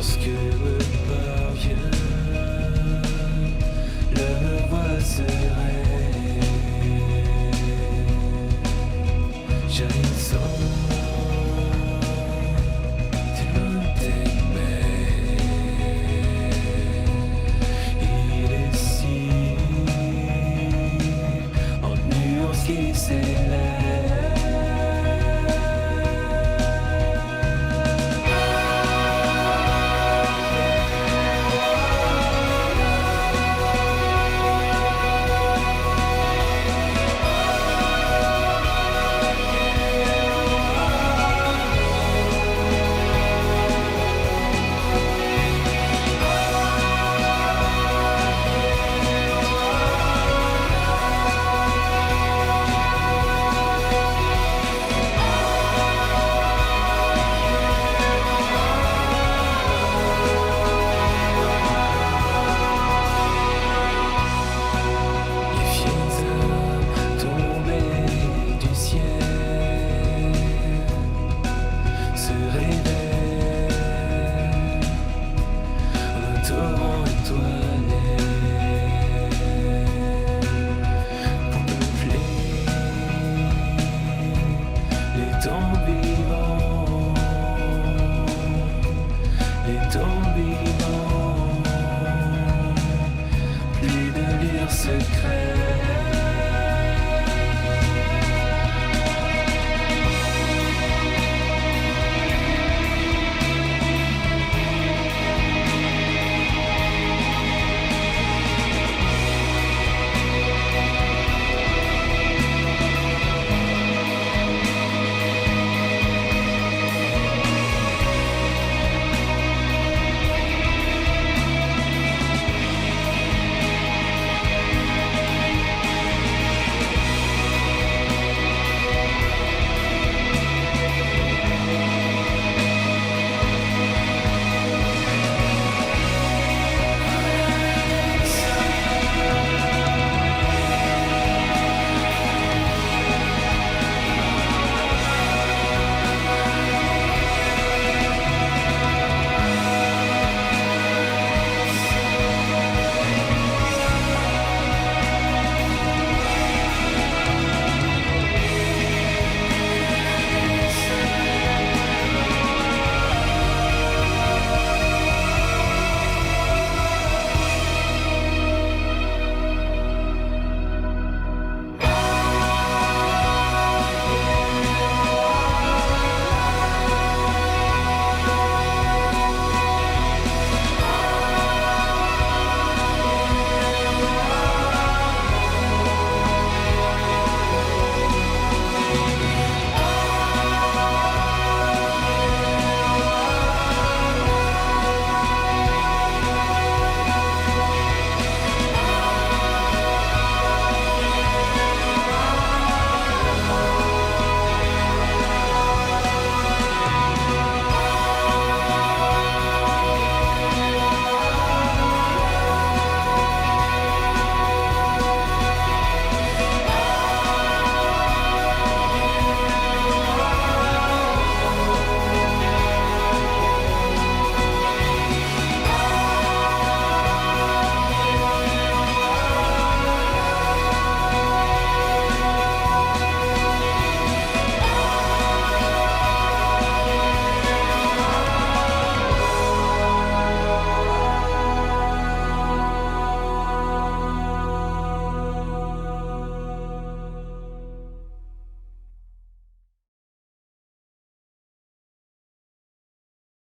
Lorsque me parvient le voix sereine, jaillissant du lointaine mer, il est si en nuances qui s'élèvent.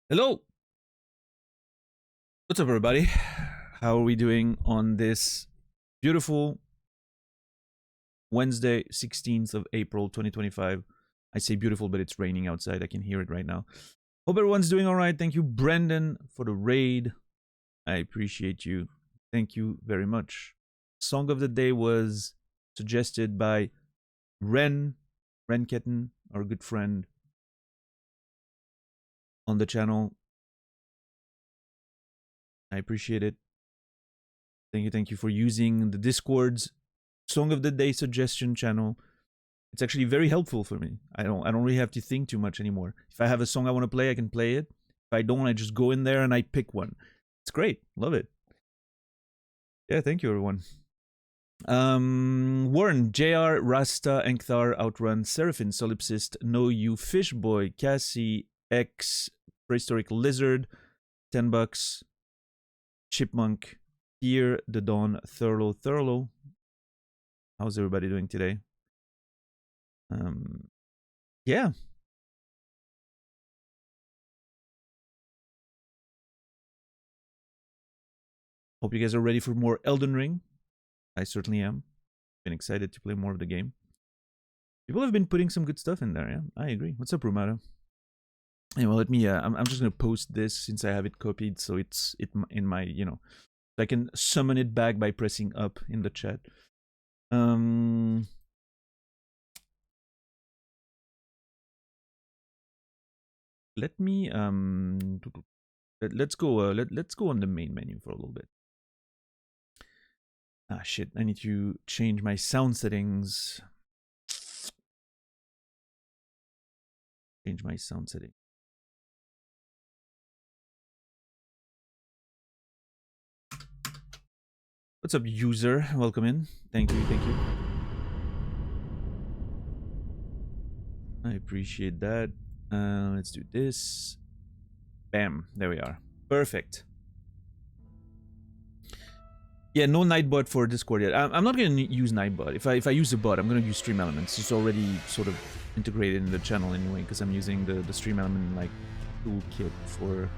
Hello! What's up, everybody? How are we doing on this beautiful Wednesday, 16th of April, 2025? I say beautiful, but it's raining outside. I can hear it right now. Hope everyone's doing all right. Thank you, Brendan, for the raid. I appreciate you. Thank you very much. Song of the day was suggested by Renketten, our good friend on the channel. I appreciate it. Thank you for using the Discord's Song of the Day suggestion channel. It's actually very helpful for me. I don't really have to think too much anymore. If I have a song I want to play, I can play it. If I don't, I just go in there and I pick one. It's great. Love it. Yeah, thank you, everyone. Warren, JR, Rasta, Enkthar, Outrun, Seraphim, Solipsist, No You, Fishboy, Cassie, X, Prehistoric Lizard, $10, Chipmunk, Here, The Dawn, Thurlow. How's everybody doing today? Yeah. Hope you guys are ready for more Elden Ring. I certainly am. Been excited to play more of the game. People have been putting some good stuff in there, yeah. I agree. What's up, Rumata? Anyway, let me, I'm just gonna post this since I have it copied, so it's in my, you know, I can summon it back by pressing up in the chat. Let me, let's go on the main menu for a little bit. Ah, shit, I need to change my sound settings. Change my sound setting. What's up, user? Welcome in. Thank you, thank you. I appreciate that. Let's do this. Bam, there we are. Perfect. Yeah, no Nightbot for Discord yet. I'm not gonna use Nightbot. If I use a bot, I'm gonna use Stream Elements. It's already sort of integrated in the channel anyway, because I'm using the Stream Element like toolkit for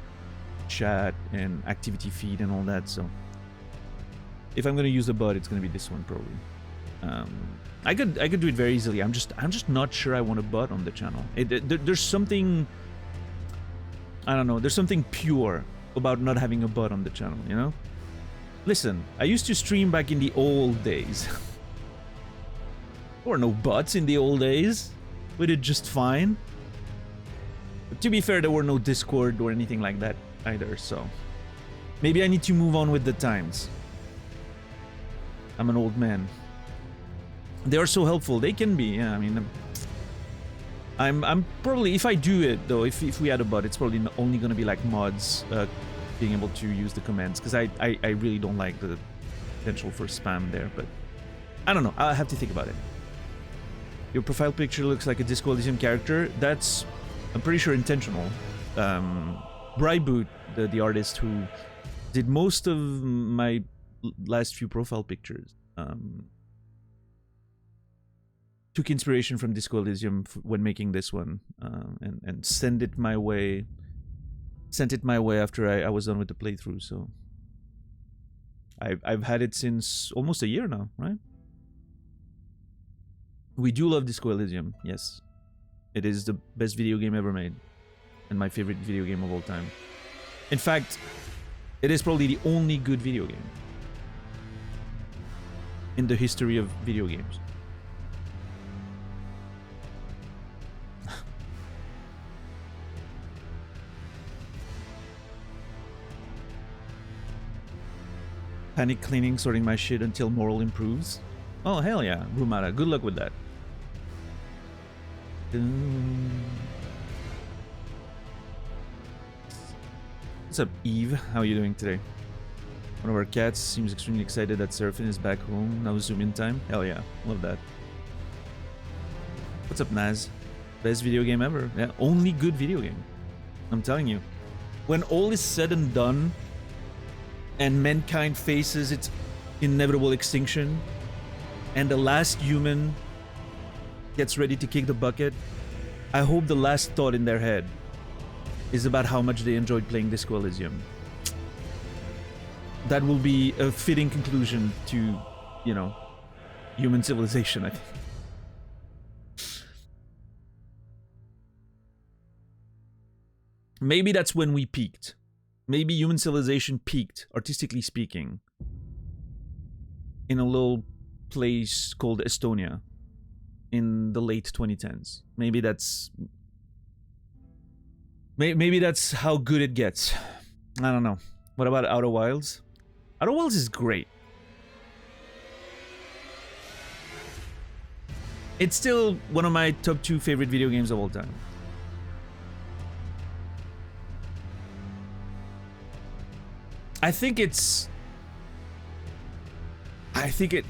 chat and activity feed and all that. So if I'm gonna use a bot, it's gonna be this one probably. I could do it very easily. I'm just not sure I want a bot on the channel. There's something, I don't know. There's something pure about not having a bot on the channel, you know. Listen, I used to stream back in the old days. There were no bots in the old days. We did just fine. But to be fair, there were no Discord or anything like that either, so maybe I need to move on with the times. I'm an old man. They are so helpful. They can be, yeah. I mean, I'm probably, if I do it though, if we add a bot, it's probably only gonna be like mods, being able to use the commands, because I really don't like the potential for spam there, but I don't know. I'll have to think about it. Your profile picture looks like a Disco Elysium character. That's, I'm pretty sure, intentional. Bryboot, the artist who did most of my last few profile pictures, took inspiration from Disco Elysium when making this one, and sent it my way after I was done with the playthrough. So I've had it since almost a year now, right? We do love Disco Elysium, yes. It is the best video game ever made, and my favorite video game of all time. In fact, it is probably the only good video game in the history of video games. Panic cleaning, sorting my shit until moral improves. Oh, hell yeah, Rumara. Good luck with that. What's up, Eve? How are you doing today? One of our cats seems extremely excited that Seraphim is back home. Now zoom in time. Hell yeah, love that. What's up, Naz? Best video game ever. Yeah, only good video game. I'm telling you. When all is said and done, and mankind faces its inevitable extinction, and the last human gets ready to kick the bucket, I hope the last thought in their head is about how much they enjoyed playing Disco Elysium. That will be a fitting conclusion to, you know, human civilization, I think. Maybe that's when we peaked. Maybe human civilization peaked, artistically speaking, in a little place called Estonia in the late 2010s. Maybe that's how good it gets. I don't know. What about Outer Wilds? Outer Wilds is great. It's still one of my top 2 favorite video games of all time. I think it's. I think it.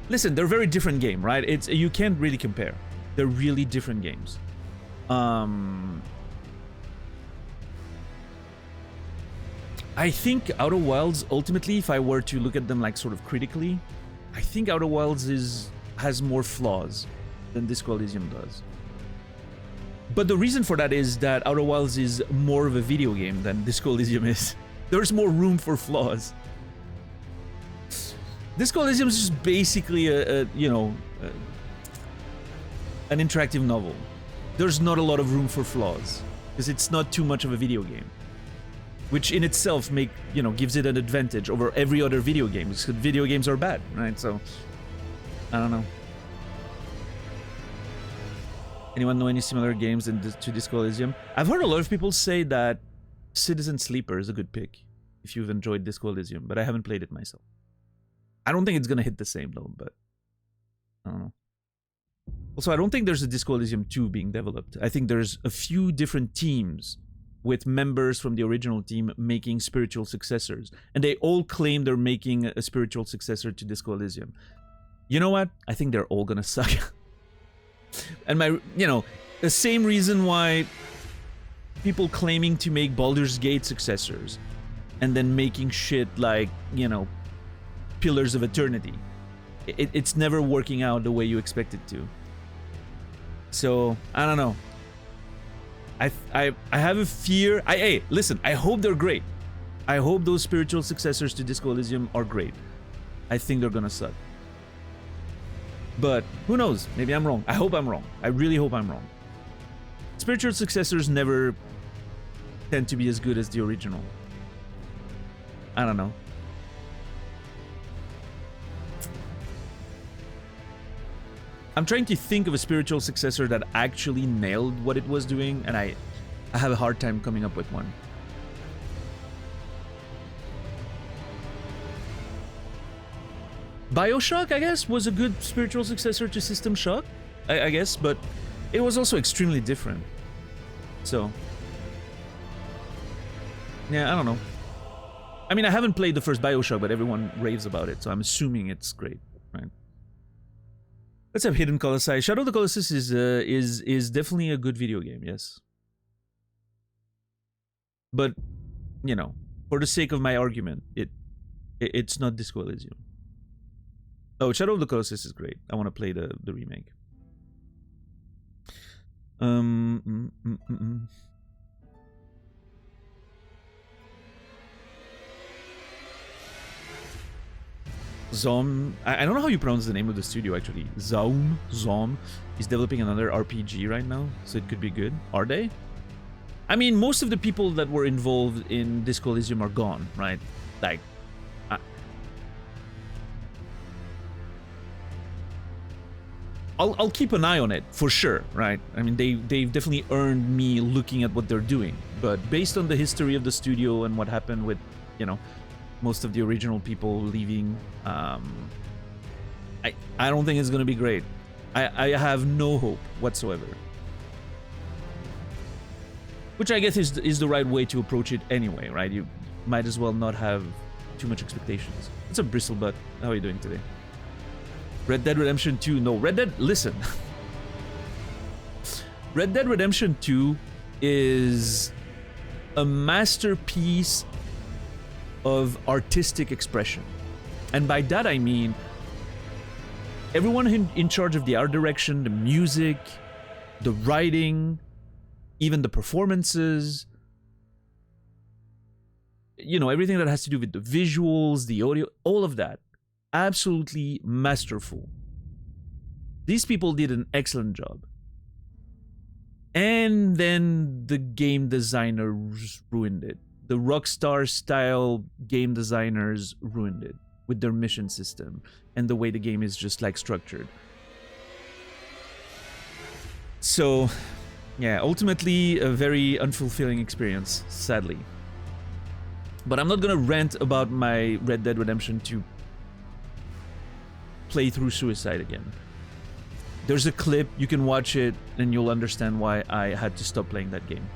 Listen, they're very different game, right? You can't really compare. They're really different games. I think Outer Wilds, ultimately, if I were to look at them like sort of critically, I think Outer Wilds has more flaws than Disco Elysium does. But the reason for that is that Outer Wilds is more of a video game than Disco Elysium is. There's more room for flaws. Disco Elysium is just basically an interactive novel. There's not a lot of room for flaws because it's not too much of a video game, which in itself gives it an advantage over every other video game because video games are bad, right? So I don't know. Anyone know any similar games to Disco Elysium? I've heard a lot of people say that Citizen Sleeper is a good pick if you've enjoyed Disco Elysium, but I haven't played it myself. I don't think it's gonna hit the same though, but I don't know. Also, I don't think there's a Disco Elysium 2 being developed. I think there's a few different teams with members from the original team making spiritual successors, and they all claim they're making a spiritual successor to Disco Elysium. You know what? I think they're all gonna suck. And the same reason why people claiming to make Baldur's Gate successors and then making shit like, Pillars of Eternity. It's never working out the way you expect it to. So, I don't know. I have a fear. Hey, listen, I hope they're great. I hope those spiritual successors to Disco Elysium are great. I think they're gonna suck. But who knows? Maybe I'm wrong. I hope I'm wrong. I really hope I'm wrong. Spiritual successors never tend to be as good as the original. I don't know. I'm trying to think of a spiritual successor that actually nailed what it was doing, and I have a hard time coming up with one. BioShock, I guess, was a good spiritual successor to System Shock, I guess, but it was also extremely different. So, yeah, I don't know. I mean, I haven't played the first BioShock, but everyone raves about it, so I'm assuming it's great, right? Let's have Hidden Colossi. Shadow of the Colossus is definitely a good video game, yes. But, for the sake of my argument, it's not Disco Elysium. Oh, Shadow of the Colossus is great. I want to play the remake. Zom, I don't know how you pronounce the name of the studio actually. Zom is developing another RPG right now, so it could be good. Are they? I mean, most of the people that were involved in Disco Elysium are gone, right? Like, I'll keep an eye on it for sure, right? I mean, they've definitely earned me looking at what they're doing, but based on the history of the studio and what happened with, most of the original people leaving, I don't think it's gonna be great. I have no hope whatsoever. Which I guess is the right way to approach it anyway, right? You might as well not have too much expectations. What's up, Bristlebutt? How are you doing today? Red Dead Redemption 2, no. Listen. Red Dead Redemption 2 is a masterpiece of artistic expression. And by that I mean everyone in charge of the art direction, the music, the writing, even the performances, everything that has to do with the visuals, the audio, all of that. Absolutely masterful. These people did an excellent job. And then the game designers ruined it. The Rockstar style game designers ruined it with their mission system and the way the game is just like structured. So, yeah, ultimately a very unfulfilling experience, sadly. But I'm not gonna rant about my Red Dead Redemption 2 play through suicide again. There's a clip, you can watch it and you'll understand why I had to stop playing that game.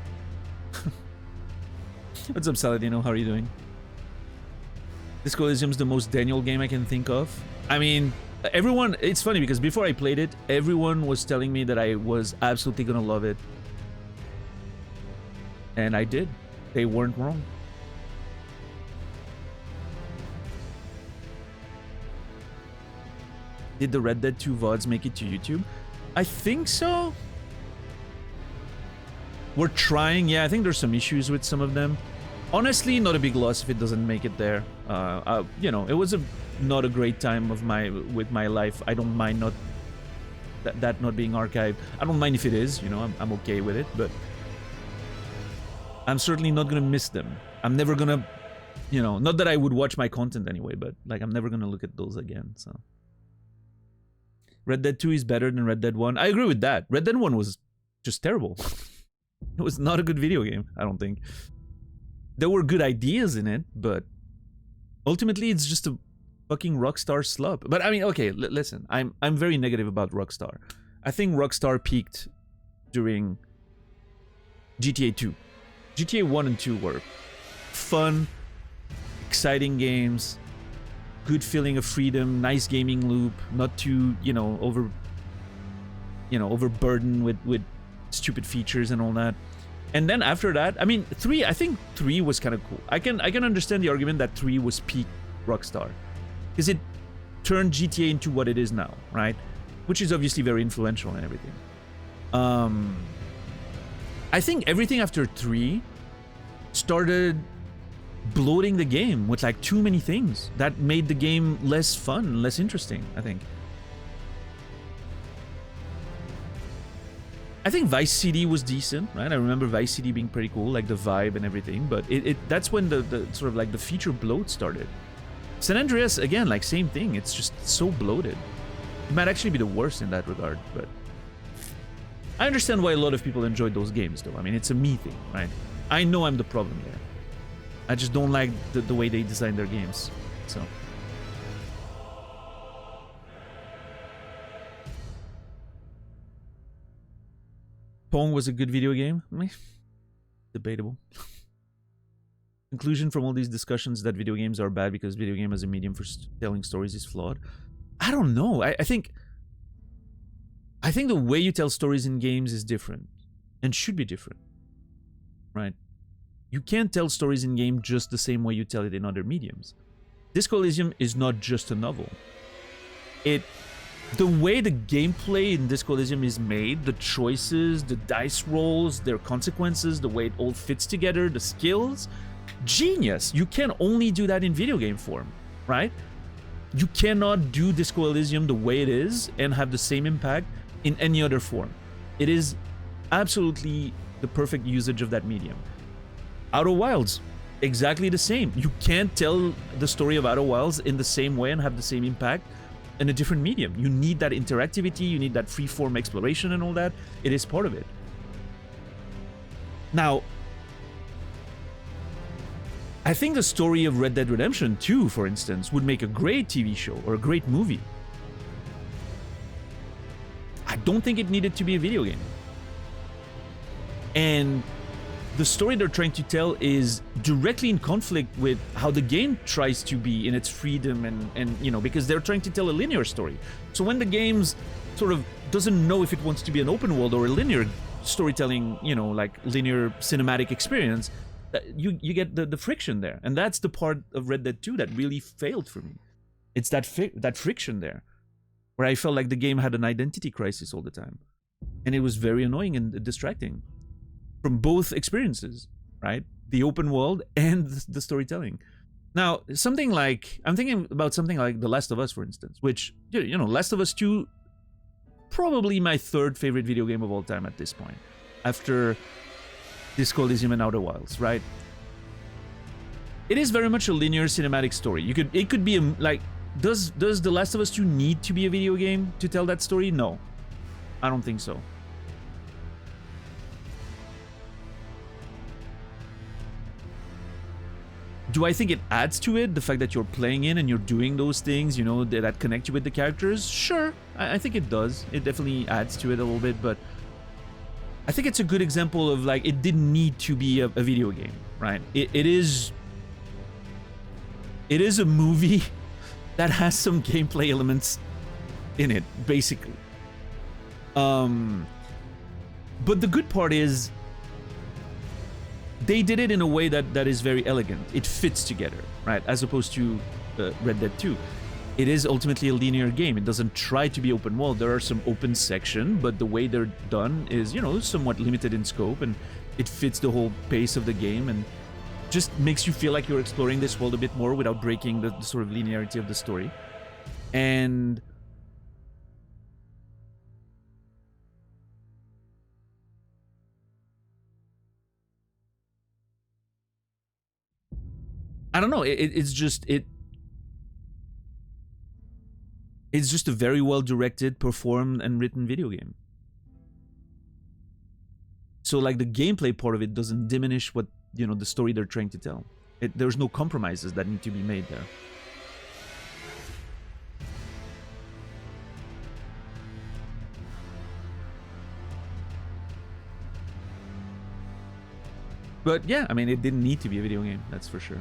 What's up, Saladino? How are you doing? Disco Elysium's the most Daniel game I can think of. I mean, everyone, it's funny because before I played it, everyone was telling me that I was absolutely gonna love it. And I did. They weren't wrong. Did the Red Dead 2 VODs make it to YouTube? I think so. We're trying. Yeah, I think there's some issues with some of them. Honestly, not a big loss if it doesn't make it there. You know, it was not a great time of with my life. I don't mind not that not being archived. I don't mind if it is. You know, I'm okay with it. But I'm certainly not gonna miss them. I'm never gonna, you know, not that I would watch my content anyway, but like I'm never gonna look at those again. So. Red Dead 2 is better than Red Dead 1. I agree with that. Red Dead 1 was just terrible. It was not a good video game, I don't think. There were good ideas in it, but ultimately it's just a fucking Rockstar slub. But I mean, okay, listen, I'm very negative about Rockstar. I think Rockstar peaked during GTA 2. GTA 1 and 2 were fun, exciting games, good feeling of freedom, nice gaming loop, not too, overburdened with stupid features and all that. And then after that, I mean, I think 3 was kind of cool. I can understand the argument that 3 was peak Rockstar, because it turned GTA into what it is now, right? Which is obviously very influential and everything. I think everything after 3 started bloating the game with like too many things that made the game less fun, less interesting, I think. I think Vice City was decent, right? I remember Vice City being pretty cool, like the vibe and everything, but that's when the sort of like the feature bloat started. San Andreas, again, like same thing. It's just so bloated. It might actually be the worst in that regard, but I understand why a lot of people enjoyed those games, though. I mean, it's a me thing, right? I know I'm the problem here. I just don't like the way they design their games, so. Pong was a good video game? Debatable. Conclusion from all these discussions that video games are bad because video game as a medium for telling stories is flawed. I don't know. I think the way you tell stories in games is different and should be different, right? You can't tell stories in game just the same way you tell it in other mediums. Disco Elysium is not just a novel. The way the gameplay in Disco Elysium is made, the choices, the dice rolls, their consequences, the way it all fits together, the skills, genius. You can only do that in video game form, right? You cannot do Disco Elysium the way it is and have the same impact in any other form. It is absolutely the perfect usage of that medium. Outer Wilds, exactly the same. You can't tell the story of Outer Wilds in the same way and have the same impact in a different medium. You need that interactivity, you need that free-form exploration and all that. It is part of it. Now, I think the story of Red Dead Redemption 2, for instance, would make a great TV show or a great movie. I don't think it needed to be a video game. And the story they're trying to tell is directly in conflict with how the game tries to be in its freedom and because they're trying to tell a linear story. So when the game's sort of doesn't know if it wants to be an open world or a linear storytelling, like linear cinematic experience, you get the friction there. And that's the part of Red Dead 2 that really failed for me. It's that friction there, where I felt like the game had an identity crisis all the time. And it was very annoying and distracting. From both experiences, right? The open world and the storytelling. Now, I'm thinking about something like The Last of Us, for instance, which, Last of Us 2, probably my third favorite video game of all time at this point, after Disco Elysium and Outer Wilds, right? It is very much a linear cinematic story. It could be does The Last of Us 2 need to be a video game to tell that story? No, I don't think so. Do I think it adds to it, the fact that you're playing in and you're doing those things, that connect you with the characters? Sure, I think it does. It definitely adds to it a little bit, but I think it's a good example of, it didn't need to be a video game. right? It is a movie that has some gameplay elements in it, basically. But the good part is they did it in a way that is very elegant. It fits together, right? As opposed to Red Dead 2. It is ultimately a linear game. It doesn't try to be open world. There are some open section, but the way they're done is, you know, somewhat limited in scope, and it fits the whole pace of the game and just makes you feel like you're exploring this world a bit more without breaking the sort of linearity of the story. And I don't know, it's just a very well directed, performed, and written video game. So like the gameplay part of it doesn't diminish what, you know, the story they're trying to tell. There's no compromises that need to be made there. But yeah, I mean, it didn't need to be a video game, that's for sure.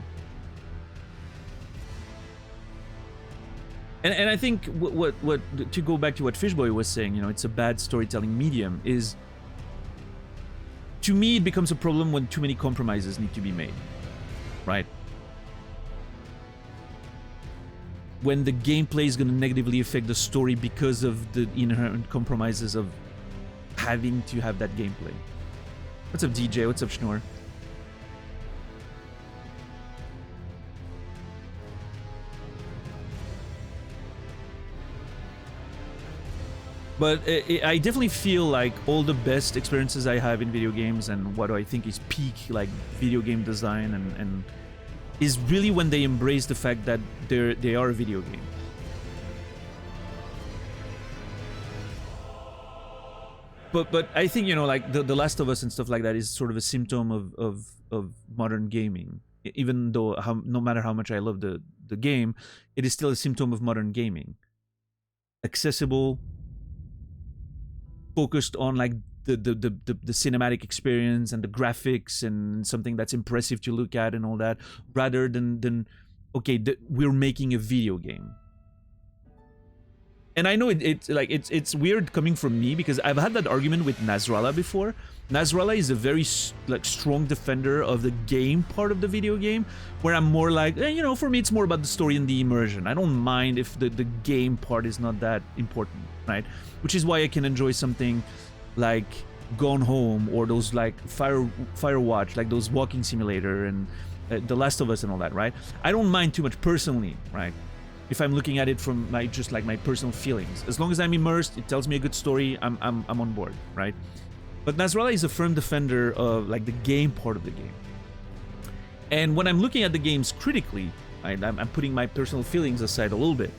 And I think what to go back to what Fishboy was saying, you know, it's a bad storytelling medium, is to me it becomes a problem when too many compromises need to be made, right? When the gameplay is going to negatively affect the story because of the inherent compromises of having to have that gameplay. What's up, DJ? What's up, Schnorr? But I definitely feel like all the best experiences I have in video games and what I think is peak like video game design and is really when they embrace the fact that they are a video game. But I think, you know, like the Last of Us and stuff like that is sort of a symptom of modern gaming. Even though no matter how much I love the game, it is still a symptom of modern gaming. Accessible, focused on like the cinematic experience and the graphics and something that's impressive to look at and all that, rather than okay, we're making a video game. And I know it's weird coming from me because I've had that argument with Nasrallah before. Nasrallah is a very like strong defender of the game part of the video game, where I'm more like, you know, for me it's more about the story and the immersion. I don't mind if the game part is not that important, right? Which is why I can enjoy something like Gone Home or those like Firewatch, like those walking simulator and The Last of Us and all that, right? I don't mind too much personally, right? If I'm looking at it from my just like my personal feelings, as long as I'm immersed, it tells me a good story, I'm on board, right? But Nasrallah is a firm defender of like the game part of the game. And when I'm looking at the games critically, right, I'm putting my personal feelings aside a little bit.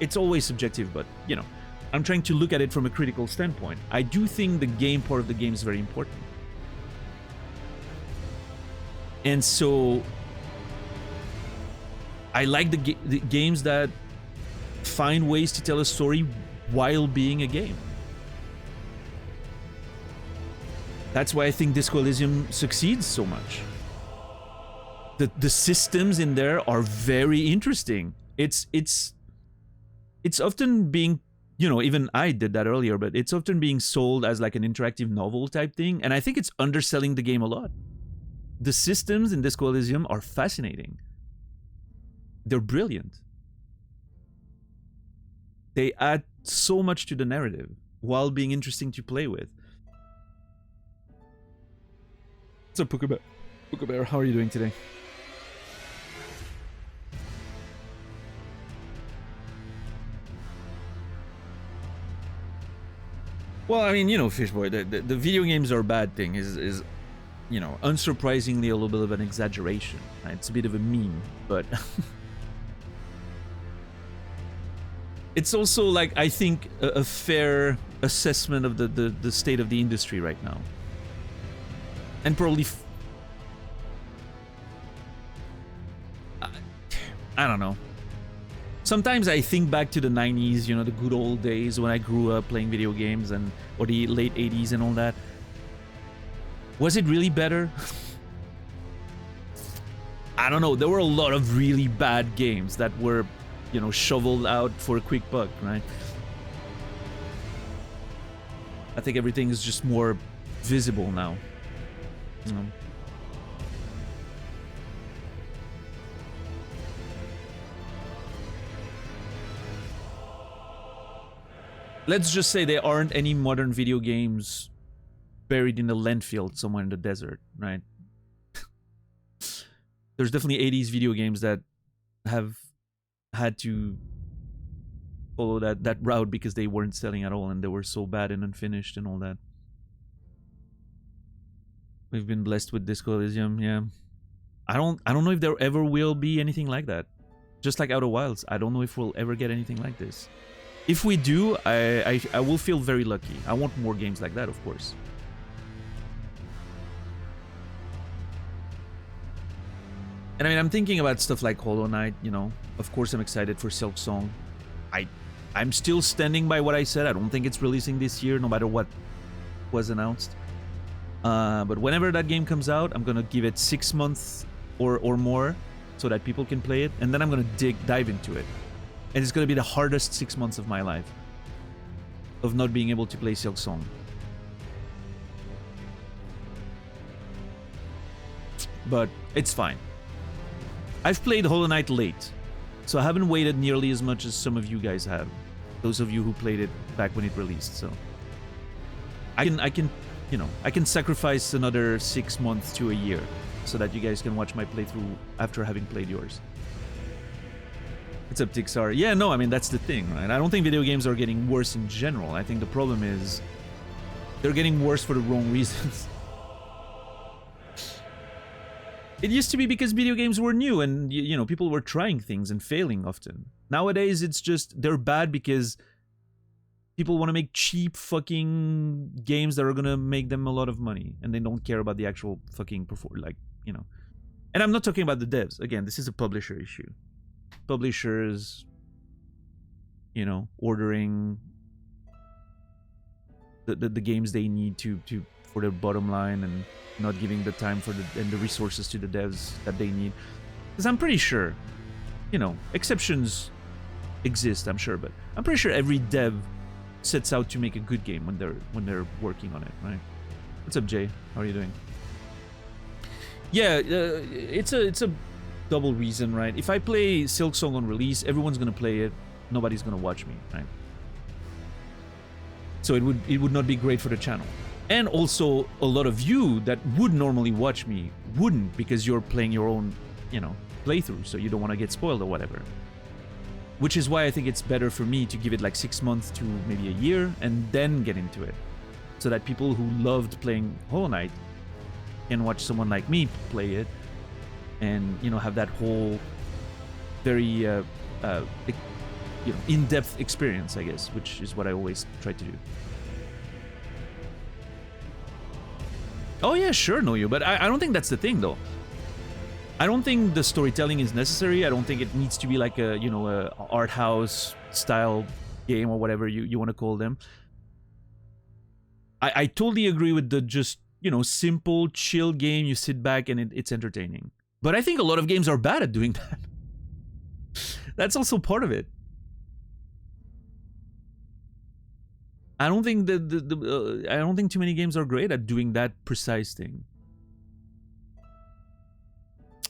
It's always subjective, but you know, I'm trying to look at it from a critical standpoint. I do think the game part of the game is very important. And so I like the games that find ways to tell a story while being a game. That's why I think Disco Elysium succeeds so much. The systems in there are very interesting. It's often being, you know, even I did that earlier, but it's often being sold as like an interactive novel type thing, and I think it's underselling the game a lot. The systems in Disco Elysium are fascinating. They're brilliant. They add so much to the narrative while being interesting to play with. What's up, Puka Bear? How are you doing today? Well, I mean, you know, Fishboy, the video games are a bad thing is, you know, unsurprisingly a little bit of an exaggeration. Right? It's a bit of a meme, but it's also like, I think, a fair assessment of the state of the industry right now. And probably I don't know. Sometimes I think back to the 90s, you know, the good old days when I grew up playing video games, and or the late 80s and all that. Was it really better? I don't know, there were a lot of really bad games that were, you know, shoveled out for a quick buck, right? I think everything is just more visible now. You know? Let's just say there aren't any modern video games buried in a landfill somewhere in the desert, right? There's definitely 80s video games that have had to follow that route because they weren't selling at all and they were so bad and unfinished and all that. We've been blessed with Disco Elysium, yeah. I don't know if there ever will be anything like that. Just like Outer Wilds, I don't know if we'll ever get anything like this. If we do, I will feel very lucky. I want more games like that, of course. And I mean, I'm thinking about stuff like Hollow Knight, you know. Of course, I'm excited for Silk Song. I'm still standing by what I said. I don't think it's releasing this year, no matter what was announced. But whenever that game comes out, I'm gonna give it 6 months or more so that people can play it, and then I'm gonna dive into it. And it's gonna be the hardest 6 months of my life of not being able to play Silk Song. But it's fine. I've played Hollow Knight late, so I haven't waited nearly as much as some of you guys have. Those of you who played it back when it released, so I can, you know, I can sacrifice another 6 months to a year so that you guys can watch my playthrough after having played yours. What's up, Tixar? Yeah, no, I mean, that's the thing, right? I don't think video games are getting worse in general. I think the problem is they're getting worse for the wrong reasons. It used to be because video games were new and, you know, people were trying things and failing often. Nowadays, it's just they're bad because people want to make cheap fucking games that are gonna make them a lot of money and they don't care about the actual fucking like, you know. And I'm not talking about the devs. Again, this is a publisher issue. Publishers, you know, ordering the games they need to for their bottom line and not giving the time for the resources to the devs that they need. Because I'm pretty sure, you know, exceptions exist, I'm sure, but I'm pretty sure every dev sets out to make a good game when they're working on it, right? What's up, Jay? How are you doing? Yeah, it's a double reason, right? If I play Silk Song on release, everyone's gonna play it. Nobody's gonna watch me, right? So it would not be great for the channel. And also, a lot of you that would normally watch me wouldn't because you're playing your own, you know, playthrough, so you don't want to get spoiled or whatever. Which is why I think it's better for me to give it like 6 months to maybe a year and then get into it. So that people who loved playing Hollow Knight can watch someone like me play it and, you know, have that whole very, you know, in-depth experience, I guess, which is what I always try to do. Oh yeah, sure, know you, but I don't think that's the thing, though. I don't think the storytelling is necessary. I don't think it needs to be like a, you know, a art house style game or whatever you want to call them. I totally agree with the just, you know, simple, chill game. You sit back and it's entertaining. But I think a lot of games are bad at doing that. That's also part of it. I don't think I don't think too many games are great at doing that precise thing.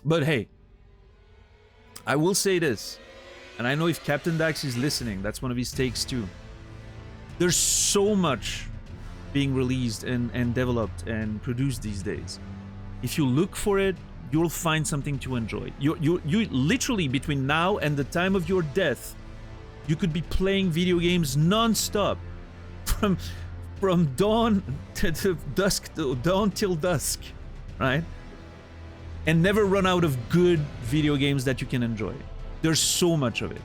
But hey, I will say this, and I know if Captain Dax is listening, that's one of his takes too. There's so much being released and developed and produced these days. If you look for it, you'll find something to enjoy. You literally, between now and the time of your death, you could be playing video games non-stop. From dawn to dusk, dawn till dusk, right? And never run out of good video games that you can enjoy. There's so much of it.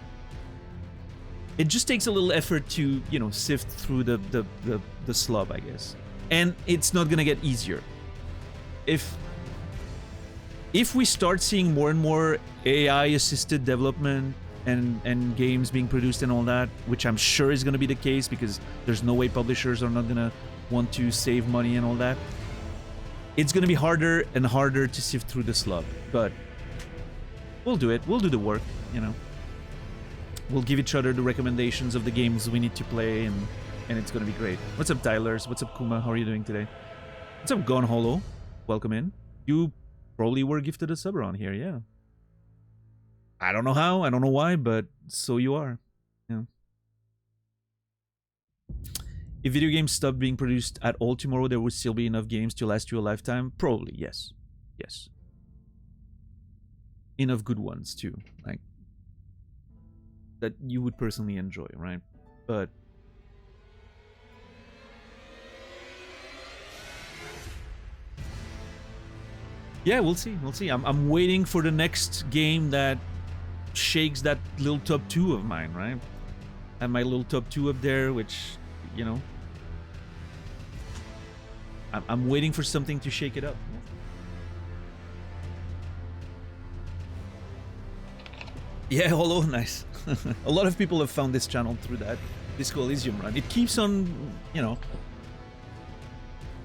It just takes a little effort to, you know, sift through the slop, I guess. And it's not gonna get easier. If we start seeing more and more AI-assisted development and games being produced and all that, which I'm sure is going to be the case because there's no way publishers are not going to want to save money and all that, it's going to be harder and harder to sift through the slop. But we'll do it. We'll do the work, you know. We'll give each other the recommendations of the games we need to play, and it's gonna be great. What's up, Tylers? What's up, Kuma? How are you doing today? What's up, Gone Hollow? Welcome in. You probably were gifted a sub around here, yeah. I don't know how, I don't know why, but so you are. Yeah. If video games stopped being produced at all tomorrow, there would still be enough games to last you a lifetime? Probably, yes. Yes. Enough good ones, too. Like, that you would personally enjoy, right? But yeah, we'll see. We'll see. I'm waiting for the next game that shakes that little top 2 of mine, right? And my little top 2 up there, which, you know, I'm waiting for something to shake it up. Yeah, Hollow, nice. A lot of people have found this channel through that Disco Elysium run. It keeps on, you know.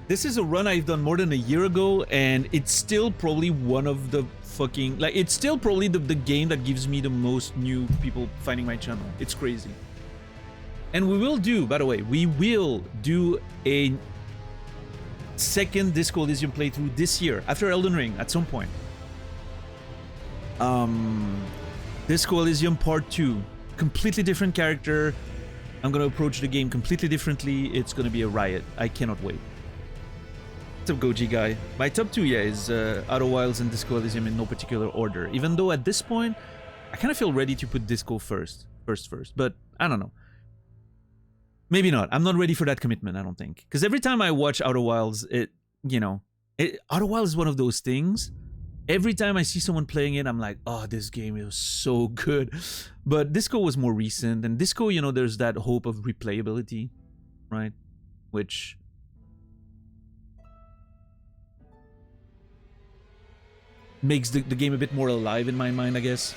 This is a run I've done more than a year ago, and it's still probably one of the fucking... Like, it's still probably the game that gives me the most new people finding my channel. It's crazy. And we will do, by the way, we will do a second Disco Elysium playthrough this year, after Elden Ring, at some point. Disco Elysium Part 2. Completely different character. I'm gonna approach the game completely differently. It's gonna be a riot. I cannot wait. What's up, Goji guy? My top 2, yeah, is Outer Wilds and Disco Elysium in no particular order. Even though at this point, I kind of feel ready to put Disco first. But I don't know. Maybe not. I'm not ready for that commitment, I don't think. Because every time I watch Outer Wilds, Outer Wilds is one of those things. Every time I see someone playing it, I'm like, oh, this game is so good. But Disco was more recent. And Disco, you know, there's that hope of replayability, right? Which... makes the game a bit more alive in my mind, I guess.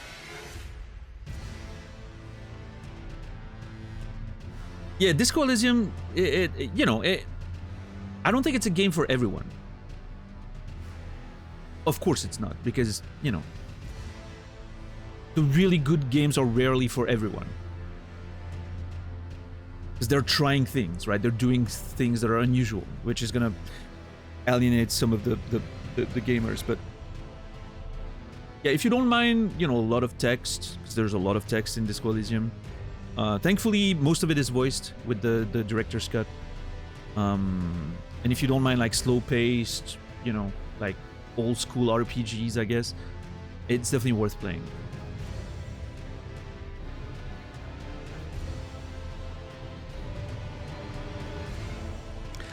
Yeah, Disco Elysium, I don't think it's a game for everyone. Of course it's not, because, you know, the really good games are rarely for everyone. Because they're trying things, right? They're doing things that are unusual, which is gonna alienate some of the gamers, but... yeah, if you don't mind, you know, a lot of text, because there's a lot of text in Disco Elysium. Thankfully, most of it is voiced with the director's cut. And if you don't mind, like, slow-paced, you know, like, old-school RPGs, I guess, it's definitely worth playing.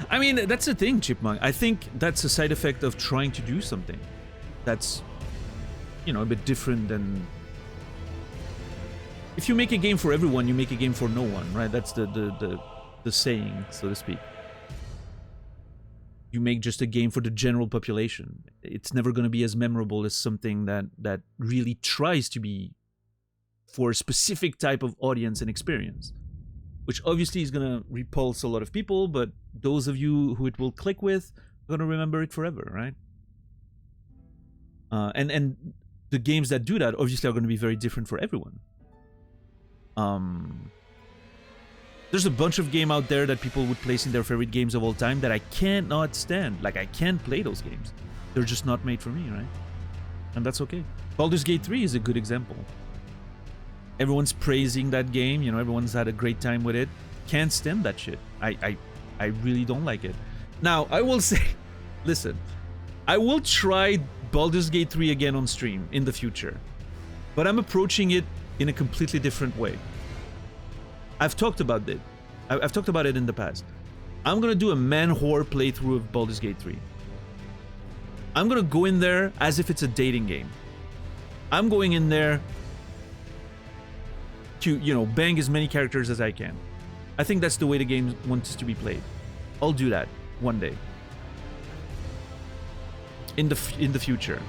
I mean, that's the thing, Chipmunk. I think that's a side effect of trying to do something that's, you know, a bit different than... If you make a game for everyone, you make a game for no one, right? That's the saying, so to speak. You make just a game for the general population. It's never going to be as memorable as something that really tries to be for a specific type of audience and experience. Which obviously is going to repulse a lot of people, but those of you who it will click with are going to remember it forever, right? And the games that do that obviously are going to be very different for everyone. There's a bunch of games out there that people would place in their favorite games of all time that I cannot stand. Like, I can't play those games. They're just not made for me, right? And that's okay. Baldur's Gate 3 is a good example. Everyone's praising that game, you know, everyone's had a great time with it. Can't stand that shit. I really don't like it. Now, I will say, listen, I will try Baldur's Gate 3 again on stream in the future. But I'm approaching it in a completely different way. I've talked about it. I've talked about it in the past. I'm gonna do a man-whore playthrough of Baldur's Gate 3. I'm gonna go in there as if it's a dating game. I'm going in there to, you know, bang as many characters as I can. I think that's the way the game wants to be played. I'll do that one day. In the future.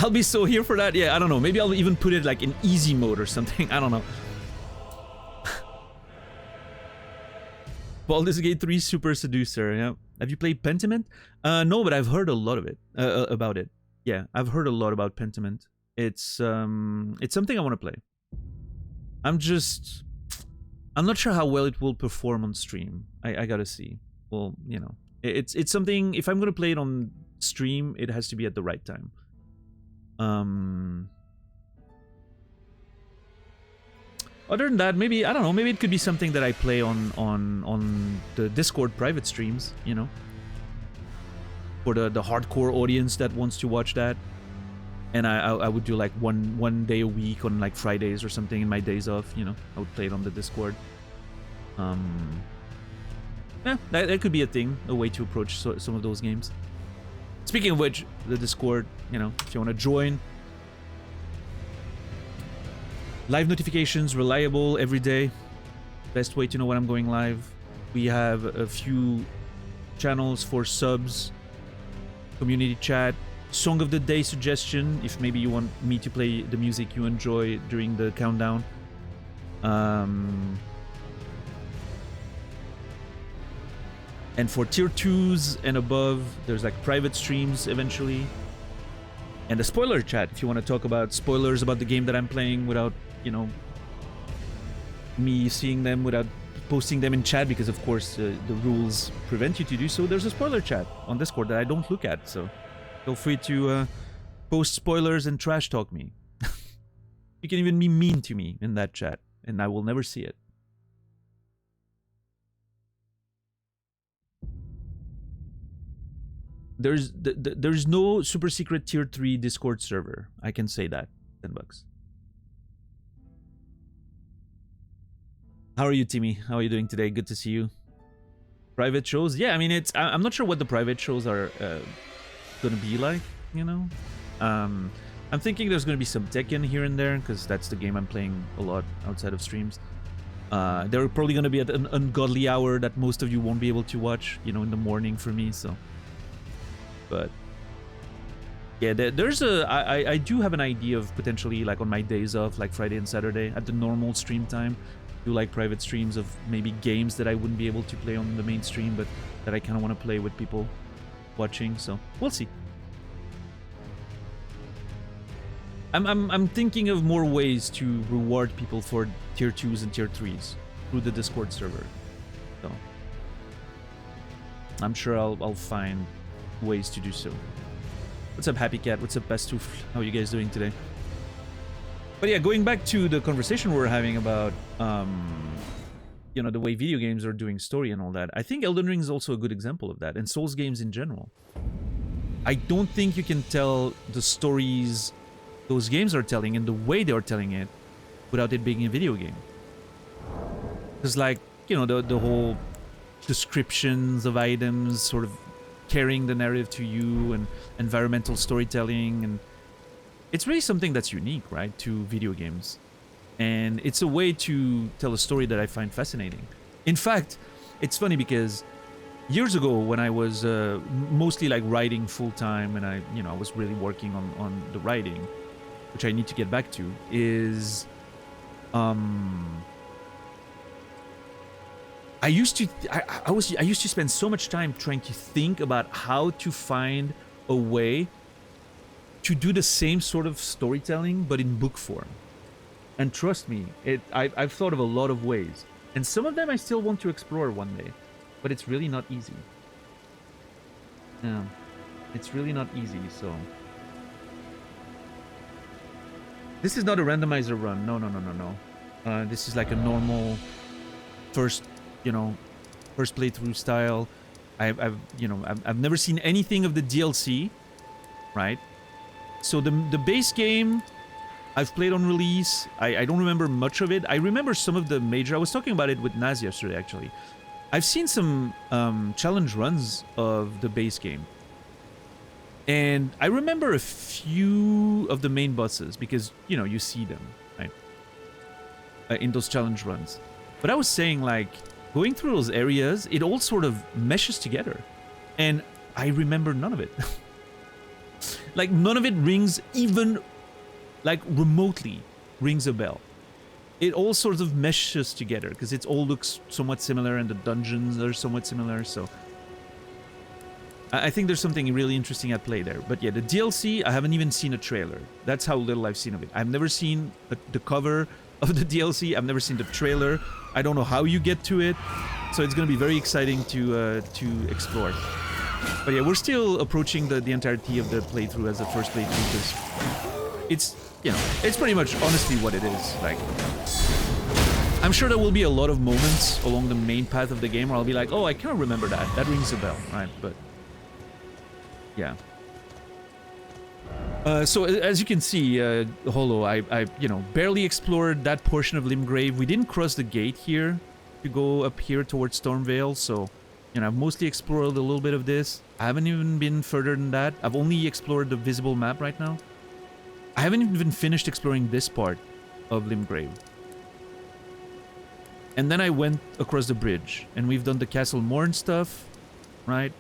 I'll be so here for that. Yeah, I don't know. Maybe I'll even put it like in easy mode or something. I don't know. Baldur's Gate 3 Super Seducer. Yeah. Have you played Pentiment? No, but I've heard a lot of it about it. Yeah, I've heard a lot about Pentiment. It's something I want to play. I'm not sure how well it will perform on stream. I gotta see. Well, you know, it's something. If I'm gonna play it on stream, it has to be at the right time. Other than that, maybe I don't know. Maybe it could be something that I play on the Discord private streams. You know, for the hardcore audience that wants to watch that. And I would do like one day a week on like Fridays or something in my days off. You know, I would play it on the Discord. Yeah, that could be a thing, a way to approach some of those games. Speaking of which, the Discord. You know, if you want to join. Live notifications, reliable every day. Best way to know when I'm going live. We have a few channels for subs, community chat, song of the day suggestion, if maybe you want me to play the music you enjoy during the countdown. And for tier 2s and above, there's like private streams eventually. And a spoiler chat if you want to talk about spoilers about the game that I'm playing without, you know, me seeing them, without posting them in chat, because of course the rules prevent you to do so. There's a spoiler chat on Discord that I don't look at, so feel free to post spoilers and trash talk me. You can even be mean to me in that chat, and I will never see it. There's no super secret tier 3 Discord server. I can say that. $10. How are you, Timmy? How are you doing today? Good to see you. Private shows? Yeah, I mean, I'm not sure what the private shows are gonna be like, you know? I'm thinking there's gonna be some Tekken here and there, because that's the game I'm playing a lot outside of streams. They're probably gonna be at an ungodly hour that most of you won't be able to watch, you know, in the morning for me, so... But yeah, I do have an idea of potentially, like on my days off, like Friday and Saturday at the normal stream time, do like private streams of maybe games that I wouldn't be able to play on the main stream, but that I kind of want to play with people watching. So we'll see. I'm thinking of more ways to reward people for tier 2s and tier 3s through the Discord server. So I'm sure I'll find ways to do so. What's up, Happy Cat? What's up, Bestoof? How are you guys doing today? But yeah, going back to the conversation we were having about, you know, the way video games are doing story and all that. I think Elden Ring is also a good example of that, and Souls games in general. I don't think you can tell the stories those games are telling and the way they are telling it without it being a video game. Because, like, you know, the whole descriptions of items sort of carrying the narrative to you, and environmental storytelling, and it's really something that's unique, right, to video games. And it's a way to tell a story that I find fascinating. In fact, it's funny because years ago when I was mostly like writing full-time, and I was really working on the writing, which I need to get back to, is I used to spend so much time trying to think about how to find a way to do the same sort of storytelling but in book form. And trust me, I've thought of a lot of ways, and some of them I still want to explore one day, but it's really not easy. Yeah, it's really not easy. So this is not a randomizer run. No. This is like a normal first playthrough style. I've never seen anything of the DLC, right? So the base game I've played on release. I don't remember much of it. I remember some of the major. I was talking about it with Naz yesterday, actually. I've seen some challenge runs of the base game, and I remember a few of the main bosses because you see them, right, in those challenge runs. But I was saying, like, going through those areas, it all sort of meshes together, and I remember none of it. Like, none of it rings even, like, remotely rings a bell. it all sort of meshes together because it all looks somewhat similar and the dungeons are somewhat similar. So I think there's something really interesting at play there. But yeah, the DLC, I haven't even seen a trailer. That's how little I've seen of it. I've never seen the cover of the DLC. I've never seen the trailer. I don't know how you get to it. So it's going to be very exciting to explore. But yeah, we're still approaching the entirety of the playthrough as the first playthrough because it's, you know, it's pretty much honestly what it is. Like, I'm sure there will be a lot of moments along the main path of the game where I'll be like, oh, I can't remember that. That rings a bell, right? But yeah. So as you can see, Hollow, I you know, barely explored that portion of Limgrave. We didn't cross the gate here to go up here towards Stormvale, so you know, I've mostly explored a little bit of this. I haven't even been further than that. I've only explored the visible map right now. I haven't even finished exploring this part of Limgrave. And then I went across the bridge, and we've done the Castle Morn stuff, right?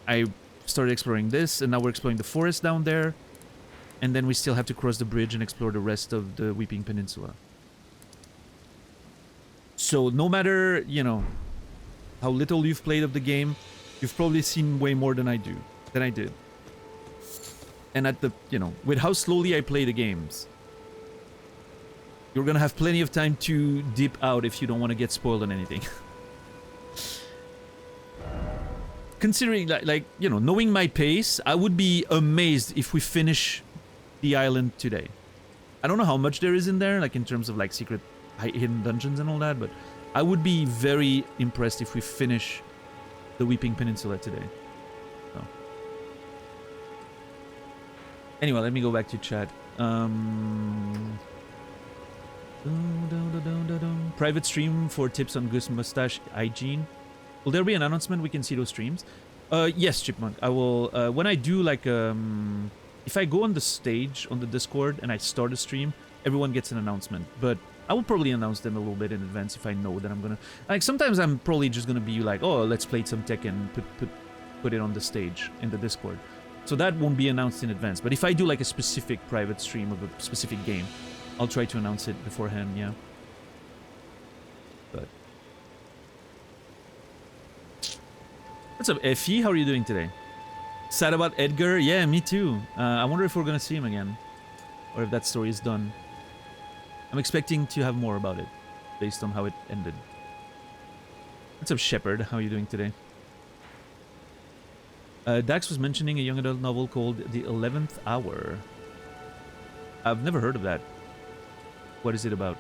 I started exploring this, and now we're exploring the forest down there. And then we still have to cross the bridge and explore the rest of the Weeping Peninsula. So no matter, you know, how little you've played of the game, you've probably seen way more than I did. And at the, you know, with how slowly I play the games, you're gonna have plenty of time to dip out if you don't want to get spoiled on anything. Considering, like, you know, knowing my pace, I would be amazed if we finish the island today. I don't know how much there is in there, like in terms of like secret hidden dungeons and all that, but I would be very impressed if we finish the Weeping Peninsula today. So. Anyway, let me go back to chat. Private stream for tips on goose mustache hygiene. Will there be an announcement we can see those streams? Yes, Chipmunk. I will, when I do like, if I go on the stage on the Discord and I start a stream, everyone gets an announcement. But I will probably announce them a little bit in advance if I know that I'm gonna... Like, sometimes I'm probably just gonna be like, oh, let's play some Tekken, put it on the stage in the Discord. So that won't be announced in advance. But if I do like a specific private stream of a specific game, I'll try to announce it beforehand, yeah. But... What's up, Effie? How are you doing today? Sad about Edgar? Yeah, me too. I wonder if we're gonna see him again. Or if that story is done. I'm expecting to have more about it, based on how it ended. What's up, Shepard? How are you doing today? Dax was mentioning a young adult novel called The 11th Hour. I've never heard of that. What is it about?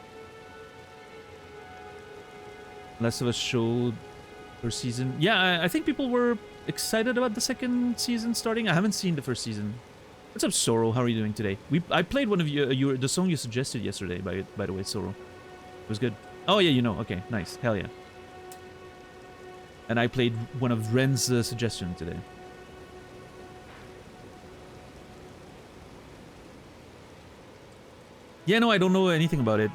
Last of Us showed first season. Yeah, I think people were excited about the second season starting. I haven't seen the first season. What's up, Sorrow? How are you doing today? I played one of the song you suggested yesterday, by the way, Sorrow. It was good. Oh yeah, you know. Okay, nice. Hell yeah. And I played one of Ren's suggestion today. Yeah, no, I don't know anything about it,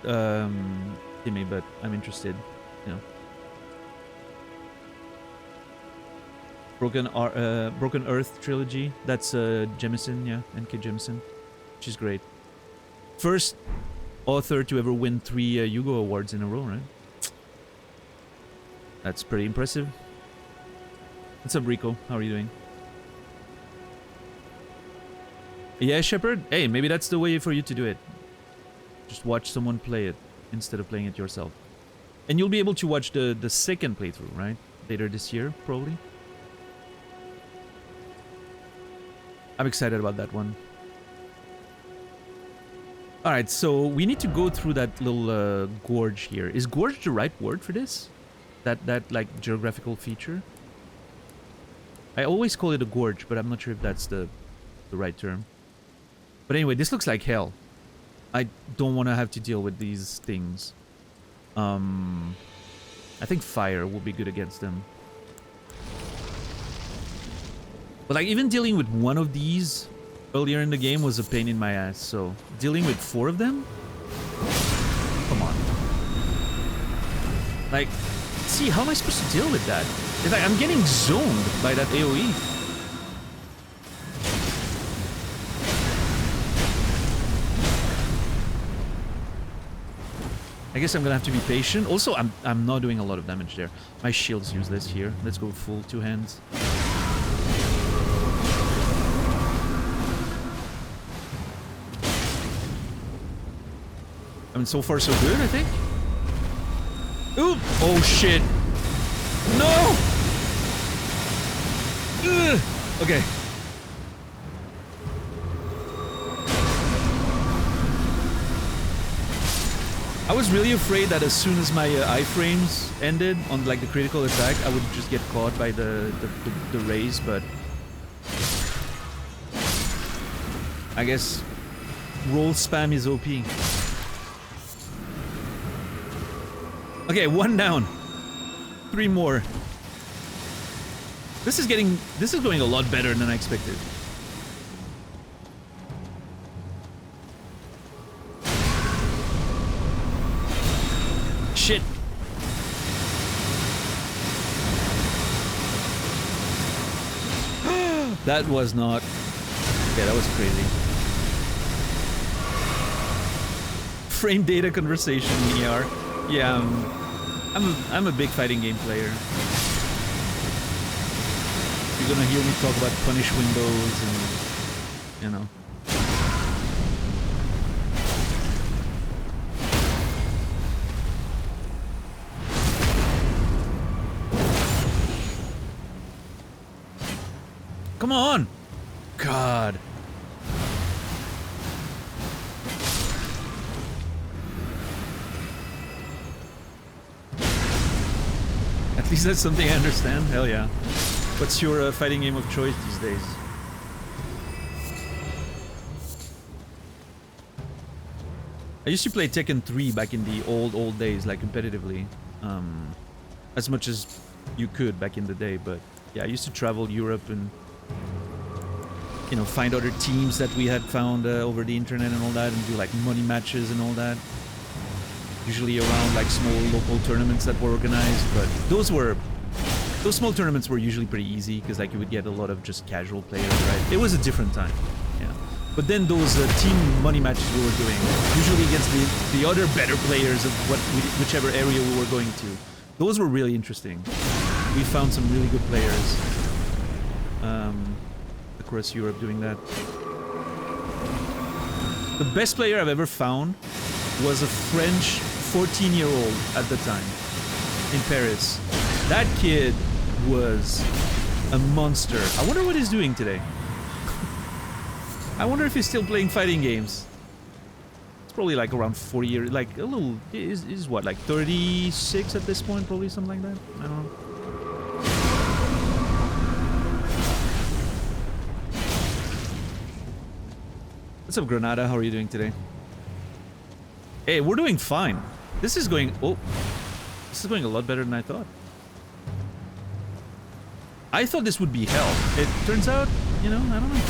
Timmy, but I'm interested. You know. Broken Earth trilogy. That's Jemison, yeah, N.K. Jemison. She's great. First author to ever win 3 Hugo Awards in a row, right? That's pretty impressive. What's up, Rico? How are you doing? Yeah, Shepard? Hey, maybe that's the way for you to do it. Just watch someone play it instead of playing it yourself. And you'll be able to watch the second playthrough, right? Later this year, probably. I'm excited about that one. Alright, so we need to go through that little gorge here. Is gorge the right word for this? That like geographical feature? I always call it a gorge, but I'm not sure if that's the right term. But anyway, this looks like hell. I don't want to have to deal with these things. I think fire will be good against them. But like, even dealing with one of these earlier in the game was a pain in my ass, so dealing with 4 of them? Come on. Like, see, how am I supposed to deal with that? It's like, I'm getting zoned by that AoE. I guess I'm gonna have to be patient. Also, I'm not doing a lot of damage there. My shield's useless here. Let's go full 2 hands. I mean, so far so good, I think. Oop! Oh shit! No! Ugh. Okay. I was really afraid that as soon as my iframes ended on like the critical attack, I would just get caught by the raise, but I guess roll spam is OP. Okay, 1 down. 3 more. This is going a lot better than I expected. Shit. That was not... Yeah, that was crazy. Frame data conversation, ER. Yeah, I'm a big fighting game player. You're gonna hear me talk about punish windows and, you know. Come on! God. At least that's something I understand. Hell yeah. What's your fighting game of choice these days? I used to play Tekken 3 back in the old days, like competitively. As much as you could back in the day, but yeah, I used to travel Europe and, you know, find other teams that we had found over the internet and all that, and do like money matches and all that. Usually around like small local tournaments that were organized, but those small tournaments were usually pretty easy because like you would get a lot of just casual players, right? It was a different time, yeah. But then those team money matches we were doing, usually against the other better players of whichever area we were going to, those were really interesting. We found some really good players across Europe doing that. The best player I've ever found was a French 14-year-old at the time in Paris. That kid was a monster. I wonder what he's doing today. I wonder if he's still playing fighting games. It's probably like around 40 years, like a little, is what, like 36 at this point, probably something like that. I don't know. What's up, Granada? How are you doing today? Hey, we're doing fine. This is going... Oh. This is going a lot better than I thought. I thought this would be hell. It turns out, you know, I don't know.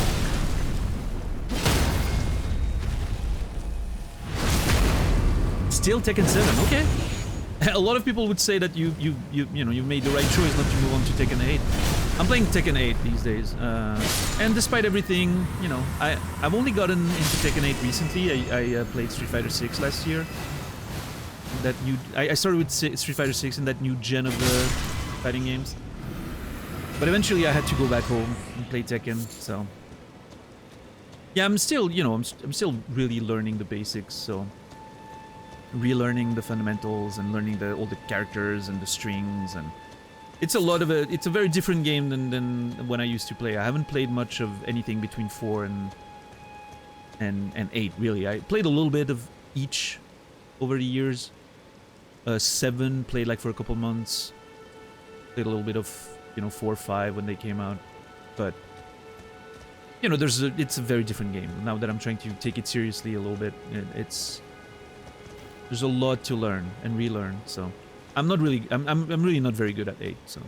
Still Tekken 7, okay. A lot of people would say that you know, you made the right choice not to move on to Tekken 8. I'm playing Tekken 8 these days, and despite everything, you know, I've only gotten into Tekken 8 recently. I played Street Fighter 6 last year. I started with Street Fighter 6 in that new gen of the fighting games. But eventually I had to go back home and play Tekken, so... Yeah, I'm still, you know, I'm still really learning the basics, so... Relearning the fundamentals and learning all the characters and the strings, and... It's a very different game than when I used to play. I haven't played much of anything between 4 and 8, really. I played a little bit of each over the years. 7 played like for a couple months. Played a little bit of, you know, 4 or 5 when they came out. But, you know, it's a very different game. Now that I'm trying to take it seriously a little bit, there's a lot to learn and relearn, so... I'm really not very good at 8, so...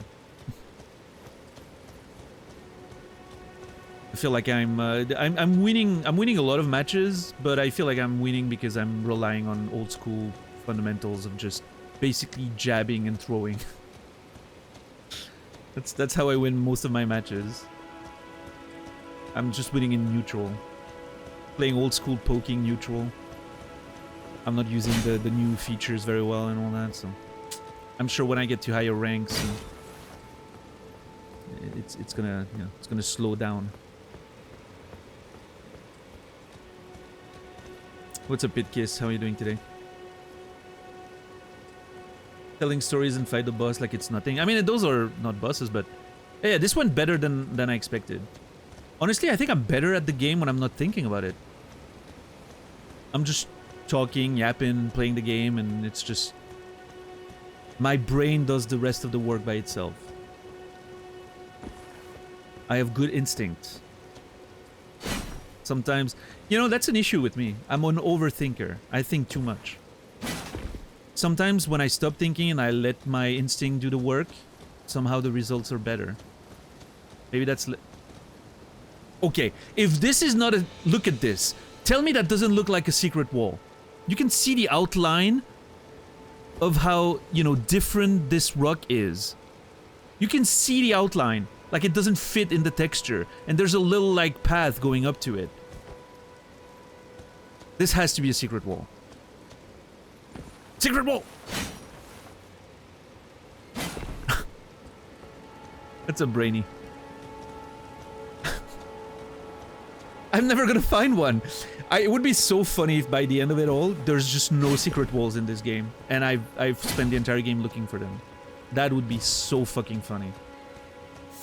I feel like I'm winning a lot of matches, but I feel like I'm winning because I'm relying on old school fundamentals of just basically jabbing and throwing. That's how I win most of my matches. I'm just winning in neutral. Playing old school poking neutral. I'm not using the new features very well and all that, so I'm sure when I get to higher ranks, it's gonna, you know, it's gonna slow down. What's up, Pitkiss? How are you doing today? Telling stories and fight the boss like it's nothing. I mean, those are not bosses, but yeah, this went better than I expected. Honestly, I think I'm better at the game when I'm not thinking about it. I'm just talking, yapping, playing the game, and it's just... my brain does the rest of the work by itself. I have good instinct. Sometimes... you know, that's an issue with me. I'm an overthinker. I think too much. Sometimes when I stop thinking and I let my instinct do the work, somehow the results are better. Maybe that's... okay, if this is not a... look at this. Tell me that doesn't look like a secret wall. You can see the outline of how, you know, different this rock is. You can see the outline. Like it doesn't fit in the texture. And there's a little, like, path going up to it. This has to be a secret wall. Secret wall! That's a brainy. I'm never gonna find one. It would be so funny if by the end of it all, there's just no secret walls in this game. And I've spent the entire game looking for them. That would be so fucking funny.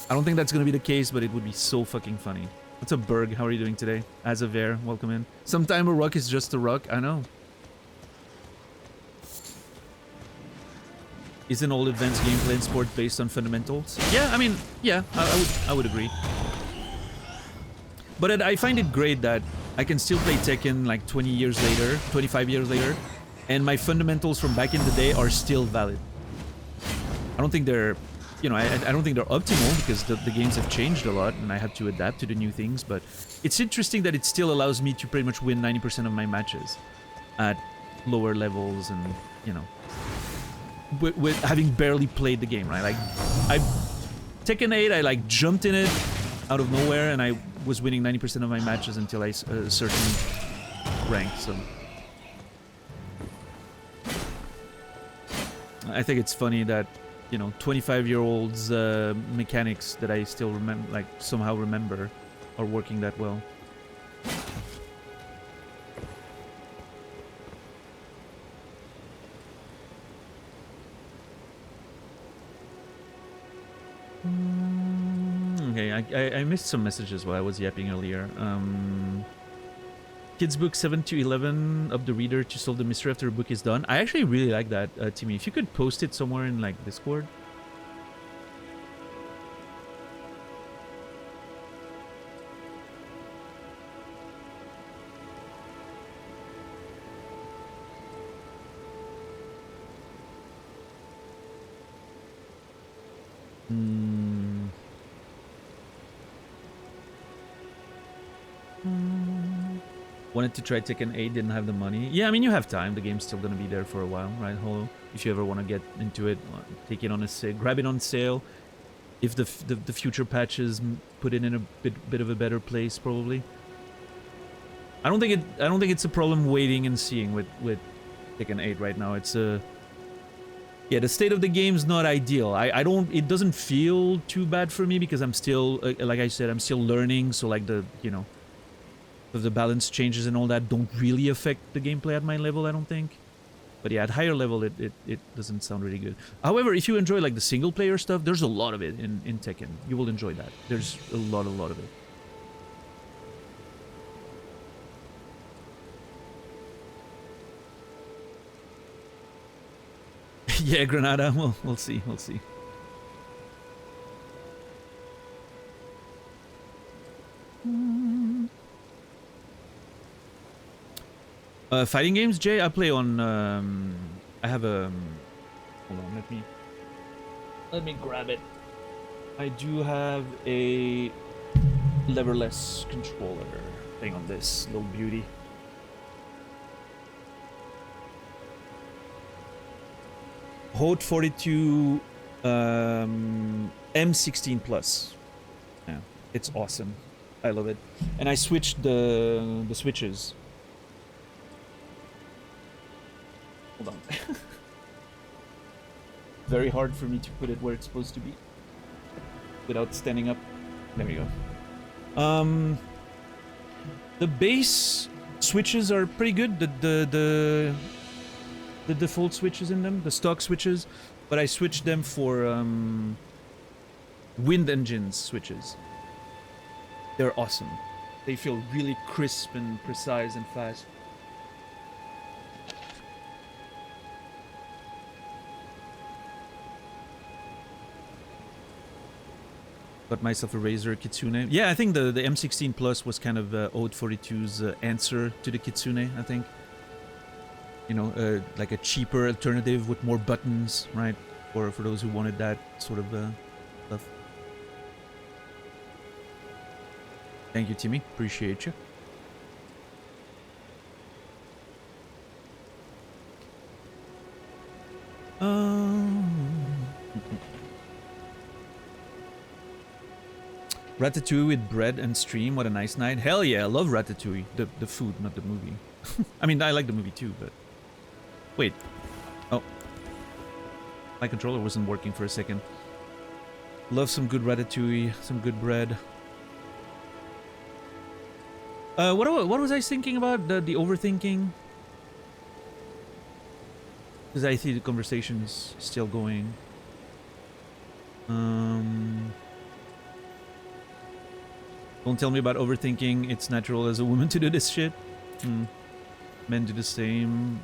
I don't think that's gonna be the case, but it would be so fucking funny. What's up, Berg? How are you doing today? As a Ver, welcome in. Sometime a rock is just a rock. I know. Isn't all advanced gameplay in sport based on fundamentals? Yeah, I mean, yeah, I would agree. But I find it great that I can still play Tekken like 20 years later, 25 years later, and my fundamentals from back in the day are still valid. I don't think they're, you know, I don't think they're optimal because the games have changed a lot and I have to adapt to the new things, but it's interesting that it still allows me to pretty much win 90% of my matches at lower levels and, you know, with having barely played the game, right? Like, Tekken 8, I like jumped in it out of nowhere and I was winning 90% of my matches until a certain rank, so... I think it's funny that, you know, 25-year-olds mechanics that I still remember, like, somehow remember, are working that well. Okay, I missed some messages while I was yapping earlier. Kids book 7 to 11 of the reader to solve the mystery after a book is done. I actually really like that, Timmy. If you could post it somewhere in, like, Discord. Wanted to try Tekken 8, didn't have the money. Yeah, I mean, you have time. The game's still gonna be there for a while, right, Holo? If you ever want to get into it, take it on a sale, grab it on sale. If the future patches put it in a bit of a better place, probably. I don't think it's a problem waiting and seeing with Tekken 8 right now. It's a... yeah, the state of the game's not ideal. It doesn't feel too bad for me because I'm still, like I said, I'm still learning, so like the, you know, the balance changes and all that don't really affect the gameplay at my level, I don't think. But yeah, at higher level, it doesn't sound really good. However, if you enjoy like the single player stuff, there's a lot of it in Tekken. You will enjoy that. There's a lot of it. Yeah, Granada. We'll see. We'll see. Fighting games, Jay. I play on. I have a. Hold on. Let me grab it. I do have a leverless controller. Hang on, this little beauty. Hot 42 M16 Plus. Yeah, it's awesome. I love it. And I switched the switches. Hold on. Very hard for me to put it where it's supposed to be without standing up. There we go. The base switches are pretty good. The default switches in them, the stock switches, but I switched them for wind engines switches. They're awesome. They feel really crisp and precise and fast. Got myself a Razer Kitsune. Yeah, I think the M16 Plus was kind of Ode 42's answer to the Kitsune, I think. You know, like a cheaper alternative with more buttons, right? For those who wanted that sort of stuff. Thank you, Timmy. Appreciate you. Ratatouille with bread and stream. What a nice night. Hell yeah, I love Ratatouille. The food, not the movie. I mean, I like the movie too, but... Wait. Oh. My controller wasn't working for a second. Love some good Ratatouille, some good bread. What was I thinking about? The overthinking? Because I see the conversation's still going. Don't tell me about overthinking. It's natural as a woman to do this shit. Men do the same.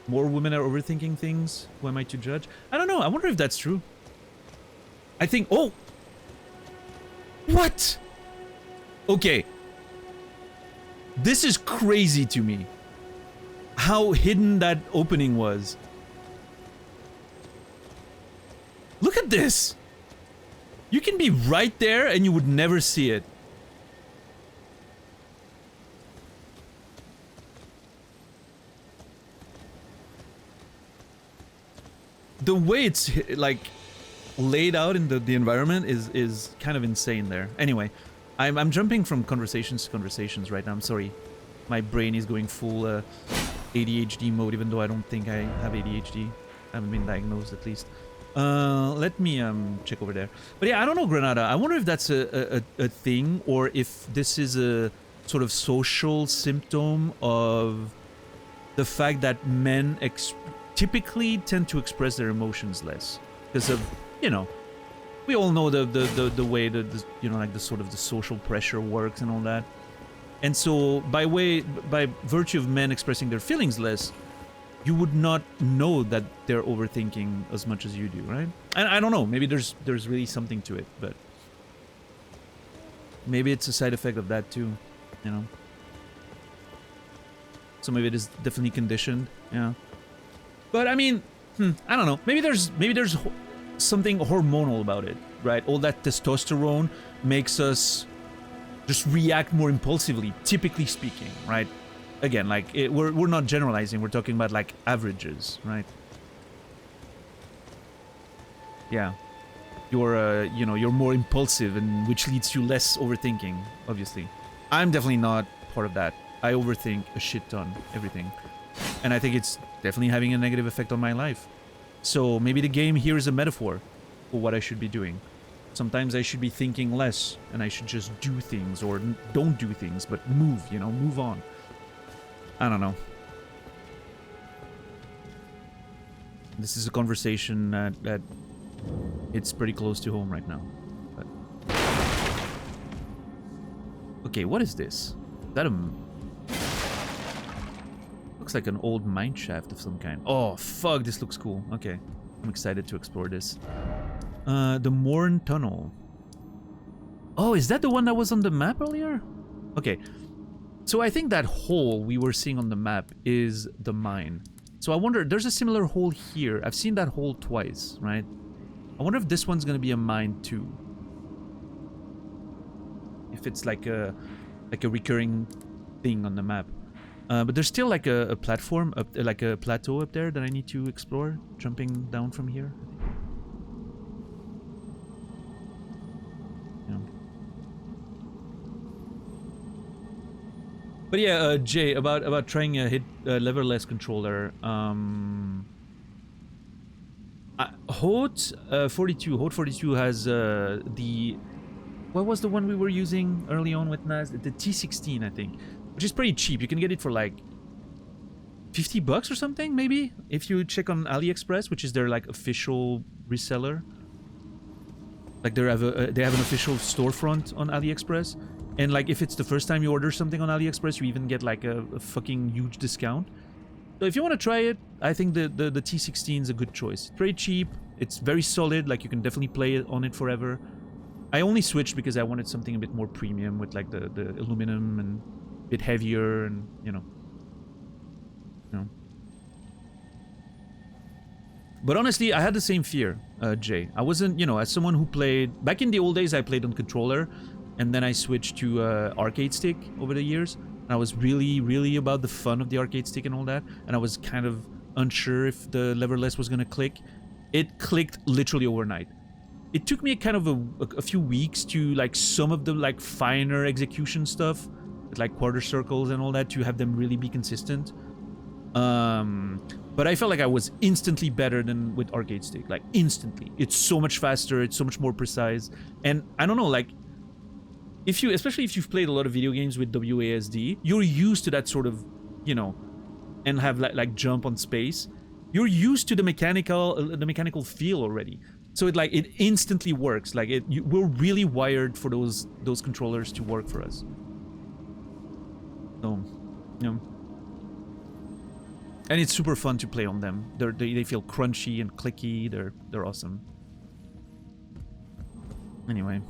More women are overthinking things. Who am I to judge? I don't know. I wonder if that's true. I think... Oh! What? Okay. This is crazy to me. How hidden that opening was. Look at this! You can be right there and you would never see it. The way it's like laid out in the environment is kind of insane there. Anyway, I'm jumping from conversations to conversations right now. I'm sorry. My brain is going full ADHD mode, even though I don't think I have ADHD. I haven't been diagnosed, at least. Let me check over there. But yeah, I don't know, Granada. I wonder if that's a thing, or if this is a sort of social symptom of the fact that men typically tend to express their emotions less because of, you know, we all know the way that you know, like the sort of the social pressure works and all that. And so by virtue of men expressing their feelings less, you would not know that they're overthinking as much as you do, right? And I don't know, maybe there's really something to it, but maybe it's a side effect of that too, you know. So maybe it is definitely conditioned, yeah. But I mean, I don't know. Maybe there's something hormonal about it, right? All that testosterone makes us just react more impulsively, typically speaking, right? Again, like we're not generalizing. We're talking about like averages, right? Yeah, you're you know, you're more impulsive, and which leads to less overthinking. Obviously, I'm definitely not part of that. I overthink a shit ton, everything. And I think it's definitely having a negative effect on my life. So maybe the game here is a metaphor for what I should be doing. Sometimes I should be thinking less, and I should just do things, or don't do things, but move, you know, move on. I don't know. This is a conversation that it's pretty close to home right now. But... Okay, what is this? Is that a... Looks like an old mine shaft of some kind. Oh, fuck, this looks cool. Okay, I'm excited to explore this. The Morn Tunnel. Oh, is that the one that was on the map earlier? Okay, so I think that hole we were seeing on the map is the mine. So I wonder, there's a similar hole here. I've seen that hole twice, right? I wonder if this one's gonna be a mine too. If it's like a recurring thing on the map. But there's still like a platform up, like a plateau up there that I need to explore. Jumping down from here. Yeah. But yeah, Jay, about trying a lever-less controller. Hot 42. Hot 42 has the, what was the one we were using early on with Naz? The T16, I think, which is pretty cheap. You can get it for like $50 or something, maybe, if you check on AliExpress, which is their like official reseller. Like they have an official storefront on AliExpress, and like if it's the first time you order something on AliExpress, you even get like a fucking huge discount. So if you want to try it, I think the T16 is a good choice. It's very cheap. It's very solid. Like you can definitely play it on it forever. I only switched because I wanted something a bit more premium with like the aluminum and a bit heavier, and you know. But honestly, I had the same fear, Jay. I wasn't, you know, as someone who played back in the old days, I played on controller, and then I switched to arcade stick over the years. And I was really about the fun of the arcade stick and all that, and I was kind of unsure if the leverless was gonna click. It clicked literally overnight. It took me kind of a few weeks to like some of the like finer execution stuff, with like quarter circles and all that, to have them really be consistent. But I felt like I was instantly better than with arcade stick, like instantly. It's so much faster, it's so much more precise, and I don't know, like if you, especially if you've played a lot of video games with WASD, you're used to that sort of, you know, and have like jump on space. You're used to the mechanical feel already, so it instantly works. Like we're really wired for those controllers to work for us. So, you know. And it's super fun to play on them. They feel crunchy and clicky. They're awesome. Anyway,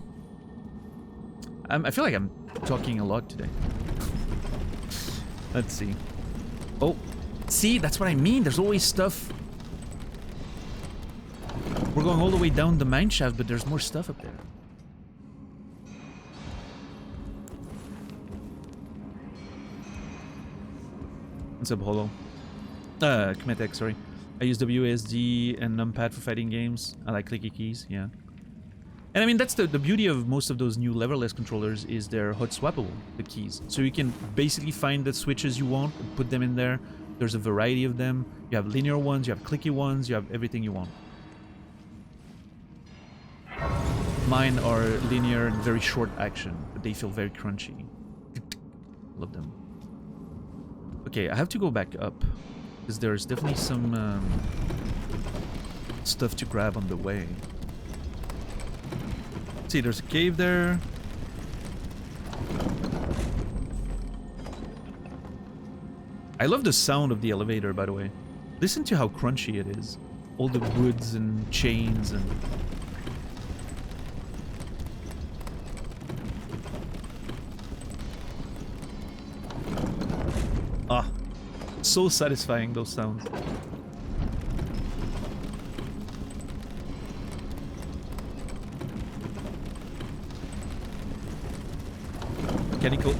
I feel like I'm talking a lot today. Let's see. Oh, see, that's what I mean. There's always stuff. We're going all the way down the mine shaft, but there's more stuff up there. What's up, Holo? Kmetek, sorry. I use WASD and numpad for fighting games. I like clicky keys, yeah. And I mean, that's the beauty of most of those new leverless controllers, is they're hot swappable, the keys. So you can basically find the switches you want and put them in there. There's a variety of them. You have linear ones, you have clicky ones, you have everything you want. Mine are linear and very short action, but they feel very crunchy. Love them. Okay, I have to go back up, because there's definitely some stuff to grab on the way. See, there's a cave there. I love the sound of the elevator, by the way. Listen to how crunchy it is. All the woods and chains and... Ah, so satisfying, those sounds.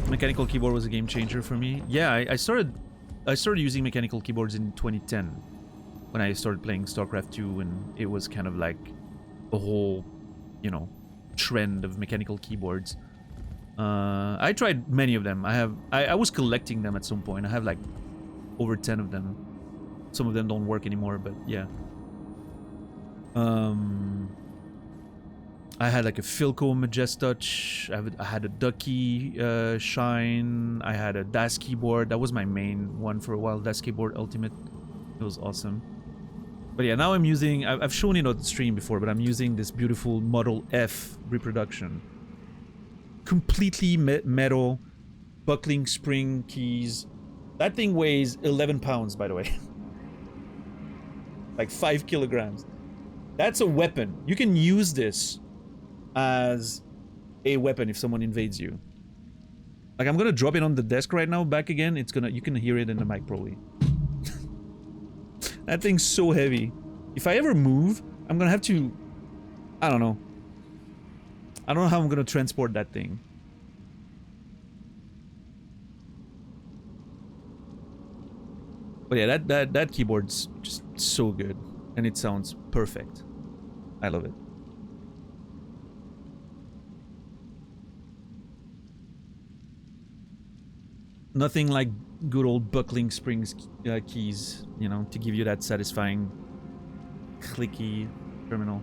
Mechanical keyboard was a game changer for me. Yeah, I started using mechanical keyboards in 2010 when I started playing StarCraft 2, and it was kind of like a whole, you know, trend of mechanical keyboards. I tried many of them. I was collecting them at some point. I have like over 10 of them. Some of them don't work anymore, but yeah. I had like a Philco Majestouch. I had a Ducky Shine. I had a DAS keyboard. That was my main one for a while. DAS keyboard Ultimate. It was awesome. But yeah, now I'm using... I've shown it on the stream before, but I'm using this beautiful Model F reproduction. Completely metal, buckling spring keys. That thing weighs 11 pounds, by the way. Like 5 kilograms. That's a weapon. You can use this as a weapon if someone invades you. Like, I'm gonna drop it on the desk right now, back again. It's gonna... You can hear it in the mic, probably. That thing's so heavy. If I ever move, I'm gonna have to... I don't know. I don't know how I'm gonna transport that thing. But yeah, that keyboard's just so good. And it sounds perfect. I love it. Nothing like good old buckling springs keys, you know, to give you that satisfying clicky terminal.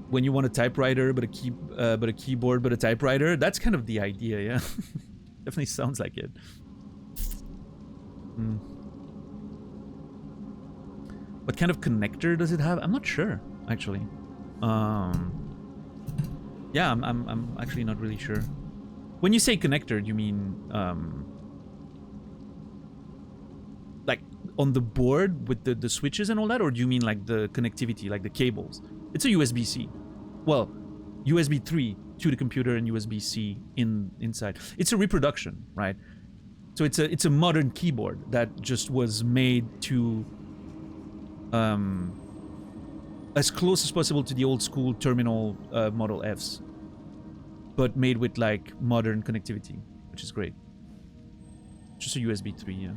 When you want a typewriter, but a keyboard, but a typewriter, that's kind of the idea, yeah. Definitely sounds like it. What kind of connector does it have? I'm not sure, actually. Yeah, I'm actually not really sure. When you say connector, do you mean like on the board with the switches and all that, or do you mean like the connectivity, like the cables? It's a USB-C. Well, USB 3 to the computer and USB-C inside. It's a reproduction, right? So it's a modern keyboard that just was made to as close as possible to the old school terminal Model Fs, but made with like modern connectivity, which is great. Just a USB 3, yeah.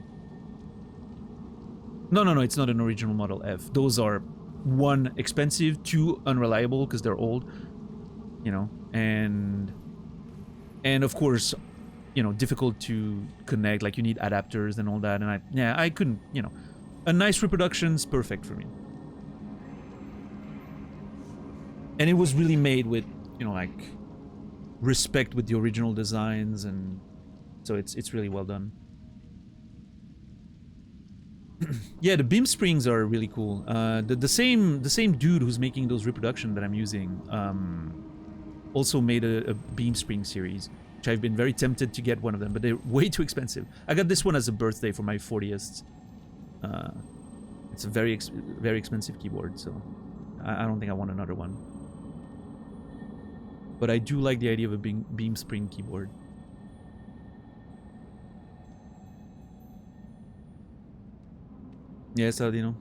No, it's not an original Model F. Those are, one, expensive, two, unreliable because they're old, you know, and of course, you know, difficult to connect. Like you need adapters and all that, and I couldn't, you know, a nice reproduction's perfect for me. And it was really made with, you know, like respect with the original designs, and so it's really well done. Yeah, the beam springs are really cool. The same dude who's making those reproduction that I'm using also made a beam spring series, which I've been very tempted to get one of them, but they're way too expensive. I got this one as a birthday for my 40th. It's a very expensive keyboard, so I don't think I want another one. But I do like the idea of a beam spring keyboard. Yes, Aldino.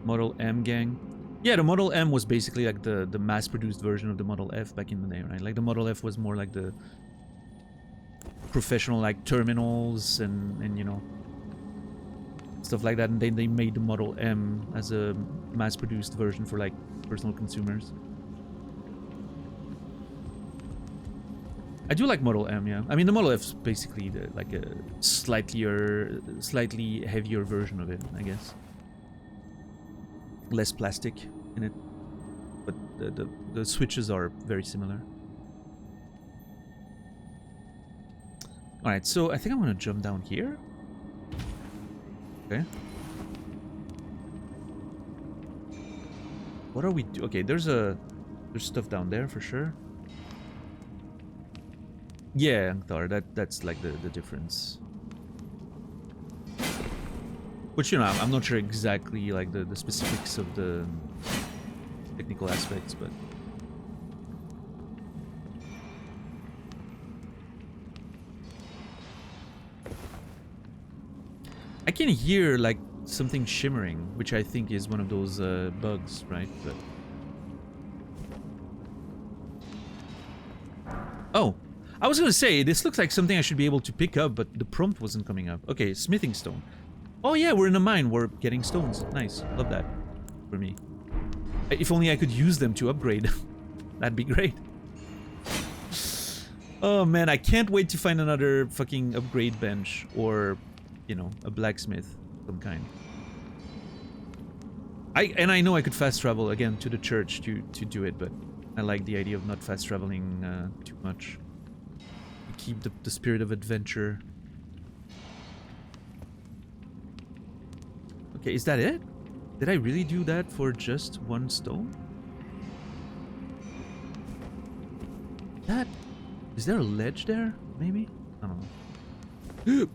Model M gang. Yeah, the Model M was basically like the mass-produced version of the Model F back in the day, right? Like the Model F was more like the professional like terminals and you know, stuff like that, and then they made the Model M as a mass-produced version for like personal consumers. I do like Model M, yeah. I mean, the Model F is basically like a slightly heavier version of it, I guess. Less plastic in it, but the switches are very similar. All right, so I think I'm gonna jump down here. Okay. What are we do? Okay, there's stuff down there for sure. Yeah, Anktar, that's like the difference. Which, you know, I'm not sure exactly like the specifics of the technical aspects, but I can hear like something shimmering, which I think is one of those bugs, right? But oh, I was gonna say this looks like something I should be able to pick up, but the prompt wasn't coming up. Okay, smithing stone. Oh yeah, we're in a mine. We're getting stones. Nice, love that for me. If only I could use them to upgrade. That'd be great. Oh man, I can't wait to find another fucking upgrade bench or, you know, a blacksmith of some kind. I know I could fast travel again to the church to do it, but I like the idea of not fast traveling too much. Keep the spirit of adventure. Okay, is that it? Did I really do that for just one stone? Is there a ledge there? Maybe? I don't know.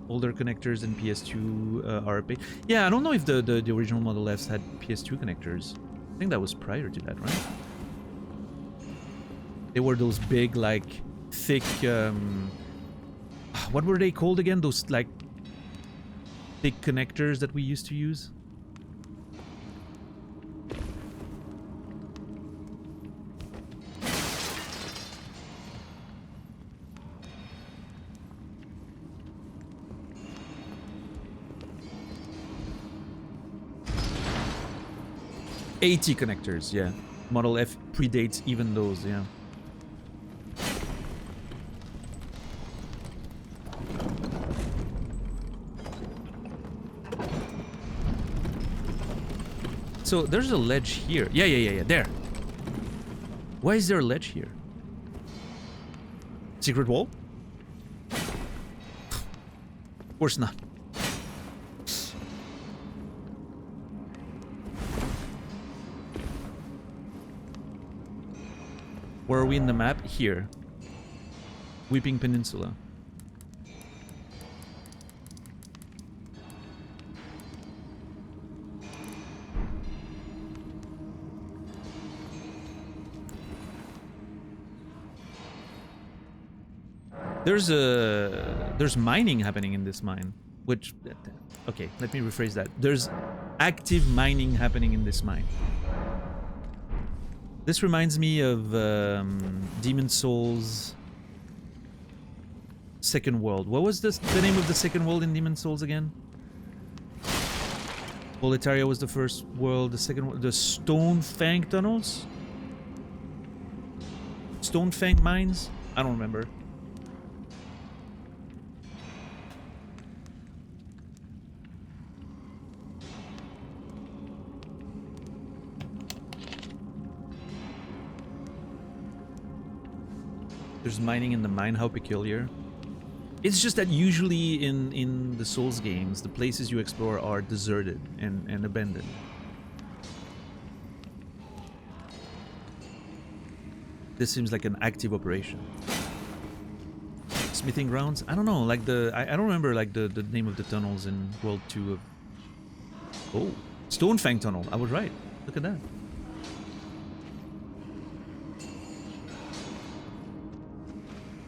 Older connectors and PS2 are big. Yeah, I don't know if the original Model Fs had PS2 connectors. I think that was prior to that, right? They were those big, like, thick, what were they called again? Those, like, thick connectors that we used to use? 80 connectors, yeah. Model F predates even those, yeah. So there's a ledge here. Yeah, there. Why is there a ledge here? Secret wall? Of course not. Where are we in the map? Here. Weeping Peninsula. There's mining happening in this mine, which, okay, let me rephrase that. There's active mining happening in this mine. This reminds me of Demon Souls Second World. What was the name of the second world in Demon Souls again? Boletaria was the first world, the second world, the Stone Fang tunnels? Stone Fang mines? I don't remember. There's mining in the mine, how peculiar. It's just that usually in the Souls games, the places you explore are deserted and abandoned. This seems like an active operation. Smithing grounds? I don't know, like I don't remember like the name of the tunnels in World 2 of... Oh, Stonefang Tunnel, I was right. Look at that.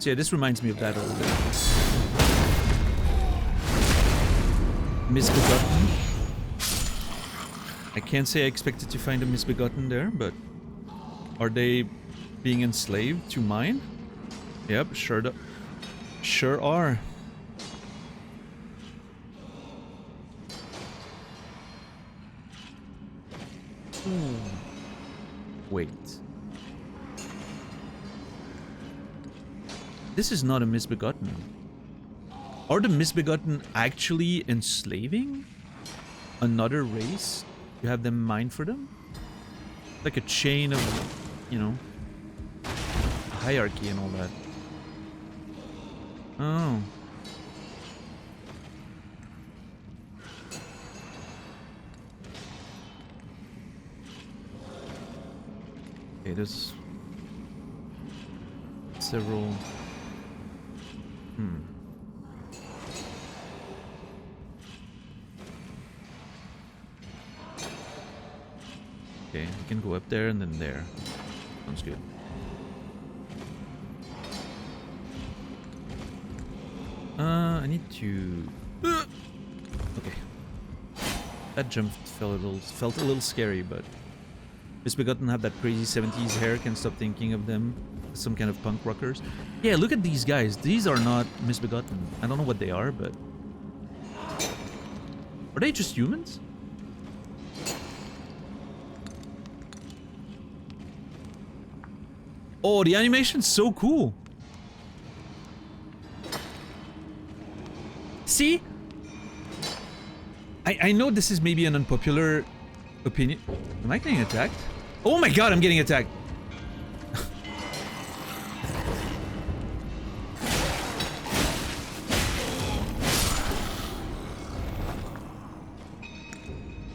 So yeah, this reminds me of that a little bit. Misbegotten. I can't say I expected to find a Misbegotten there, but are they being enslaved to mine? Yep, sure are. Wait. This is not a Misbegotten. Are the Misbegotten actually enslaving another race to have them mine for them? Like a chain of, you know, hierarchy and all that. Oh. Okay, there's several... Okay, we can go up there and then there. Sounds good. I need to... Okay. That jump felt a little scary, but... Misbegotten have that crazy 70s hair, can't stop thinking of them. Some kind of punk rockers. Yeah, look at these guys. These are not Misbegotten. I don't know what they are, but... Are they just humans? Oh, the animation's so cool. See? I know this is maybe an unpopular opinion. Am I getting attacked? Oh my god, I'm getting attacked.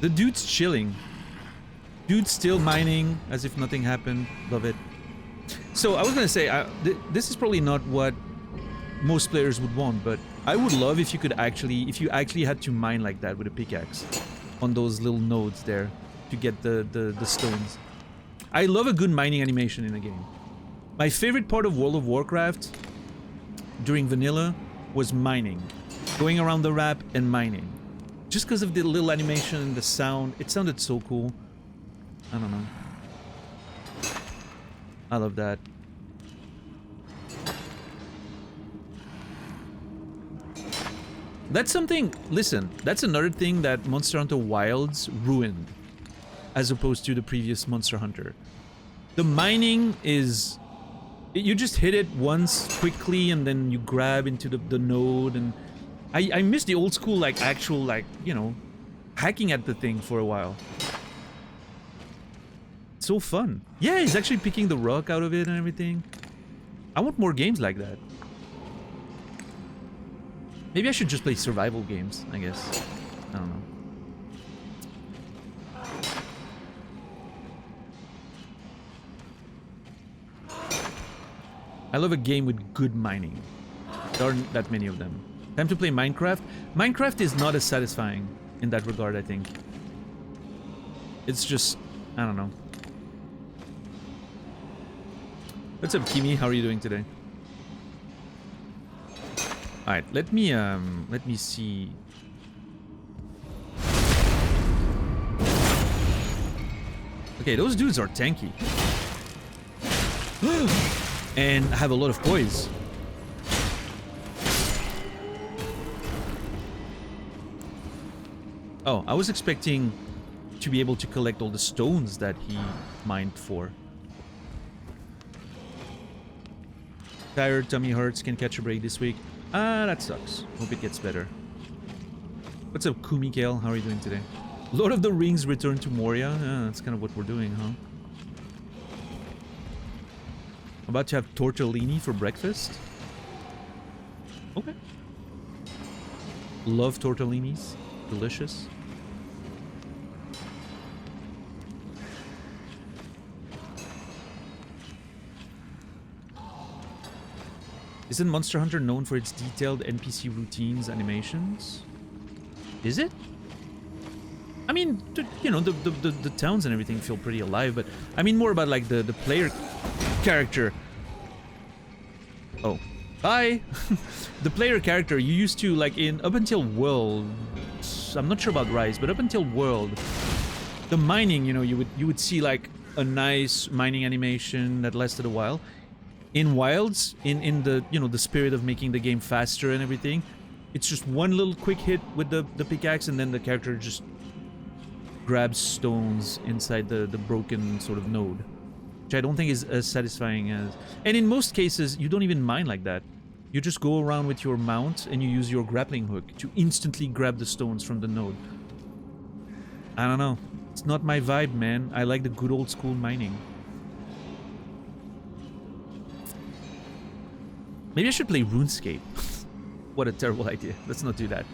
The dude's chilling. Dude's still mining as if nothing happened. Love it. So I was gonna say, this is probably not what most players would want, but I would love if you could actually, if you actually had to mine like that with a pickaxe on those little nodes there to get the stones. I love a good mining animation in a game. My favorite part of World of Warcraft during vanilla was mining. Going around the map and mining. Just because of the little animation and the sound. It sounded so cool. I don't know. I love that. That's something, listen, that's another thing that Monster Hunter Wilds ruined. as opposed to the previous Monster Hunter. The mining is... You just hit it once quickly and then you grab into the node, and I miss the old school, like, actual, like, you know, hacking at the thing for a while. It's so fun. Yeah, he's actually picking the rock out of it and everything. I want more games like that. Maybe I should just play survival games, I guess. I don't know. I love a game with good mining. There aren't that many of them. Time to play Minecraft. Minecraft is not as satisfying in that regard, I think. It's just... I don't know. What's up, Kimi? How are you doing today? Alright, let me see. Okay, those dudes are tanky. And have a lot of poise. Oh, I was expecting to be able to collect all the stones that he mined for. Tired, tummy hurts, can catch a break this week. Ah, that sucks. Hope it gets better. What's up, Kumikael? How are you doing today? Lord of the Rings Return to Moria. That's kind of what we're doing, huh? About to have tortellini for breakfast. Okay. Love tortellinis. Delicious. Isn't Monster Hunter known for its detailed NPC routines, animations? Is it? I mean, you know, the towns and everything feel pretty alive, but I mean more about like the player character. Oh, bye. The player character, you used to, like, in up until World, I'm not sure about Rise, but up until World, the mining, you know, you would see like a nice mining animation that lasted a while. In Wilds, in the, you know, the spirit of making the game faster and everything, it's just one little quick hit with the pickaxe, and then the character just grabs stones inside the broken sort of node, which I don't think is as satisfying as... And in most cases, you don't even mine like that. You just go around with your mount and you use your grappling hook to instantly grab the stones from the node. I don't know. It's not my vibe, man. I like the good old school mining. Maybe I should play RuneScape. What a terrible idea. Let's not do that.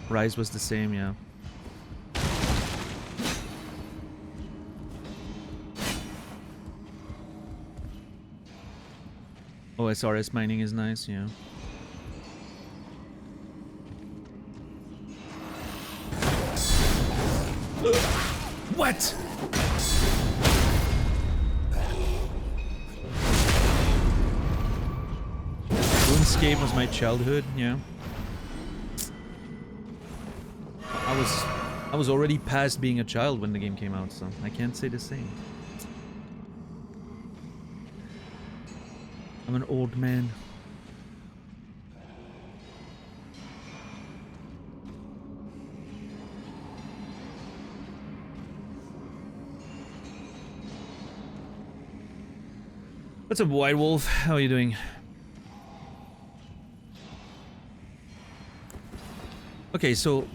Rise was the same, yeah. OSRS mining is nice, yeah. What? RuneScape was my childhood, yeah. I was already past being a child when the game came out, so I can't say the same. I'm an old man. What's up, White Wolf? How are you doing? Okay, so,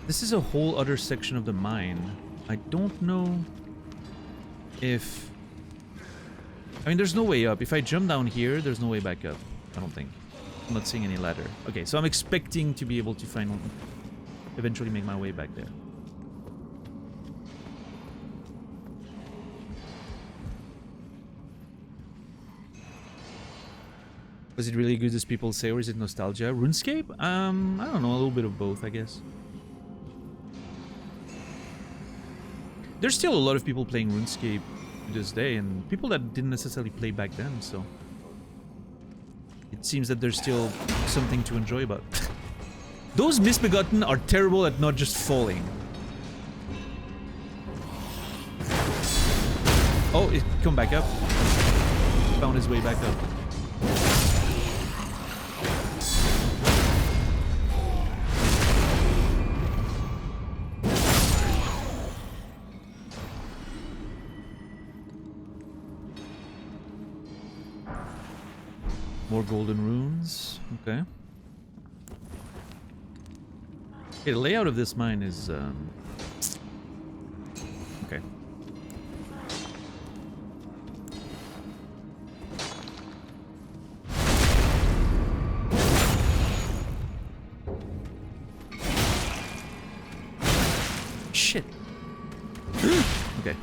this is a whole other section of the mine. I don't know if... I mean, there's no way up. If I jump down here, there's no way back up. I don't think. I'm not seeing any ladder. Okay, so I'm expecting to be able to eventually make my way back there. Was it really good as people say, or is it nostalgia? RuneScape? I don't know, a little bit of both, I guess. There's still a lot of people playing RuneScape to this day, and people that didn't necessarily play back then, so... It seems that there's still something to enjoy about. Those Misbegotten are terrible at not just falling. Oh, it come back up. Found his way back up. More golden runes. Okay. Okay, the layout of this mine is okay. Shit. Okay.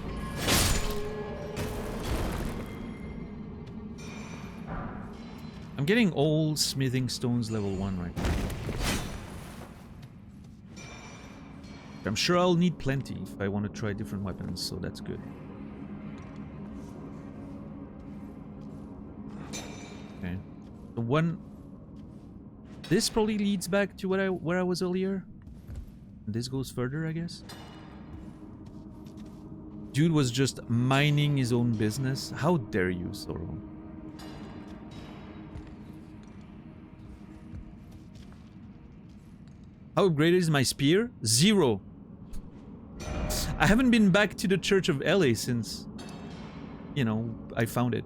I'm getting all smithing stones level 1 right now. I'm sure I'll need plenty if I want to try different weapons, so that's good. Okay. The one... This probably leads back to where I was earlier. This goes further, I guess. Dude was just minding his own business. How dare you, Sorrow? How upgraded is my spear? 0. I haven't been back to the Church of LA since, you know, I found it.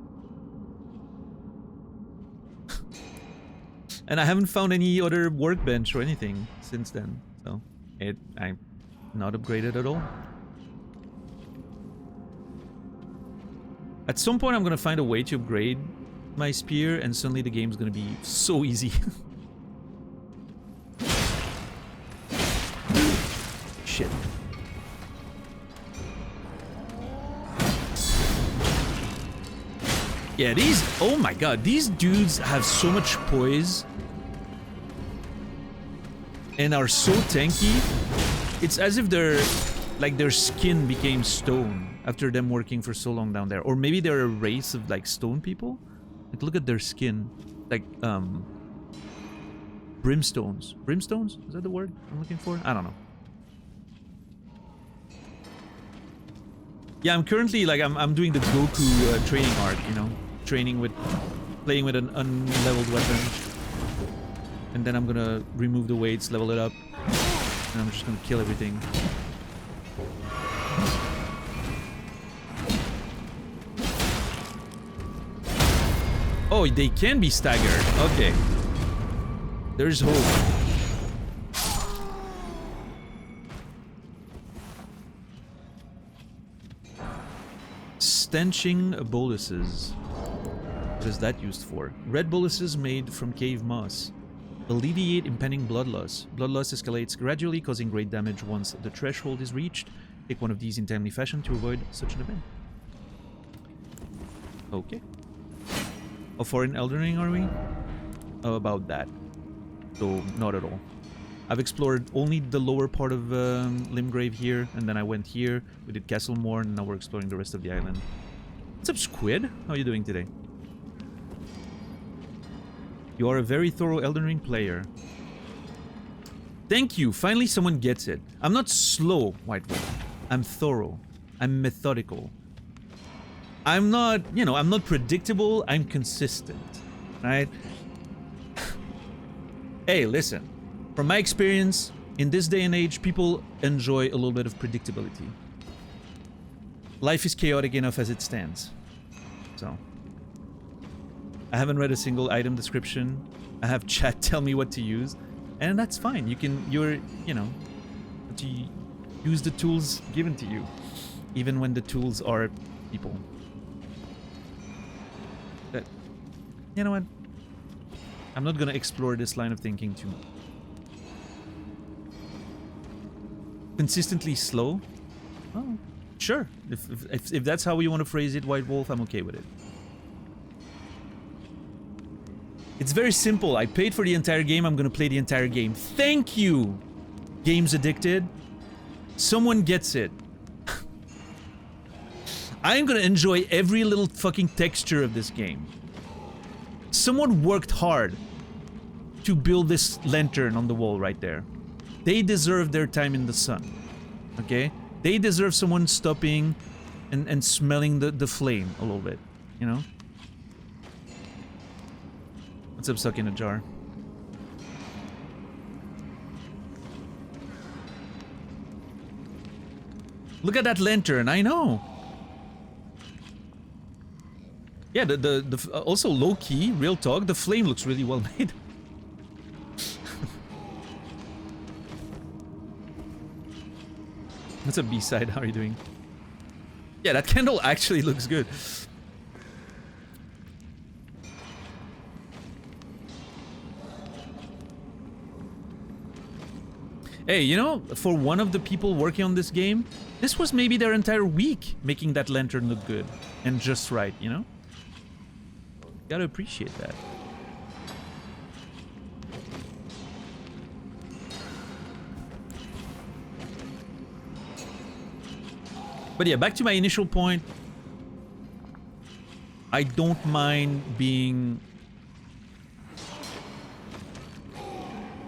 And I haven't found any other workbench or anything since then. So, I'm not upgraded at all. At some point I'm gonna find a way to upgrade my spear and suddenly the game's gonna be so easy. Shit. Yeah, these... Oh my god, these dudes have so much poise. And are so tanky. It's as if they're... Like, their skin became stone after them working for so long down there. Or maybe they're a race of, like, stone people. Like, look at their skin. Like, brimstones. Brimstones? Is that the word I'm looking for? I don't know. Yeah, I'm currently, like, I'm doing the Goku training arc, you know? Training with... Playing with an unleveled weapon. And then I'm gonna remove the weights, level it up. And I'm just gonna kill everything. Oh, they can be staggered. Okay. There's hope. Stenching boluses. What is that used for? Red boluses made from cave moss. Alleviate impending bloodlust. Bloodlust escalates gradually, causing great damage once the threshold is reached. Take one of these in timely fashion to avoid such an event. Okay. How far in Elden Ring are we? About that. So, not at all. I've explored only the lower part of Limgrave here, and then I went here, we did Castlemore, and now we're exploring the rest of the island. What's up, Squid? How are you doing today? You are a very thorough Elden Ring player. Thank you! Finally someone gets it. I'm not slow, White Wolf. I'm thorough. I'm methodical. I'm not, you know, I'm not predictable, I'm consistent. Right? Hey, listen. From my experience, in this day and age, people enjoy a little bit of predictability. Life is chaotic enough as it stands. So. I haven't read a single item description. I have chat tell me what to use. And that's fine. You're, you know, to use the tools given to you. Even when the tools are people. But, you know what? I'm not gonna explore this line of thinking too much. Consistently slow? Oh, sure. If that's how you want to phrase it, White Wolf, I'm okay with it. It's very simple. I paid for the entire game. I'm gonna play the entire game. Thank you, Games Addicted. Someone gets it. I'm gonna enjoy every little fucking texture of this game. Someone worked hard to build this lantern on the wall right there. They deserve their time in the sun. Okay? They deserve someone stopping and smelling the flame a little bit. You know? What's up, Suck in a Jar? Look at that lantern, I know! Yeah, also low key, real talk, the flame looks really well made. What's a B-side? How are you doing? Yeah, that candle actually looks good. Hey, you know, for one of the people working on this game, this was maybe their entire week making that lantern look good and just right, you know? Gotta appreciate that. But yeah, back to my initial point. I don't mind being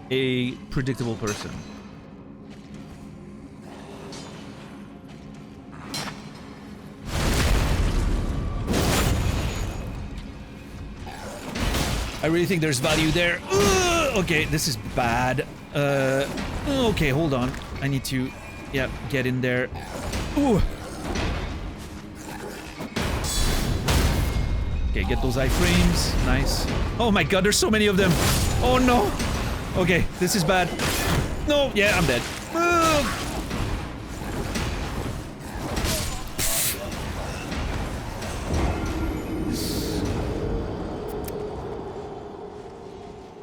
a predictable person. I really think there's value there. Okay, this is bad. Okay, hold on. I need to, yeah, get in there. Ooh. Okay, get those iframes. Nice. Oh my god, there's so many of them. Oh no. Okay, this is bad. No, yeah, I'm dead.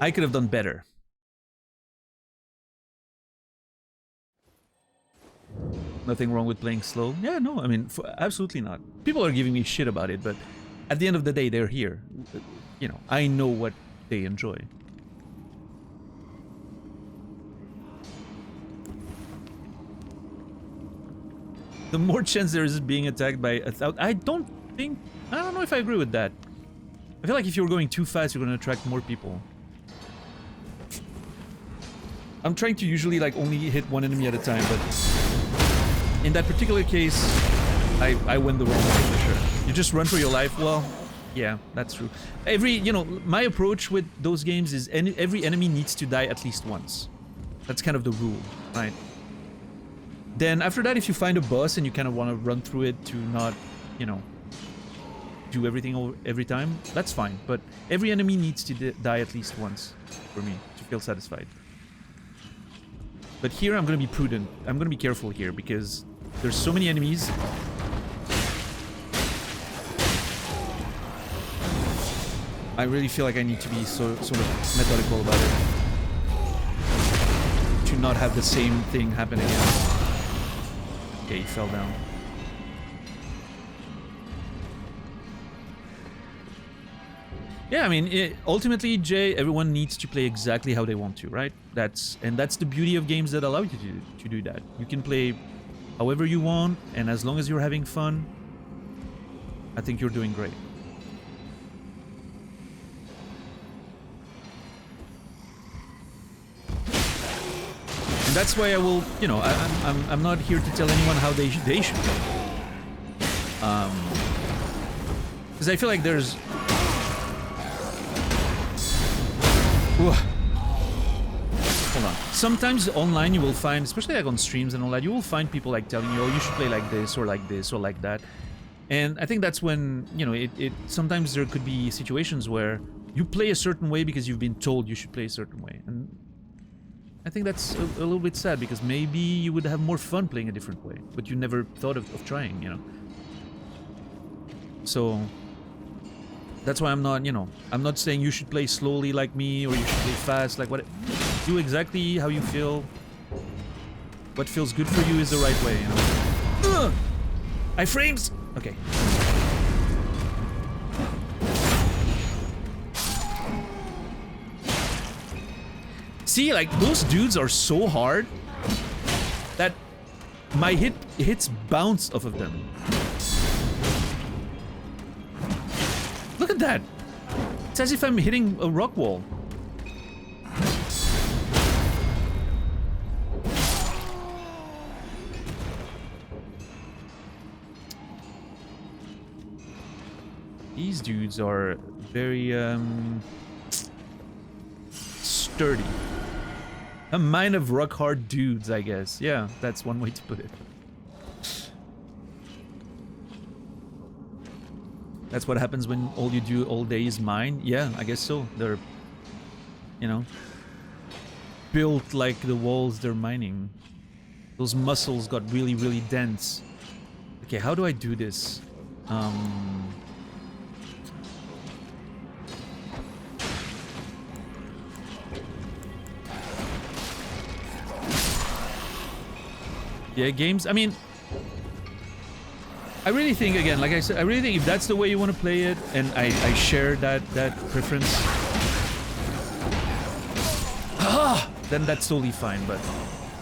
I could have done better. Nothing wrong with playing slow. Yeah, no, I mean, absolutely not. People are giving me shit about it, but at the end of the day, they're here. You know, I know what they enjoy. The more chance there is of being attacked by 1,000... I don't know if I agree with that. I feel like if you're going too fast, you're going to attract more people. I'm trying to usually like only hit one enemy at a time, but in that particular case, I went the wrong way for sure. You just run for your life. Well, yeah, that's true. You know, my approach with those games is every enemy needs to die at least once. That's kind of the rule, right? Then after that, if you find a boss and you kind of want to run through it to not, you know, do everything every time, that's fine. But every enemy needs to die at least once for me to feel satisfied. But here I'm going to be prudent. I'm going to be careful here because there's so many enemies. I really feel like I need to be sort of methodical about it. To not have the same thing happen again. Okay, he fell down. Yeah, I mean, ultimately, Jay, everyone needs to play exactly how they want to, right? That's the beauty of games that allow you to do that. You can play however you want, and as long as you're having fun, I think you're doing great. And that's why I will, you know, I'm not here to tell anyone how they should play. Because I feel like there's... Ugh. Hold on. Sometimes online you will find, especially like on streams and all that, you will find people like telling you, oh, you should play like this or like that. And I think that's when, you know, sometimes there could be situations where you play a certain way because you've been told you should play a certain way. And I think that's a little bit sad because maybe you would have more fun playing a different way, but you never thought of trying, you know. So... that's why I'm not, you know, I'm not saying you should play slowly like me or you should play fast, like what. Do exactly how you feel. What feels good for you is the right way, you know. Iframes! Okay. See, like, those dudes are so hard that my hits bounce off of them. Look at that! It's as if I'm hitting a rock wall. These dudes are very, sturdy. A mine of rock-hard dudes, I guess. Yeah, that's one way to put it. That's what happens when all you do all day is mine. Yeah, I guess so. They're, you know, built like the walls they're mining. Those muscles got really, really dense. Okay, how do I do this? Yeah, games. I mean, I really think, again, like I said, I really think if that's the way you want to play it, and I share that preference, then that's totally fine. But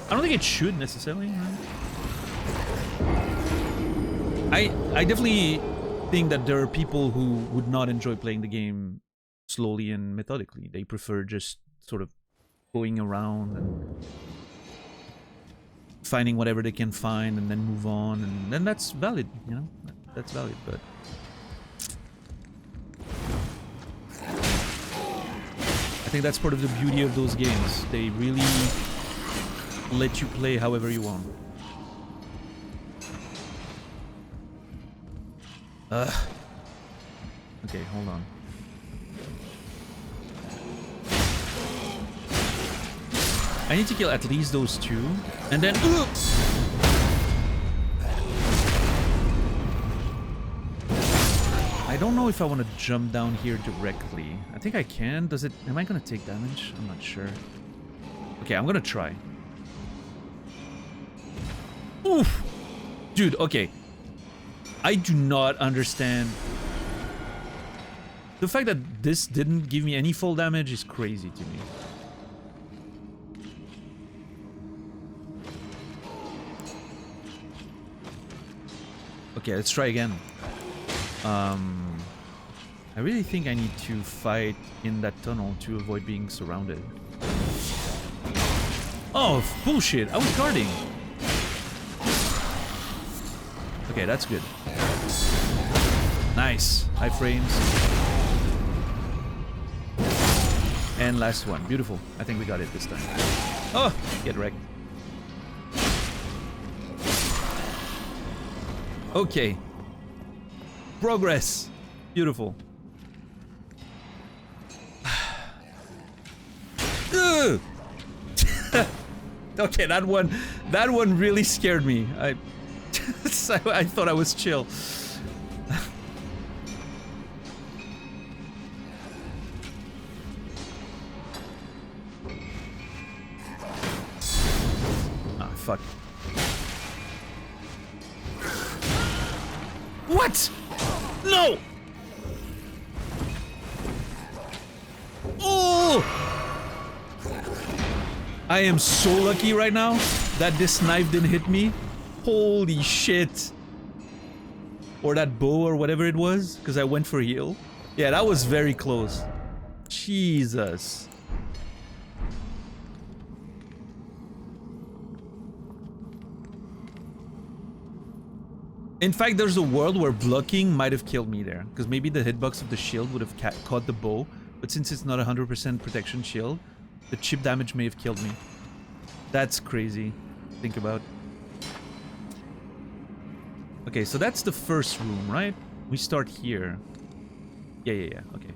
I don't think it should necessarily. Right? I definitely think that there are people who would not enjoy playing the game slowly and methodically. They prefer just sort of going around and finding whatever they can find and then move on, and then that's valid, you know? That's valid, but I think that's part of the beauty of those games. They really let you play however you want. Okay, hold on. I need to kill at least those two, and then... I don't know if I want to jump down here directly. I think I can. Does it... Am I going to take damage? I'm not sure. Okay, I'm going to try. Oof! Dude, okay. I do not understand. The fact that this didn't give me any full damage is crazy to me. Okay, let's try again. I really think I need to fight in that tunnel to avoid being surrounded. Oh, bullshit! I was guarding! Okay, that's good. Nice. High frames. And last one. Beautiful. I think we got it this time. Oh! Get wrecked. Okay. Progress. Beautiful. Okay, that one really scared me. I thought I was chill. Ah, fuck. What? No! Oh! I am so lucky right now that this knife didn't hit me. Holy shit. Or that bow or whatever it was, because I went for heal. Yeah, that was very close. Jesus. In fact, there's a world where blocking might have killed me there, because maybe the hitbox of the shield would have caught the bow, but since it's not 100% protection shield, the chip damage may have killed me. That's crazy. Think about. Okay, so that's the first room, right? We start here. Yeah. Okay.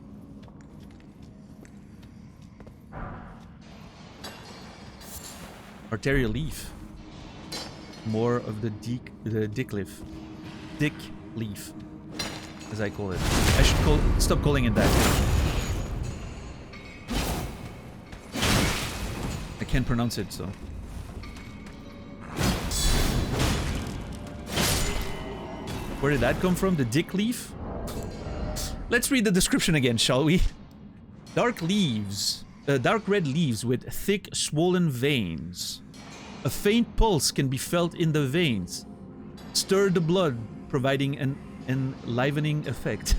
Arterial leaf. More of the dick leaf. Dick leaf, as I call it. I should stop calling it that. I can't pronounce it, so. Where did that come from? The dick leaf? Let's read the description again, shall we? Dark leaves. Dark red leaves with thick, swollen veins. A faint pulse can be felt in the veins. Stir the blood, providing an enlivening effect.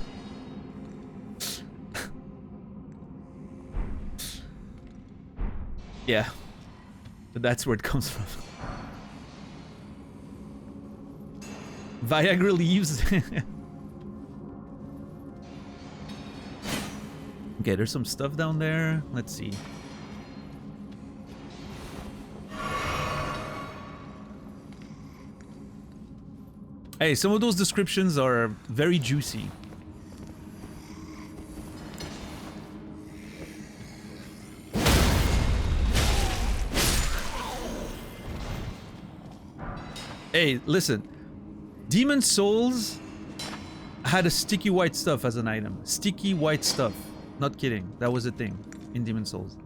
Yeah. But that's where it comes from. Viagra leaves. Okay, there's some stuff down there. Let's see. Hey, some of those descriptions are very juicy. Hey, listen. Demon Souls had a sticky white stuff as an item. Sticky white stuff. Not kidding. That was a thing in Demon Souls.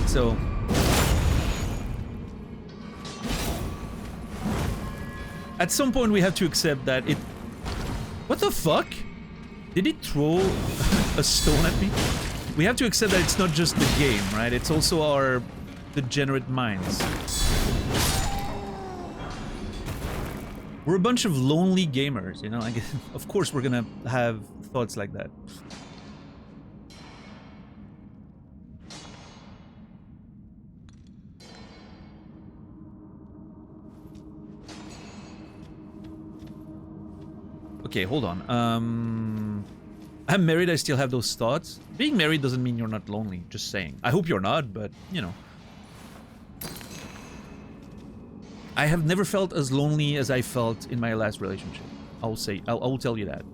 So... at some point we have to accept that it... What the fuck? Did it throw a stone at me? We have to accept that it's not just the game, right? It's also our degenerate minds. We're a bunch of lonely gamers, you know? I guess, of course we're gonna have thoughts like that. Okay, hold on. I'm married, I still have those thoughts. Being married doesn't mean you're not lonely, just saying. I hope you're not, but, you know. I have never felt as lonely as I felt in my last relationship. I'll tell you that.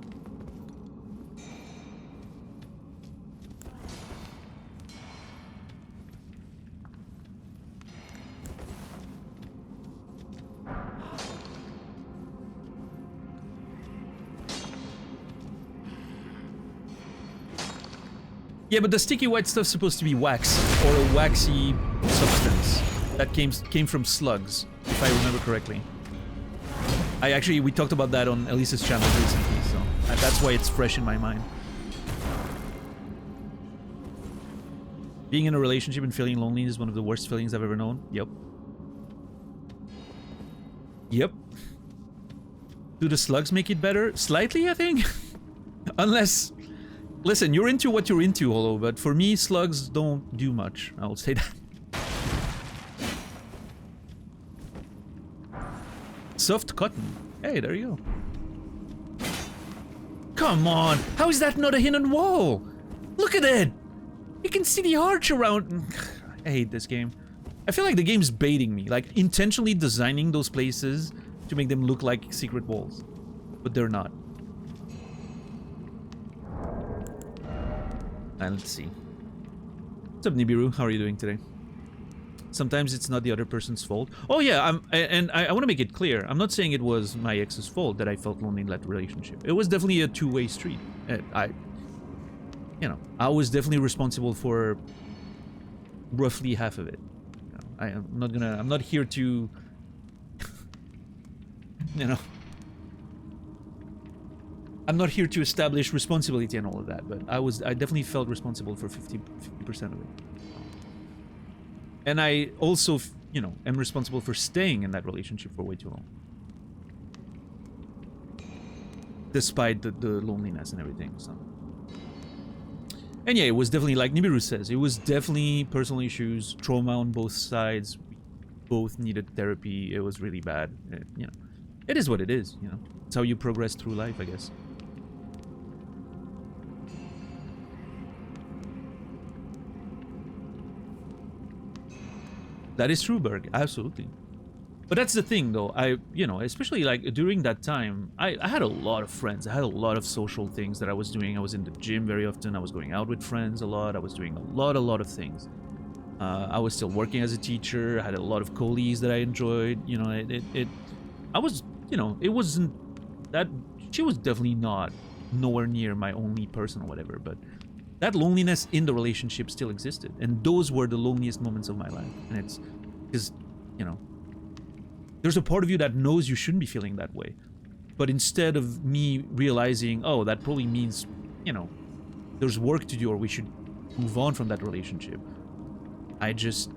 Yeah, but the sticky white stuff's supposed to be wax, or a waxy substance that came from slugs, if I remember correctly. We talked about that on Elise's channel recently, so that's why it's fresh in my mind. Being in a relationship and feeling lonely is one of the worst feelings I've ever known. Yep. Yep. Do the slugs make it better? Slightly, I think. Unless... Listen, you're into what you're into, Holo, but for me, slugs don't do much. I'll say that. Soft cotton. Hey, there you go. Come on! How is that not a hidden wall? Look at it! You can see the arch around... I hate this game. I feel like the game's baiting me, like intentionally designing those places to make them look like secret walls. But they're not. Let's see. What's up, Nibiru? How are you doing today? Sometimes it's not the other person's fault. Oh yeah, I want to make it clear. I'm not saying it was my ex's fault that I felt lonely in that relationship. It was definitely a two-way street. I was definitely responsible for roughly half of it. I'm not here to, you know. I'm not here to establish responsibility and all of that, but I definitely felt responsible for 50% of it. And I also, am responsible for staying in that relationship for way too long. Despite the loneliness and everything, so. And yeah, it was definitely, like Nibiru says, it was definitely personal issues, trauma on both sides. We both needed therapy. It was really bad. It is what it is, It's how you progress through life, I guess. That is true, Berg. Absolutely. But that's the thing, though. Especially like during that time, I had a lot of friends. I had a lot of social things that I was doing. I was in the gym very often. I was going out with friends a lot. I was doing a lot of things. I was still working as a teacher. I had a lot of colleagues that I enjoyed. It wasn't that. She was definitely nowhere near my only person or whatever, but that loneliness in the relationship still existed, and those were the loneliest moments of my life. And it's because, there's a part of you that knows you shouldn't be feeling that way, but instead of me realizing, oh, that probably means, there's work to do, or we should move on from that relationship, I just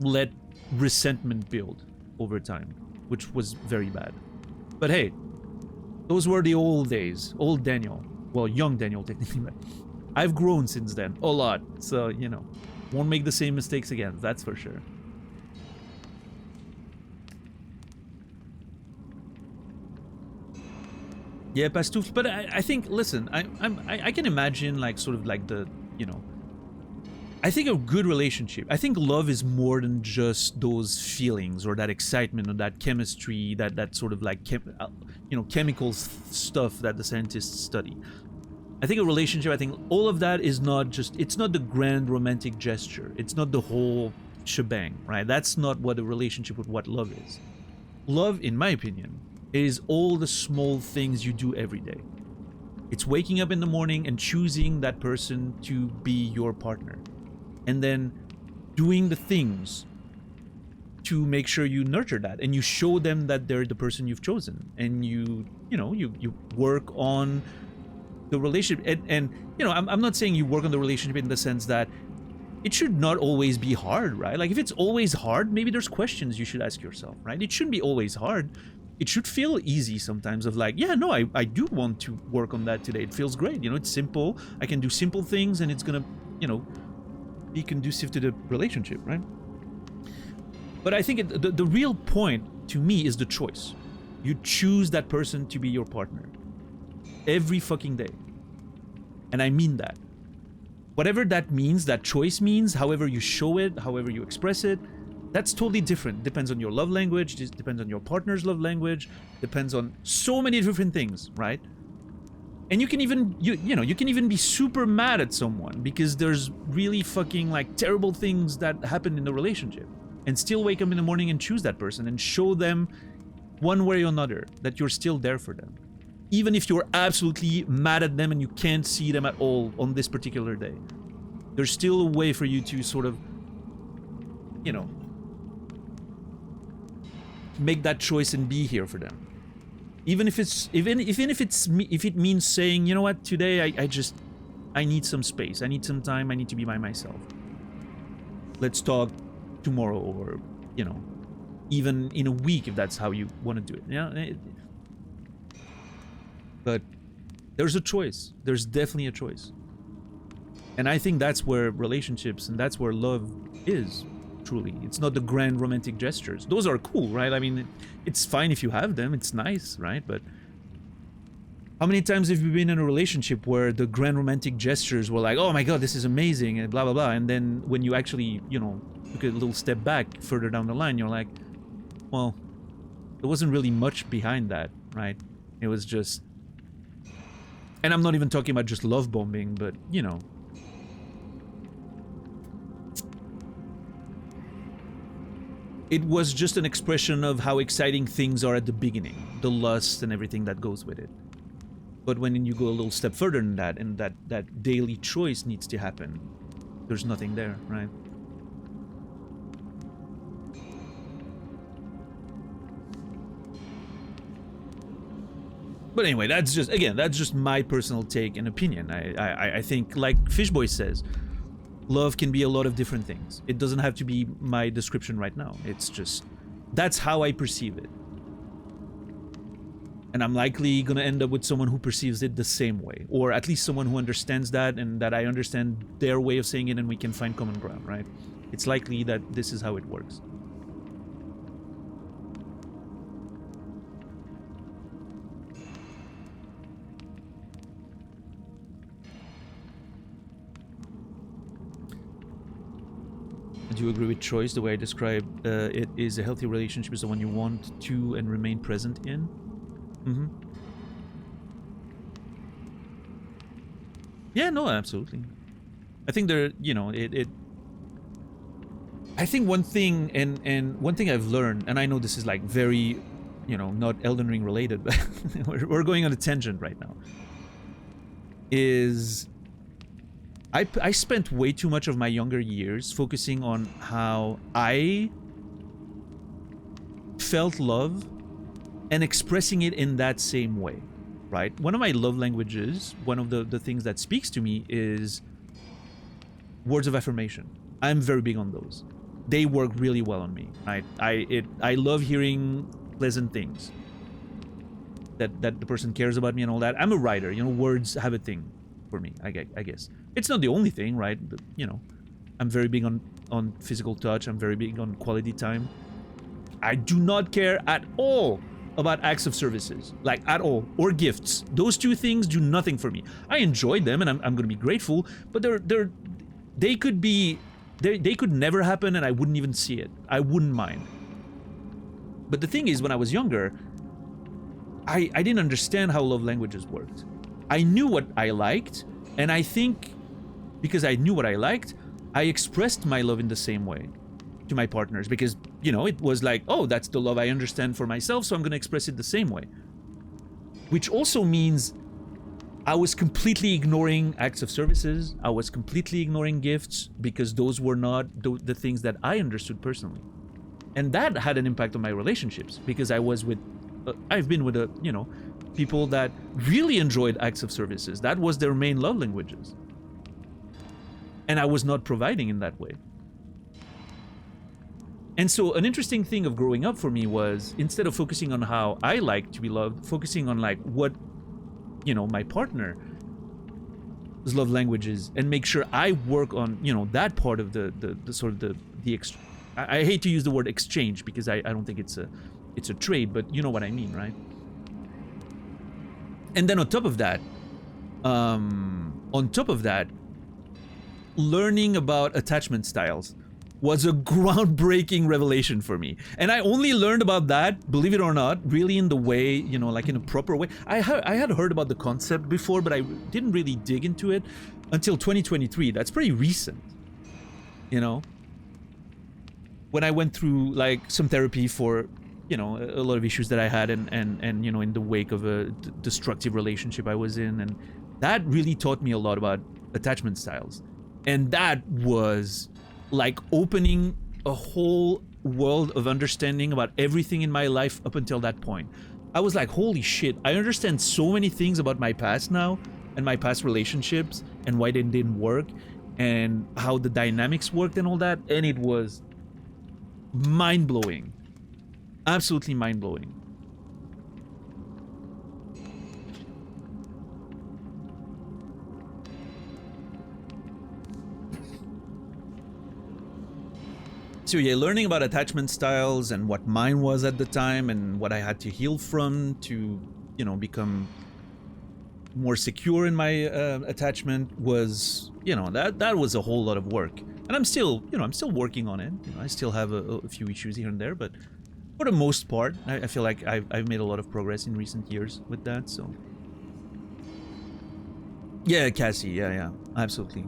let resentment build over time, which was very bad. But hey, those were the old days. Old Daniel. Well, young Daniel, technically, but I've grown since then. A lot. So, won't make the same mistakes again. That's for sure. Yeah, Pastouf. But I think, listen, I can imagine, like, sort of like the, I think a good relationship, I think love is more than just those feelings or that excitement or that chemistry, that sort of like, chemical stuff that the scientists study. I think a relationship, I think all of that is not just, it's not the grand romantic gesture. It's not the whole shebang, right? That's not what a relationship with what love is. Love, in my opinion, is all the small things you do every day. It's waking up in the morning and choosing that person to be your partner. And then doing the things to make sure you nurture that and you show them that they're the person you've chosen. And you work on the relationship. And I'm not saying you work on the relationship in the sense that it should not always be hard, right? Like if it's always hard, maybe there's questions you should ask yourself, right? It shouldn't be always hard. It should feel easy sometimes of like, yeah, no, I do want to work on that today. It feels great. It's simple. I can do simple things and it's going to, be conducive to the relationship, right? But I think the real point to me is the choice. You choose that person to be your partner every fucking day. And I mean that. Whatever that means, that choice means, however you show it, however you express it, that's totally different. Depends on your love language, depends on your partner's love language, depends on so many different things, right? And you can even, you can even be super mad at someone because there's really fucking like terrible things that happen in the relationship and still wake up in the morning and choose that person and show them one way or another that you're still there for them. Even if you're absolutely mad at them and you can't see them at all on this particular day, there's still a way for you to sort of, make that choice and be here for them. Even if it means saying, you know what, today I need some space, I need some time, I need to be by myself. Let's talk tomorrow, or even in a week if that's how you want to do it. But there's a choice. There's definitely a choice. And I think that's where relationships and that's where love is, truly. It's not the grand romantic gestures. Those are cool, right? I mean, it's fine if you have them. It's nice, right? But how many times have you been in a relationship where the grand romantic gestures were like, oh my god, this is amazing, and blah, blah, blah. And then when you actually, took a little step back further down the line, you're like, well, there wasn't really much behind that, right? It was just... And I'm not even talking about just love bombing, but, it was just an expression of how exciting things are at the beginning, the lust and everything that goes with it. But when you go a little step further than that, and that daily choice needs to happen, there's nothing there, right? But anyway, that's just my personal take and opinion. I think, like Fishboy says, love can be a lot of different things. It doesn't have to be my description right now. It's just, that's how I perceive it. And I'm likely gonna end up with someone who perceives it the same way. Or at least someone who understands that and that I understand their way of saying it and we can find common ground, right? It's likely that this is how it works. Do you agree with choice? The way I describe it is a healthy relationship is the one you want to and remain present in. Yeah, no, absolutely. I think there, I think one thing, and one thing I've learned, and I know this is like very, not Elden Ring related, but we're going on a tangent right now, is I spent way too much of my younger years focusing on how I felt love and expressing it in that same way, right? One of my love languages, one of the things that speaks to me is words of affirmation. I'm very big on those. They work really well on me. I love hearing pleasant things. That the person cares about me and all that. I'm a writer, words have a thing for me, I guess. It's not the only thing, right? But, I'm very big on physical touch. I'm very big on quality time. I do not care at all about acts of services, like at all, or gifts. Those two things do nothing for me. I enjoyed them and I'm going to be grateful, but they could never happen and I wouldn't even see it. I wouldn't mind. But the thing is, when I was younger, I didn't understand how love languages worked. I knew what I liked, and I think because I knew what I liked, I expressed my love in the same way to my partners, because, you know, it was like, oh, that's the love I understand for myself, so I'm gonna express it the same way. Which also means I was completely ignoring acts of services. I was completely ignoring gifts, because those were not the things that I understood personally. And that had an impact on my relationships, because I was with, I've been with, you know, people that really enjoyed acts of services. That was their main love languages. And I was not providing in that way. And so an interesting thing of growing up for me was, instead of focusing on how I like to be loved, focusing on like what, you know, my partner's love languages, and make sure I work on, you know, that part of the sort of the I hate to use the word exchange, because I don't think it's a trade, but you know what I mean, right? And then on top of that, learning about attachment styles was a groundbreaking revelation for me. And I only learned about that, believe it or not, really in the way, you know, like in a proper way. I had heard about the concept before, but I didn't really dig into it until 2023. That's pretty recent, you know? When I went through like some therapy for, you know, a lot of issues that I had, and you know, in the wake of a destructive relationship I was in, and that really taught me a lot about attachment styles. And that was like opening a whole world of understanding about everything in my life up until that point. I was like, holy shit, I understand so many things about my past now, and my past relationships, and why they didn't work, and how the dynamics worked and all that. And it was mind-blowing. Absolutely mind-blowing. So yeah, learning about attachment styles and what mine was at the time, and what I had to heal from to, you know, become more secure in my attachment was, you know, that was a whole lot of work. And I'm still, you know, I'm still working on it. You know, I still have a few issues here and there, but for the most part, I feel like I've made a lot of progress in recent years with that. So yeah, Cassie, yeah, absolutely.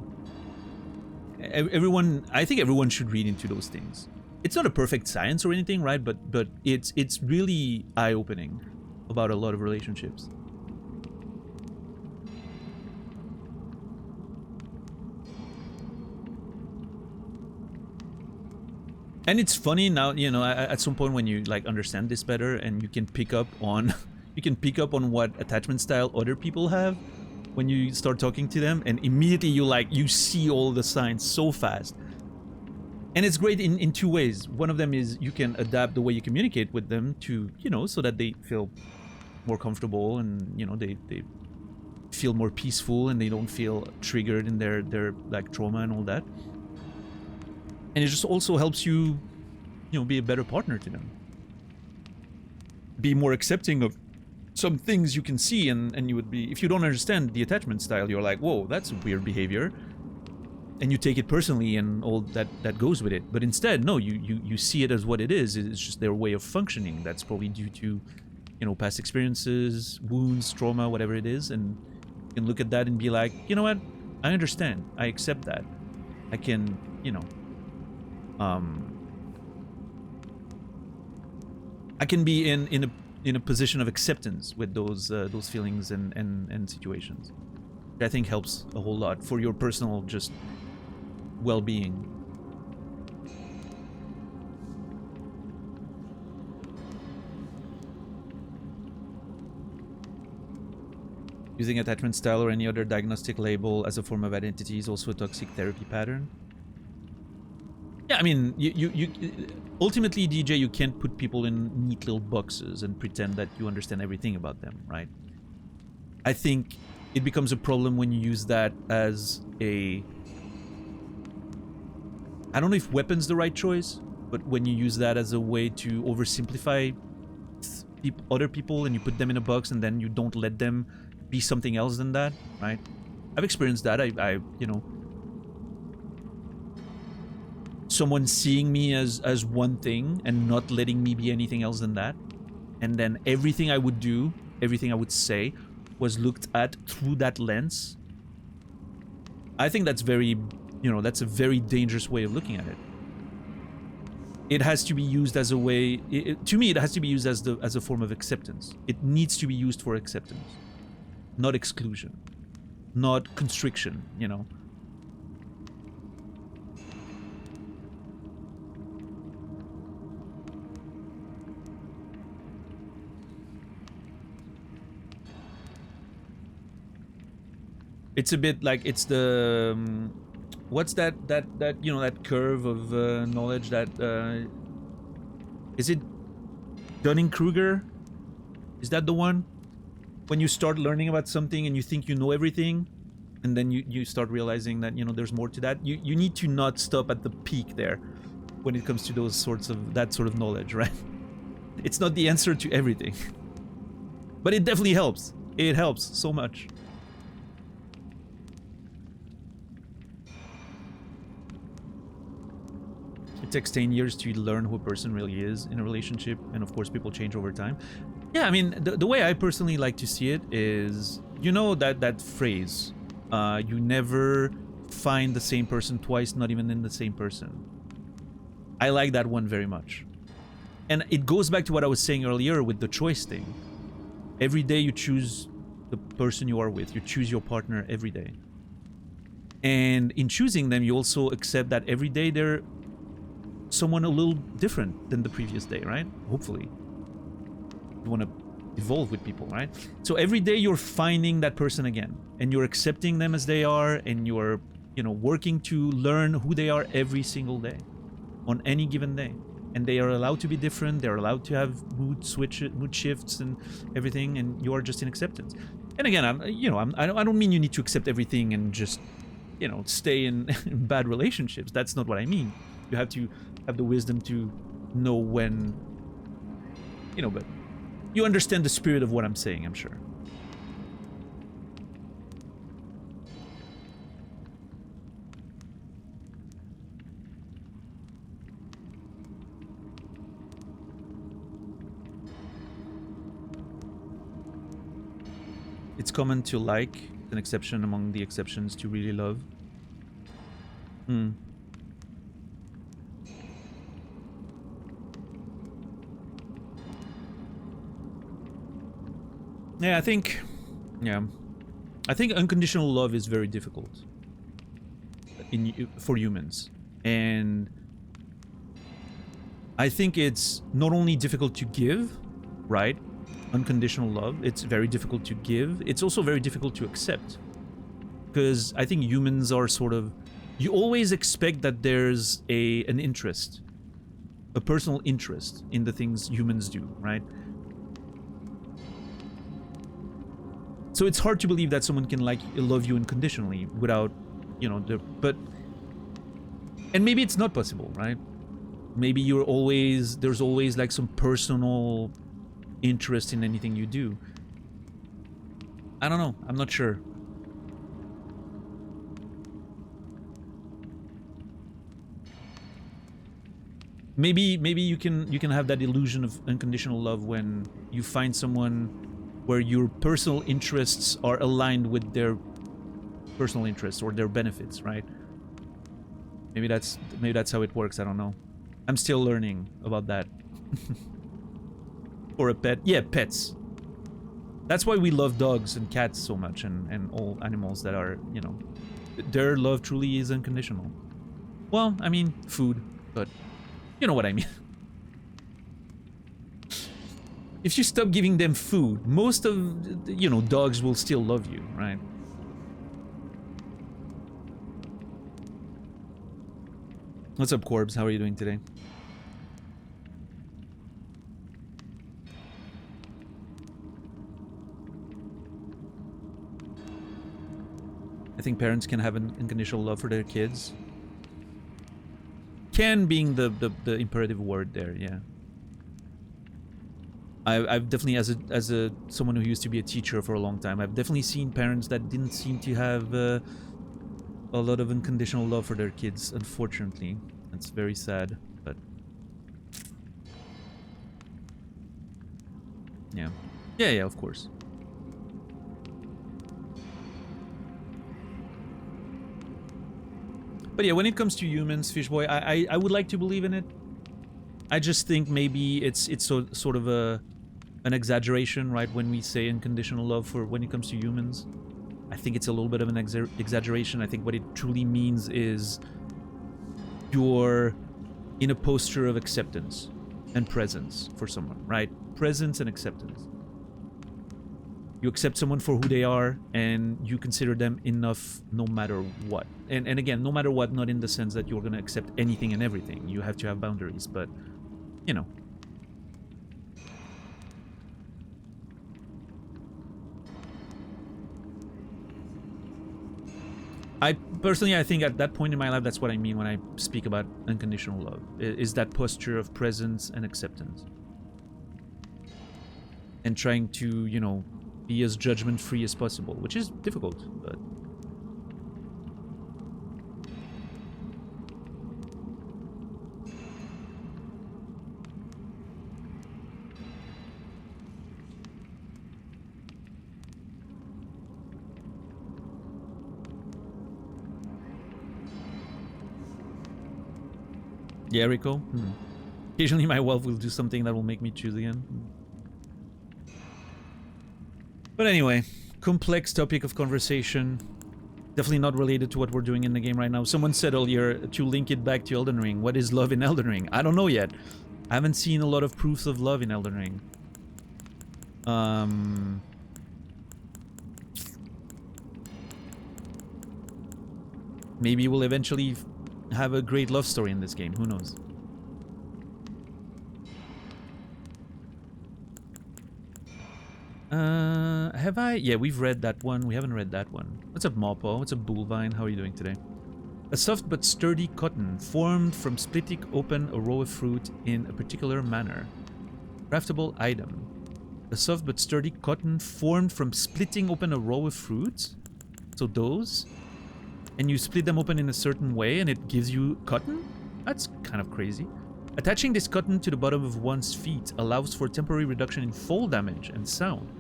Everyone, I think everyone should read into those things. It's not a perfect science or anything, right? But it's really eye-opening about a lot of relationships. And it's funny now, you know, at some point when you like understand this better, and you can pick up on you can pick up on what attachment style other people have when you start talking to them, and immediately you see all the signs so fast. And it's great in two ways. One of them is you can adapt the way you communicate with them to, you know, so that they feel more comfortable, and, you know, they feel more peaceful, and they don't feel triggered in their like trauma and all that. And it just also helps you, you know, be a better partner to them. Be more accepting of some things you can see, and you would be, if you don't understand the attachment style, you're like, whoa, that's weird behavior, and you take it personally and all that goes with it. But instead, no, you see it as what it is. It's just their way of functioning. That's probably due to, you know, past experiences, wounds, trauma, whatever it is, and you can look at that and be like, you know what, I understand, I accept that. I can, you know, I can be in a position of acceptance with those feelings and situations. I think helps a whole lot for your personal just well-being. Using attachment style or any other diagnostic label as a form of identity is also a toxic therapy pattern. Yeah, I mean, you ultimately, DJ, you can't put people in neat little boxes and pretend that you understand everything about them, right? I think it becomes a problem when you use that as a... I don't know if weapon's the right choice, but when you use that as a way to oversimplify other people, and you put them in a box, and then you don't let them be something else than that, right? I've experienced that. I you know, someone seeing me as one thing and not letting me be anything else than that, and then everything I would do, everything I would say, was looked at through that lens, I think that's very, you know, that's a very dangerous way of looking at it. It has to be used as a way, to me, it has to be used as a form of acceptance. It needs to be used for acceptance, not exclusion, not constriction, you know. It's a bit like it's the what's that you know, that curve of knowledge that is it Dunning-Kruger? Is that the one? When you start learning about something and you think you know everything, and then you start realizing that, you know, there's more to that. You need to not stop at the peak there when it comes to those sorts of that sort of knowledge, right? It's not the answer to everything. But it definitely helps. It helps so much. It takes 10 years to learn who a person really is in a relationship, and of course people change over time. Yeah, I mean, the way I personally like to see it is, you know, that phrase, you never find the same person twice, not even in the same person. I like that one very much. And it goes back to what I was saying earlier with the choice thing. Every day you choose the person you are with. You choose your partner every day. And in choosing them, you also accept that every day they're someone a little different than the previous day, right? Hopefully. You want to evolve with people, right? So every day you're finding that person again, and you're accepting them as they are, and you're, you know, working to learn who they are every single day on any given day. And they are allowed to be different. They're allowed to have mood shifts and everything, and you are just in acceptance. And again, I don't mean you need to accept everything and just, you know, stay in bad relationships. That's not what I mean. You have to have the wisdom to know when, you know, but you understand the spirit of what I'm saying, I'm sure. It's common to like, an exception among the exceptions to really love. Hmm. Yeah, I think unconditional love is very difficult for humans, and I think it's not only difficult to give, right? Unconditional love, it's very difficult to give. It's also very difficult to accept, because I think humans are sort of, you always expect that there's an interest, a personal interest in the things humans do, right? So it's hard to believe that someone can love you unconditionally without, you know, and maybe it's not possible, right? Maybe there's always like some personal interest in anything you do. I don't know. I'm not sure. Maybe you can have that illusion of unconditional love when you find someone where your personal interests are aligned with their personal interests or their benefits, right? Maybe that's how it works. I don't know. I'm still learning about that. Or a pet. Yeah, pets. That's why we love dogs and cats so much, and all animals that are, you know, their love truly is unconditional. Well, I mean, food, but you know what I mean. If you stop giving them food, most of, you know, dogs will still love you, right? What's up, Corbs? How are you doing today? I think parents can have an unconditional love for their kids. Can being the imperative word there, yeah. I've definitely, as a someone who used to be a teacher for a long time, I've definitely seen parents that didn't seem to have a lot of unconditional love for their kids. Unfortunately, that's very sad. But yeah, of course. But yeah, when it comes to humans, Fishboy, I would like to believe in it. I just think maybe it's sort of an exaggeration, right? When we say unconditional love for when it comes to humans, I think it's a little bit of an exaggeration. I think what it truly means is you're in a posture of acceptance and presence for someone, right? Presence and acceptance. You accept someone for who they are, and you consider them enough no matter what. And again, no matter what, not in the sense that you're going to accept anything and everything. You have to have boundaries, but, you know. I think at that point in my life, that's what I mean when I speak about unconditional love. Is that posture of presence and acceptance. And trying to, you know, be as judgment-free as possible, which is difficult, but... Yeah, Rico? Occasionally my wealth will do something that will make me choose again. But anyway, complex topic of conversation. Definitely not related to what we're doing in the game right now. Someone said earlier to link it back to Elden Ring. What is love in Elden Ring? I don't know yet. I haven't seen a lot of proofs of love in Elden Ring. Maybe we'll eventually have a great love story in this game. Who knows? Have I? Yeah, we've read that one. We haven't read that one. What's up, Mawpaw? What's up, Bullvine? How are you doing today? A soft but sturdy cotton formed from splitting open a row of fruit in a particular manner. Craftable item. A soft but sturdy cotton formed from splitting open a row of fruits. So those. And you split them open in a certain way and it gives you cotton? That's kind of crazy. Attaching this cotton to the bottom of one's feet allows for temporary reduction in fall damage and sound.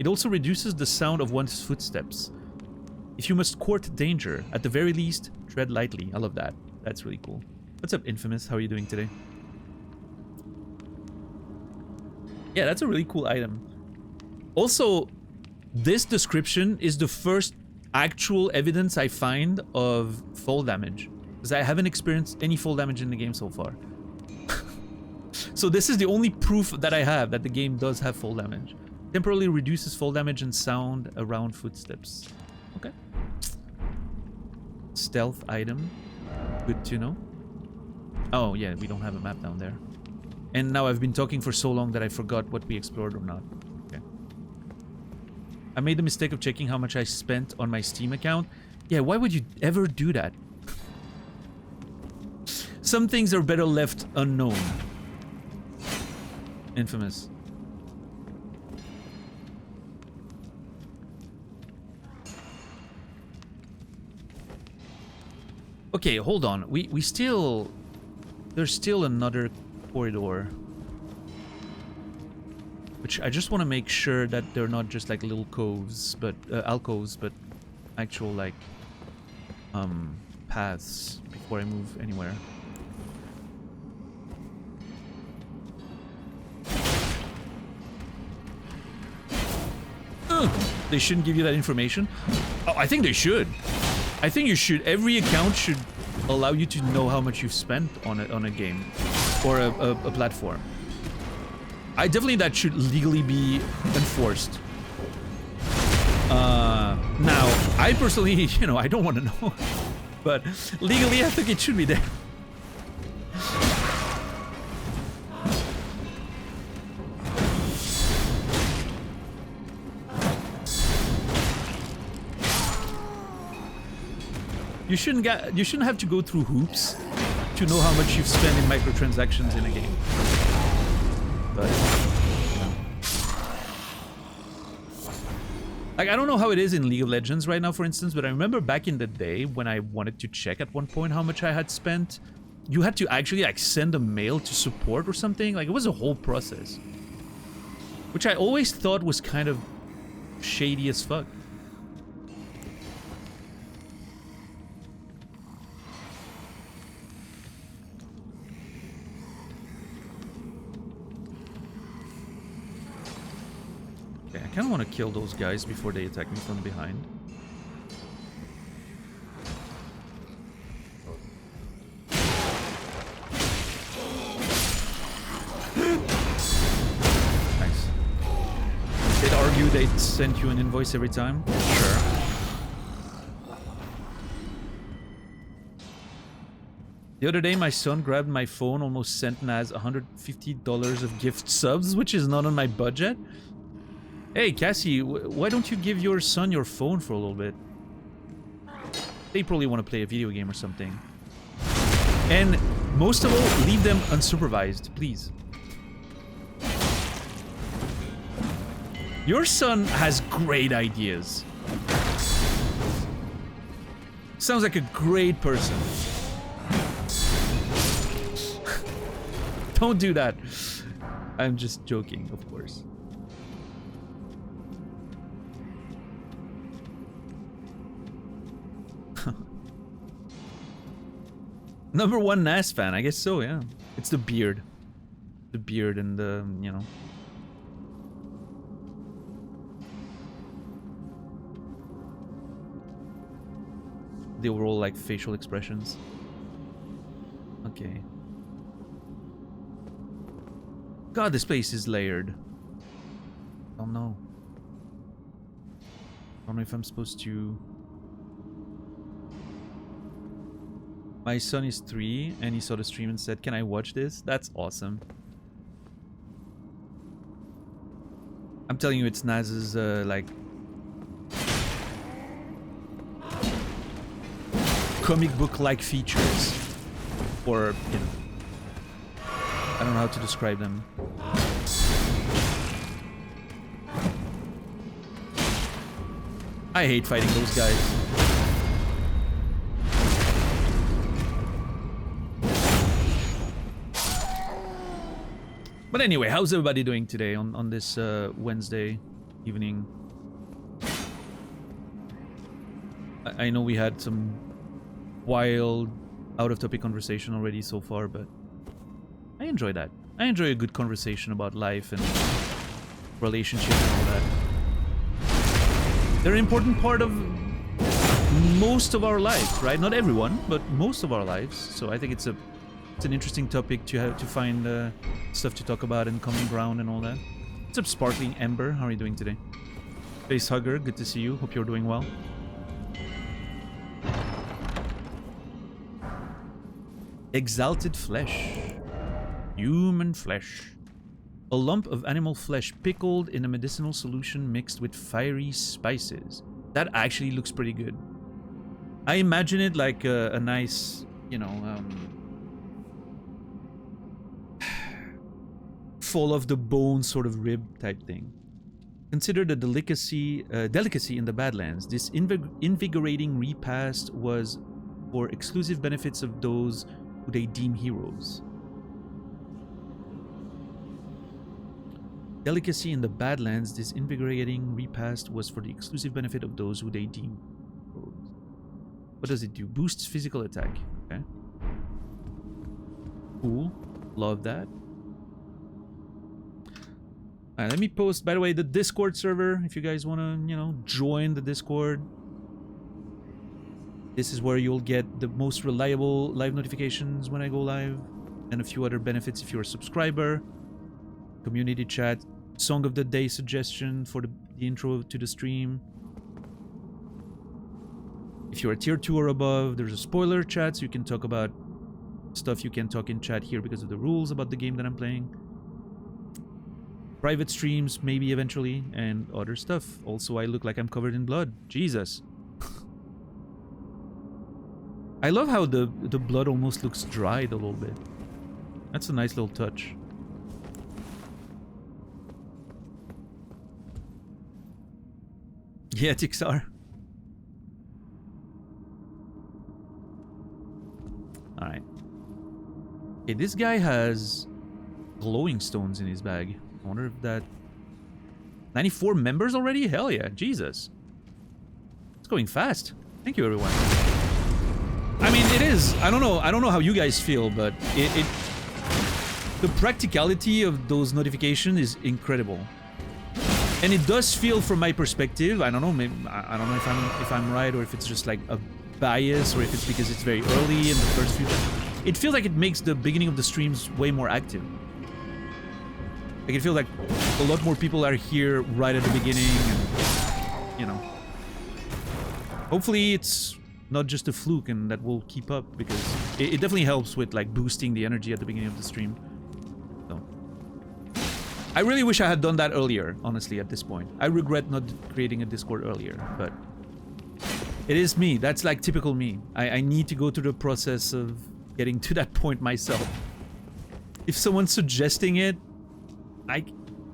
It also reduces the sound of one's footsteps. If you must court danger, at the very least, tread lightly. I love that. That's really cool. What's up, Infamous? How are you doing today? Yeah, that's a really cool item. Also, this description is the first actual evidence I find of fall damage. Because I haven't experienced any fall damage in the game so far. So this is the only proof that I have that the game does have fall damage. Temporarily reduces fall damage and sound around footsteps. Okay. Stealth item. Good to know. Oh, yeah, we don't have a map down there. And now I've been talking for so long that I forgot what we explored or not. Okay. I made the mistake of checking how much I spent on my Steam account. Yeah, why would you ever do that? Some things are better left unknown. Infamous. Okay, hold on. We still... There's still another corridor. Which I just want to make sure that they're not just like little coves, but... alcoves, but actual like... paths before I move anywhere. They shouldn't give you that information? Oh, I think they should. I think you should. Every account should allow you to know how much you've spent on a game or a platform. I definitely that should legally be enforced. Now, I personally, you know, I don't want to know, but legally, I think it should be there. You shouldn't have to go through hoops to know how much you've spent in microtransactions in a game. But you know. Like, I don't know how it is in League of Legends right now, for instance, but I remember back in the day when I wanted to check at one point how much I had spent, you had to actually like send a mail to support or something. Like, it was a whole process, which I always thought was kind of shady as fuck. Okay, I kind of want to kill those guys before they attack me from behind. Nice. They'd argue they'd send you an invoice every time. Sure. The other day, my son grabbed my phone, almost sent Naz $150 of gift subs, which is not on my budget. Hey, Cassie, why don't you give your son your phone for a little bit? They probably want to play a video game or something. And most of all, leave them unsupervised, please. Your son has great ideas. Sounds like a great person. Don't do that. I'm just joking, of course. Number one NAS fan, I guess so, yeah. It's the beard. The beard and the, you know. The overall, like, facial expressions. Okay. God, this place is layered. I don't know. I don't know if I'm supposed to... My son is 3 and he saw the stream and said, "Can I watch this?" That's awesome. I'm telling you, it's Naz's, like... comic book-like features. Or, you know... I don't know how to describe them. I hate fighting those guys. But anyway, how's everybody doing today on this Wednesday evening? I know we had some wild, out-of-topic conversation already so far, but I enjoy that. I enjoy a good conversation about life and relationships and all that. They're an important part of most of our lives, right? Not everyone, but most of our lives. So I think it's an interesting topic to have to find stuff to talk about and common ground and all that. What's up, Sparkling Ember? How are you doing today? Face Hugger, good to see you. Hope you're doing well. Exalted flesh. Human flesh. A lump of animal flesh pickled in a medicinal solution mixed with fiery spices. That actually looks pretty good. I imagine it like a nice, you know, fall off the bone sort of rib type thing. Considered a delicacy in the Badlands, this invigorating repast was for exclusive benefits of those who they deem heroes. Delicacy in the Badlands, this invigorating repast was for the exclusive benefit of those who they deem heroes. What does it do? Boosts physical attack. Okay. Cool. Love that. Let me post, by the way, the Discord server, if you guys want to, you know, join the Discord. This is where you'll get the most reliable live notifications when I go live, and a few other benefits if you're a subscriber. Community chat, song of the day suggestion for the intro to the stream. If you're a tier 2 or above, there's a spoiler chat, so you can talk about stuff you can talk in chat here because of the rules about the game that I'm playing. Private streams, maybe eventually, and other stuff. Also, I look like I'm covered in blood. Jesus. I love how the blood almost looks dried a little bit. That's a nice little touch. Yeah, Tixar. Alright. Okay, this guy has glowing stones in his bag. I wonder if that... 94 members already? Hell yeah, Jesus. It's going fast. Thank you, everyone. I mean, it is. I don't know how you guys feel, but the practicality of those notifications is incredible. And it does feel, from my perspective, I don't know, maybe I don't know if I'm right, or if it's just like a bias, or if it's because it's very early in the first few. It feels like it makes the beginning of the streams way more active. Like it feels like a lot more people are here right at the beginning, and you know. Hopefully it's not just a fluke and that will keep up, because it definitely helps with like boosting the energy at the beginning of the stream. So I really wish I had done that earlier, honestly, at this point. I regret not creating a Discord earlier, but it is me. That's like typical me. I need to go through the process of getting to that point myself. If someone's suggesting it, I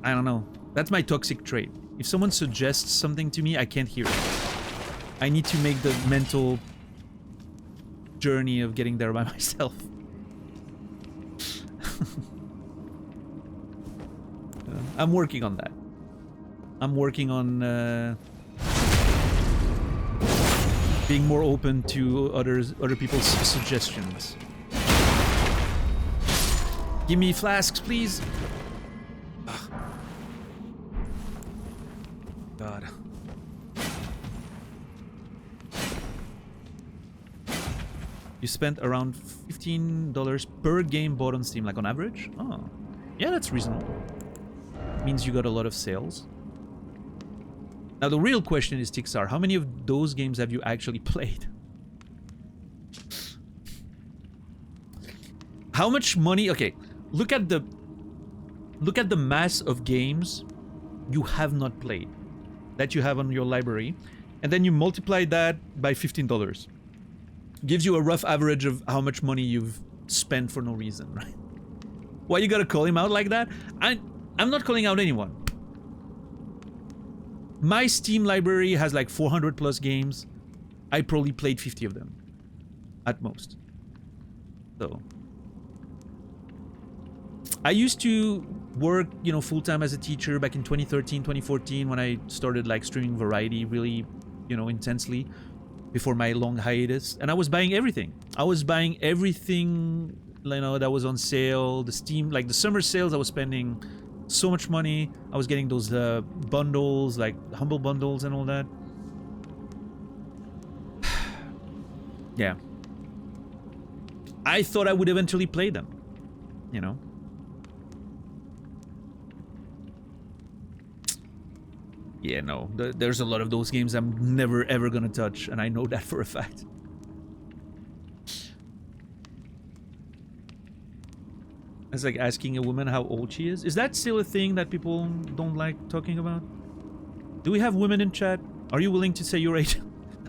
don't know. That's my toxic trait. If someone suggests something to me, I can't hear it. I need to make the mental journey of getting there by myself. I'm working on that. I'm working on being more open to other people's suggestions. Give me flasks, please. Ugh. God. You spent around $15 per game bought on Steam, like on average? Oh, yeah, that's reasonable. Means you got a lot of sales. Now the real question is, Tixar, how many of those games have you actually played? How much money? Okay, look at the mass of games you have not played that you have on your library, and then you multiply that by $15. Gives you a rough average of how much money you've spent for no reason, right? Why you gotta call him out like that? I'm not calling out anyone. My Steam library has like 400 plus games. I probably played 50 of them at most. So I used to work, you know, full-time as a teacher back in 2013, 2014, when I started like streaming variety really, you know, intensely before my long hiatus, and I was buying everything. I was buying everything, you know, that was on sale. The Steam, like the summer sales, I was spending so much money. I was getting those bundles, like humble bundles and all that. Yeah. I thought I would eventually play them, you know. Yeah, no, there's a lot of those games I'm never ever gonna touch, and I know that for a fact. It's like asking a woman how old she is. Is that still a thing that people don't like talking about? Do we have women in chat? Are you willing to say your age?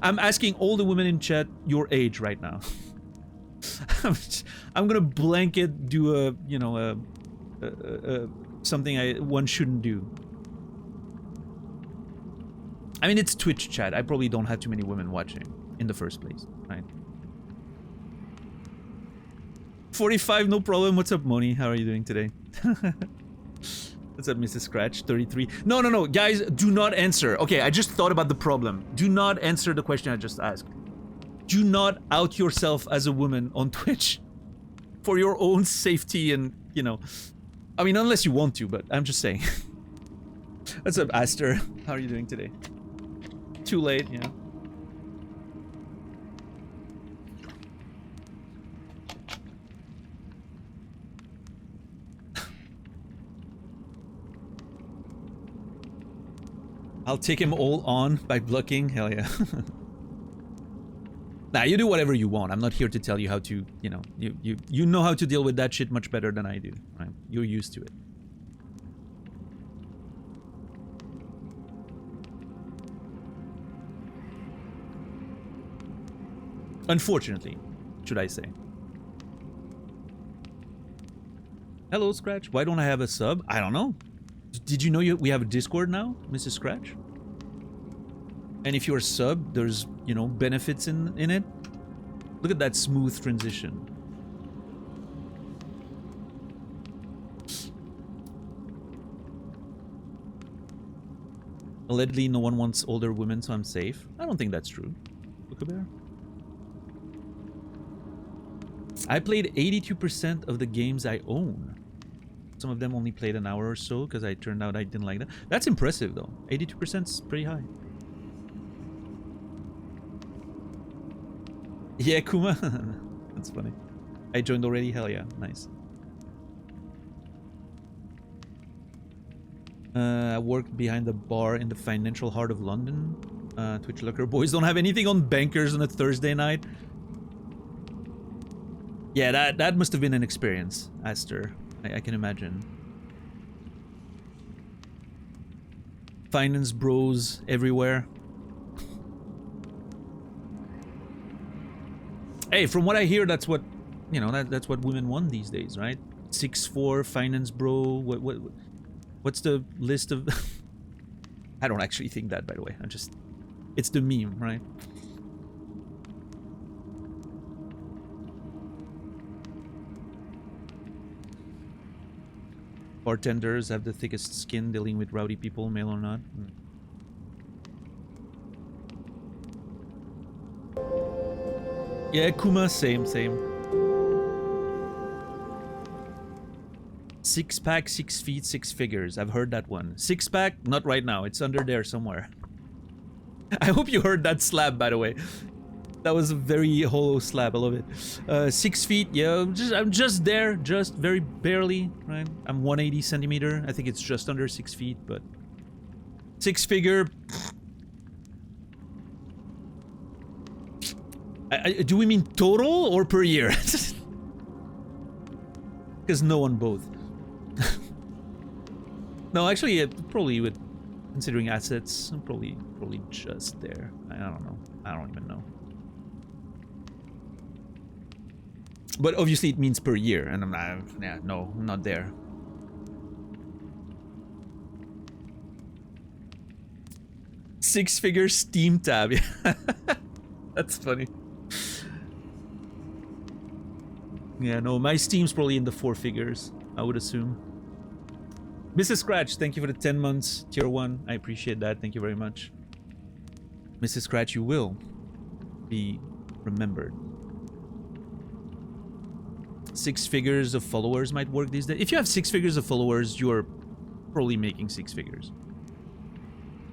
I'm asking all the women in chat your age right now. I'm gonna blanket do a, you know, something one shouldn't do. I mean, it's Twitch chat. I probably don't have too many women watching in the first place, right? 45, no problem. What's up, Moni? How are you doing today? What's up, Mrs. Scratch? 33. No, guys, do not answer. Okay, I just thought about the problem. Do not answer the question I just asked. Do not out yourself as a woman on Twitch for your own safety and, you know, I mean, unless you want to, but I'm just saying. What's up, Aster? How are you doing today? Too late, yeah. I'll take him all on by blocking. Hell yeah. Nah, you do whatever you want. I'm not here to tell you how to, you know, you know how to deal with that shit much better than I do, right? You're used to it. Unfortunately, should I say. Hello, Scratch. Why don't I have a sub? I don't know. Did you know we have a Discord now, Mrs. Scratch? And if you're a sub, there's, you know, benefits in it. Look at that smooth transition. Allegedly, no one wants older women, so I'm safe. I don't think that's true. Look at there. I played 82% of the games I own. Some of them only played an hour or so because I turned out I didn't like that. That's impressive though. 82% is pretty high. Yeah, Kuma. That's funny. I joined already. Hell yeah, nice. I worked behind the bar in the financial heart of London. Twitch Lurker boys don't have anything on bankers on a Thursday night. Yeah, that must have been an experience, Aster. I can imagine. Finance bros everywhere. Hey, from what I hear, that's what, you know, that's what women want these days, right? 6'4", finance bro. What's the list of? I don't actually think that, by the way. It's the meme, right? Bartenders have the thickest skin dealing with rowdy people, male or not. Yeah, Kuma, same. 6-pack, 6 feet, 6 figures. I've heard that one. 6-pack, not right now. It's under there somewhere. I hope you heard that slab, by the way. That was a very hollow slab. I love it. 6 feet, yeah. I'm just there, just very barely, right? I'm 180 centimeter. I think it's just under 6 feet, but 6 figure. Do we mean total or per year? Because no on both. No, actually, probably with considering assets, I'm probably just there. I don't know. I don't even know. But obviously, it means per year, and I'm not. Yeah, no, I'm not there. Six-figure Steam tab. That's funny. Yeah, no, my Steam's probably in the 4 figures, I would assume. Mrs. Scratch, thank you for the 10 months, tier 1. I appreciate that. Thank you very much. Mrs. Scratch, you will be remembered. 6 figures of followers might work these days. If you have 6 figures of followers, you're probably making 6 figures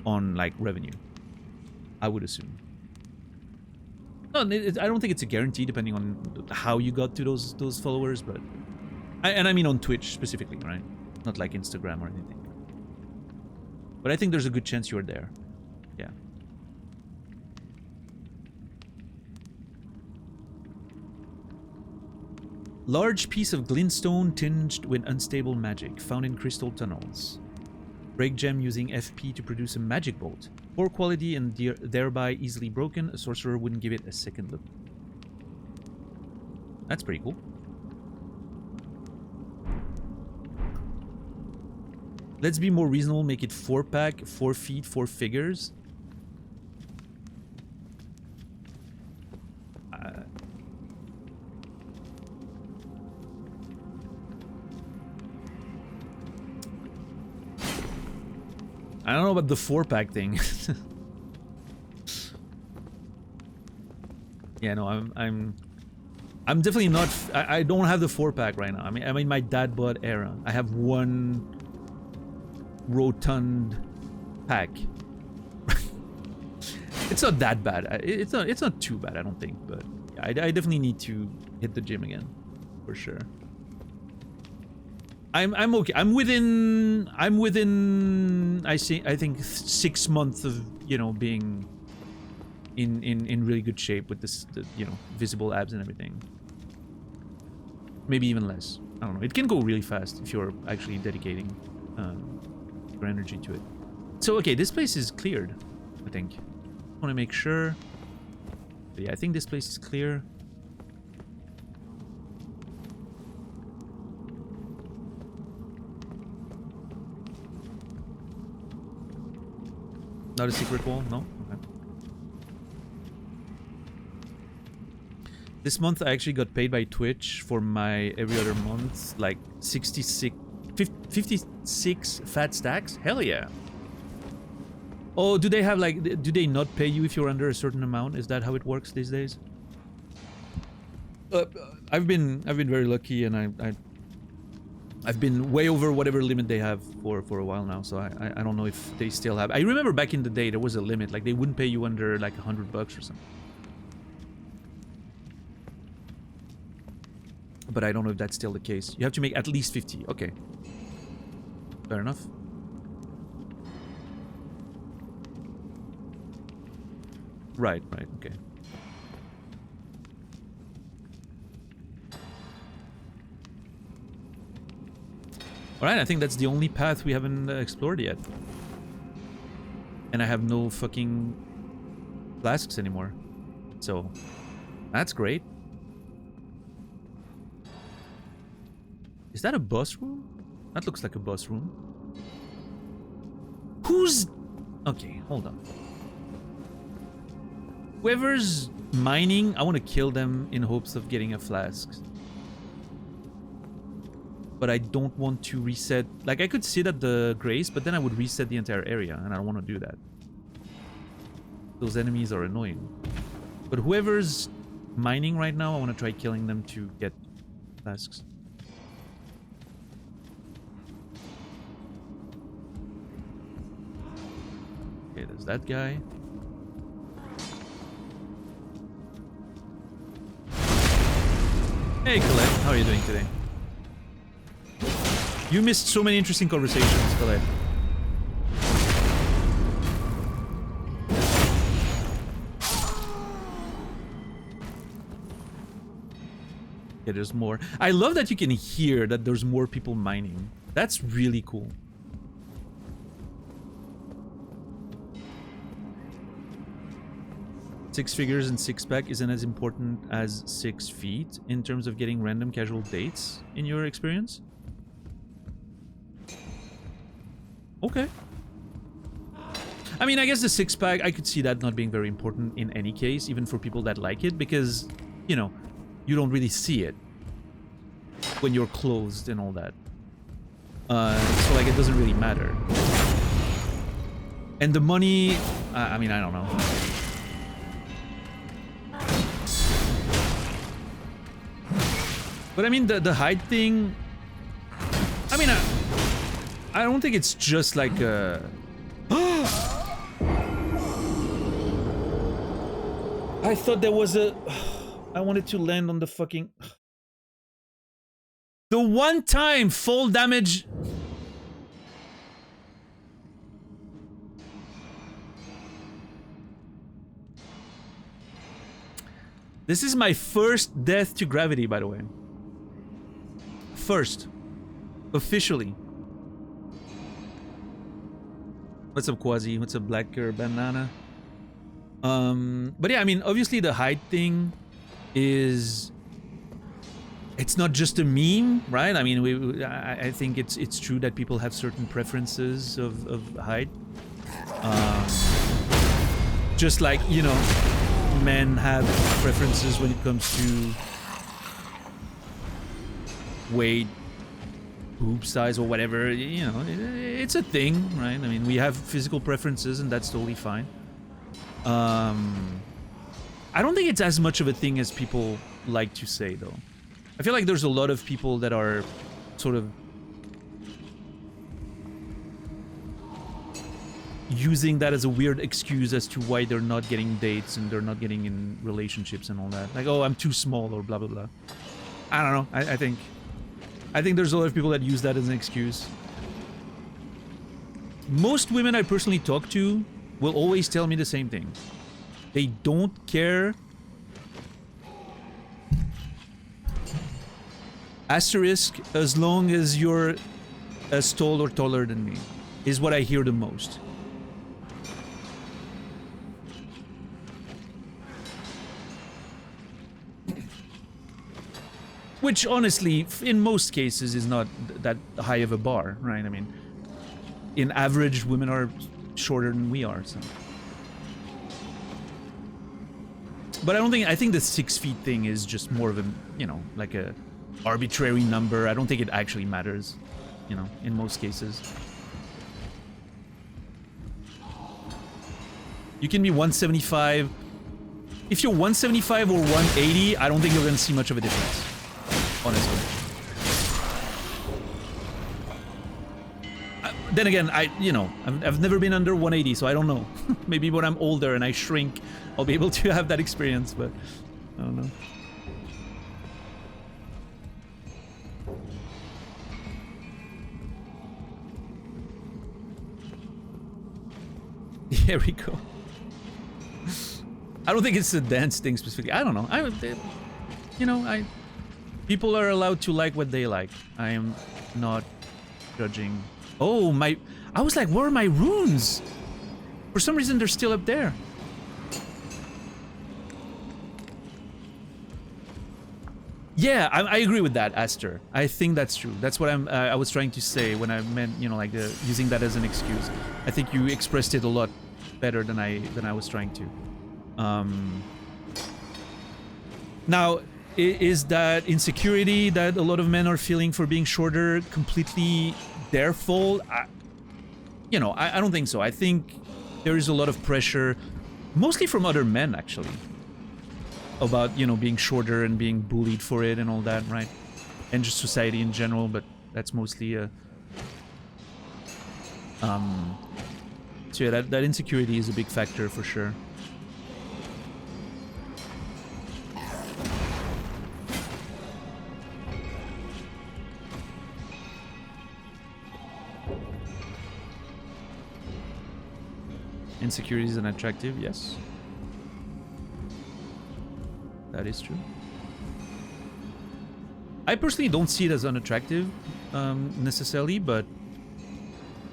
on, like, revenue, I would assume. No, I don't think it's a guarantee, depending on how you got to those followers, but... I mean on Twitch, specifically, right? Not like Instagram or anything. But I think there's a good chance you're there. Yeah. Large piece of glintstone tinged with unstable magic, found in crystal tunnels. Break gem using FP to produce a magic bolt. Poor quality and thereby easily broken. A sorcerer wouldn't give it a second look. That's pretty cool. Let's be more reasonable. Make it 4-pack, 4 feet, 4 figures. I don't know about the 4-pack thing. Yeah, no, I'm definitely not. I don't have the 4-pack right now. I'm in my dad bod era. I have one rotund pack. It's not that bad. It's not too bad, I don't think. But yeah, I definitely need to hit the gym again, for sure. I'm okay. I'm within I think 6 months of, you know, being in really good shape with this, you know, visible abs and everything. Maybe even less. I don't know. It can go really fast if you're actually dedicating your energy to it. So okay, this place is cleared, I think. I want to make sure. But yeah, I think this place is clear. Not a secret wall? No? Okay. This month I actually got paid by Twitch for my every other month, like 56 fat stacks? Hell yeah. Oh, do they have like, do they not pay you if you're under a certain amount? Is that how it works these days? I've been very lucky, and I've been way over whatever limit they have for a while now, so I don't know if they still have. I remember back in the day there was a limit, like they wouldn't pay you under like $100 or something. But I don't know if that's still the case. You have to make at least 50. Okay. Fair enough. Right, okay. Alright, I think that's the only path we haven't explored yet. And I have no fucking flasks anymore. So, that's great. Is that a boss room? That looks like a boss room. Who's... Okay, hold on. Whoever's mining, I want to kill them in hopes of getting a flask. But I don't want to reset... Like, I could sit at the grace, but then I would reset the entire area, and I don't want to do that. Those enemies are annoying. But whoever's mining right now, I want to try killing them to get flasks. Okay, there's that guy. Hey Colette, how are you doing today? You missed so many interesting conversations, Colette. Yeah, there's more. I love that you can hear that there's more people mining. That's really cool. Six figures and six-pack isn't as important as 6 feet in terms of getting random casual dates, in your experience? Okay. I mean, I guess the six-pack, I could see that not being very important in any case, even for people that like it, because, you know, you don't really see it when you're closed and all that. So, like, it doesn't really matter. And the money, I mean, I don't know. But I mean, the hide thing, I mean, I don't think it's just like a... I thought there was a... I wanted to land on the fucking... The one-time fall damage... This is my first death to gravity, by the way. First. Officially. What's up, Quasi? What's up, Black Banana? But yeah, I mean, obviously the hide thing is... It's not just a meme, right? I mean, I think it's true that people have certain preferences of hide. Just like, you know, men have preferences when it comes to weight, boob size, or whatever. You know, it's a thing, right? I mean, we have physical preferences, and that's totally fine. I don't think it's as much of a thing as people like to say, though. I feel like there's a lot of people that are sort of using that as a weird excuse as to why they're not getting dates and they're not getting in relationships and all that. Like, oh, I'm too small or blah, blah, blah. I don't know. I think there's a lot of people that use that as an excuse. Most women I personally talk to will always tell me the same thing. They don't care. Asterisk, as long as you're as tall or taller than me, is what I hear the most. Which, honestly, in most cases is not that high of a bar, right? I mean, in average, women are shorter than we are, so. But I think the 6 feet thing is just more of a, you know, like a arbitrary number. I don't think it actually matters, you know, in most cases. You can be 175. If you're 175 or 180, I don't think you're going to see much of a difference, honestly. then again, I've never been under 180, so I don't know. Maybe when I'm older and I shrink, I'll be able to have that experience, but I don't know. Here we go. I don't think it's a dance thing specifically. I don't know. People are allowed to like what they like. I am not judging. Oh, I was like, where are my runes? For some reason, they're still up there. Yeah, I agree with that, Aster. I think that's true. That's what I was trying to say when I meant, like using that as an excuse. I think you expressed it a lot better than I was trying to. Now, is that insecurity that a lot of men are feeling for being shorter completely their fault? I don't think so. I think there is a lot of pressure, mostly from other men, actually, about, being shorter and being bullied for it and all that, right? And just society in general, but that's mostly so yeah, that insecurity is a big factor for sure. Insecurity is unattractive, yes. That is true. I personally don't see it as unattractive, necessarily, but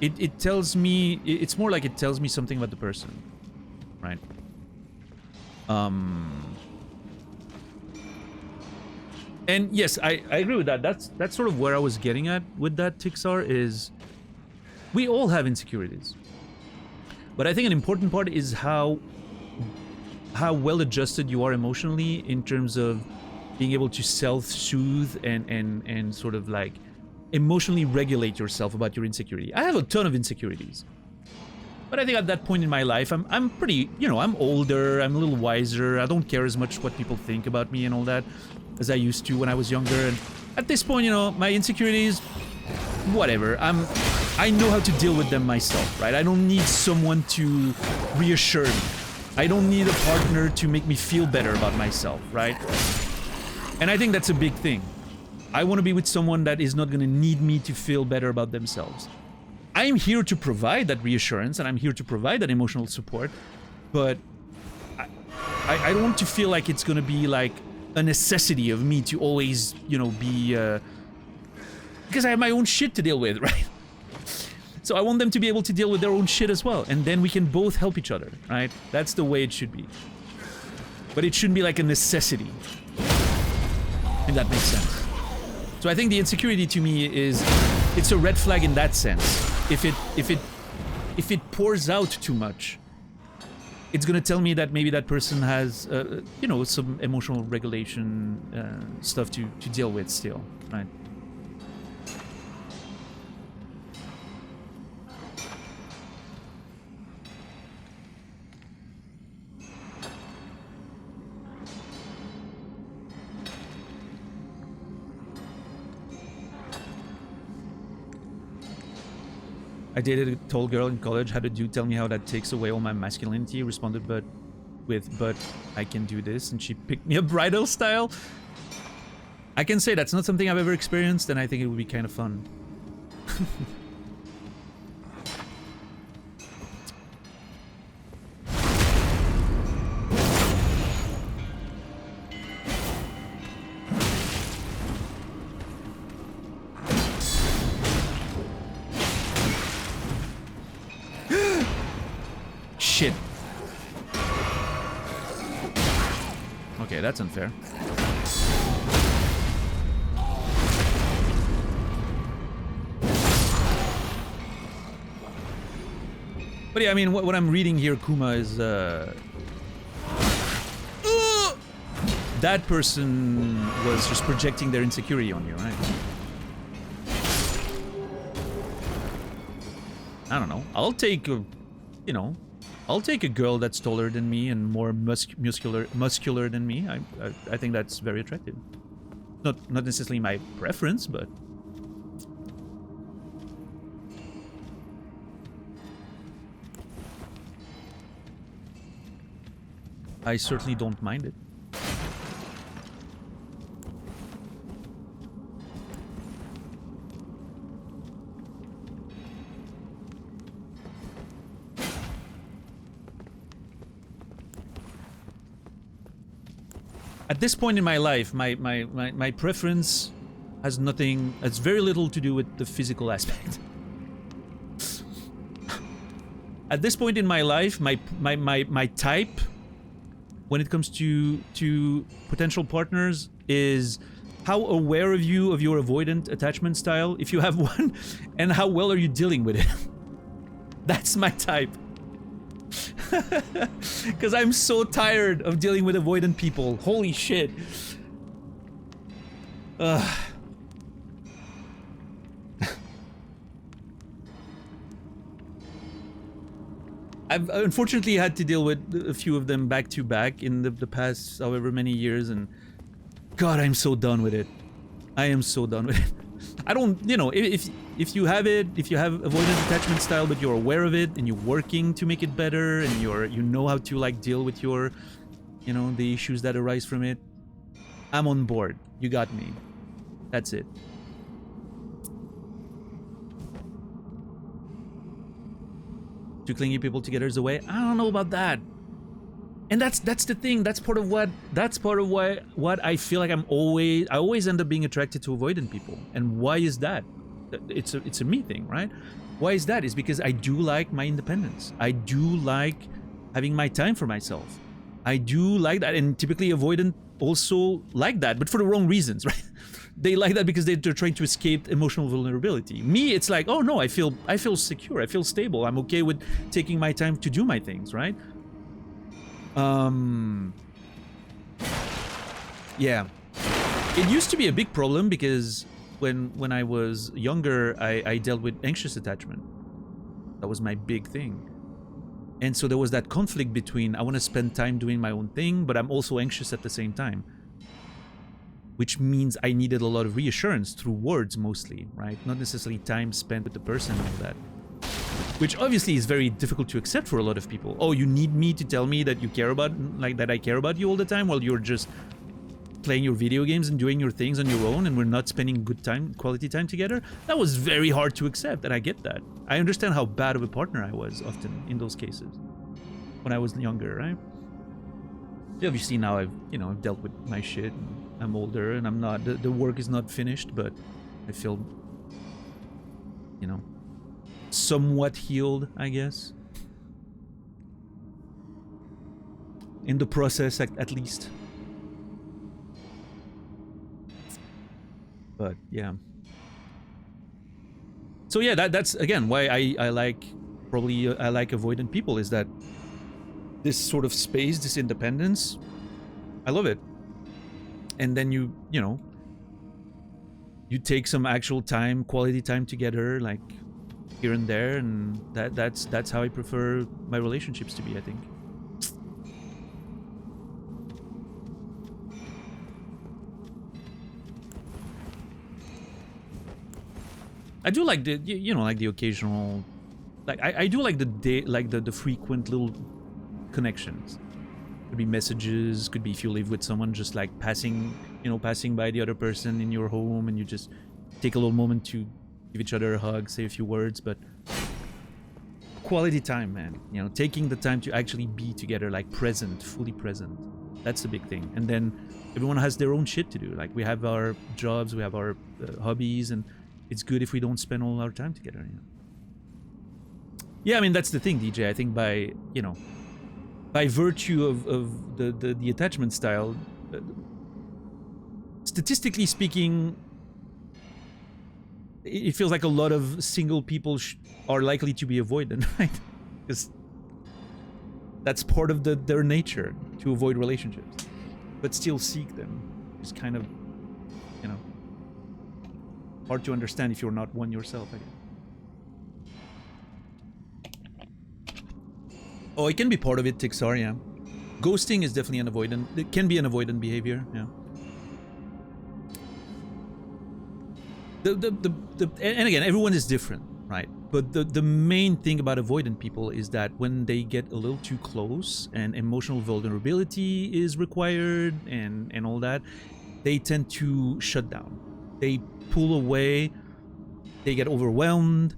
it tells me, it's more like it tells me something about the person, right? And yes, I agree with that. That's sort of where I was getting at with that, Tixar, is we all have insecurities. But I think an important part is how well adjusted you are emotionally in terms of being able to self-soothe and sort of like emotionally regulate yourself about your insecurity. I have a ton of insecurities. But I think at that point in my life, I'm pretty, I'm older, I'm a little wiser, I don't care as much what people think about me and all that as I used to when I was younger. And at this point, my insecurities, whatever, I know how to deal with them myself, right? I don't need someone to reassure me. I don't need a partner to make me feel better about myself, right? And I think that's a big thing. I want to be with someone that is not going to need me to feel better about themselves. I'm here to provide that reassurance and I'm here to provide that emotional support, but I don't want to feel like it's going to be like a necessity of me to always, be... because I have my own shit to deal with, right? So I want them to be able to deal with their own shit as well, and then we can both help each other, right? That's the way it should be. But it shouldn't be like a necessity, if that makes sense. So I think the insecurity to me is, it's a red flag in that sense. If it pours out too much, it's gonna tell me that maybe that person has, some emotional regulation stuff to deal with still, right? I dated a tall girl in college, had a dude tell me how that takes away all my masculinity, responded but I can do this, and she picked me up bridal style. I can say that's not something I've ever experienced, and I think it would be kind of fun. Shit. Okay, that's unfair. But yeah, I mean, what I'm reading here, Kuma, is that person was just projecting their insecurity on you, right? I don't know. I'll take a, I'll take a girl that's taller than me and more muscular than me. I think that's very attractive. Not necessarily my preference, but I certainly don't mind it. At this point in my life, my preference has nothing, it's very little to do with the physical aspect. At this point in my life, my type, when it comes to potential partners, is how aware of you of your avoidant attachment style, if you have one, and how well are you dealing with it. That's my type. Because I'm so tired of dealing with avoidant people. Holy shit. I've unfortunately had to deal with a few of them back to back in the past however many years, and God, I'm so done with it. I am so done with it. I don't, you know, if you have it, if you have avoidant attachment style, but you're aware of it and you're working to make it better, and you know how to like deal with your, you know, the issues that arise from it, I'm on board. You got me. That's it. Two clingy people together is the way. I don't know about that. And that's the thing. That's part of what I feel like I always end up being attracted to avoidant people. And why is that? It's a me thing, right? Why is that? Is because I do like my independence. I do like having my time for myself. I do like that, and typically avoidant also like that, but for the wrong reasons, right? They like that because they're trying to escape emotional vulnerability. Me, it's like, oh no, I feel secure, I feel stable, I'm okay with taking my time to do my things, right? Yeah. It used to be a big problem because when I was younger, I dealt with anxious attachment. That was my big thing. And so there was that conflict between, I want to spend time doing my own thing, but I'm also anxious at the same time. Which means I needed a lot of reassurance through words mostly, right? Not necessarily time spent with the person and all that. Which obviously is very difficult to accept for a lot of people. Oh, you need me to tell me that you care about, like that I care about you all the time while you're just playing your video games and doing your things on your own and we're not spending good time, quality time together? That was very hard to accept, and I get that. I understand how bad of a partner I was often in those cases when I was younger, right? Obviously now I've dealt with my shit. I'm older and I'm not, the work is not finished, but I feel, somewhat healed, I guess. In the process, at least. But yeah. So yeah, that's again why I like avoidant people, is that this sort of space, this independence, I love it. And then you take some actual time, quality time together, like here and there, and that's how I prefer my relationships to be, I think. I do like the like the occasional, like I do like the frequent little connections. Could be messages, could be if you live with someone, just like passing by the other person in your home and you just take a little moment to give each other a hug, say a few words, but quality time, man. Taking the time to actually be together, like present, fully present. That's the big thing. And then everyone has their own shit to do. Like we have our jobs, we have our hobbies, and it's good if we don't spend all our time together. Yeah, I mean, that's the thing, DJ. I think by virtue of the attachment style, statistically speaking, it feels like a lot of single people are likely to be avoidant, right? Because that's part of their nature, to avoid relationships, but still seek them. It's kind of, hard to understand if you're not one yourself, I guess. Oh, it can be part of it, Tixar, yeah. Ghosting is definitely an avoidant. It can be an avoidant behavior, yeah. And again, everyone is different, right? But the main thing about avoidant people is that when they get a little too close and emotional vulnerability is required and all that, they tend to shut down. They pull away, they get overwhelmed,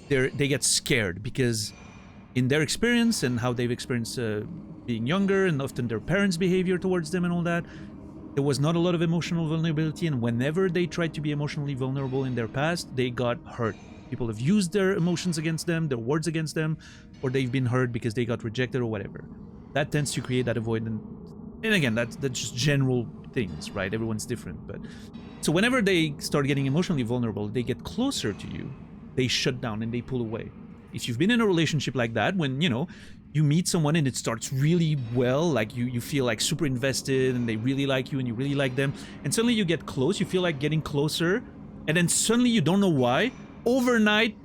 they get scared because in their experience and how they've experienced being younger and often their parents' behavior towards them and all that, there was not a lot of emotional vulnerability, and whenever they tried to be emotionally vulnerable in their past, they got hurt. People have used their emotions against them, their words against them, or they've been hurt because they got rejected or whatever. That tends to create that avoidant. And again, that's just general things, right? Everyone's different. But so whenever they start getting emotionally vulnerable, they get closer to you, they shut down and they pull away. If you've been in a relationship like that, when, you know, you meet someone and it starts really well, like you feel like super invested and they really like you and you really like them, and suddenly you get close, you feel like getting closer, and then suddenly you don't know why, overnight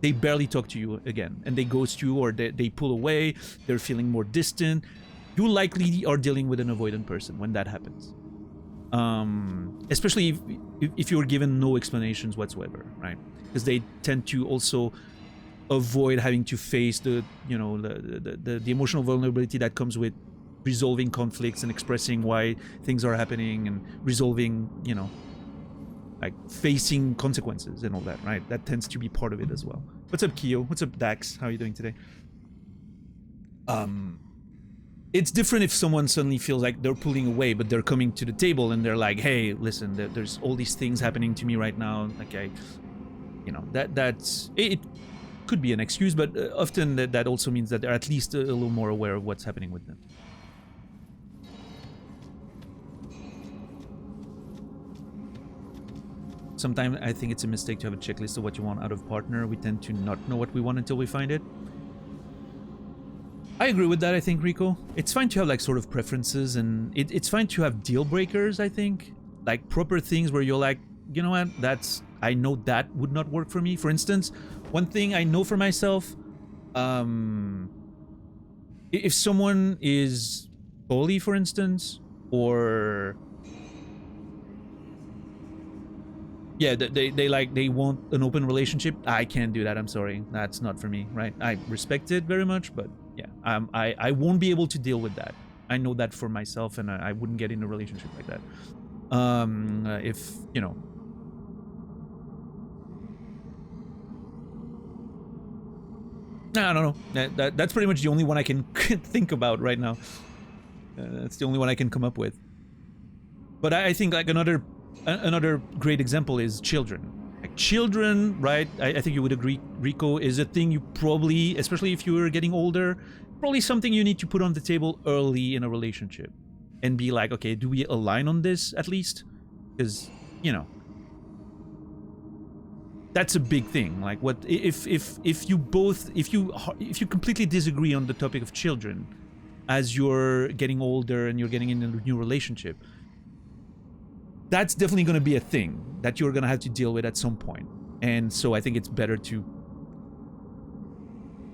they barely talk to you again and they ghost you or they pull away, they're feeling more distant. You likely are dealing with an avoidant person when that happens. Especially if you're given no explanations whatsoever, right? Because they tend to also avoid having to face the, you know, the emotional vulnerability that comes with resolving conflicts and expressing why things are happening and resolving, you know, like facing consequences and all that, right? That tends to be part of it as well. What's up, Kyo? What's up, Dax? How are you doing today? It's different if someone suddenly feels like they're pulling away, but they're coming to the table and they're like, hey, listen, there's all these things happening to me right now. Like, you know, that's it. Could be an excuse, but often that also means that they're at least a little more aware of what's happening with them. Sometimes I think it's a mistake to have a checklist of what you want out of partner. We tend to not know what we want until we find it. I agree with that, I think, Rico. It's fine to have like sort of preferences, and it's fine to have deal breakers, I think. Like proper things where you're like, you know what, I know that would not work for me. For instance, one thing I know for myself, if someone is poly, for instance, or yeah, they want an open relationship, I can't do that. I'm sorry, that's not for me, right? I respect it very much, but yeah, I won't be able to deal with that. I know that for myself, and I wouldn't get in a relationship like that. If, you know, I don't know. That's pretty much the only one I can think about right now. That's the only one I can come up with. But I think like another great example is children. Like children, right? I think you would agree, Rico, is a thing you probably, especially if you're getting older, probably something you need to put on the table early in a relationship and be like, okay, do we align on this at least? Because, you know, that's a big thing. Like, what if you completely disagree on the topic of children as you're getting older and you're getting in a new relationship, that's definitely going to be a thing that you're going to have to deal with at some point. And so I think it's better to,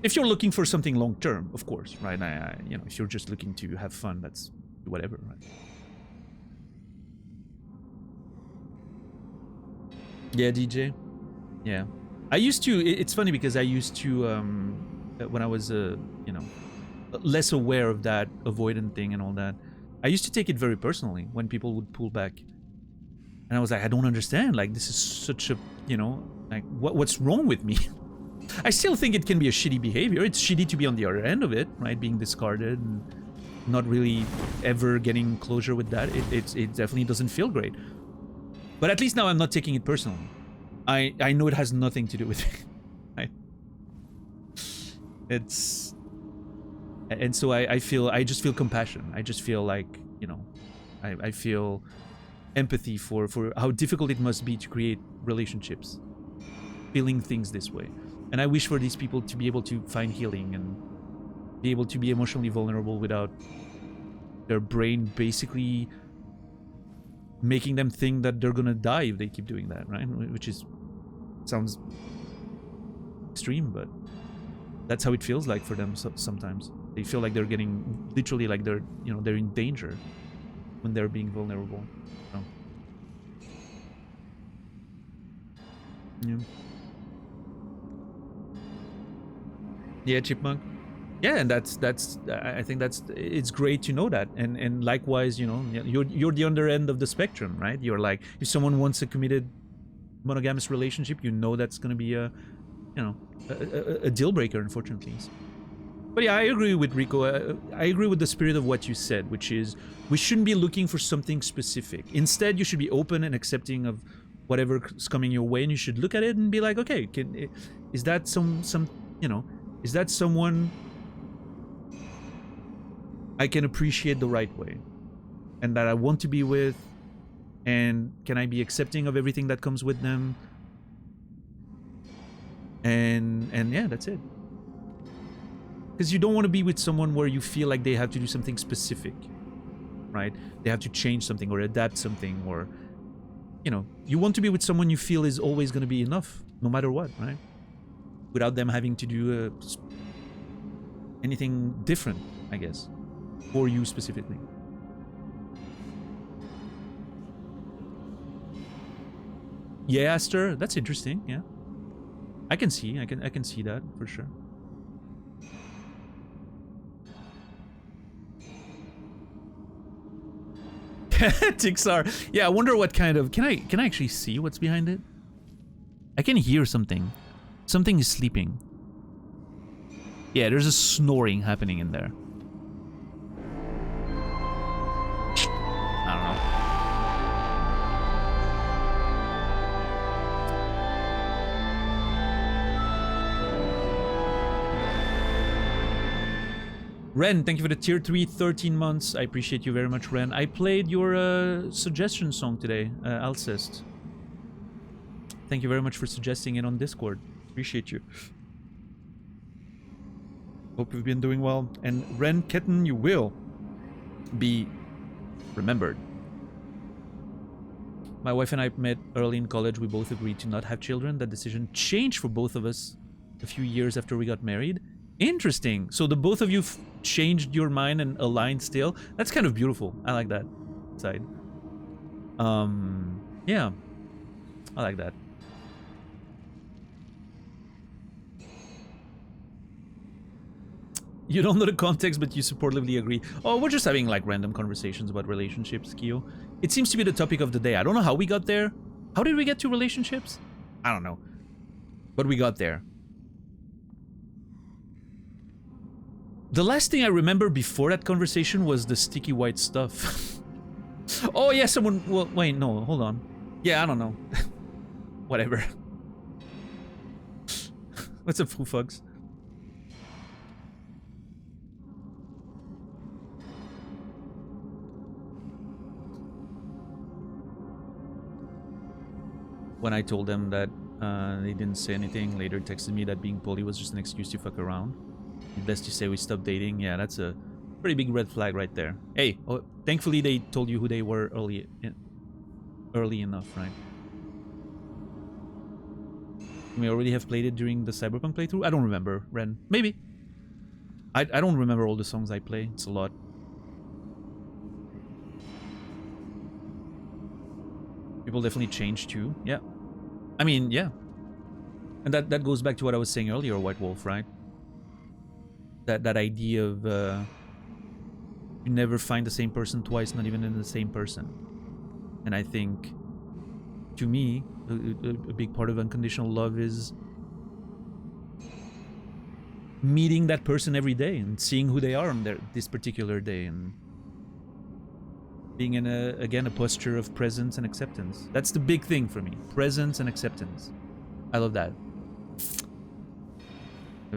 if you're looking for something long term, of course, right? You know, if you're just looking to have fun, that's whatever, right? Yeah, DJ. Yeah, I used to. It's funny because I used to, when I was, you know, less aware of that avoidant thing and all that, I used to take it very personally when people would pull back, and I was like, I don't understand. Like, this is such a, you know, like what's wrong with me? I still think it can be a shitty behavior. It's shitty to be on the other end of it, right? Being discarded and not really ever getting closure with that. It definitely doesn't feel great. But at least now I'm not taking it personally. I know it has nothing to do with it. Right? It's, and so I just feel compassion. I just feel like, you know, I feel empathy for how difficult it must be to create relationships, feeling things this way. And I wish for these people to be able to find healing and be able to be emotionally vulnerable without their brain basically making them think that they're gonna die if they keep doing that, right? Which is, sounds extreme, but that's how it feels like for them. So sometimes they feel like they're getting, literally like they're, you know, they're in danger when they're being vulnerable. So, yeah. Yeah, Chipmunk. Yeah, and that's I think that's it's great to know that, and likewise, you know, you're the other end of the spectrum, right? You're like, if someone wants a committed monogamous relationship, you know that's gonna be a, you know, a deal breaker, unfortunately. But yeah, I agree with Rico. I agree with the spirit of what you said, which is we shouldn't be looking for something specific. Instead, you should be open and accepting of whatever's coming your way, and you should look at it and be like, okay, is that some you know, is that someone I can appreciate the right way, and that I want to be with, and can I be accepting of everything that comes with them? And yeah, that's it. Because you don't want to be with someone where you feel like they have to do something specific, right? They have to change something or adapt something, or, you know, you want to be with someone you feel is always going to be enough, no matter what, right? Without them having to do anything different, I guess, for you specifically. Yeah, Aster, that's interesting. Yeah, I can see that for sure. Tixar. Yeah, I wonder what kind of... Can I actually see what's behind it? I can hear something. Something is sleeping. Yeah, there's a snoring happening in there. I don't know. Ren, thank you for the tier 3, 13 months. I appreciate you very much, Ren. I played your suggestion song today, Alcest. Thank you very much for suggesting it on Discord. Appreciate you. Hope you've been doing well. And Ren Kitten, you will be remembered. My wife and I met early in college. We both agreed to not have children. That decision changed for both of us a few years after we got married. Interesting. So the both of you changed your mind and aligned still. That's kind of beautiful. I like that side. Yeah, I like that. You don't know the context, but you supportively agree. Oh, we're just having like random conversations about relationships, Kyo. It seems to be the topic of the day. I don't know how we got there. How did we get to relationships? I don't know. But we got there. The last thing I remember before that conversation was the sticky white stuff. Oh yeah, someone... Well, wait, no, hold on. Yeah, I don't know. Whatever. What's up, Foo Fugs? When I told them that they didn't say anything, later texted me that being poly was just an excuse to fuck around. Best to say we stopped dating. Yeah, that's a pretty big red flag right there. Hey, oh, thankfully they told you who they were early enough, right? We already have played it during the Cyberpunk playthrough. I don't remember, Ren. Maybe. I don't remember all the songs I play. It's a lot. People definitely change too. Yeah. I mean, yeah. And that goes back to what I was saying earlier, White Wolf, right? That idea of you never find the same person twice, not even in the same person. And I think, to me, a big part of unconditional love is meeting that person every day and seeing who they are on this particular day, and being in a posture of presence and acceptance. That's the big thing for me. Presence and acceptance. I love that.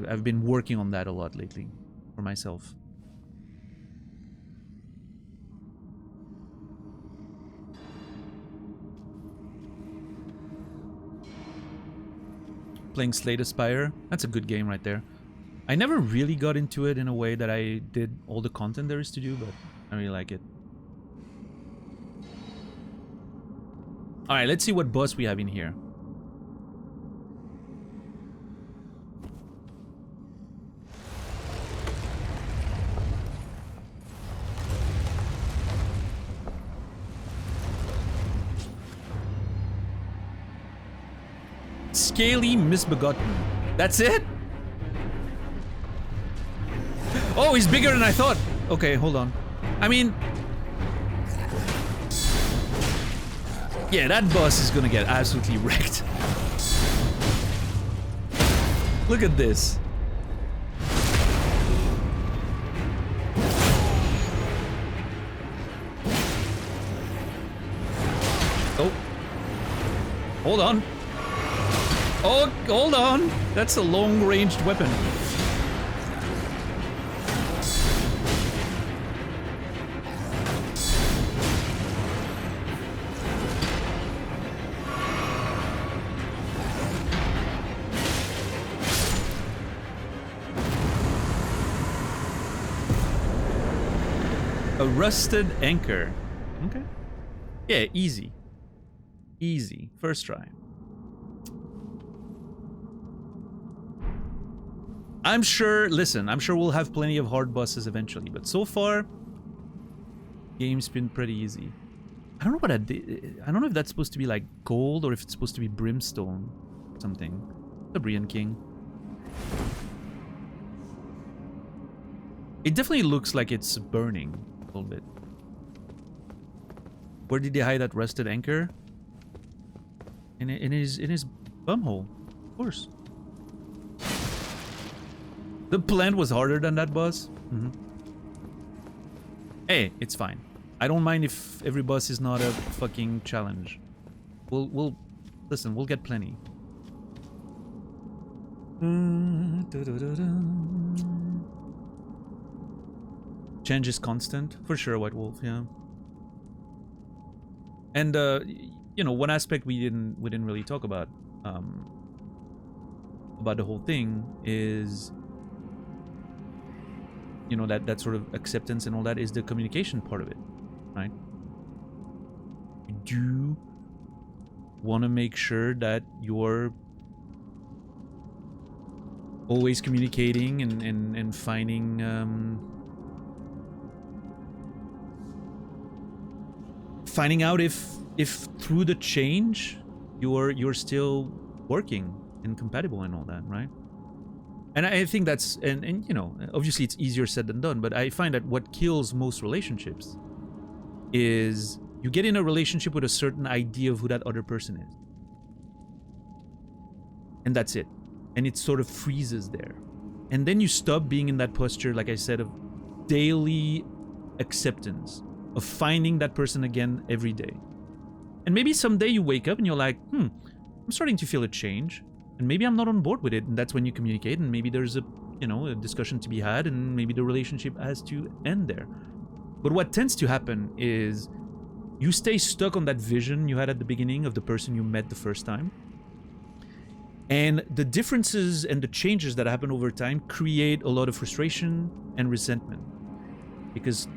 I've been working on that a lot lately for myself. Playing Slay the Spire. That's a good game right there. I never really got into it in a way that I did all the content there is to do, but I really like it. Alright, let's see what boss we have in here. Scaly Misbegotten. That's it? Oh, he's bigger than I thought. Okay, hold on. I mean... yeah, that boss is gonna get absolutely wrecked. Look at this. Oh. Hold on. Oh, hold on. That's a long-ranged weapon. A rusted anchor. Okay. Yeah, easy. Easy. First try. I'm sure, listen, I'm sure we'll have plenty of hard bosses eventually, but so far, game's been pretty easy. I don't know what I did. I don't know if that's supposed to be like gold or if it's supposed to be brimstone or something. The Brian King. It definitely looks like it's burning a little bit. Where did they hide that rusted anchor? In his bumhole, of course. The plant was harder than that boss. Mm-hmm. Hey, it's fine. I don't mind if every boss is not a fucking challenge. We'll listen. We'll get plenty. Change is constant for sure. White Wolf, yeah. And you know, one aspect we didn't really talk about the whole thing is, you know, that sort of acceptance and all that is the communication part of it, right? You do want to make sure that you're always communicating and finding finding out if through the change you're still working and compatible and all that, right? And I think that's, and you know, obviously it's easier said than done, but I find that what kills most relationships is you get in a relationship with a certain idea of who that other person is. And that's it. And it sort of freezes there. And then you stop being in that posture, like I said, of daily acceptance, of finding that person again every day. And maybe someday you wake up and you're like, I'm starting to feel a change. And maybe I'm not on board with it, and that's when you communicate, and maybe there's a, you know, a discussion to be had, and maybe the relationship has to end there. But what tends to happen is you stay stuck on that vision you had at the beginning of the person you met the first time. And the differences and the changes that happen over time create a lot of frustration and resentment. Because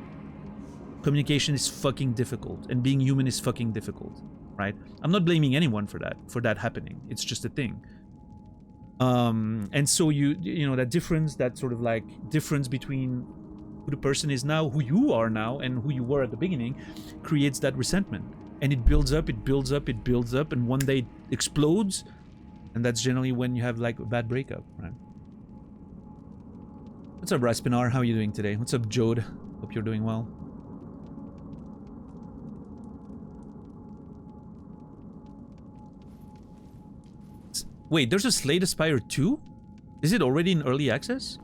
communication is fucking difficult, and being human is fucking difficult, right? I'm not blaming anyone for that happening. It's just a thing. And so you know, that difference, that sort of like difference between who the person is now, who you are now, and who you were at the beginning, creates that resentment. And it builds up, it builds up, it builds up, and one day it explodes, and that's generally when you have like a bad breakup, right? What's up, Raspinar? How are you doing today? What's up, Jode? Hope you're doing well. Wait, there's a Slay the Spire 2? Is it already in early access?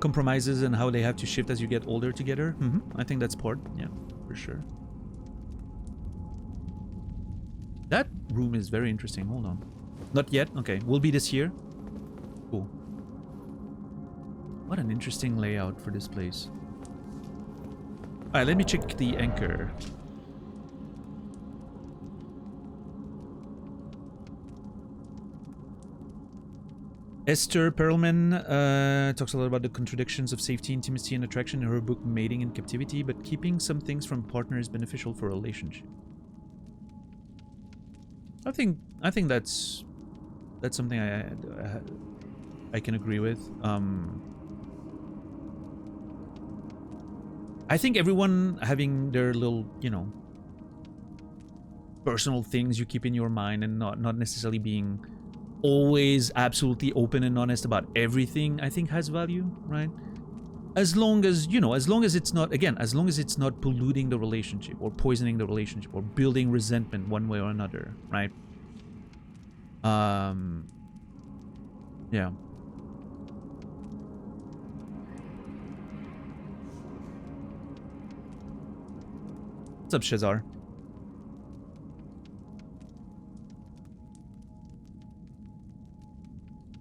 Compromises and how they have to shift as you get older together? I think that's part, yeah, for sure. That room is very interesting. Hold on. Not yet? Okay, will be this year. Cool. What an interesting layout for this place. Alright, let me check the anchor. Esther Perlman talks a lot about the contradictions of safety, intimacy, and attraction in her book Mating in Captivity, but keeping some things from a partner is beneficial for a relationship. I think that's something I can agree with. I think everyone having their little, you know, personal things you keep in your mind, and not necessarily being always absolutely open and honest about everything, I think has value, right? As long as, you know, as long as it's not, again, as long as it's not polluting the relationship or poisoning the relationship or building resentment one way or another, right? Yeah. What's up, Shazar?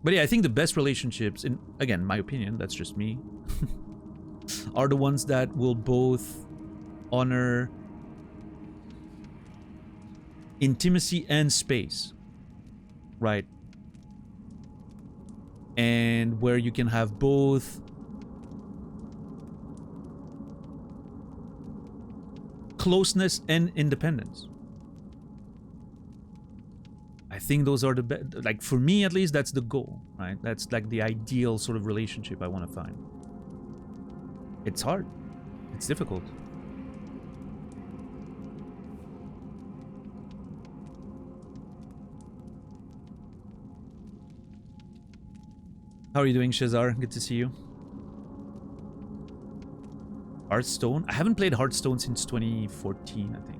But yeah, I think the best relationships, in, again, my opinion, that's just me, are the ones that will both honor intimacy and space, right? And where you can have both closeness and independence. I think those are the best. Like, for me at least, that's the goal, right? That's like the ideal sort of relationship I want to find. It's hard. It's difficult. How are you doing, Shazar? Good to see you. Hearthstone? I haven't played Hearthstone since 2014, I think.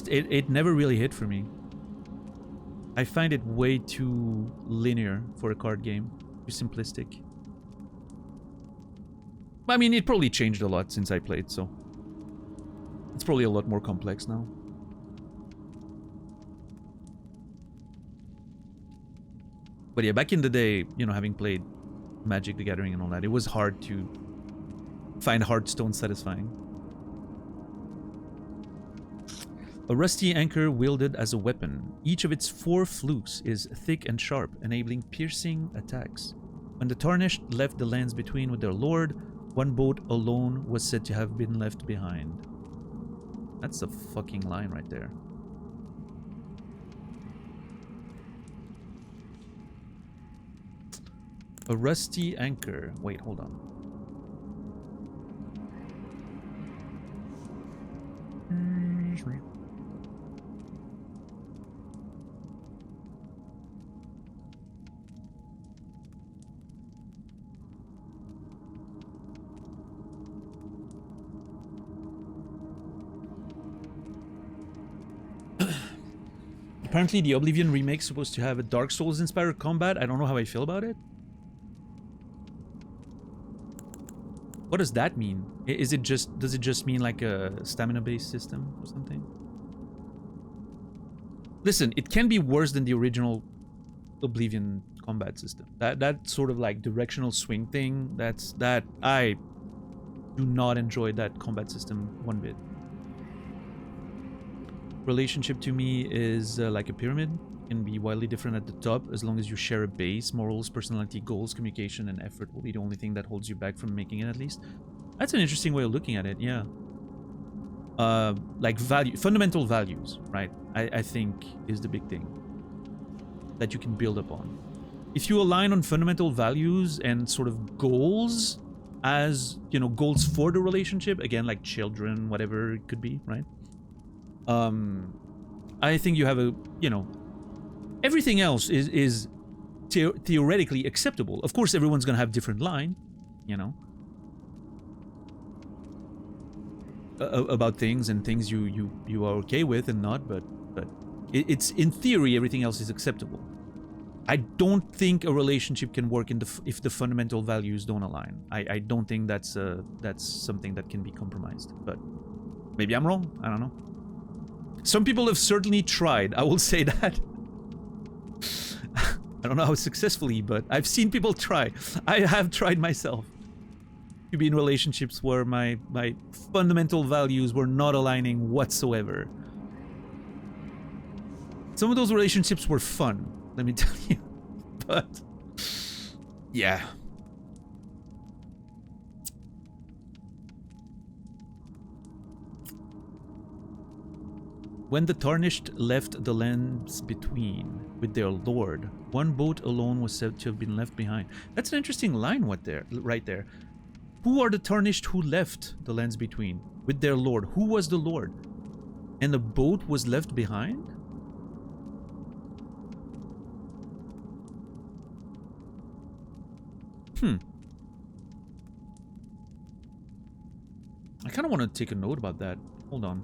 It never really hit for me. I find it way too linear for a card game. Too simplistic. I mean, it probably changed a lot since I played, so it's probably a lot more complex now. But yeah, back in the day, you know, having played Magic the Gathering and all that, it was hard to find Hearthstone satisfying. A rusty anchor wielded as a weapon. Each of its 4 flukes is thick and sharp, enabling piercing attacks. When the Tarnished left the lands between with their lord, one boat alone was said to have been left behind. That's a fucking line right there. A rusty anchor. Wait, hold on. Apparently the Oblivion remake is supposed to have a Dark Souls inspired combat. I don't know how I feel about it. What does that mean? Does it just mean like a stamina based system or something? Listen, it can be worse than the original Oblivion combat system. That sort of like directional swing thing, I do not enjoy that combat system one bit. Relationship to me is like a pyramid. It can be wildly different at the top as long as you share a base. Morals, personality, goals, communication, and effort will be the only thing that holds you back from making it, at least. That's an interesting way of looking at it, yeah. Like fundamental values, right? I think is the big thing that you can build upon. If you align on fundamental values and sort of goals as, you know, goals for the relationship, again, like children, whatever it could be, right? I think you have a, you know, everything else is theoretically acceptable. Of course, everyone's gonna have different line, you know, about things and things you are okay with and not, but it's in theory everything else is acceptable. I don't think a relationship can work if the fundamental values don't align. I don't think that's something that can be compromised, but maybe I'm wrong. I don't know. Some people have certainly tried, I will say that. I don't know how successfully, but I've seen people try. I have tried myself to be in relationships where my fundamental values were not aligning whatsoever. Some of those relationships were fun, let me tell you. But yeah. When the Tarnished left the lands between with their lord, one boat alone was said to have been left behind. That's an interesting line right there. Who are the Tarnished who left the lands between with their lord? Who was the lord? And the boat was left behind? I kind of want to take a note about that. Hold on.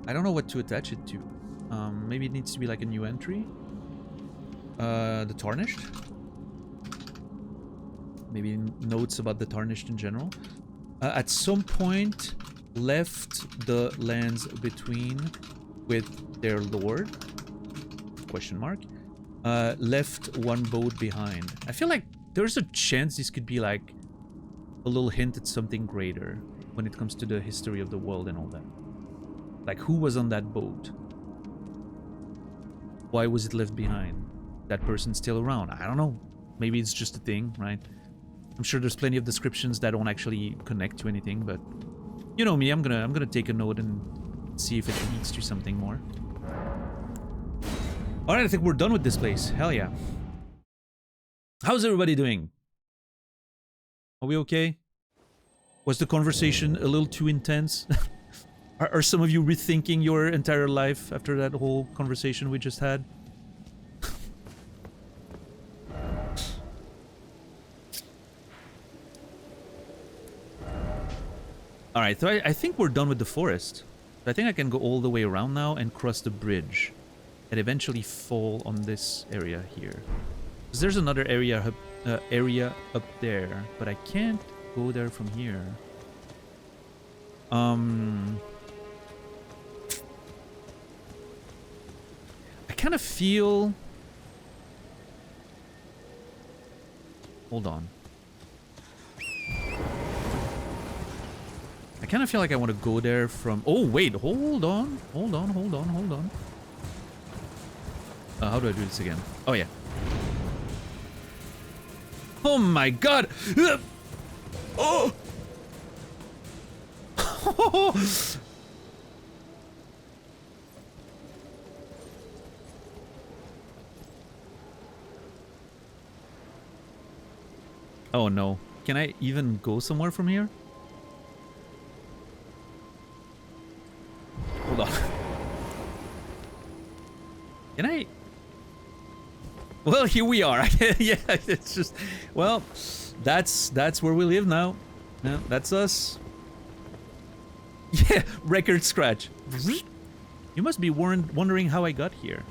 I don't know what to attach it to. Maybe it needs to be like a new entry. The Tarnished. Maybe notes about the Tarnished in general. At some point, left the lands between with their lord. Question mark. Left one boat behind. I feel like there's a chance this could be like a little hint at something greater when it comes to the history of the world and all that. Like, who was on that boat? Why was it left behind? That person's still around. I don't know. Maybe it's just a thing, right? I'm sure there's plenty of descriptions that don't actually connect to anything, but you know me, I'm gonna take a note and see if it leads to something more. Alright, I think we're done with this place. Hell yeah. How's everybody doing? Are we okay? Was the conversation a little too intense? Are some of you rethinking your entire life after that whole conversation we just had? Alright, so I think we're done with the forest. I think I can go all the way around now and cross the bridge. And eventually fall on this area here. Because there's another area up there, but I can't go there from here. I kind of feel... Hold on. I kind of feel like I want to go there from... Oh, wait, hold on. Hold on. How do I do this again? Oh, yeah. Oh, my God. Oh! Oh, no. Can I even go somewhere from here? Hold on. Can I... Well, here we are. Yeah, it's just... Well, that's where we live now. Yeah, that's us. Yeah, record scratch. You must be wondering how I got here.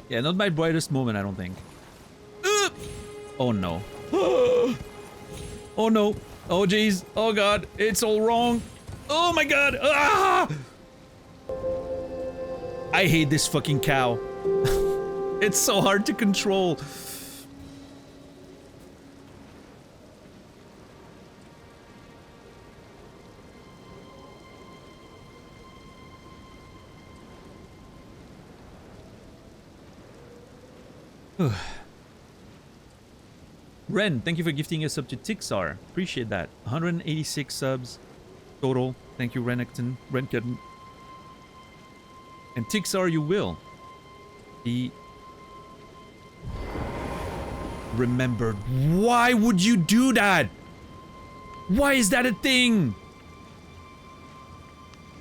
Yeah, not my brightest moment, I don't think. Oh no. Oh no. Oh jeez. Oh god. It's all wrong. Oh my god. Ah! I hate this fucking cow. It's so hard to control. Ren, thank you for gifting us up to Tixar. Appreciate that. 186 subs total. Thank you, Renekton. And Tixar, you will be remembered. Why would you do that? Why is that a thing?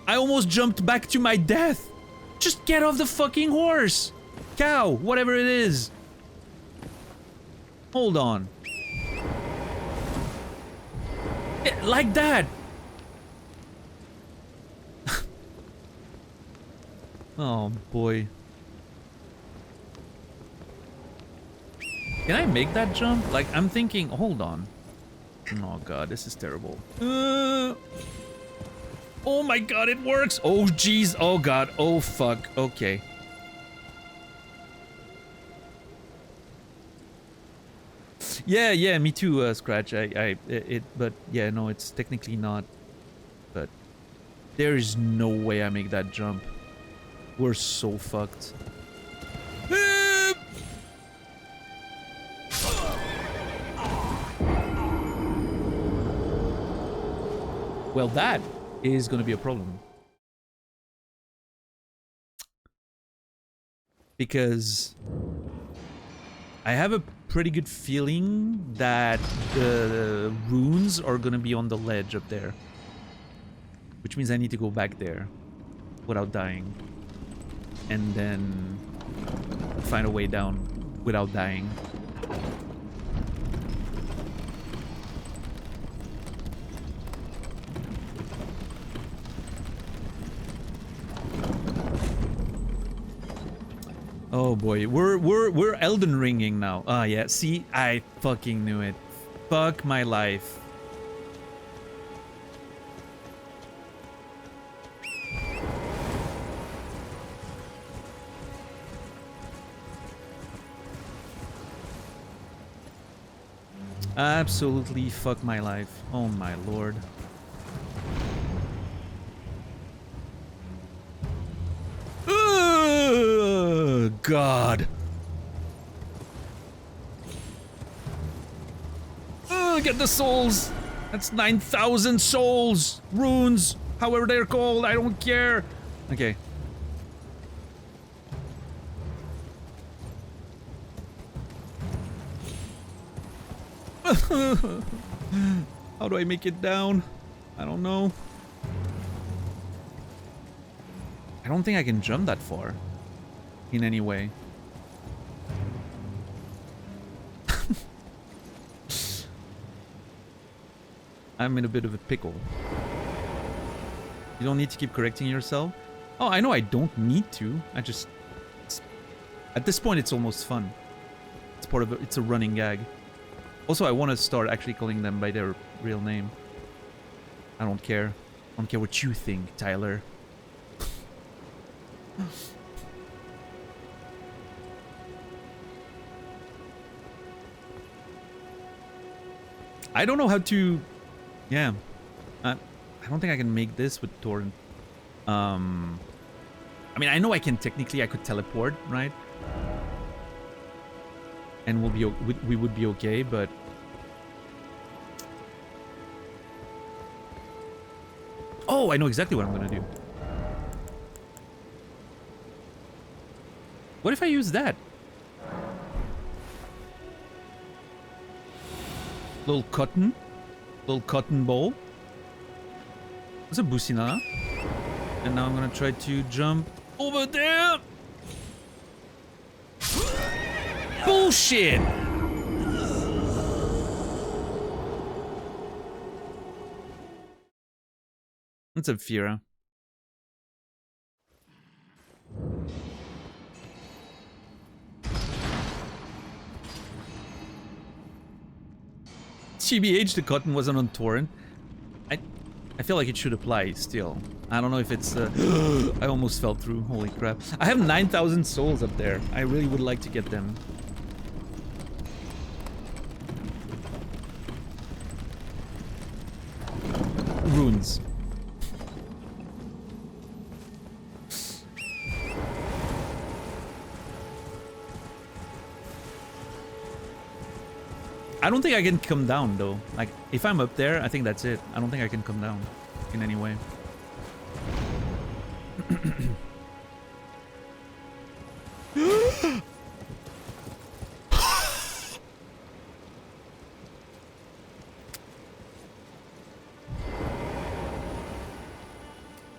I almost jumped back to my death. Just get off the fucking horse. Cow, whatever it is. Hold on. Like that. Oh boy. Can I make that jump? Like, I'm thinking, hold on. Oh god, this is terrible. Oh my god, it works. Oh jeez, oh god, oh fuck, okay. Yeah, me too, Scratch. But yeah, no, it's technically not. But there is no way I make that jump. We're so fucked. Well, that is gonna be a problem. Because I have a pretty good feeling that the runes are gonna be on the ledge up there. Which means I need to go back there without dying. And then find a way down without dying. Oh boy, we're Elden Ringing now. Ah yeah, see, I fucking knew it. Fuck my life. Absolutely fuck my life. Oh my lord. God. Get the souls. That's 9,000 souls. Runes. However they're called. I don't care. Okay. How do I make it down? I don't know. I don't think I can jump that far. In any way. I'm in a bit of a pickle. You don't need to keep correcting yourself. Oh, I know I don't need to. I just... At this point, it's almost fun. It's part of it's a running gag. Also, I want to start actually calling them by their real name. I don't care. I don't care what you think, Tyler. I don't know how to... Yeah. I don't think I can make this with Torrent. I mean, I know I can technically... I could teleport, right? And we'll be... we would be okay, but... Oh, I know exactly what I'm gonna do. What if I use that? Little cotton ball. That's a Busina. And now I'm gonna try to jump over there. Bullshit! That's a Fira. GBH, the cotton wasn't on torrent. I feel like it should apply still. I don't know if it's... I almost fell through. Holy crap. I have 9,000 souls up there. I really would like to get them. Runes. I don't think I can come down though. Like, if I'm up there, I think that's it. I don't think I can come down in any way.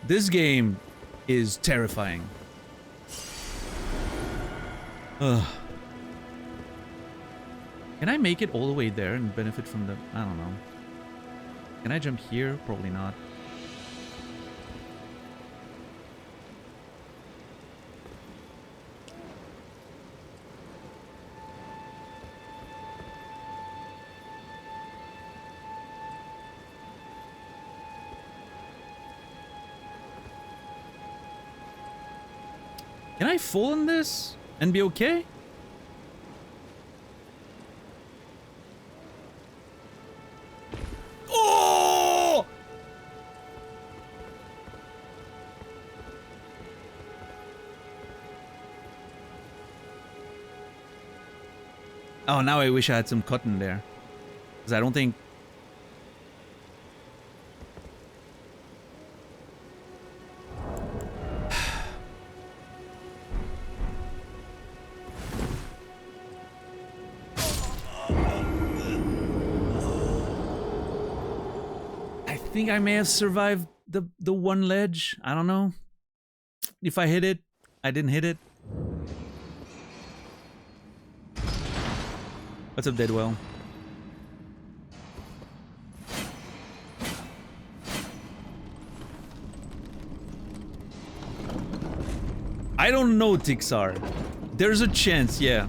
This game is terrifying. Ugh. Can I make it all the way there and benefit from the... I don't know. Can I jump here? Probably not. Can I fall in this and be okay? Oh, now I wish I had some cotton there. Because I don't think... I think I may have survived the one ledge. I don't know. If I hit it, I didn't hit it. What's up, Deadwell? I don't know, Tixar. There's a chance, yeah.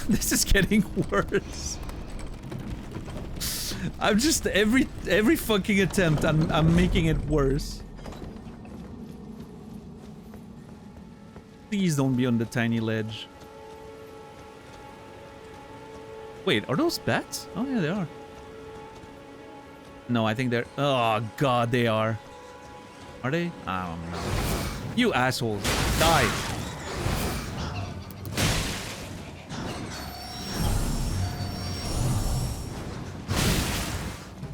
This is getting worse. I'm just every fucking attempt I'm making it worse. Please don't be on the tiny ledge. Wait, are those bats? Oh yeah, they are. No, I think they're... Oh god, they are. Are they? I don't know. You assholes. Die.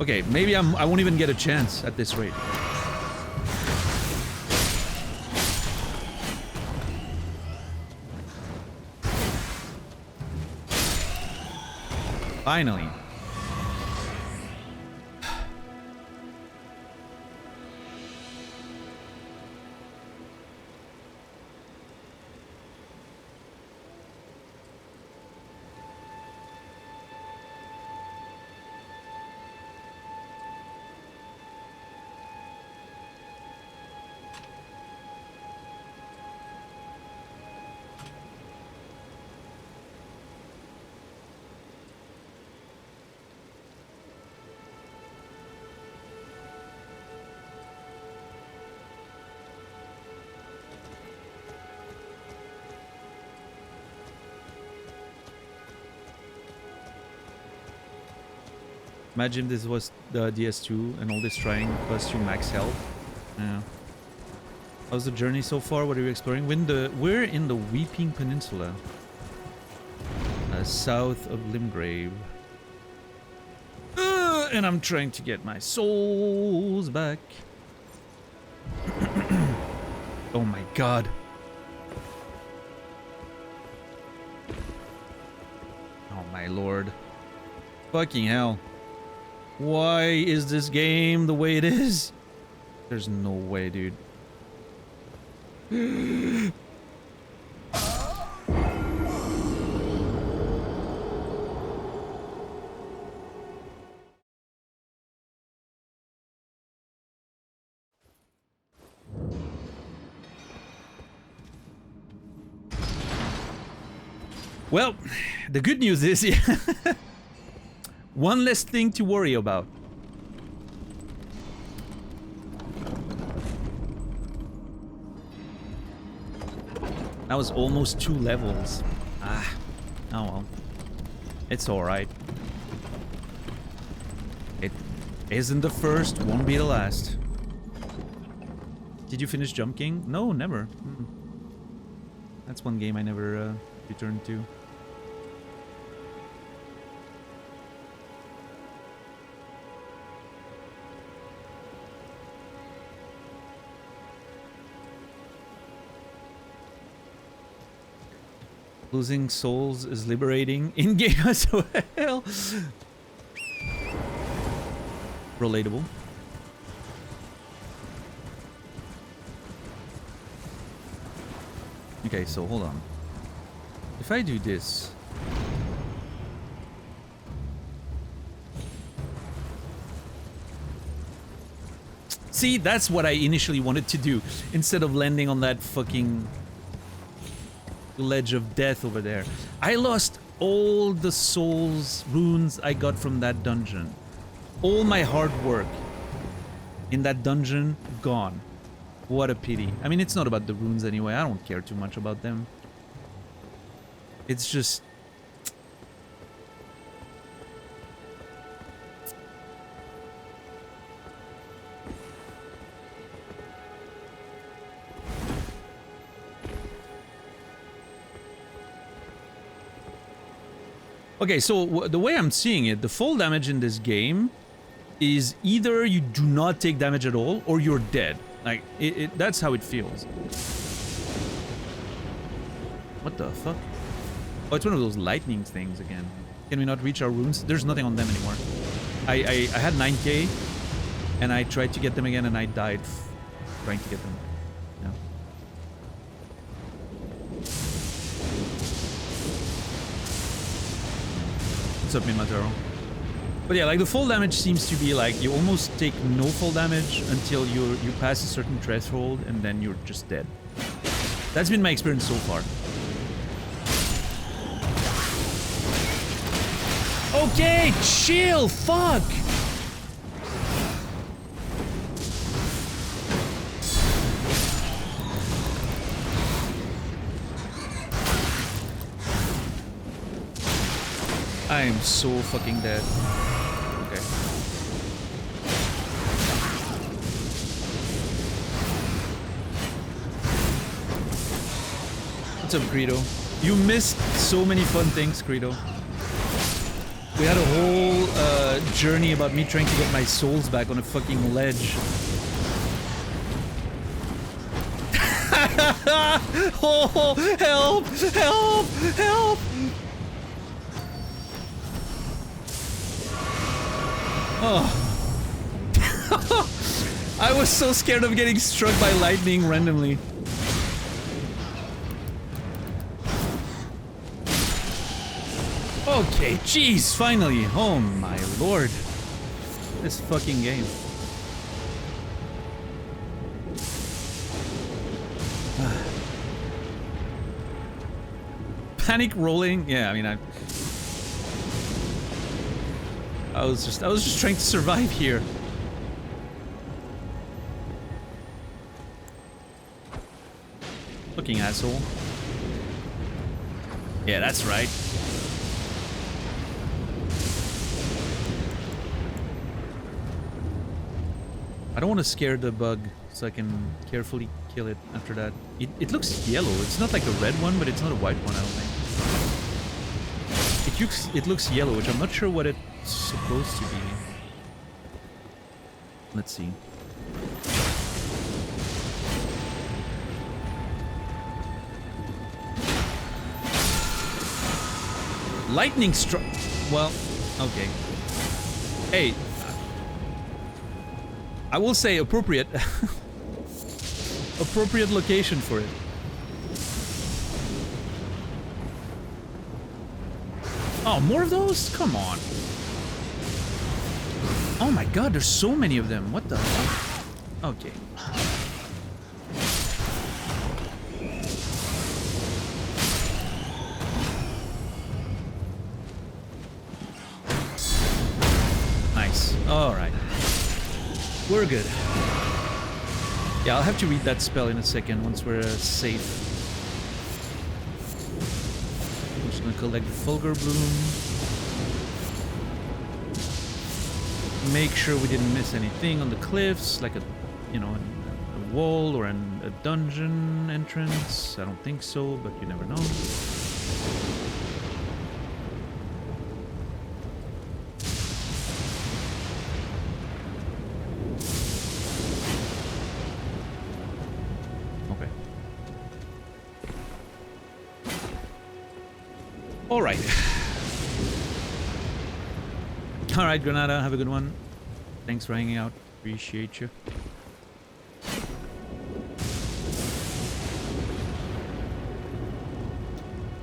Okay, maybe I won't even get a chance at this rate. Finally. Imagine this was the DS2 and all this trying plus you max health. Yeah. How's the journey so far? What are you exploring? We're in the Weeping Peninsula. South of Limgrave. And I'm trying to get my souls back. Oh my god. Oh my lord. Fucking hell. Why is this game the way it is? There's no way, dude. Well, the good news is, yeah, one less thing to worry about. That was almost 2 levels. Ah, oh well. It's alright. It isn't the first, won't be the last. Did you finish Jump King? No, never. That's one game I never returned to. Losing souls is liberating in-game as well. Relatable. Okay, so hold on. If I do this... See, that's what I initially wanted to do. Instead of landing on that fucking... ledge of death over there. I lost all the souls runes I got from that dungeon. All my hard work in that dungeon gone. What a pity. I mean, it's not about the runes anyway. I don't care too much about them. It's just... Okay, so the way I'm seeing it, the fall damage in this game is either you do not take damage at all or you're dead. Like, that's how it feels. What the fuck? Oh, it's one of those lightning things again. Can we not reach our runes? There's nothing on them anymore. I had 9k and I tried to get them again and I died trying to get them. Yeah. What's up, Mimataro? But yeah, like the fall damage seems to be like you almost take no fall damage until you pass a certain threshold and then you're just dead. That's been my experience so far. Okay, chill, fuck! I am so fucking dead. Okay. What's up, Greedo? You missed so many fun things, Greedo. We had a whole journey about me trying to get my souls back on a fucking ledge. Oh, help! Help! Help! Oh. I was so scared of getting struck by lightning randomly. Okay, jeez, finally. Oh my lord. This fucking game. Panic rolling? Yeah, I mean I was just trying to survive here. Fucking asshole. Yeah, that's right. I don't want to scare the bug, so I can carefully kill it after that. It looks yellow. It's not like a red one, but it's not a white one, I don't think. It looks yellow, which I'm not sure what it's supposed to be. Let's see. Lightning struck. Well, okay. Hey. I will say appropriate. Appropriate location for it. Oh, more of those? Come on. Oh my god, there's so many of them. What the fuck? Okay. Nice. Alright. We're good. Yeah, I'll have to read that spell in a second once we're safe. I'm just gonna collect the Fulgur Bloom. Make sure we didn't miss anything on the cliffs, like a wall or a dungeon entrance. I don't think so, but you never know. Alright. Alright, Granada, have a good one. Thanks for hanging out. Appreciate you.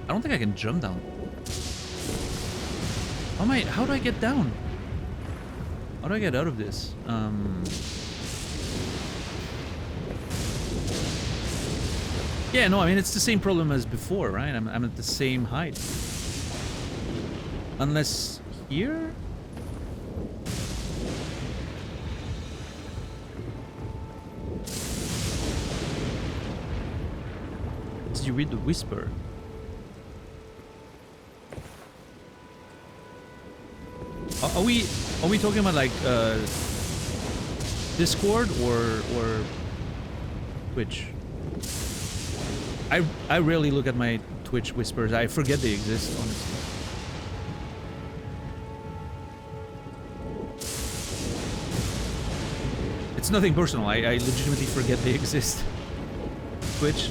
I don't think I can jump down. How do I get down? How do I get out of this? Yeah, no, I mean, it's the same problem as before, right? I'm at the same height. Unless here? Did you read the whisper? Are we talking about like Discord or Twitch? I rarely look at my Twitch whispers. I forget they exist, honestly. It's nothing personal. I legitimately forget they exist. Twitch.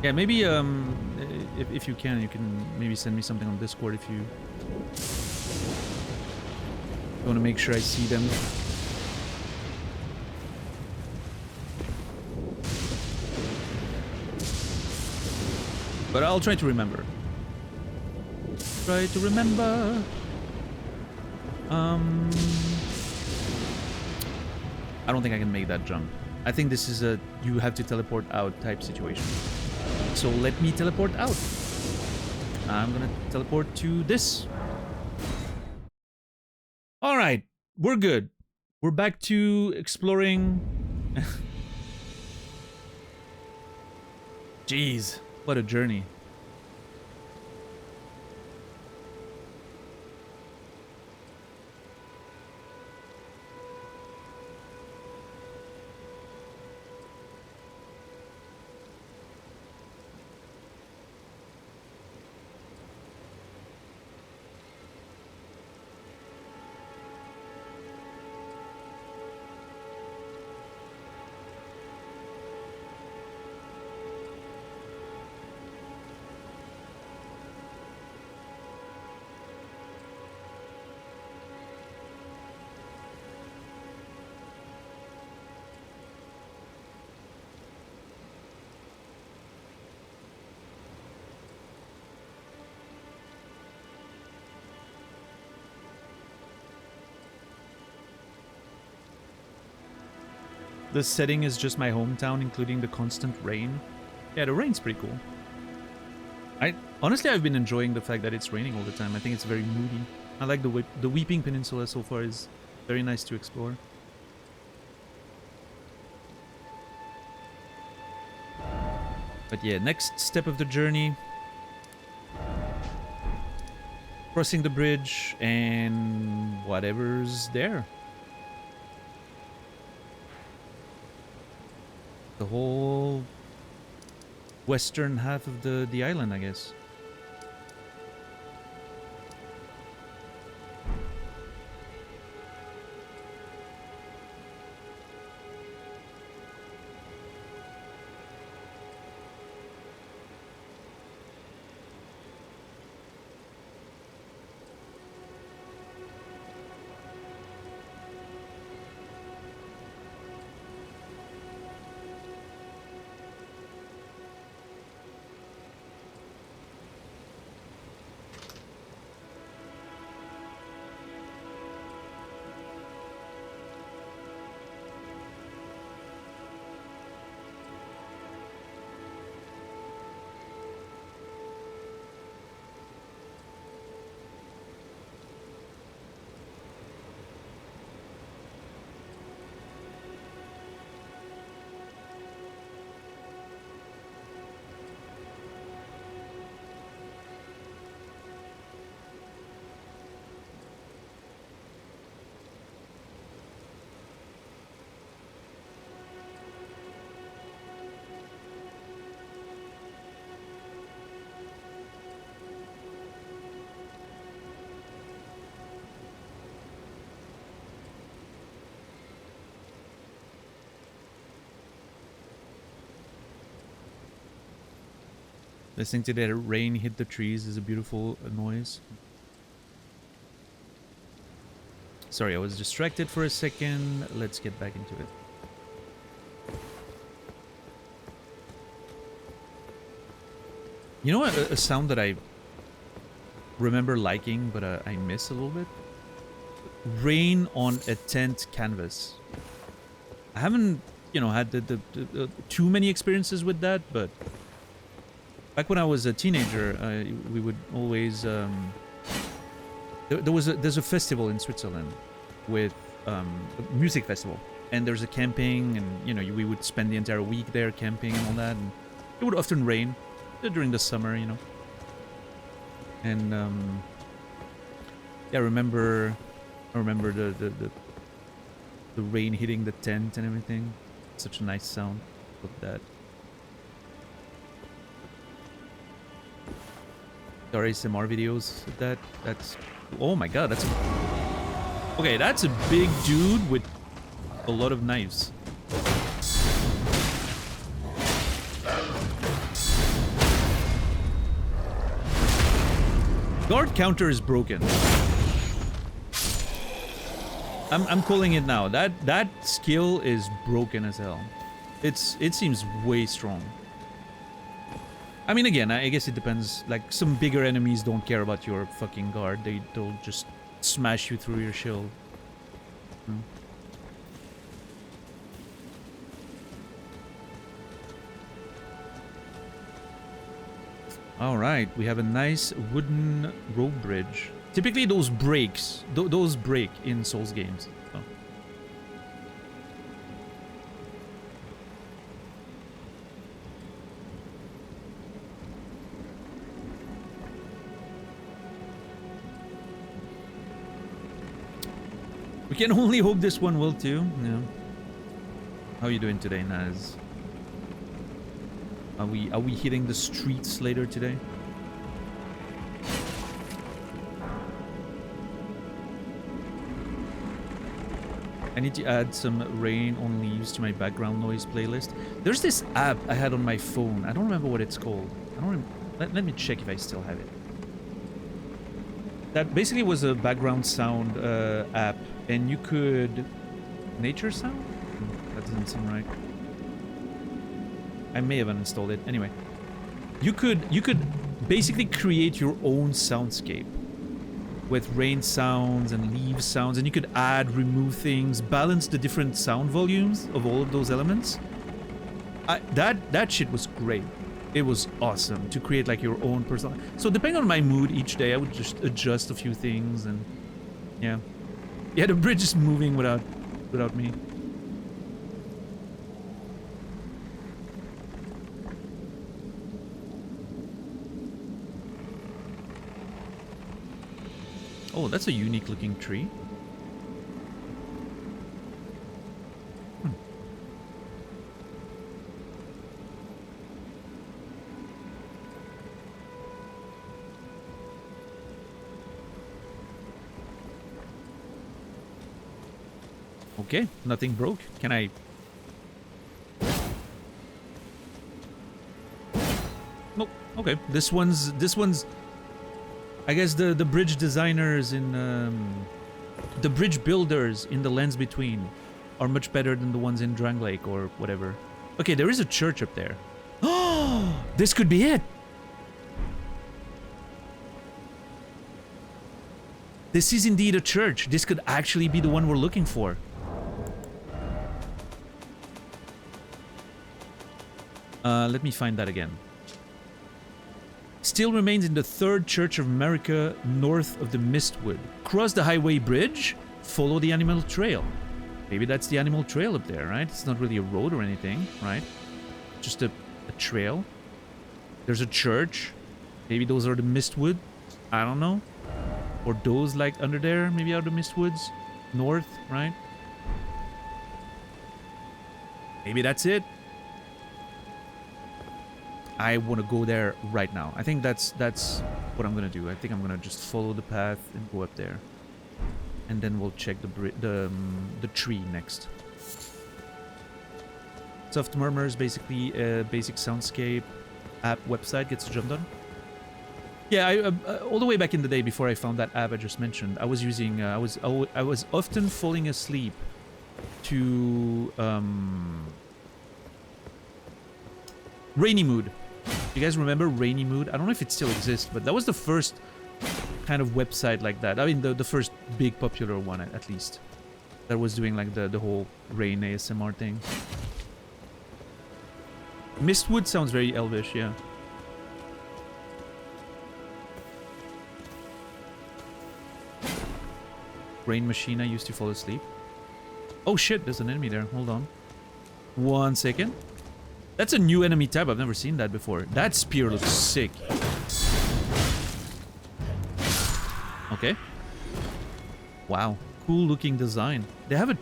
Yeah, maybe if you can maybe send me something on Discord if you want to make sure I see them. But I'll try to remember. Try to remember. I don't think I can make that jump. I think this is a you have to teleport out type situation. So let me teleport out. I'm gonna teleport to this. Alright, we're good. We're back to exploring. Jeez, what a journey. The setting is just my hometown, including the constant rain. Yeah, the rain's pretty cool. Honestly, I've been enjoying the fact that it's raining all the time. I think it's very moody. I like the Weeping Peninsula so far is very nice to explore. But yeah, next step of the journey. Crossing the bridge and whatever's there. The whole western half of the island, I guess. Listening to that rain hit the trees is a beautiful noise. Sorry, I was distracted for a second. Let's get back into it. You know a sound that I remember liking, but I miss a little bit? Rain on a tent canvas. I haven't, had the too many experiences with that, but back when I was a teenager, we would always there's a festival in Switzerland with a music festival, and there's a camping, and we would spend the entire week there camping and all that, and it would often rain during the summer, and yeah, I remember the rain hitting the tent and everything. Such a nice sound of that. There are ASMR videos of that. That's, oh my god, that's okay. That's a big dude with A lot of knives. Guard counter is broken. I'm calling it now. That skill is broken as hell. It seems way strong. I mean, again, I guess it depends. Like, some bigger enemies don't care about your fucking guard. They'll just smash you through your shield. Alright, we have a nice wooden rope bridge. Typically those breaks, those break in Souls games. So. We can only hope this one will too. Yeah. How are you doing today, Naz? Are we hitting the streets later today? I need to add some rain on leaves to my background noise playlist. There's this app I had on my phone. I don't remember what it's called. Let me check if I still have it. That basically was a background sound app, and you could... Nature sound? That doesn't seem right. I may have uninstalled it. Anyway, you could basically create your own soundscape with rain sounds and leaf sounds, and you could add, remove things, balance the different sound volumes of all of those elements. That shit was great. It was awesome to create like your own personal. So depending on my mood each day, I would just adjust a few things, and yeah, the bridge is moving without me. Oh, that's a unique looking tree. Okay, nothing broke. Can I... Nope. Okay, this one's... I guess the bridge designers in... the bridge builders in the lands between are much better than the ones in Drang Lake or whatever. Okay, there is a church up there. Oh, this could be it! This is indeed a church. This could actually be the one we're looking for. Let me find that again. Still remains in the 3rd Church of America, north of the Mistwood. Cross the highway bridge, follow the animal trail. Maybe that's the animal trail up there, right? It's not really a road or anything, right? Just a trail. There's a church. Maybe those are the Mistwood. I don't know. Or those like under there, maybe are the Mistwoods. North, right? Maybe that's it. I want to go there right now. I think that's what I'm gonna do. I think I'm gonna just follow the path and go up there, and then we'll check the tree next. Soft Murmurs, basically a basic soundscape app website gets jumped on. Yeah, I all the way back in the day before I found that app I just mentioned, I was using I was often falling asleep to Rainy Mood. You guys remember Rainy Mood? I don't know if it still exists, but that was the first kind of website like that. I mean, the first big popular one, at least. That was doing like the whole rain ASMR thing. Mistwood sounds very elvish, yeah. Rain Machine, I used to fall asleep. Oh shit, there's an enemy there. Hold on. 1 second. That's a new enemy type. I've never seen that before. That spear looks sick. Okay. Wow. Cool looking design. They have a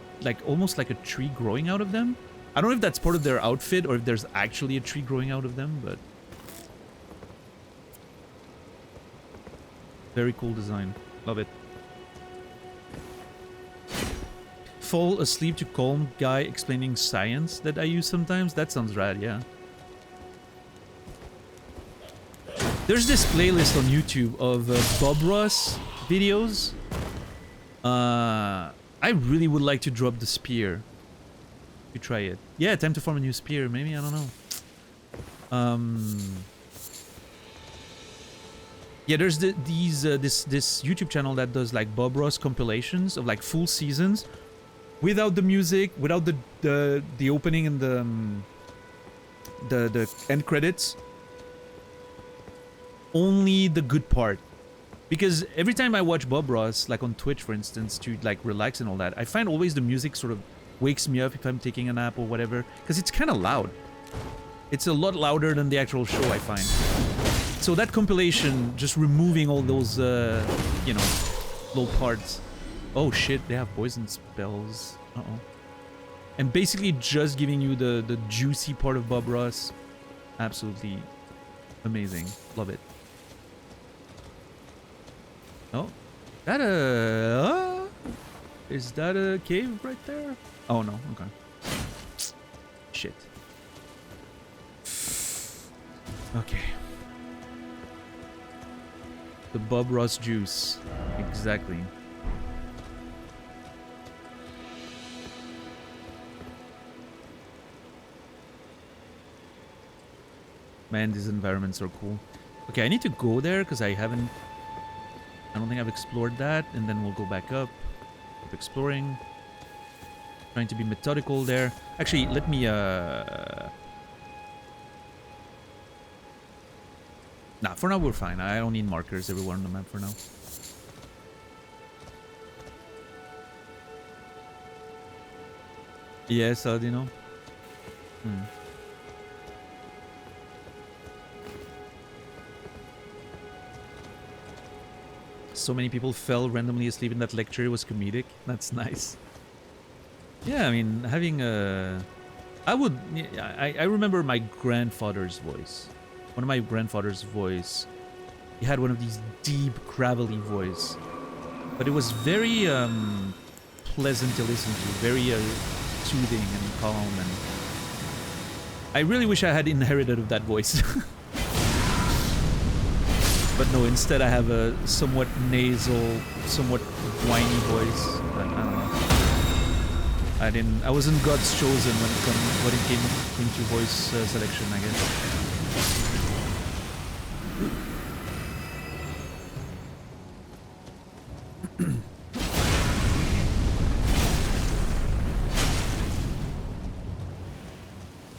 almost like a tree growing out of them. I don't know if that's part of their outfit or if there's actually a tree growing out of them, but very cool design. Love it. fall asleep to calm guy explaining science that I use sometimes. That sounds rad, yeah. There's this playlist on YouTube of Bob Ross videos. I really would like to drop the spear. You try it. Yeah, time to form a new spear. Maybe, I don't know. Yeah, there's this YouTube channel that does like Bob Ross compilations of like full seasons without the music, without the opening and the end credits. Only the good part. Because every time I watch Bob Ross, like on Twitch for instance, to like relax and all that, I find always the music sort of wakes me up if I'm taking a nap or whatever, because it's kind of loud. It's a lot louder than the actual show, I find. So that compilation, just removing all those, you know, little parts. Oh shit, they have poison spells. Uh-oh. And basically just giving you the juicy part of Bob Ross. Absolutely amazing. Love it. Oh, that is that a cave right there? Oh no, okay. Shit. Okay. The Bob Ross juice. Exactly. Man, these environments are cool. Okay, I need to go there because I don't think I've explored that, and then we'll go back up. Keep exploring. Trying to be methodical there. Actually, let me Nah, for now we're fine. I don't need markers everywhere on the map for now. Yes, Aldino. So many people fell randomly asleep in that lecture. It was comedic. That's nice. Yeah, I mean, having a... I remember my grandfather's voice. One of my grandfather's voice. He had one of these deep, gravelly voice. But it was very pleasant to listen to. Very soothing and calm. And I really wish I had inherited of that voice. But no, instead I have a somewhat nasal, somewhat whiny voice. I don't know. I wasn't God's chosen when it came to voice selection, I guess.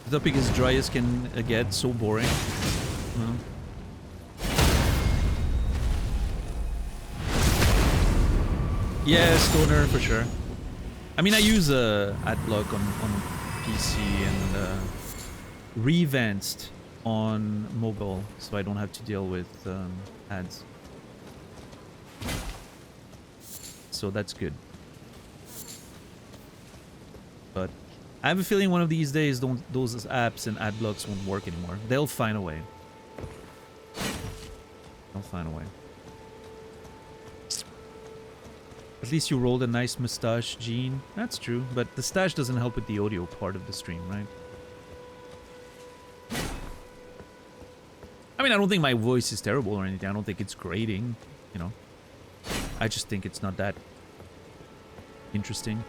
The topic is dry as can get, so boring. Yeah, Stoner for sure. I mean, I use AdBlock on PC and revanced on mobile, so I don't have to deal with ads. So that's good. But I have a feeling one of these days those apps and ad blocks won't work anymore. They'll find a way. They'll find a way. At least you rolled a nice mustache, Gene. That's true, but the stash doesn't help with the audio part of the stream, right? I mean, I don't think my voice is terrible or anything. I don't think it's grating, you know. I just think it's not that interesting.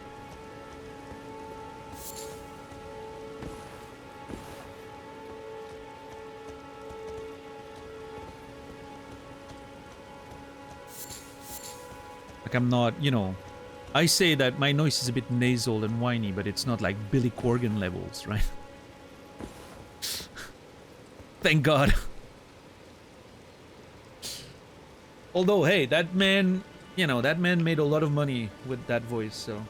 I'm not, you know, I say that my noise is a bit nasal and whiny, but it's not like Billy Corgan levels, right? Thank God. Although, hey, that man, you know, that man made a lot of money with that voice, so...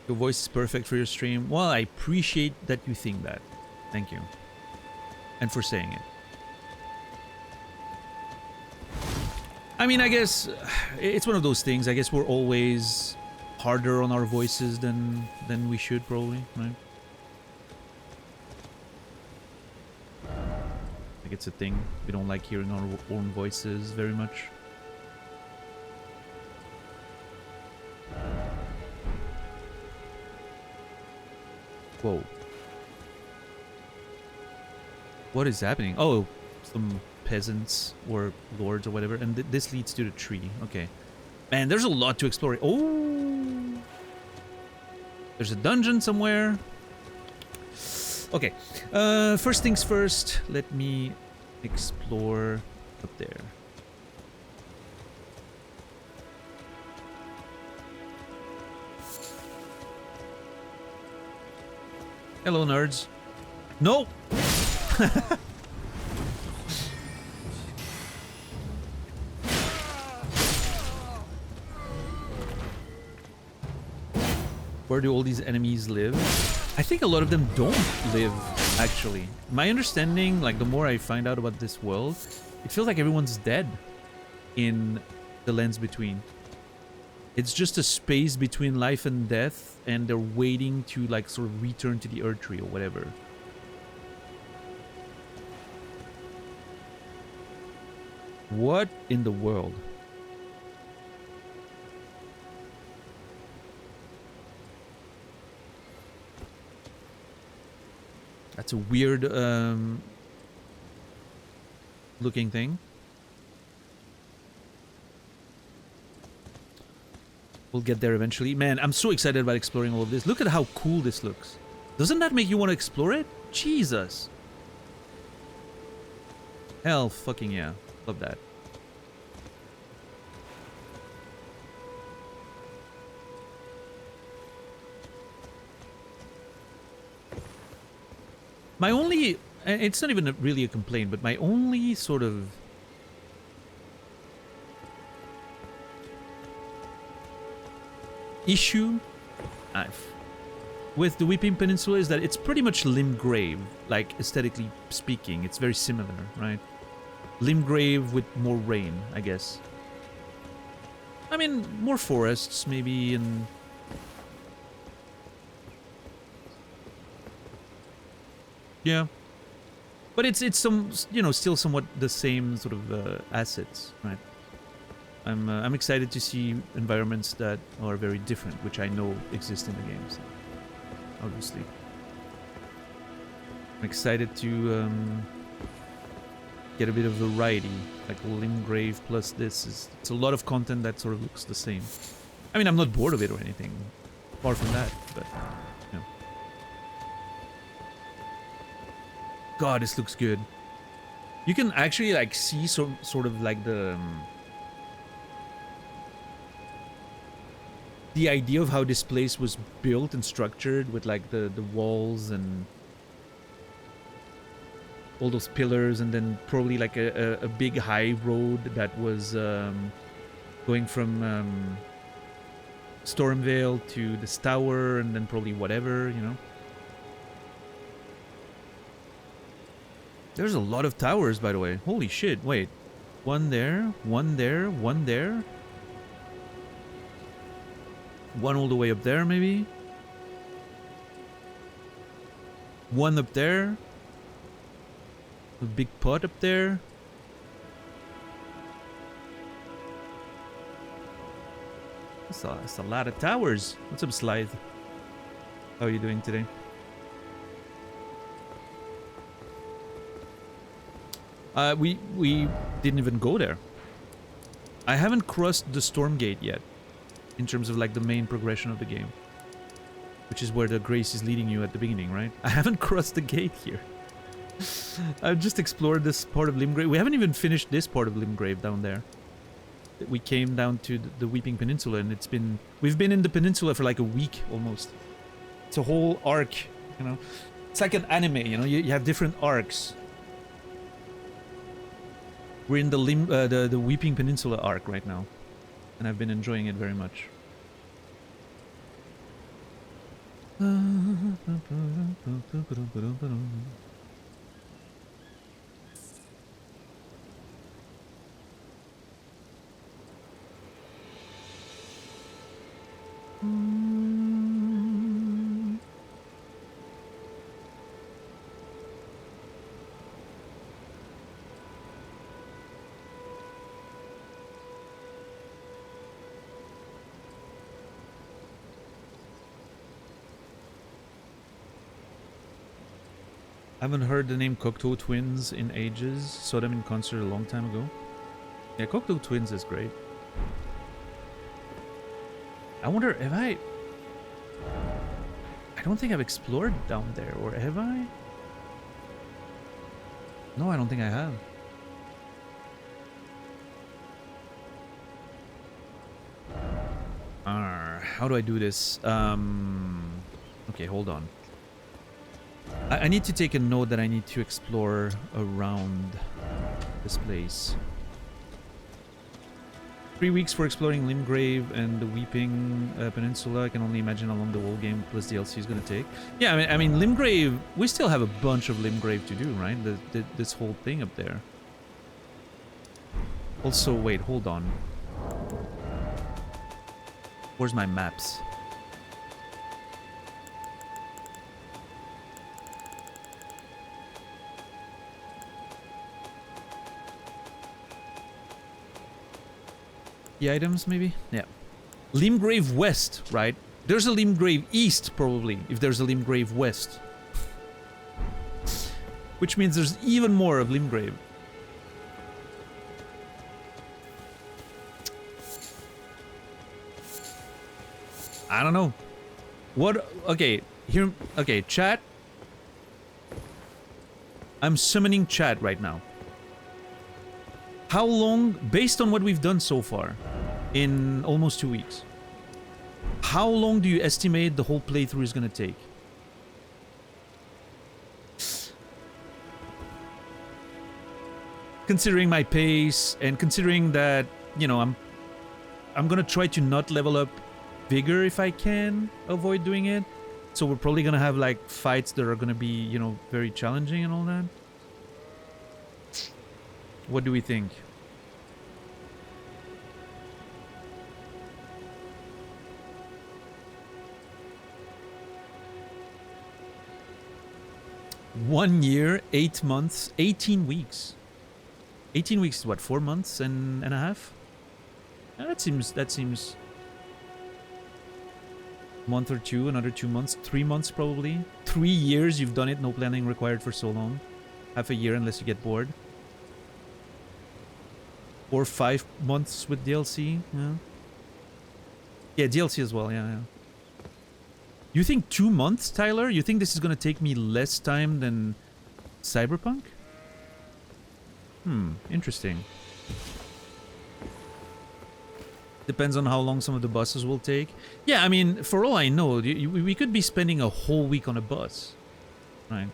Your voice is perfect for your stream. Well, I appreciate that you think that. Thank you. And for saying it. I mean, I guess it's one of those things. I guess we're always harder on our voices than we should probably, right? Like it's a thing. We don't like hearing our own voices very much. Whoa. What is happening? Oh, some peasants or lords or whatever. And this leads to the tree. Okay. Man, there's a lot to explore. Oh! There's a dungeon somewhere. Okay. First things first. Let me explore up there. Hello, nerds. No! Where do all these enemies live? I think a lot of them don't live, actually. My understanding, like, the more I find out about this world, it feels like everyone's dead in the lands between. It's just a space between life and death, and they're waiting to, like, sort of return to the Erdtree or whatever. What in the world? That's a weird looking thing. We'll get there eventually. Man, I'm so excited about exploring all of this. Look at how cool this looks. Doesn't that make you want to explore it? Jesus. Hell fucking yeah. Love that. My only... It's not even really a complaint, but my only sort of... issue with the Weeping Peninsula is that it's pretty much Limgrave, like aesthetically speaking. It's very similar, right? Limgrave with more rain, I guess. I mean, more forests maybe, and... yeah. But it's some, you know, still somewhat the same sort of assets, right? I'm excited to see environments that are very different, which I know exist in the game, so obviously. I'm excited to get a bit of variety, like Limgrave plus this. It's a lot of content that sort of looks the same. I mean, I'm not bored of it or anything, far from that, but, you know. God, this looks good. You can actually, like, see some sort of, like, the idea of how this place was built and structured with, like, the walls and all those pillars, and then probably like a big high road that was going from Stormvale to this tower, and then probably whatever, you know. There's a lot of towers, by the way. Holy shit, wait. One there, one there, one there. One all the way up there, maybe? One up there. A big pot up there. That's a lot of towers. What's up, Slythe? How are you doing today? We didn't even go there. I haven't crossed the storm gate yet, in terms of like the main progression of the game, which is where the grace is leading you at the beginning, right? I haven't crossed the gate here. I've just explored this part of Limgrave. We haven't even finished this part of Limgrave down there. We came down to the Weeping Peninsula, and we've been in the peninsula for like a week almost. It's a whole arc, you know. It's like an anime, you know. You have different arcs. We're in the Weeping Peninsula arc right now, and I've been enjoying it very much. I haven't heard the name Cocteau Twins in ages. Saw them in concert a long time ago. Yeah, Cocteau Twins is great. I wonder if I don't think I've explored down there, or have I? No, I don't think I have. How do I do this? Okay, hold on. I need to take a note that I need to explore around this place. 3 weeks for exploring Limgrave and the Weeping Peninsula. I can only imagine how long the whole game plus DLC is going to take. Yeah, I mean, Limgrave, we still have a bunch of Limgrave to do, right? This whole thing up there. Also, wait, hold on. Where's my maps? The items, maybe? Yeah. Limgrave West, right? There's a Limgrave East, probably, if there's a Limgrave West. Which means there's even more of Limgrave. I don't know. What? Okay, here. Okay, chat. I'm summoning chat right now. How long, based on what we've done so far, in almost 2 weeks, how long do you estimate the whole playthrough is going to take? Considering my pace and considering that, you know, I'm going to try to not level up vigor if I can avoid doing it. So we're probably going to have like fights that are going to be, you know, very challenging and all that. What do we think? One year, 8 months, 18 weeks. 18 weeks is what, 4 months and a half? That seems month or two, another 2 months, 3 months probably. 3 years you've done it, no planning required for so long. Half a year unless you get bored. Or 5 months with DLC, yeah. Yeah, DLC as well, yeah. You think 2 months, Tyler? You think this is gonna take me less time than Cyberpunk? Interesting. Depends on how long some of the buses will take. Yeah, I mean, for all I know, we could be spending a whole week on a bus. Right.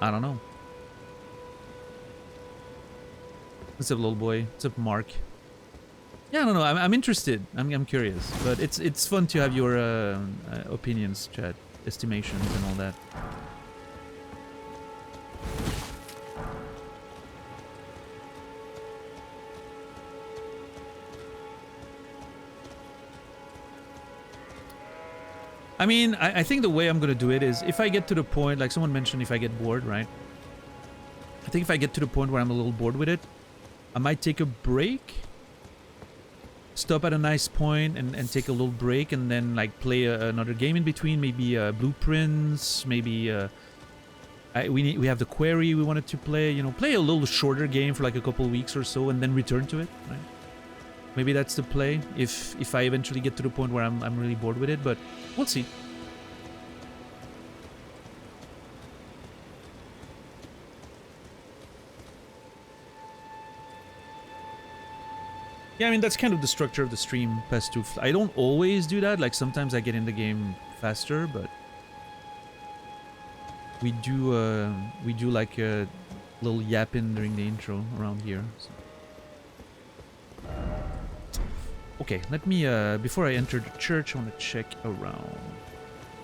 I don't know. What's up, little boy? What's up, Mark? Yeah, I don't know. I'm interested. I'm curious. But it's fun to have your opinions, chat, estimations, and all that. I mean, I think the way I'm gonna do it is if I get to the point, like someone mentioned, if I get bored, right? I think if I get to the point where I'm a little bored with it, I might take a break. Stop at a nice point and take a little break and then like play another game in between. Maybe Blueprints, maybe we have the Quarry we wanted to play. You know, play a little shorter game for like a couple weeks or so and then return to it, right? Maybe that's the play if I eventually get to the point where I'm really bored with it, but we'll see. Yeah, I mean, that's kind of the structure of the stream, Pestu. I don't always do that. Like, sometimes I get in the game faster, but we do like a little yapping during the intro around here. So. Okay, let me, before I enter the church, I want to check around.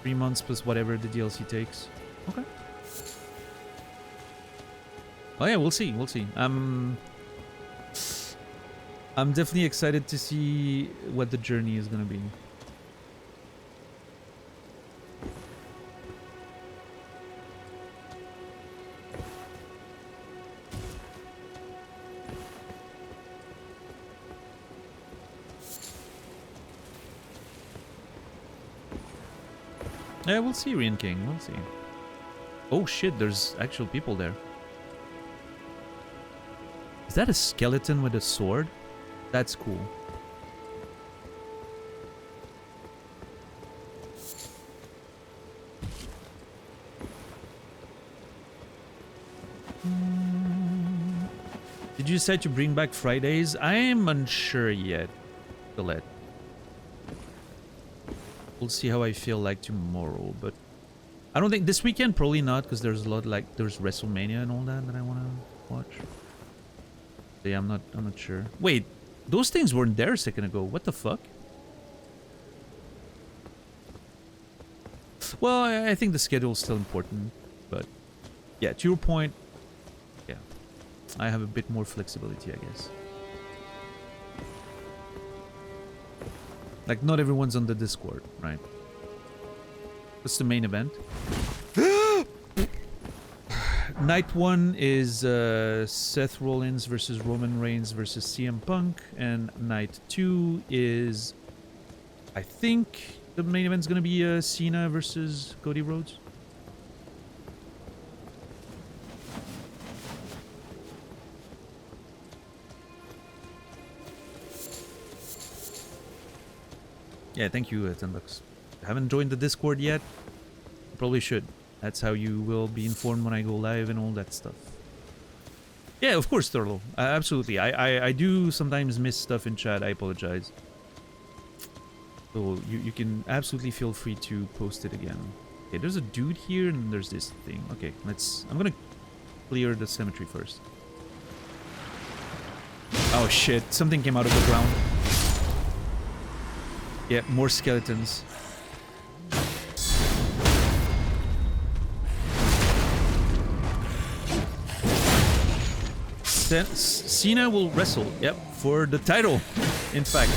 3 months plus whatever the DLC takes. Okay. Oh yeah, we'll see, we'll see. I'm definitely excited to see what the journey is gonna be. Yeah, we'll see, Rian King, we'll see. Oh shit, there's actual people there. Is that a skeleton with a sword? That's cool. Did you decide to bring back Fridays? I am unsure yet, Colette. We'll see how I feel like tomorrow, but I don't think this weekend, probably not, because there's a lot, like there's WrestleMania and all that I want to watch. So yeah, I'm not sure. Wait, those things weren't there a second ago. What the fuck? Well, I think the schedule is still important, but yeah, to your point, yeah, I have a bit more flexibility, I guess. Like, not everyone's on the Discord, right? What's the main event? Night 1 is Seth Rollins versus Roman Reigns versus CM Punk, and Night 2 is, I think the main event's gonna be Cena versus Cody Rhodes. Yeah, thank you, 10 bucks. Haven't joined the Discord yet? Probably should. That's how you will be informed when I go live and all that stuff. Yeah, of course, Thurlow. Absolutely. I do sometimes miss stuff in chat. I apologize. So you can absolutely feel free to post it again. Okay, there's a dude here and there's this thing. Okay, I'm gonna clear the cemetery first. Oh shit, something came out of the ground. Yeah, more skeletons. Cena will wrestle, yep, for the title, in fact.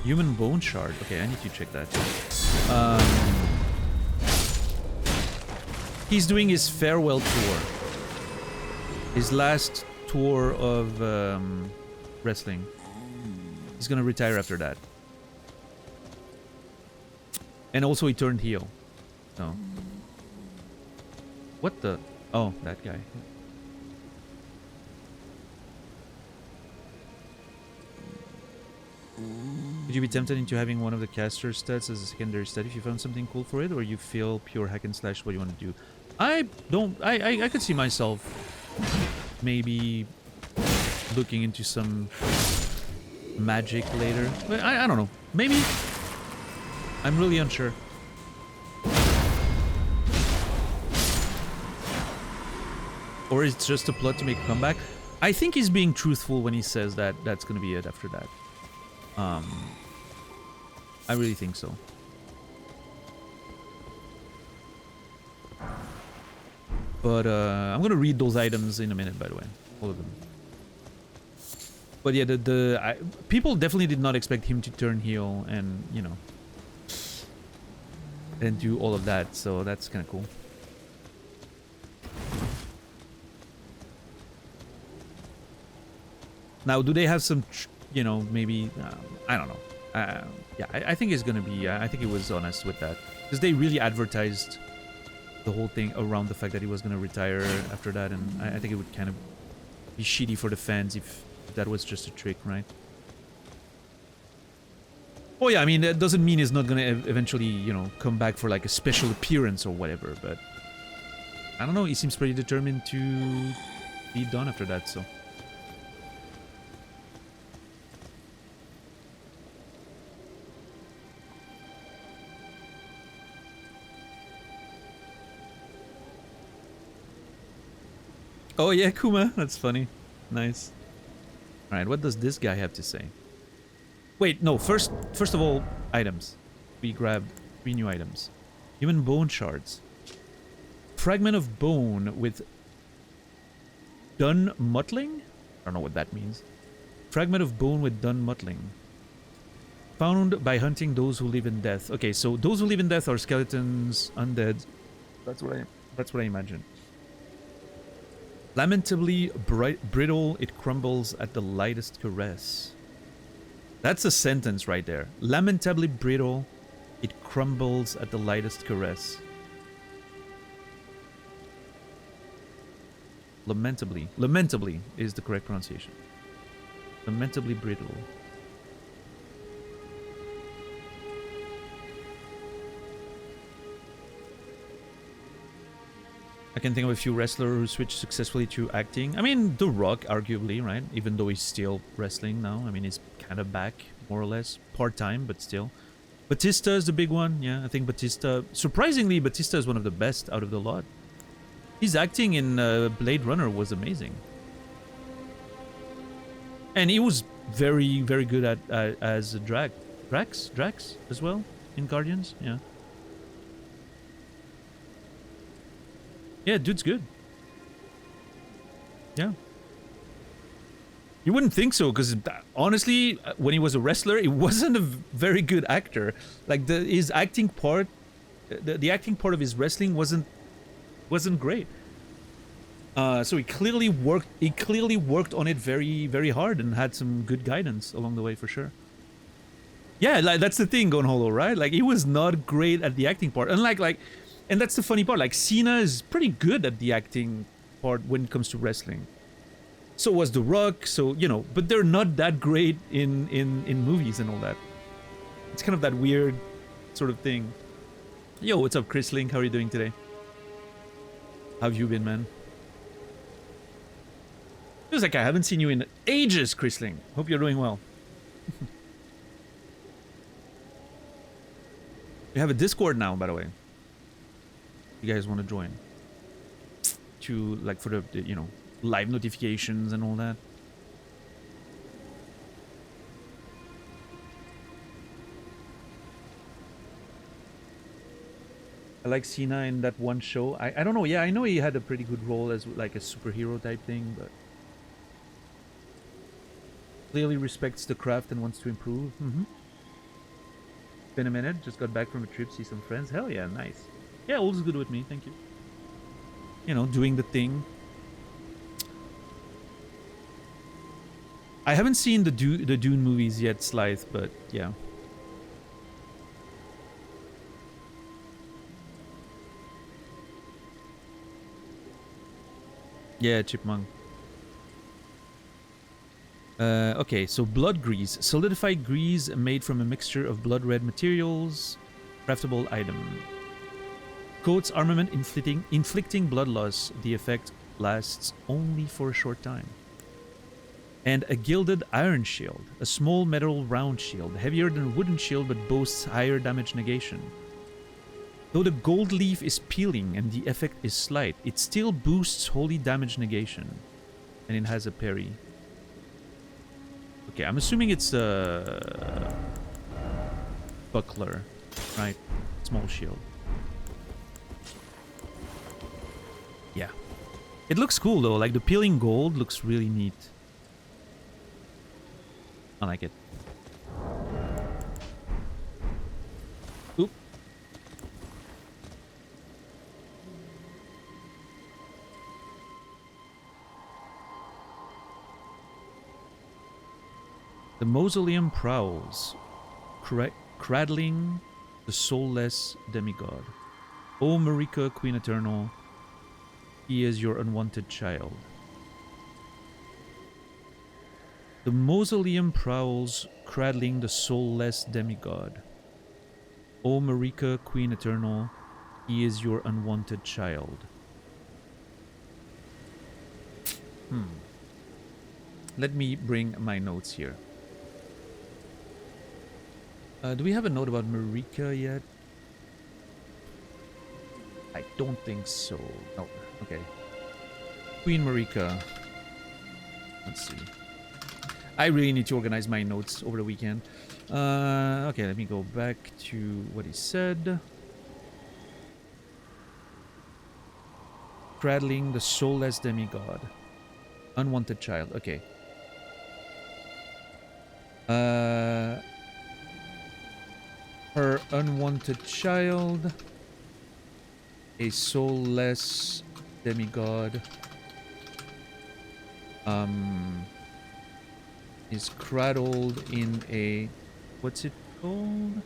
Human bone shard. Okay, I need to check that. He's doing his farewell tour. His last tour of wrestling. He's gonna retire after that. And also he turned heel. So. What the? Oh, that guy. Would you be tempted into having one of the caster stats as a secondary stat if you found something cool for it, or you feel pure hack and slash what you want to do? I don't. I could see myself maybe looking into some magic later. But I don't know. Maybe. I'm really unsure. Or it's just a plot to make a comeback. I think he's being truthful when he says that that's gonna be it after that. I really think so. But I'm gonna read those items in a minute, by the way, all of them. But yeah, people definitely did not expect him to turn heel and, you know, and do all of that. So that's kind of cool. Now, do they have some, you know, maybe, I don't know. Yeah, I think it's gonna be, I think he was honest with that. Because they really advertised the whole thing around the fact that he was gonna retire after that. And I think it would kind of be shitty for the fans if that was just a trick, right? Oh yeah, I mean, that doesn't mean he's not gonna eventually, you know, come back for like a special appearance or whatever. But I don't know, he seems pretty determined to be done after that, so. Oh yeah, Kuma, that's funny. Nice. Alright, what does this guy have to say? Wait, no, first of all, items. We grabbed 3 new items. Human bone shards. Fragment of bone with dun muttling? I don't know what that means. Fragment of bone with dun muttling. Found by hunting those who live in death. Okay, so those who live in death are skeletons, undead. That's what I imagine. Lamentably brittle, it crumbles at the lightest caress. That's a sentence right there. Lamentably brittle, It crumbles at the lightest caress. Lamentably. Lamentably is the correct pronunciation. Lamentably brittle. I can think of a few wrestlers who switched successfully to acting. I mean, The Rock, arguably, right? Even though he's still wrestling now. I mean, he's kind of back, more or less. Part-time, but still. Batista is the big one. Yeah, I think Batista... Surprisingly, Batista is one of the best out of the lot. His acting in Blade Runner was amazing. And he was very, very good at as Drax as well in Guardians. Yeah. Yeah, dude's good. Yeah. You wouldn't think so, because honestly, when he was a wrestler, he wasn't a very good actor. Like his acting part, the acting part of his wrestling wasn't great. So he clearly worked on it very, very hard and had some good guidance along the way for sure. Yeah, like that's the thing, Gone Hollow, right? Like he was not great at the acting part. Unlike and that's the funny part. Like Cena is pretty good at the acting part when it comes to wrestling. So was The Rock. So but they're not that great in movies and all that. It's kind of that weird sort of thing. Yo, what's up, Chris Link? How are you doing today? How have you been, man? Feels like I haven't seen you in ages, Chris Link. Hope you're doing well. We have a Discord now, by the way. You guys want to join? To for the live notifications and all that. I like Cena in that one show. I don't know. Yeah, I know he had a pretty good role as like a superhero type thing, but clearly respects the craft and wants to improve. Been a minute. Just got back from a trip, see some friends. Hell yeah, nice. Yeah, all's good with me. Thank you. Doing the thing. I haven't seen the Dune movies yet, Slythe, but yeah. Yeah, Chipmunk. Okay, so blood grease. Solidified grease made from a mixture of blood red materials. Craftable item. Coats armament inflicting blood loss. The effect lasts only for a short time. And a gilded iron shield. A small metal round shield. Heavier than a wooden shield but boasts higher damage negation. Though the gold leaf is peeling and the effect is slight, it still boosts holy damage negation. And it has a parry. Okay, I'm assuming it's a buckler, right? Small shield. Yeah. It looks cool though, like the peeling gold looks really neat. I like it. Oop. The mausoleum prowls, cradling the soulless demigod. O Marika, Queen Eternal, he is your unwanted child. The mausoleum prowls, cradling the soulless demigod. O Marika, Queen Eternal, he is your unwanted child. Let me bring my notes here. Do we have a note about Marika yet? I don't think so. Oh, okay. Queen Marika. Let's see. I really need to organize my notes over the weekend. Okay, let me go back to what he said. Cradling the soulless demigod. Unwanted child. Okay. Her unwanted child. A soulless demigod. Is cradled in a... What's it called?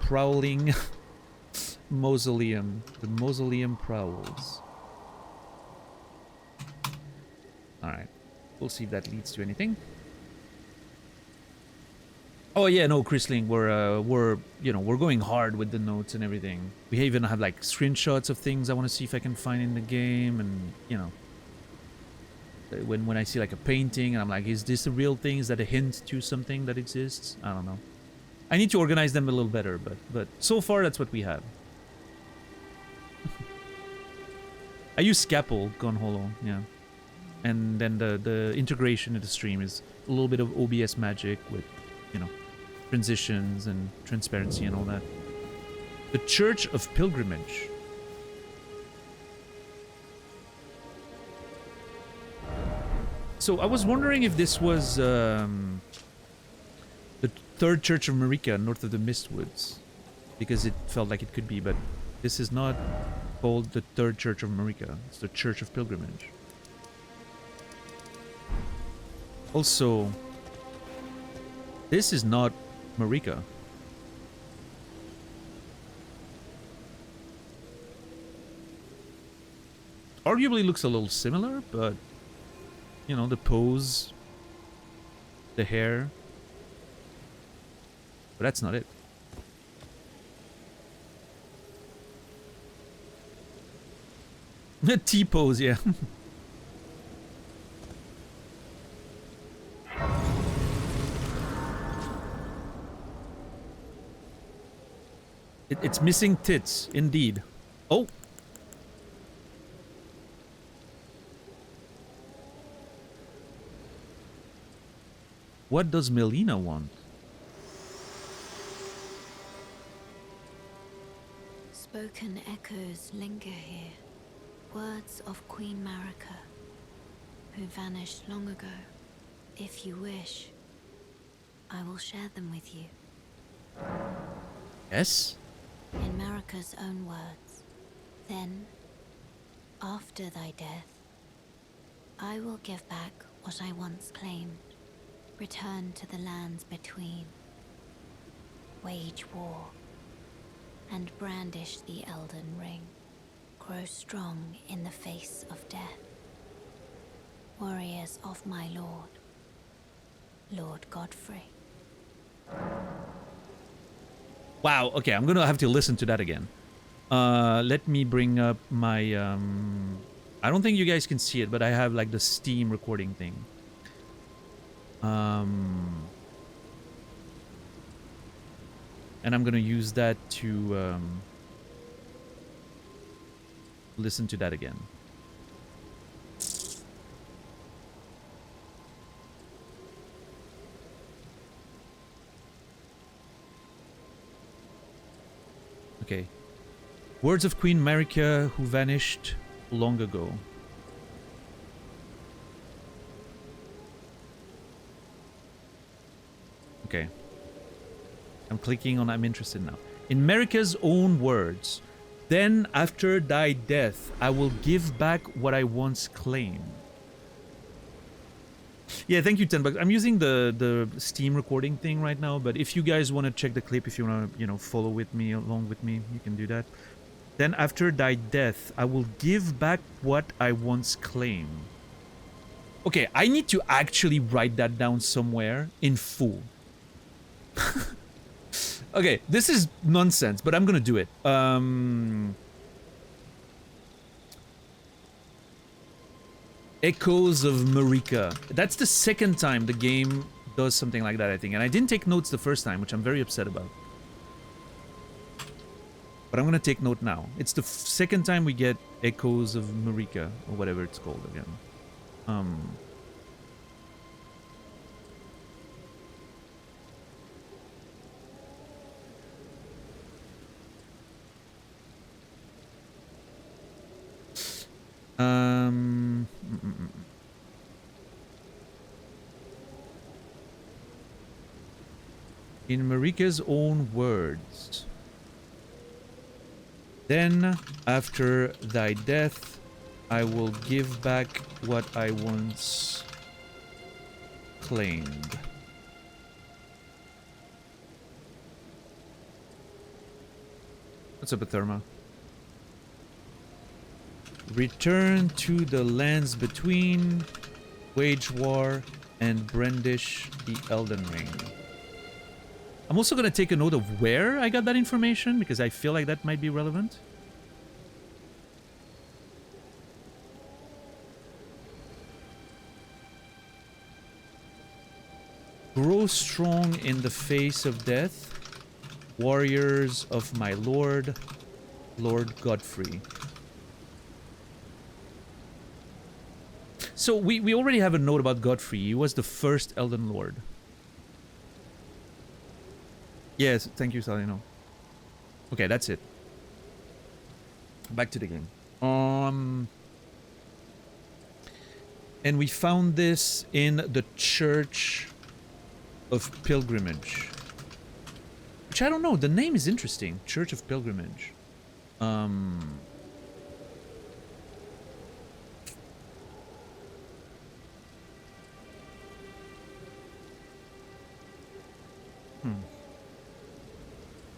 prowling mausoleum. The mausoleum prowls. Alright. We'll see if that leads to anything. Oh yeah, no, Chrisling, we're you know, we're going hard with the notes and everything. We even have like screenshots of things I want to see if I can find in the game, and you know, when I see like a painting and I'm like, is this a real thing? Is that a hint to something that exists? I don't know. I need to organize them a little better, but so far that's what we have. I use Scapple Gone Hollow, yeah. And then the integration of the stream is a little bit of OBS magic with, you know, transitions and transparency and all that. The Church of Pilgrimage. So I was wondering if this was the Third Church of Marika north of the Mistwoods, because it felt like it could be, but this is not called the Third Church of Marika. It's the Church of Pilgrimage. Also, this is not Marika. Arguably looks a little similar, but you know, the pose, the hair, but that's not it. The T-pose, yeah. It's missing tits, indeed. Oh! What does Melina want? Spoken echoes linger here. Words of Queen Marika, who vanished long ago. If you wish, I will share them with you. Yes? In Marika's own words. Then, after thy death, I will give back what I once claimed. Return to the lands between. Wage war. And brandish the Elden Ring. Grow strong in the face of death. Warriors of my lord, Lord Godfrey. Wow, okay, I'm gonna have to listen to that again. Let me bring up my, I don't think you guys can see it, but I have like the Steam recording thing. And I'm gonna use that to, listen to that again. Okay. Words of Queen Marika who vanished long ago. Okay. I'm clicking on I'm interested now. In Marika's own words, then after thy death, I will give back what I once claimed. Yeah, thank you, $10. I'm using the Steam recording thing right now, but if you guys want to check the clip, if you want to, you know, follow with me, along with me, you can do that. Then after thy death, I will give back what I once claimed. Okay, I need to actually write that down somewhere in full. Okay, this is nonsense, but I'm gonna do it. Echoes of Marika. That's the second time the game does something like that, I think. And I didn't take notes the first time, which I'm very upset about. But I'm gonna take note now. It's the second time we get Echoes of Marika, or whatever it's called again. In Marika's own words. Then, after thy death, I will give back what I once claimed. What's up, Atherma? Return to the lands between, wage war, and brandish the Elden Ring. I'm also gonna take a note of where I got that information, because I feel like that might be relevant. Grow strong in the face of death, warriors of my lord, Lord Godfrey. So we already have a note about Godfrey. He was the first Elden Lord. Yes, thank you, Salino. Okay, that's it. Back to the game. And we found this in the Church of Pilgrimage. Which I don't know, the name is interesting. Church of Pilgrimage.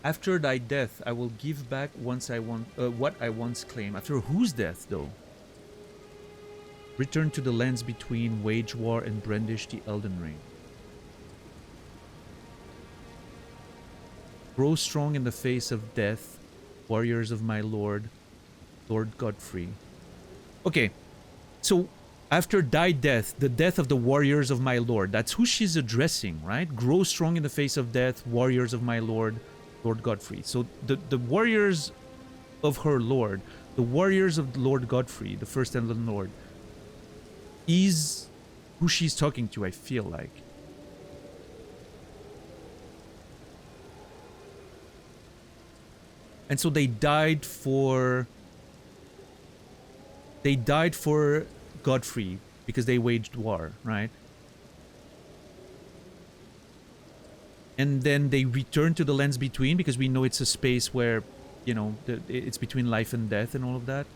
After thy death, I will give back what I once claimed. After whose death, though? Return to the lands between, wage war, and brandish the Elden Ring. Grow strong in the face of death, warriors of my lord, Lord Godfrey. Okay, so after thy death, the death of the warriors of my lord, that's who she's addressing, right? Grow strong in the face of death, warriors of my lord, Lord Godfrey. So the warriors of her lord, the warriors of Lord Godfrey, the first Elden Lord, is who she's talking to, I feel like. And so they died for Godfrey because they waged war, right? And then they return to the lands between because we know it's a space where, you know, it's between life and death and all of that.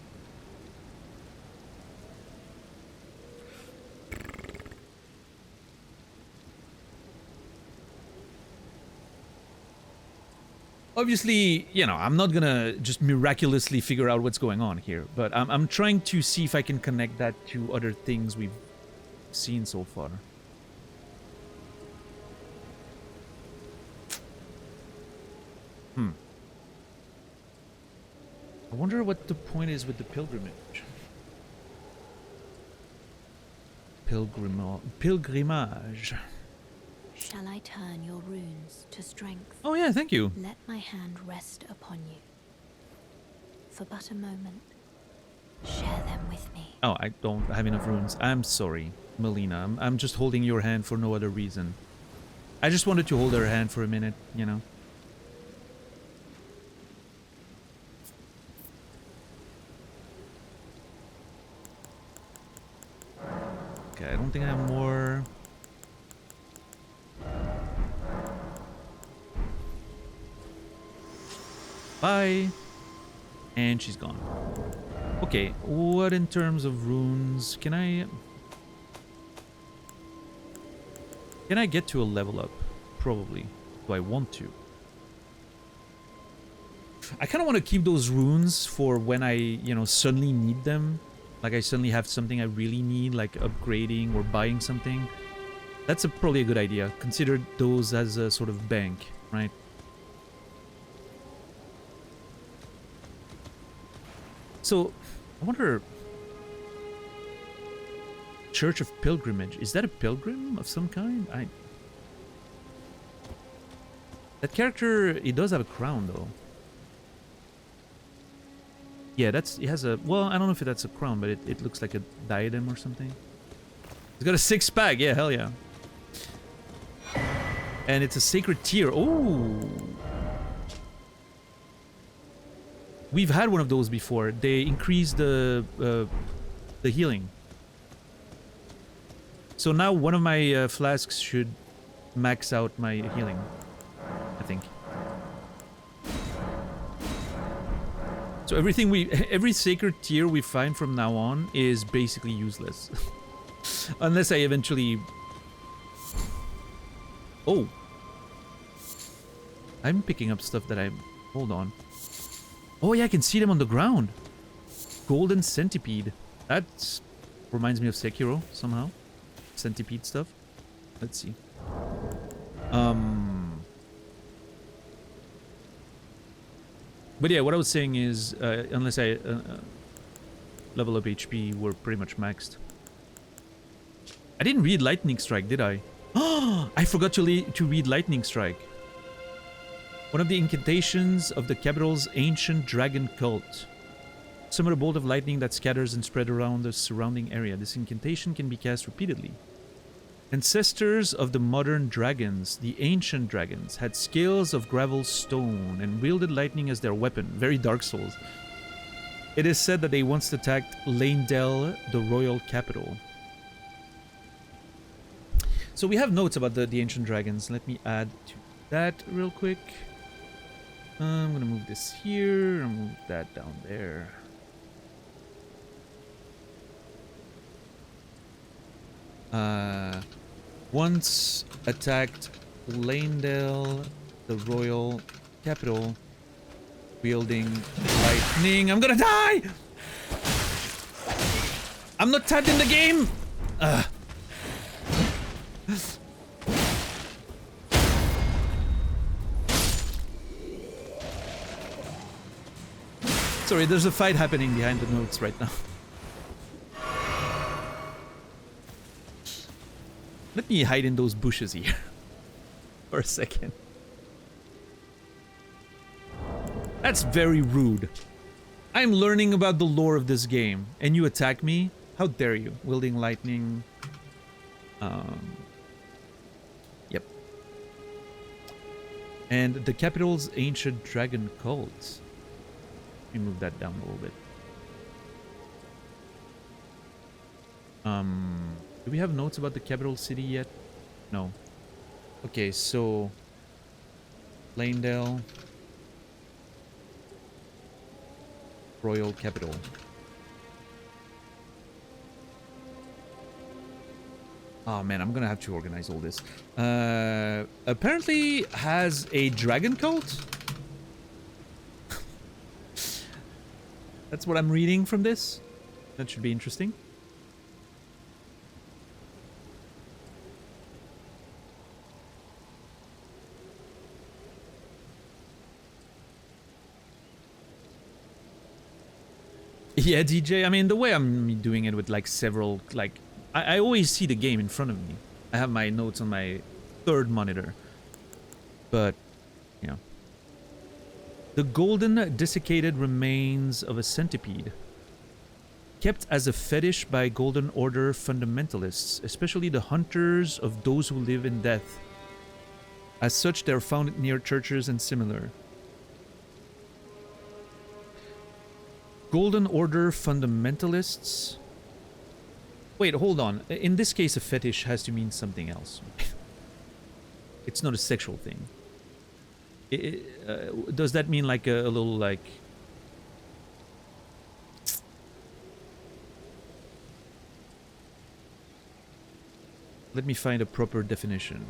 Obviously, you know, I'm not gonna just miraculously figure out what's going on here, but I'm trying to see if I can connect that to other things we've seen so far. I wonder what the point is with the pilgrimage. Pilgrimage. Shall I turn your runes to strength? Oh yeah, thank you. Let my hand rest upon you. For but a moment. Share them with me. Oh, I don't have enough runes. I'm sorry, Melina. I'm just holding your hand for no other reason. I just wanted to hold her hand for a minute, you know. Okay, I don't think I have more. Bye. And she's gone. Okay, what in terms of runes? Can I get to a level up? Probably. Do I want to? I kind of want to keep those runes for when I, you know, suddenly need them. Like I suddenly have something I really need, like upgrading or buying something. That's probably a good idea. Consider those as a sort of bank, right? So, I wonder... Church of Pilgrimage. Is that a pilgrim of some kind? That character, he does have a crown, though. Yeah, it has a... Well, I don't know if that's a crown, but it looks like a diadem or something. It's got a six-pack. Yeah, hell yeah. And it's a sacred tear. Oh! We've had one of those before. They increase the healing. So now one of my flasks should max out my healing, I think. So every sacred tier we find from now on is basically useless. Unless I eventually... Oh! I'm picking up stuff that I'm... Hold on. Oh yeah, I can see them on the ground. Golden centipede. That reminds me of Sekiro somehow. Centipede stuff. Let's see. But yeah, what I was saying is, unless I level up HP, we're pretty much maxed. I didn't read Lightning Strike, did I? Oh, I forgot to read Lightning Strike. One of the incantations of the capital's ancient dragon cult. Summon a bolt of lightning that scatters and spread around the surrounding area. This incantation can be cast repeatedly. Ancestors of the modern dragons, the ancient dragons, had scales of gravel stone and wielded lightning as their weapon. Very Dark Souls. It is said that they once attacked Leyndell, the royal capital. So we have notes about the ancient dragons. Let me add to that real quick. I'm gonna move this here and move that down there. Once attacked Leyndell, the royal capital, wielding lightning. I'm gonna die! I'm not tagged in the game! Sorry, there's a fight happening behind the notes right now. Let me hide in those bushes here for a second. That's very rude. I'm learning about the lore of this game, and you attack me? How dare you? Wielding lightning. Yep. And the capital's ancient dragon cult. Let me move that down a little bit. Do we have notes about the capital city yet? No. Okay, so Leyndell, royal capital. Oh man, I'm gonna have to organize all this. Apparently has a dragon cult. That's what I'm reading from this. That should be interesting. Yeah, DJ, I mean, the way I'm doing it with like several, like, I always see the game in front of me. I have my notes on my third monitor. But, you know. The golden desiccated remains of a centipede. Kept as a fetish by Golden Order fundamentalists, especially the hunters of those who live in death. As such, they're found near churches and similar. Golden Order fundamentalists. Wait, hold on. In this case, a fetish has to mean something else. It's not a sexual thing. Does that mean like a little like... Let me find a proper definition.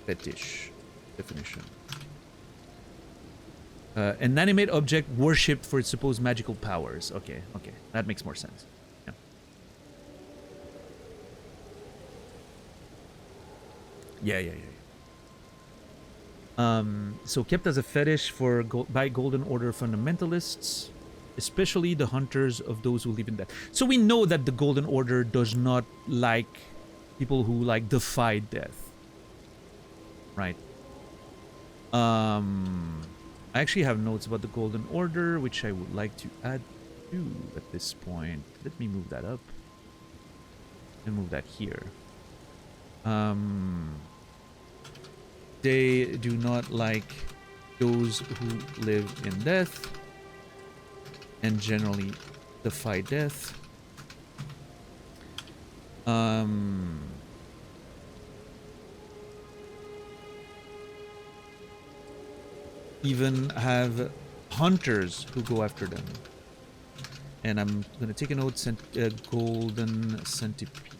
Fetish definition. An inanimate object worshipped for its supposed magical powers. Okay, okay. That makes more sense. Yeah. So kept as a fetish by Golden Order fundamentalists, especially the hunters of those who live in death. So we know that the Golden Order does not like people who like defy death. Right. I actually have notes about the Golden Order, which I would like to add to at this point. Let me move that up. And move that here. They do not like those who live in death and generally defy death. Even have hunters who go after them. And I'm gonna take a note, golden centipede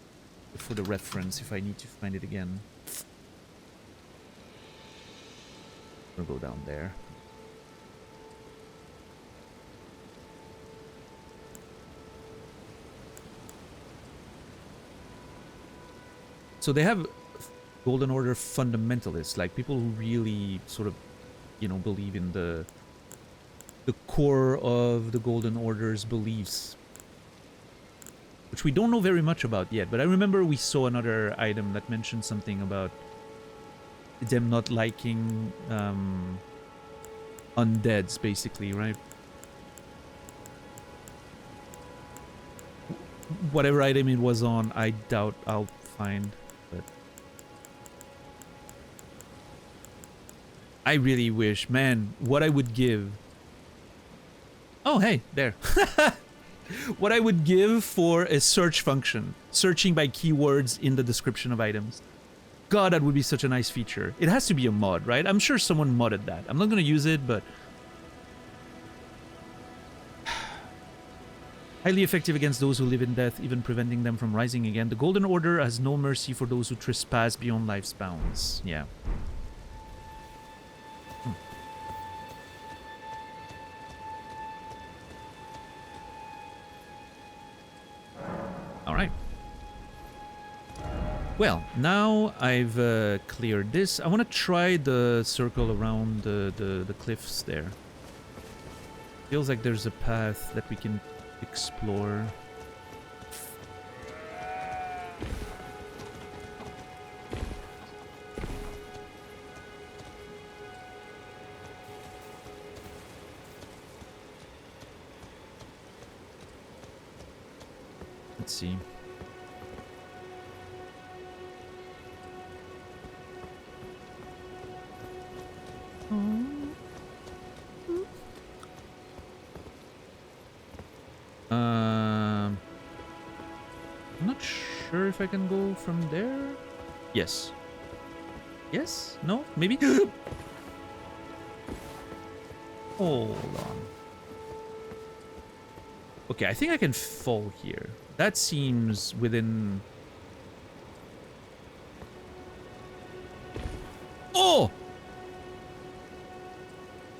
for the reference if I need to find it again. I'm gonna go down there. So they have Golden Order fundamentalists, like people who really sort of, you know, believe in the core of the Golden Order's beliefs, which we don't know very much about yet. But I remember we saw another item that mentioned something about them not liking undeads, basically, right? Whatever item it was on, I doubt I'll find, but I really wish, man, what I would give. Oh, hey, there. What I would give for a search function, searching by keywords in the description of items. God, that would be such a nice feature. It has to be a mod, right? I'm sure someone modded that. I'm not going to use it, but highly effective against those who live in death, even preventing them from rising again. The Golden Order has no mercy for those who trespass beyond life's bounds. Yeah. All right. Well, now I've cleared this. I want to try the circle around the cliffs there. Feels like there's a path that we can explore. Let's see. I'm not sure if I can go from there. Yes. Yes? No? Maybe? Hold on. Okay, I think I can fall here. That seems within... Oh!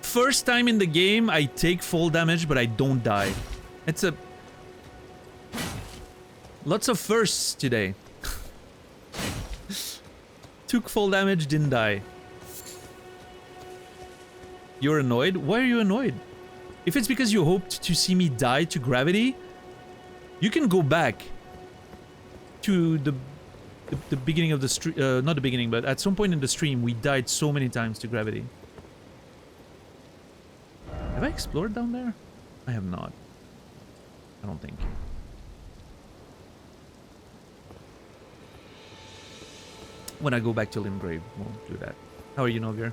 First time in the game, I take fall damage, but I don't die. It's a... Lots of firsts today. Took fall damage, didn't die. You're annoyed? Why are you annoyed? If it's because you hoped to see me die to gravity, you can go back to the beginning of the stream. Not the beginning, but at some point in the stream, we died so many times to gravity. Have I explored down there? I have not. I don't think. When I go back to Limgrave, we'll do that. How are you, Novier?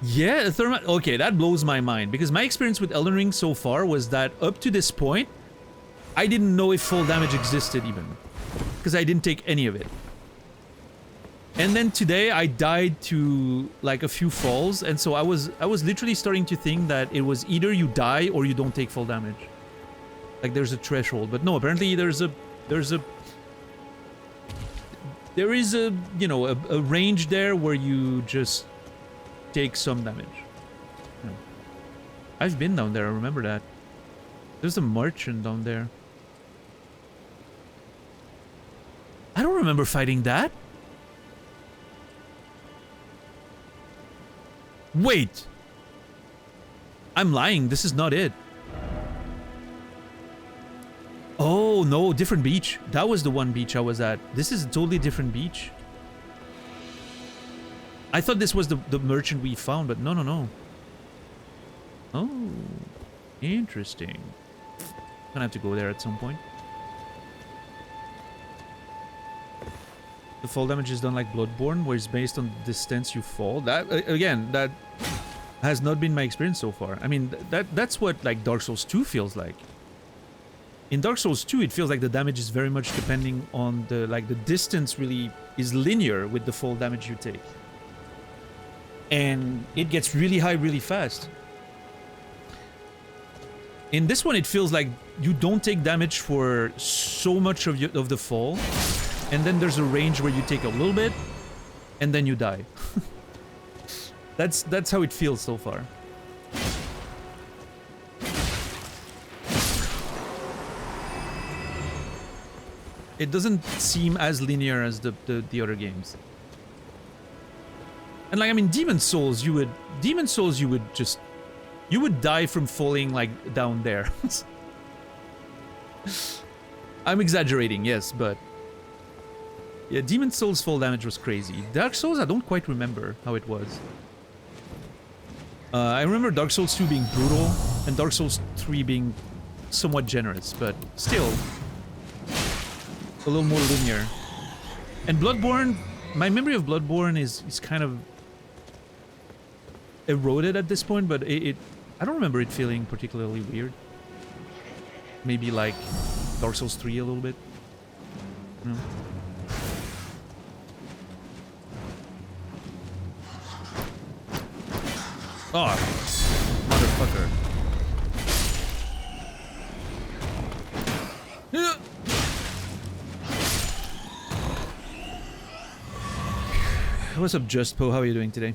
Yeah, thermal. Okay, that blows my mind because my experience with Elden Ring so far was that up to this point, I didn't know if full damage existed even, because I didn't take any of it. And then today I died to like a few falls, and so I was literally starting to think that it was either you die or you don't take full damage. Like there's a threshold, but no, apparently there is a you know a range there where you just take some damage. Yeah. I've been down there, I remember that. There's a merchant down there. I don't remember fighting that. Wait! I'm lying, this is not it. Oh no, different beach. That was the one beach I was at. This is a totally different beach. I thought this was the merchant we found, but no. Oh, interesting. Gonna have to go there at some point. The fall damage is done like Bloodborne, where it's based on the distance you fall. That again, that has not been my experience so far. I mean, that's what like Dark Souls 2 feels like. In Dark Souls 2, it feels like the damage is very much depending on the distance really is linear with the fall damage you take. And it gets really high really fast. In this one, it feels like you don't take damage for so much of the fall, and then there's a range where you take a little bit, and then you die. That's how it feels so far. It doesn't seem as linear as the other games. And like, I mean, Demon Souls, you would just, you would die from falling like down there. I'm exaggerating, yes, but yeah, Demon Souls fall damage was crazy. Dark Souls, I don't quite remember how it was. I remember Dark Souls 2 being brutal and Dark Souls 3 being somewhat generous, but still a little more linear. And Bloodborne, my memory of Bloodborne is kind of eroded at this point, but I don't remember it feeling particularly weird. Maybe like Dark Souls 3 a little bit. You know? Oh, motherfucker. What's up, Just Po? How are you doing today?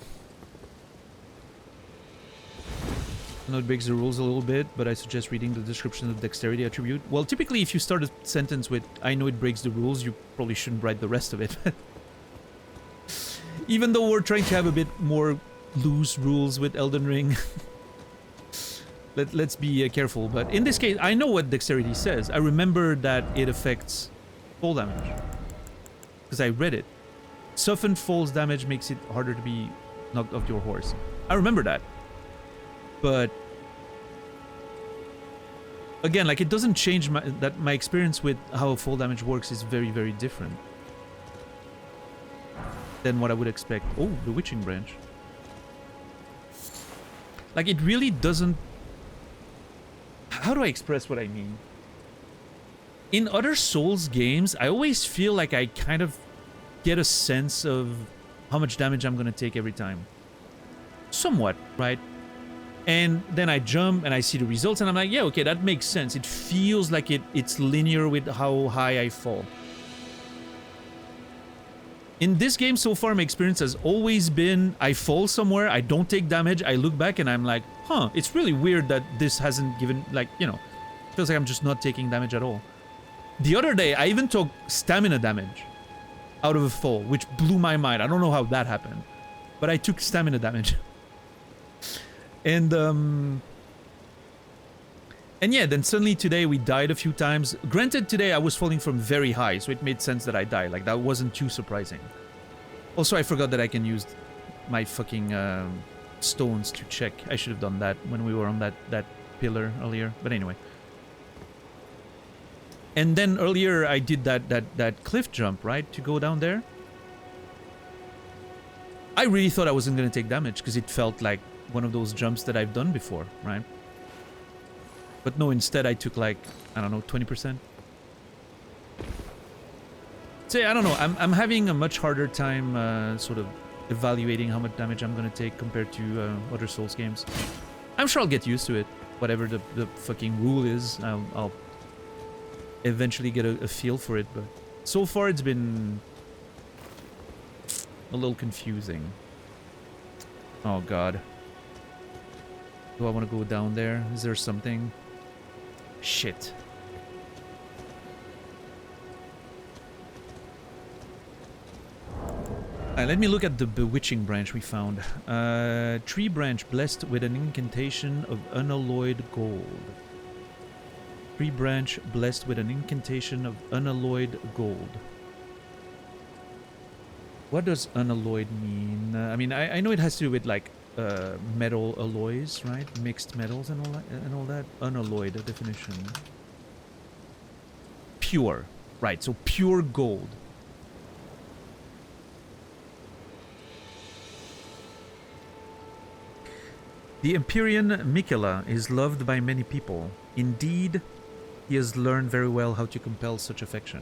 I know it breaks the rules a little bit, but I suggest reading the description of dexterity attribute. Well, typically if you start a sentence with, I know it breaks the rules, you probably shouldn't write the rest of it. Even though we're trying to have a bit more loose rules with Elden Ring. Let's be careful, but in this case, I know what dexterity says. I remember that it affects fall damage. Because I read it. Softened falls damage makes it harder to be knocked off your horse. I remember that. But again, like, it doesn't change my experience with how fall damage works is very, very different than what I would expect. Oh, the Witching Branch. Like, it really doesn't... How do I express what I mean? In other Souls games, I always feel like I kind of get a sense of how much damage I'm gonna take every time. Somewhat, right? And then I jump and I see the results and I'm like, yeah, okay, that makes sense. It feels like it's linear with how high I fall. In this game so far, my experience has always been, I fall somewhere, I don't take damage, I look back and I'm like, huh, it's really weird that this hasn't given, like, you know, feels like I'm just not taking damage at all. The other day, I even took stamina damage out of a fall, which blew my mind. I don't know how that happened, but I took stamina damage. And yeah, then suddenly today we died a few times. Granted, today I was falling from very high, so it made sense that I died. Like, that wasn't too surprising. Also, I forgot that I can use my fucking stones to check. I should have done that when we were on that pillar earlier. But anyway. And then earlier I did that cliff jump, right? To go down there. I really thought I wasn't going to take damage because it felt like one of those jumps that I've done before, right? But no, instead I took like, I don't know, 20%. So I don't know, I'm having a much harder time sort of evaluating how much damage I'm gonna take compared to other Souls games. I'm sure I'll get used to it. Whatever the fucking rule is, I'll eventually get a feel for it, but so far it's been a little confusing. Oh god. Do I want to go down there? Is there something? Shit. Let me look at the Bewitching Branch we found. Tree branch blessed with an incantation of unalloyed gold. Tree branch blessed with an incantation of unalloyed gold. What does unalloyed mean? I mean, I know it has to do with like metal alloys, right? Mixed metals and all that. Unalloyed, a definition. Pure, right? So pure gold. The Empyrean Miquella is loved by many people. Indeed, he has learned very well how to compel such affection.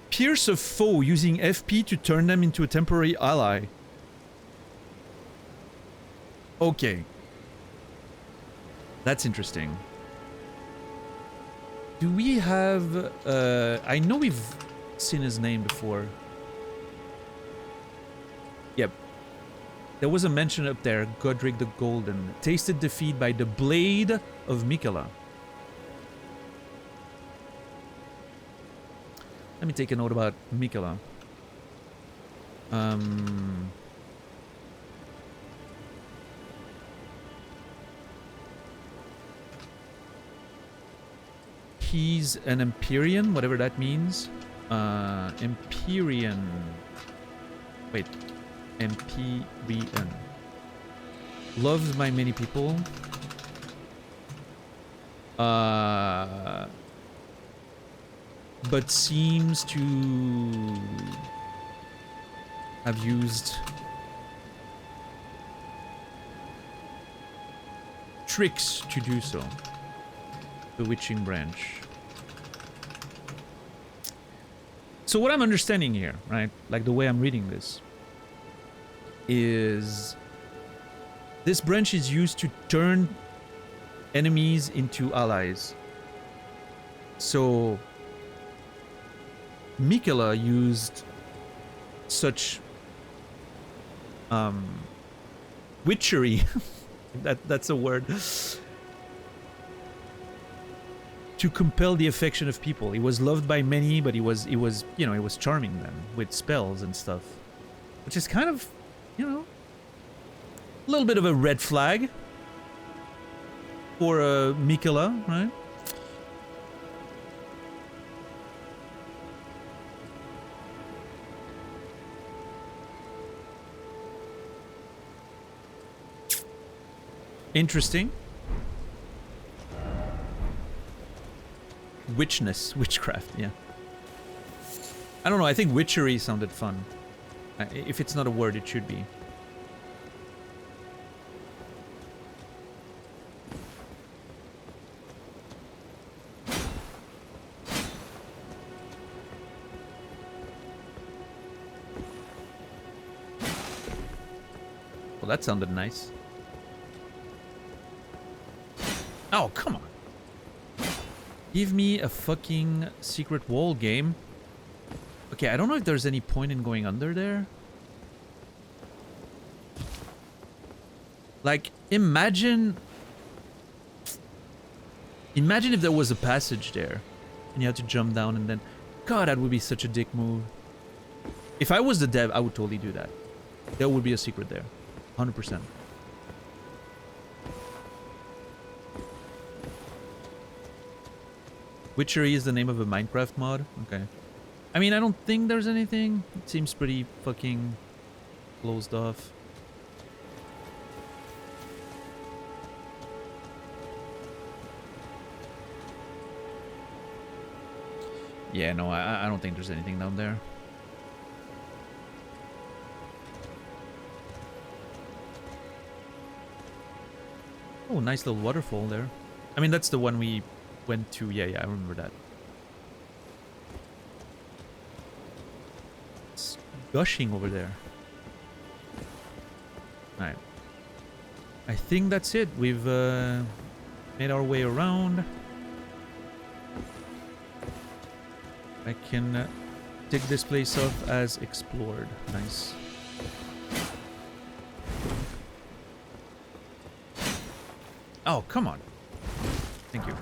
Pierce a foe using FP to turn them into a temporary ally. Okay. That's interesting. Do we have... I know we've seen his name before. Yep. There was a mention up there, Godric the Golden. Tasted defeat by the blade of Miquella. Let me take a note about Miquella. He's an Empyrean, whatever that means. Empyrean. Wait. Empyrean. Loved by many people. But seems to have used tricks to do so. The Witching Branch. So what I'm understanding here, right, like the way I'm reading this, is this branch is used to turn enemies into allies. So Miquella used such witchery, that's a word, to compel the affection of people. He was loved by many, but he was, you know, he was charming them with spells and stuff, which is kind of, you know, a little bit of a red flag for Miquella, right? Interesting. Witchcraft, yeah. I don't know, I think witchery sounded fun. If it's not a word, it should be. Well, that sounded nice. Oh, come on. Give me a fucking secret wall game. Okay, I don't know if there's any point in going under there. Like, imagine if there was a passage there and you had to jump down and then... God, that would be such a dick move. If I was the dev, I would totally do that. There would be a secret there. 100%. Witchery is the name of a Minecraft mod? Okay. I mean, I don't think there's anything. It seems pretty fucking closed off. Yeah, no, I don't think there's anything down there. Oh, nice little waterfall there. I mean, that's the one we went to. Yeah, I remember that. It's gushing over there. Alright. I think that's it. We've made our way around. I can tick this place off as explored. Nice. Oh, come on. Thank you.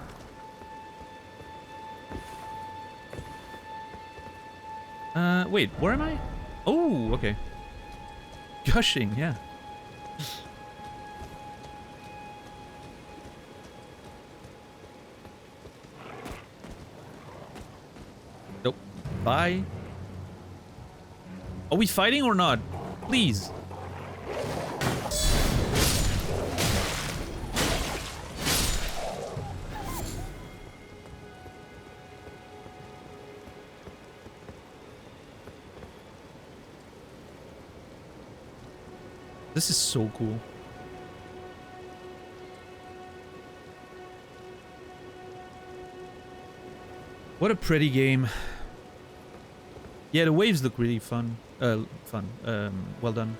Wait, where am I? Oh, okay. Gushing, yeah. Nope. Bye. Are we fighting or not? Please. This is so cool. What a pretty game. Yeah, the waves look really fun. Well done.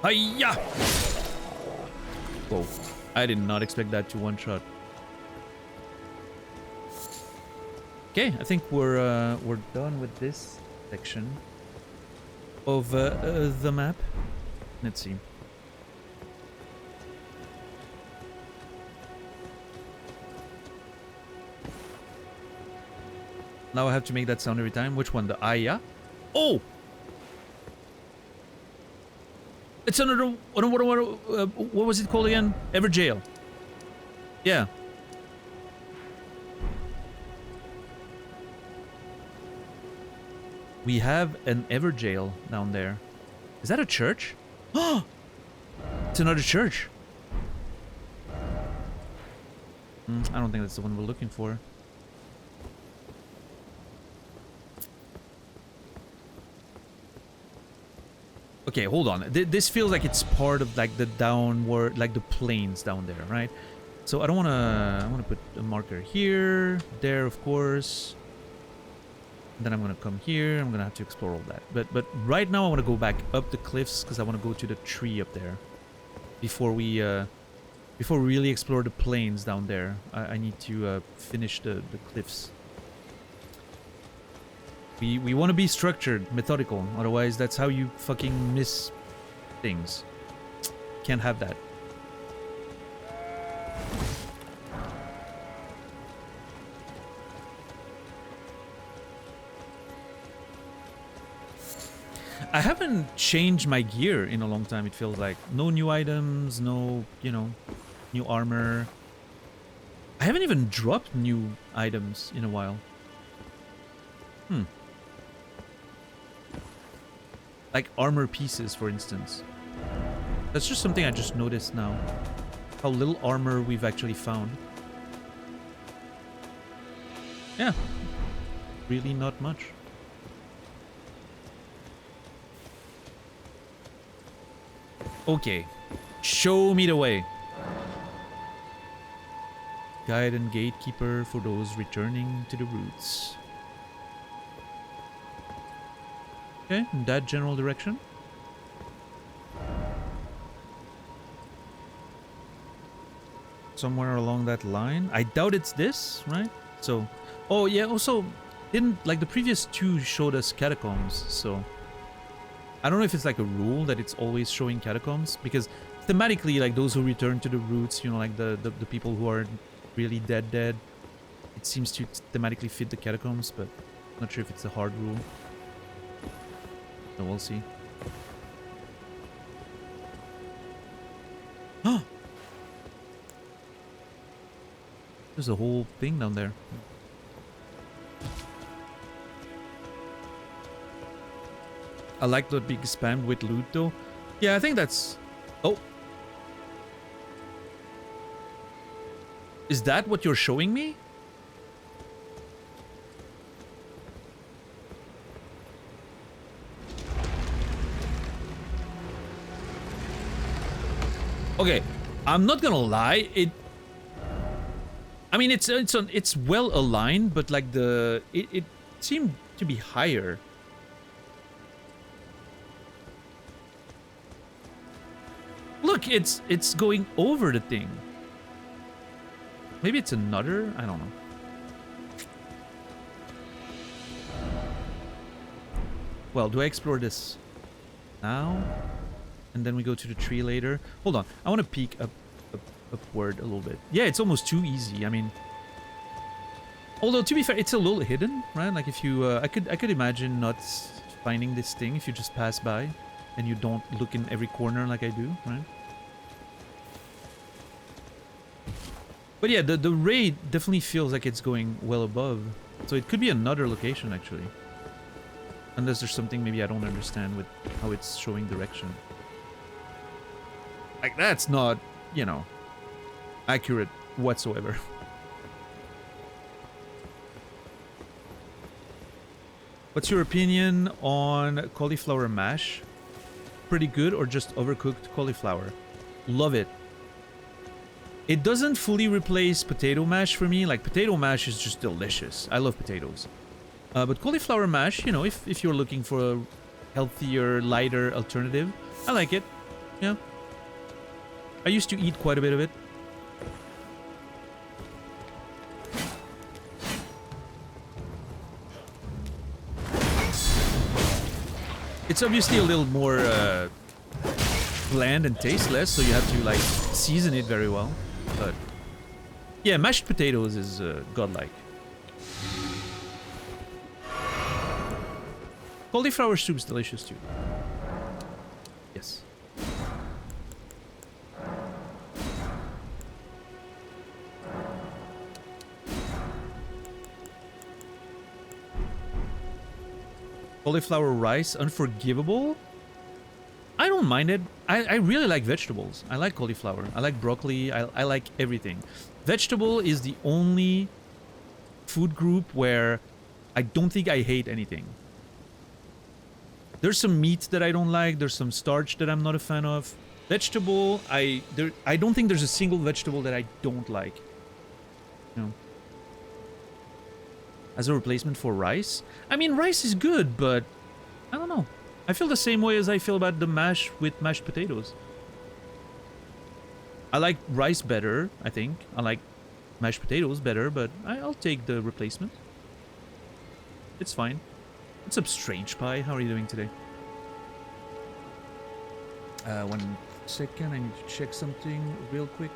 Hiya! Whoa. I did not expect that to one shot. Okay, I think we're done with this section. of the map. Let's see. Now I have to make that sound every time. Which one? The Aya? Oh! It's another... What was it called again? Everjail. Yeah. We have an Everjail down there. Is that a church? Oh! It's another church. I don't think that's the one we're looking for. Okay, hold on. This feels like it's part of like the downward, like the plains down there, right? So I don't want to. I want to put a marker here, there, of course. And then I'm gonna come here. I'm gonna have to explore all that. But right now I want to go back up the cliffs because I want to go to the tree up there before we really explore the plains down there. I need to finish the cliffs. We want to be structured, methodical. Otherwise, that's how you fucking miss things. Can't have that. I haven't changed my gear in a long time, it feels like. No new items, no, you know, new armor. I haven't even dropped new items in a while. Like armor pieces, for instance. That's just something I just noticed now. How little armor we've actually found. Yeah. Really not much. Okay. Show me the way. Guide and gatekeeper for those returning to the roots. Okay, in that general direction. Somewhere along that line. I doubt it's this, right? So, oh yeah, also, didn't, like the previous two showed us catacombs, so. I don't know if it's like a rule that it's always showing catacombs, because thematically, like those who return to the roots, you know, like the people who are really dead, it seems to thematically fit the catacombs, but I'm not sure if it's a hard rule. So we'll see. Oh! There's a whole thing down there. I like that being spammed with loot though. Yeah, I think that's... Oh! Is that what you're showing me? Okay, I'm not gonna lie. I mean, it's well aligned, but like it seemed to be higher. Look, it's going over the thing. Maybe it's another. I don't know. Well, do I explore this now? And then we go to the tree later. Hold on, I want to peek upward a little bit. Yeah, it's almost too easy. I mean, although to be fair, it's a little hidden, right? Like if you, I could imagine not finding this thing if you just pass by and you don't look in every corner like I do, right? But yeah, the raid definitely feels like it's going well above, so it could be another location actually. Unless there's something maybe I don't understand with how it's showing direction. Like, that's not, you know, accurate whatsoever. What's your opinion on cauliflower mash? Pretty good or just overcooked cauliflower? Love it. It doesn't fully replace potato mash for me. Like, potato mash is just delicious. I love potatoes. But cauliflower mash, you know, if you're looking for a healthier, lighter alternative, I like it. Yeah. I used to eat quite a bit of it. It's obviously a little more bland and tasteless, so you have to like season it very well. But yeah, mashed potatoes is godlike. Cauliflower soup's delicious too. Yes. Cauliflower rice, unforgivable? I don't mind it. I really like vegetables. I like cauliflower. I like broccoli. I like everything. Vegetable is the only food group where I don't think I hate anything. There's some meat that I don't like. There's some starch that I'm not a fan of. Vegetable, I don't think there's a single vegetable that I don't like. You know. As a replacement for rice? I mean, rice is good, but I don't know. I feel the same way as I feel about the mash with mashed potatoes. I like rice better, I think. I like mashed potatoes better, but I'll take the replacement. It's fine. What's up, Strange Pie? How are you doing today? 1 second, I need to check something real quick.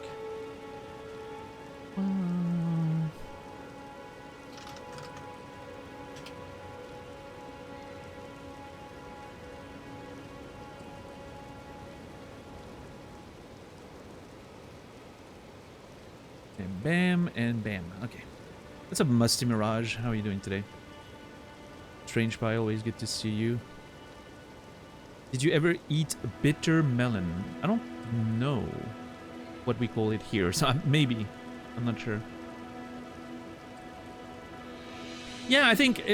And bam, and bam. Okay. What's up, Musty Mirage? How are you doing today? Strange Pie, always good to see you. Did you ever eat bitter melon? I don't know what we call it here, so maybe. I'm not sure. Yeah, I think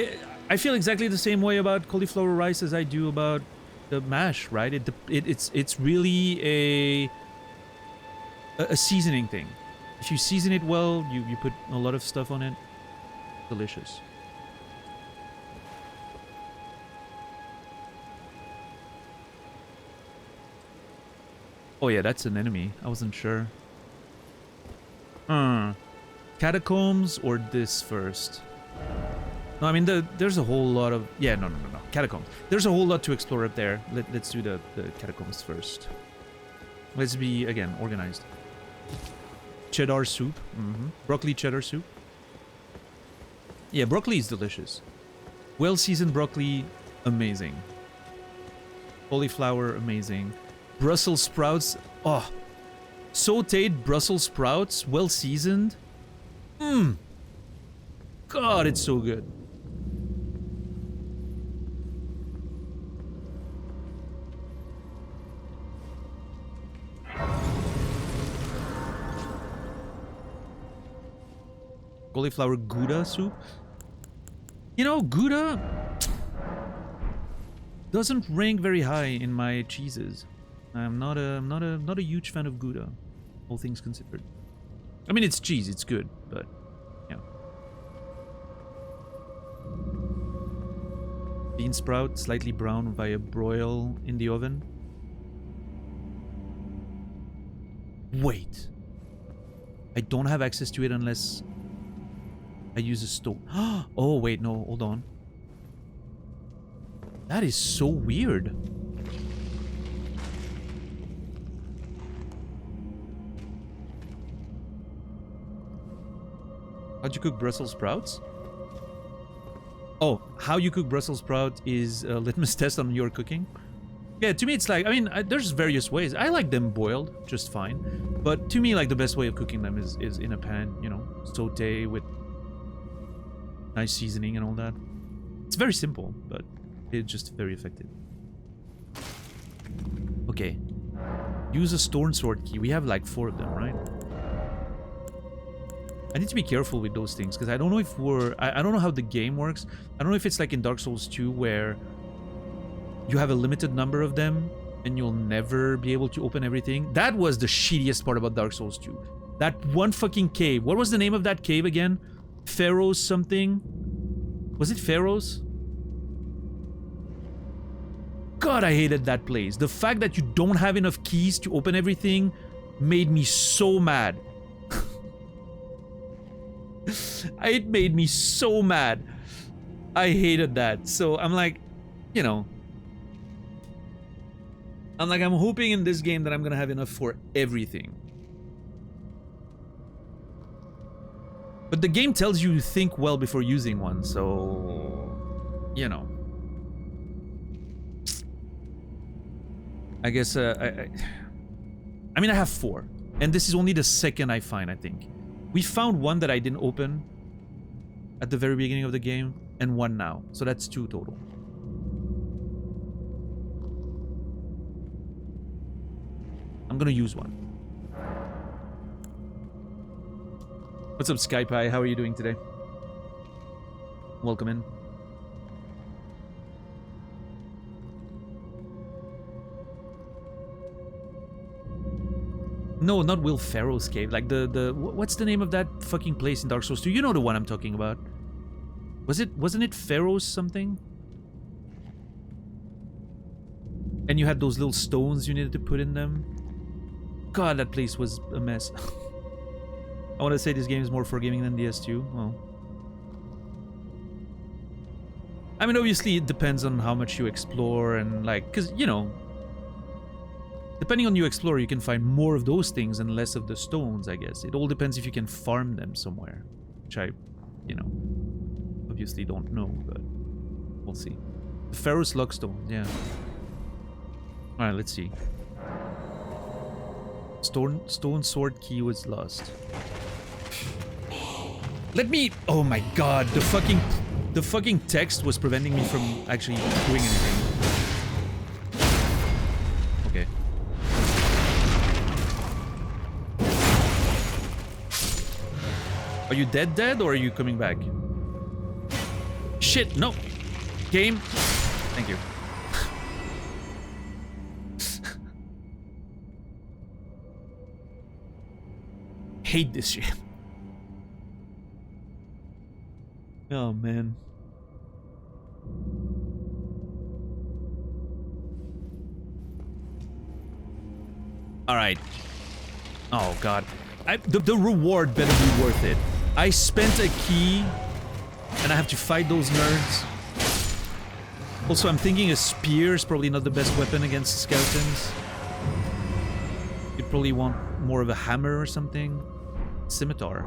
I feel exactly the same way about cauliflower rice as I do about the mash, right? It's really a seasoning thing. If you season it well, you put a lot of stuff on it, delicious. Oh yeah, that's an enemy. I wasn't sure. Catacombs or this first? No, I mean, there's a whole lot of... Yeah, no. Catacombs. There's a whole lot to explore up there. Let's do the catacombs first. Let's be, again, organized. Cheddar soup. Broccoli cheddar soup. Yeah, broccoli is delicious. Well-seasoned broccoli, amazing. Cauliflower, amazing. Brussels sprouts. Oh. Sauteed Brussels sprouts, well-seasoned. God, it's so good. Cauliflower Gouda soup. You know, Gouda doesn't rank very high in my cheeses. I'm not a huge fan of Gouda, all things considered. I mean, it's cheese, it's good, but yeah. Bean sprout, slightly brown via broil in the oven. Wait. I don't have access to it unless I use a stove. Oh, wait, no, hold on. That is so weird. How'd you cook Brussels sprouts? Oh, how you cook Brussels sprout is a litmus test on your cooking. Yeah, to me it's like, I mean, there's various ways. I like them boiled, just fine. But to me, like, the best way of cooking them is in a pan, you know, saute with nice seasoning and all that. It's very simple, but it's just very effective. Okay. Use a stone sword key. We have like 4 of them, right? I need to be careful with those things, because I don't know if I don't know how the game works. I don't know if it's like in Dark Souls 2 where you have a limited number of them and you'll never be able to open everything. That was the shittiest part about Dark Souls 2. That one fucking cave. What was the name of that cave again? Pharaoh's something? Was it Pharaoh's? God, I hated that place. The fact that you don't have enough keys to open everything made me so mad. It made me so mad. I hated that. So I'm like, you know, I'm hoping in this game that I'm gonna have enough for everything. But the game tells you to think well before using one, so... You know. I guess, I mean, I have 4. And this is only the second I find, I think. We found one that I didn't open at the very beginning of the game, and one now. So that's 2 total. I'm gonna use one. What's up, SkyPie? How are you doing today? Welcome in. No, not Will Ferrell's cave. Like what's the name of that fucking place in Dark Souls 2? You know the one I'm talking about. Wasn't it Pharaoh's something? And you had those little stones you needed to put in them. God, that place was a mess. I want to say this game is more forgiving than DS2. Well, I mean, obviously it depends on how much you explore and like, cause you know, depending on you explore, you can find more of those things and less of the stones, I guess. It all depends if you can farm them somewhere, which I, you know, obviously don't know, but we'll see. The Pharaoh's Luckstone, yeah. Alright, let's see. Stone sword key was lost. Let me... Oh my god, the fucking text was preventing me from actually doing anything. Okay. Are you dead or are you coming back? Shit, no. Game. Thank you. Hate this shit. Oh man. All right. Oh god. The reward better be worth it. I spent a key and I have to fight those nerds. Also, I'm thinking a spear is probably not the best weapon against skeletons. You'd probably want more of a hammer or something. Scimitar.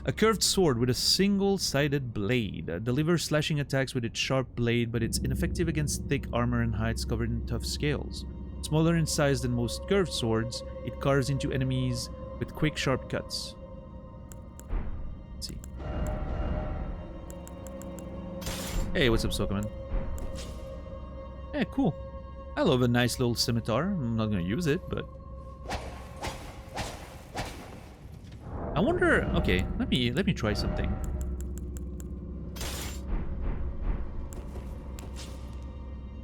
A curved sword with a single-sided blade. Delivers slashing attacks with its sharp blade, but it's ineffective against thick armor and hides covered in tough scales. Smaller in size than most curved swords, it carves into enemies with quick, sharp cuts. Let's see. Hey, what's up, Sokoman? Yeah, cool. I love a nice little scimitar. I'm not gonna use it, but... I wonder... Okay, let me try something.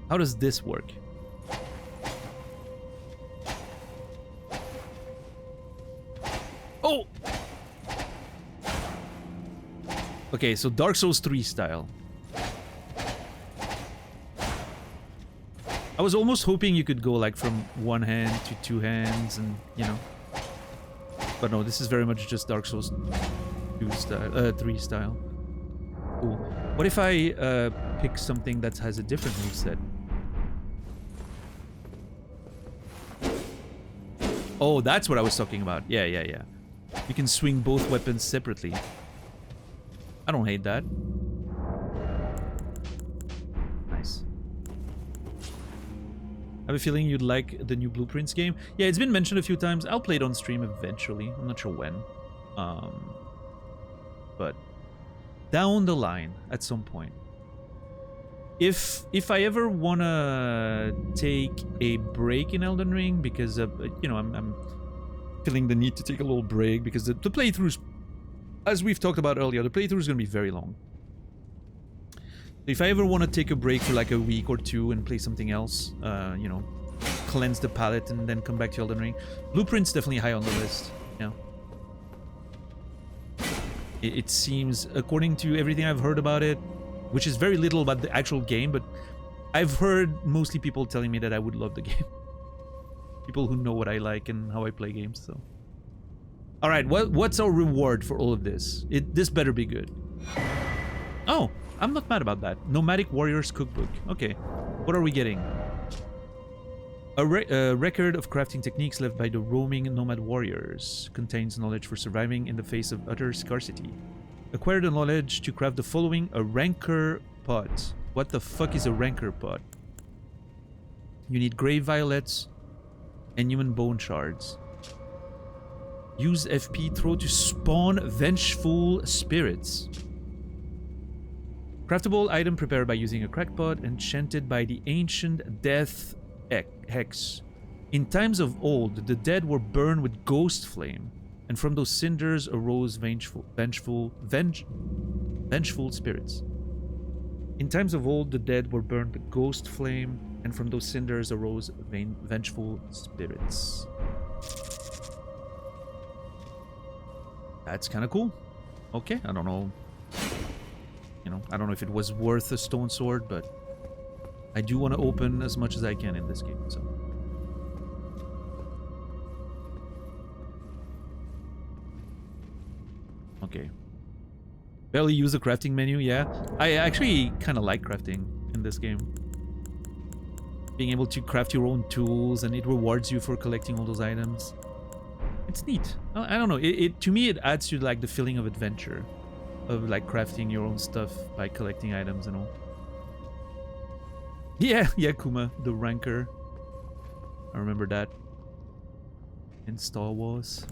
How does this work? Oh! Okay, so Dark Souls 3 style. I was almost hoping you could go like from one hand to 2 hands and, you know. But no, this is very much just Dark Souls 2 style, 3 style. Cool. What if I pick something that has a different moveset? Oh, that's what I was talking about. Yeah. You can swing both weapons separately. I don't hate that. Nice. I have a feeling you'd like the new Blueprints game. Yeah, it's been mentioned a few times. I'll play it on stream eventually. I'm not sure when. But down the line at some point. If I ever wanna take a break in Elden Ring because you know, I'm feeling the need to take a little break because the playthroughs, as we've talked about earlier, the playthrough is gonna be very long. If I ever want to take a break for like a week or 2 and play something else, you know, cleanse the palette and then come back to Elden Ring, Blueprint's definitely high on the list. Yeah. It seems, according to everything I've heard about it, which is very little about the actual game, but I've heard mostly people telling me that I would love the game. People who know what I like and how I play games, so. Alright, what's our reward for all of this? This better be good. Oh, I'm not mad about that. Nomadic Warriors Cookbook. Okay, what are we getting? A record of crafting techniques left by the roaming nomad warriors. Contains knowledge for surviving in the face of utter scarcity. Acquire the knowledge to craft the following: a rancor pot. What the fuck is a rancor pot? You need grave violets and human bone shards. Use FP throw to spawn vengeful spirits. Craftable item prepared by using a crackpot, enchanted by the ancient death hex. In times of old, the dead were burned with ghost flame, and from those cinders arose vengeful spirits. In times of old, the dead were burned with ghost flame, and from those cinders arose vengeful spirits. That's kind of cool. Okay, I don't know. You know, I don't know if it was worth a stone sword, but I do want to open as much as I can in this game, so. Okay. Barely use the crafting menu, yeah. I actually kind of like crafting in this game. Being able to craft your own tools, and it rewards you for collecting all those items. It's neat. I don't know. To me, it adds to like the feeling of adventure, of like crafting your own stuff by collecting items and all. Yeah, Kuma, the Rancor. I remember that in Star Wars.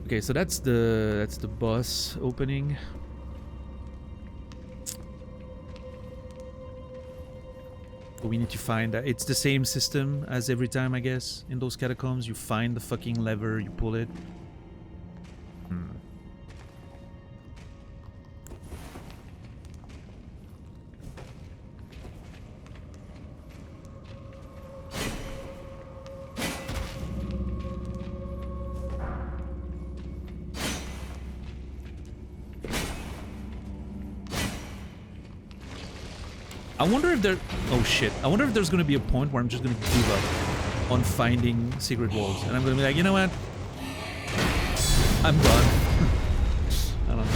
Okay, so that's the boss opening. But we need to find that. It's the same system as every time, I guess. In those catacombs, you find the fucking lever, you pull it. I wonder if there... Oh shit. I wonder if there's going to be a point where I'm just going to give up on finding secret walls. And I'm going to be like, you know what? I'm done. I don't know.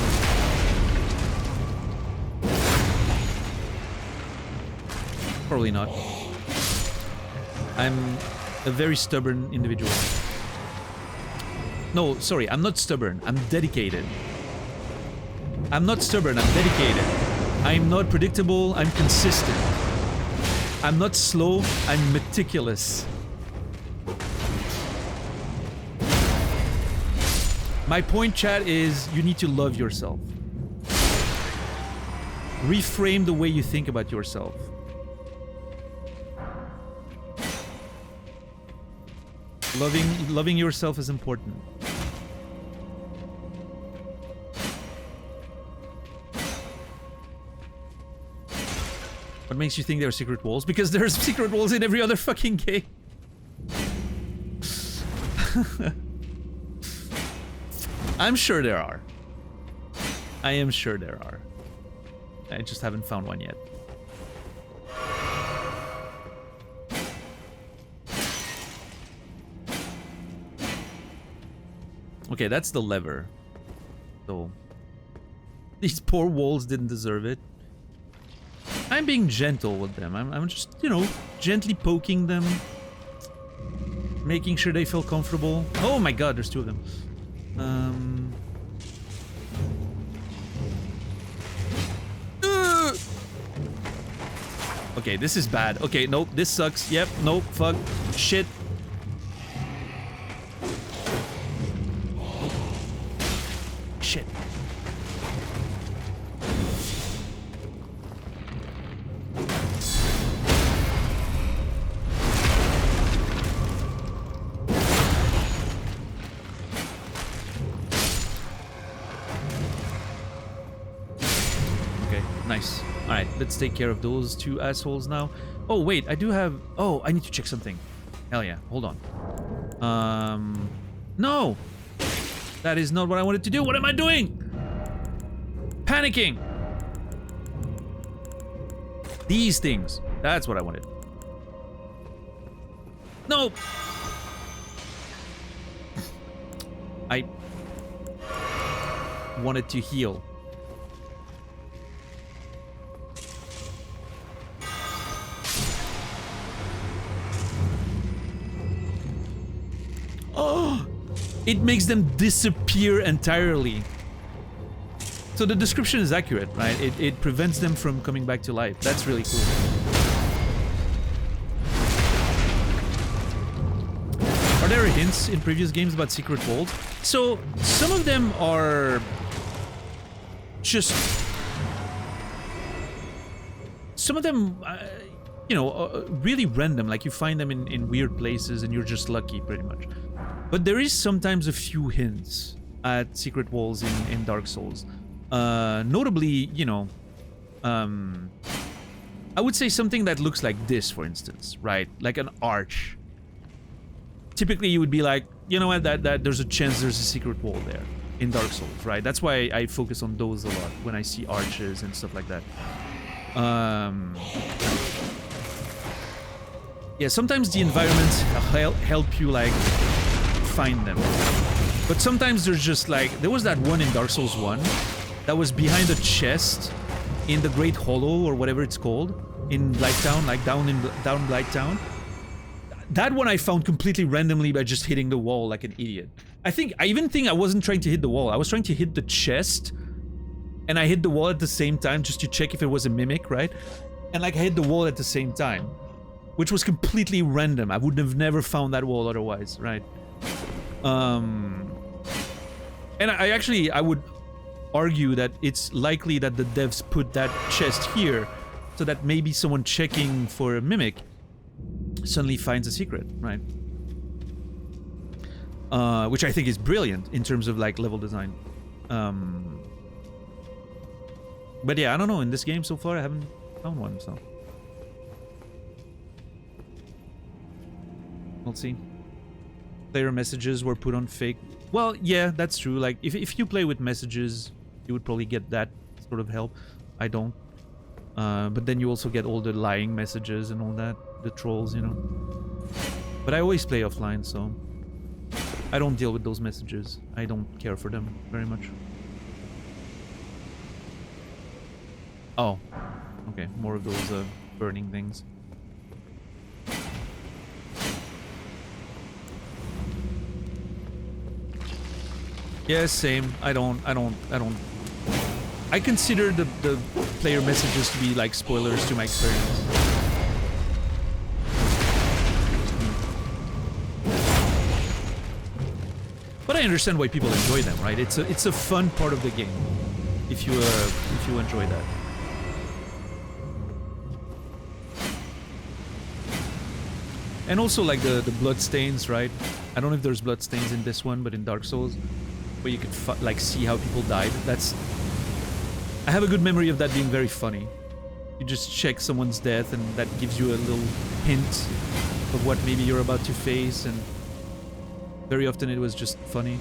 Probably not. I'm a very stubborn individual. No, sorry. I'm not stubborn. I'm dedicated. I'm not stubborn. I'm dedicated. I'm not predictable, I'm consistent. I'm not slow, I'm meticulous. My point, chat, is you need to love yourself. Reframe the way you think about yourself. Loving yourself is important. What makes you think there are secret walls? Because there's secret walls in every other fucking game. I'm sure there are. I am sure there are. I just haven't found one yet. Okay, that's the lever. So these poor walls didn't deserve it. I'm being gentle with them. I'm just, you know, gently poking them. Making sure they feel comfortable. Oh my god, there's two of them. Okay, this is bad. Okay, nope, this sucks. Yep, nope, fuck, shit. Shit. Nice. Alright, let's take care of those two assholes now. Oh, wait, I do have... Oh, I need to check something. Hell yeah, hold on. No! That is not what I wanted to do. What am I doing? Panicking! These things. That's what I wanted. No! I wanted to heal. Oh, it makes them disappear entirely. So the description is accurate, right? It prevents them from coming back to life. That's really cool. Are there hints in previous games about secret walls? So some of them are just... Some of them, you know, really random. Like you find them in weird places and you're just lucky, pretty much. But there is sometimes a few hints at secret walls in Dark Souls. Notably, you know, I would say something that looks like this, for instance, right? Like an arch. Typically, you would be like, you know what, that there's a chance there's a secret wall there in Dark Souls, right? That's why I focus on those a lot when I see arches and stuff like that. Yeah, sometimes the environments help you, like, find them. But sometimes there's just, like... There was that one in Dark Souls 1 that was behind a chest in the Great Hollow, or whatever it's called, in Blighttown, like down Blighttown. That one I found completely randomly by just hitting the wall like an idiot. I even think I wasn't trying to hit the wall. I was trying to hit the chest, and I hit the wall at the same time just to check if it was a mimic, right? And like I hit the wall at the same time, which was completely random. I would have never found that wall otherwise, right? And I would argue that it's likely that the devs put that chest here so that maybe someone checking for a mimic suddenly finds a secret, right? Which I think is brilliant in terms of like level design. But yeah, I don't know. In this game so far, I haven't found one, so we'll see. Player messages were put on fake. Well, yeah, that's true. Like, if you play with messages, you would probably get that sort of help. I don't. But then you also get all the lying messages and all that. The trolls, you know. But I always play offline, so I don't deal with those messages. I don't care for them very much. Oh. Okay, more of those burning things. Yeah, same. I consider the player messages to be like spoilers to my experience. But I understand why people enjoy them, right? It's a fun part of the game if you enjoy that. And also like the blood stains, right? I don't know if there's blood stains in this one, but in Dark Souls, where you could like see how people died. I have a good memory of that being very funny. You just check someone's death, and that gives you a little hint of what maybe you're about to face, and very often it was just funny.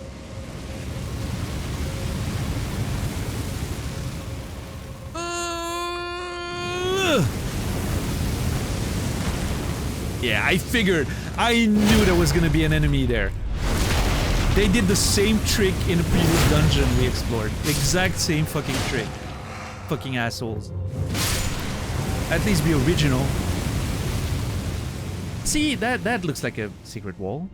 Yeah, I figured. I knew there was gonna be an enemy there. They did the same trick in a previous dungeon we explored. Exact same fucking trick. Fucking assholes. At least be original. See, that looks like a secret wall.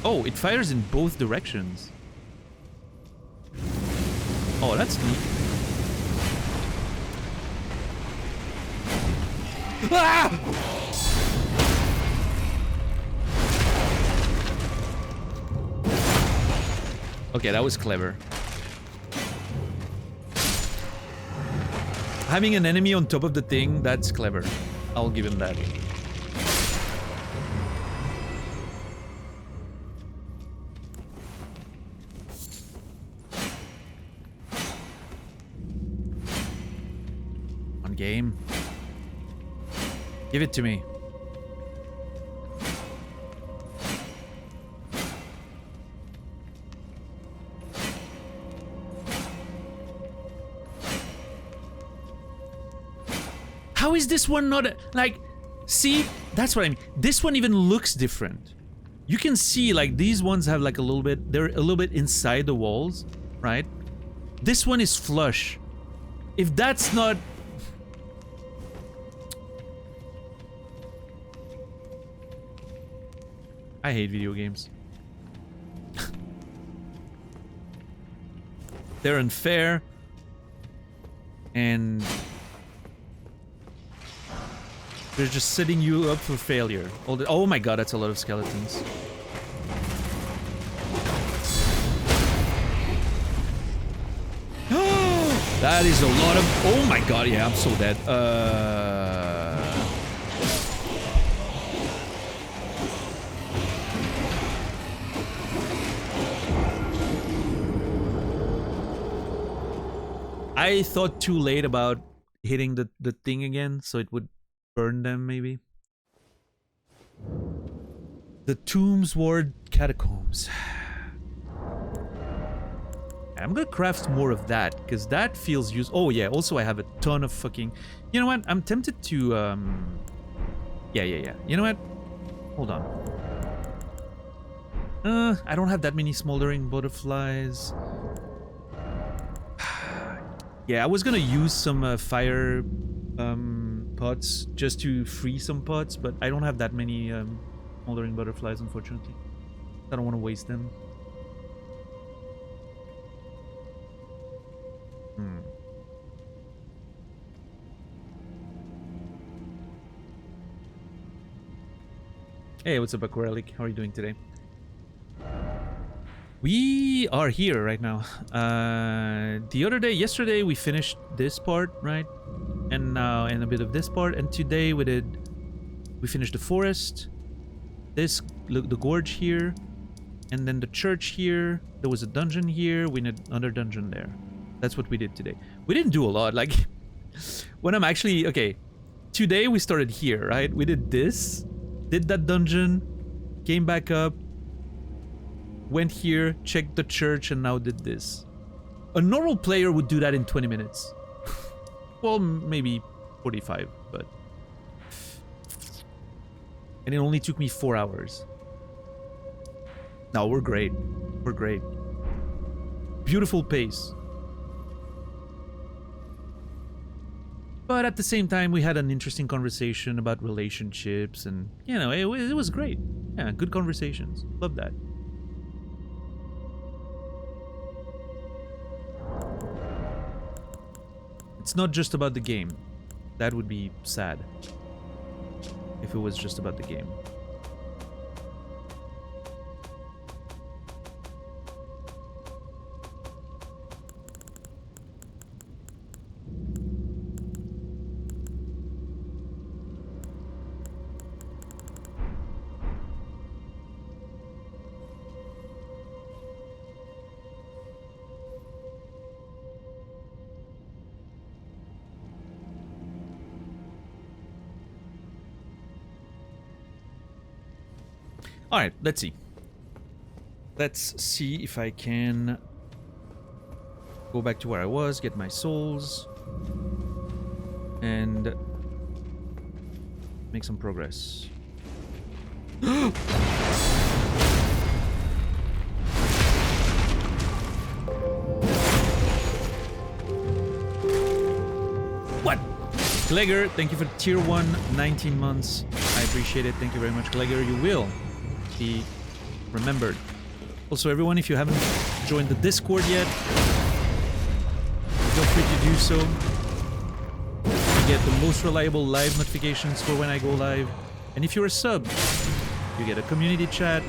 Oh, it fires in both directions. Oh, that's neat. Ah! Okay, that was clever. Having an enemy on top of the thing, that's clever. I'll give him that. Game. Give it to me. How is this one not like? See, that's what I mean. This one even looks different. You can see like these ones have like a little bit. They're a little bit inside the walls, right? This one is flush. If that's not. I hate video games. They're unfair. And they're just setting you up for failure. Oh my god, that's a lot of skeletons. That is a lot of... Oh my god, yeah, I'm so dead. I thought too late about hitting the thing again, so it would burn them, maybe. The Tombs Ward Catacombs. I'm gonna craft more of that, because that feels useful. Oh yeah, also I have a ton of fucking... You know what? I'm tempted to... Yeah. You know what? Hold on. I don't have that many smoldering butterflies. Yeah, I was gonna use some fire pots just to free some pots, but I don't have that many smoldering butterflies, unfortunately. I don't want to waste them. Hey, what's up, Aquarelic? How are you doing today? We are here right now. Yesterday we finished this part, right? And now, and a bit of this part. And today we finished the forest. This, look, the gorge here. And then the church here. There was a dungeon here. We need another dungeon there. That's what we did today. We didn't do a lot. Like, when I'm actually... Okay, today we started here, right? We did this. Did that dungeon. Came back up. Went here, checked the church, and now did this. A normal player would do that in 20 minutes. Well, maybe 45, but... And it only took me 4 hours. No, we're great. We're great. Beautiful pace. But at the same time, we had an interesting conversation about relationships, and, you know, it was great. Yeah, good conversations. Love that. It's not just about the game. That would be sad if it was just about the game. Alright, let's see. Let's see if I can go back to where I was, get my souls, and make some progress. What? Glegor, thank you for tier 1, 19 months. I appreciate it. Thank you very much, Glegor. You will be remembered. Also, everyone, if you haven't joined the Discord yet, feel free to do so. You get the most reliable live notifications for when I go live. And if you're a sub, you get a community chat.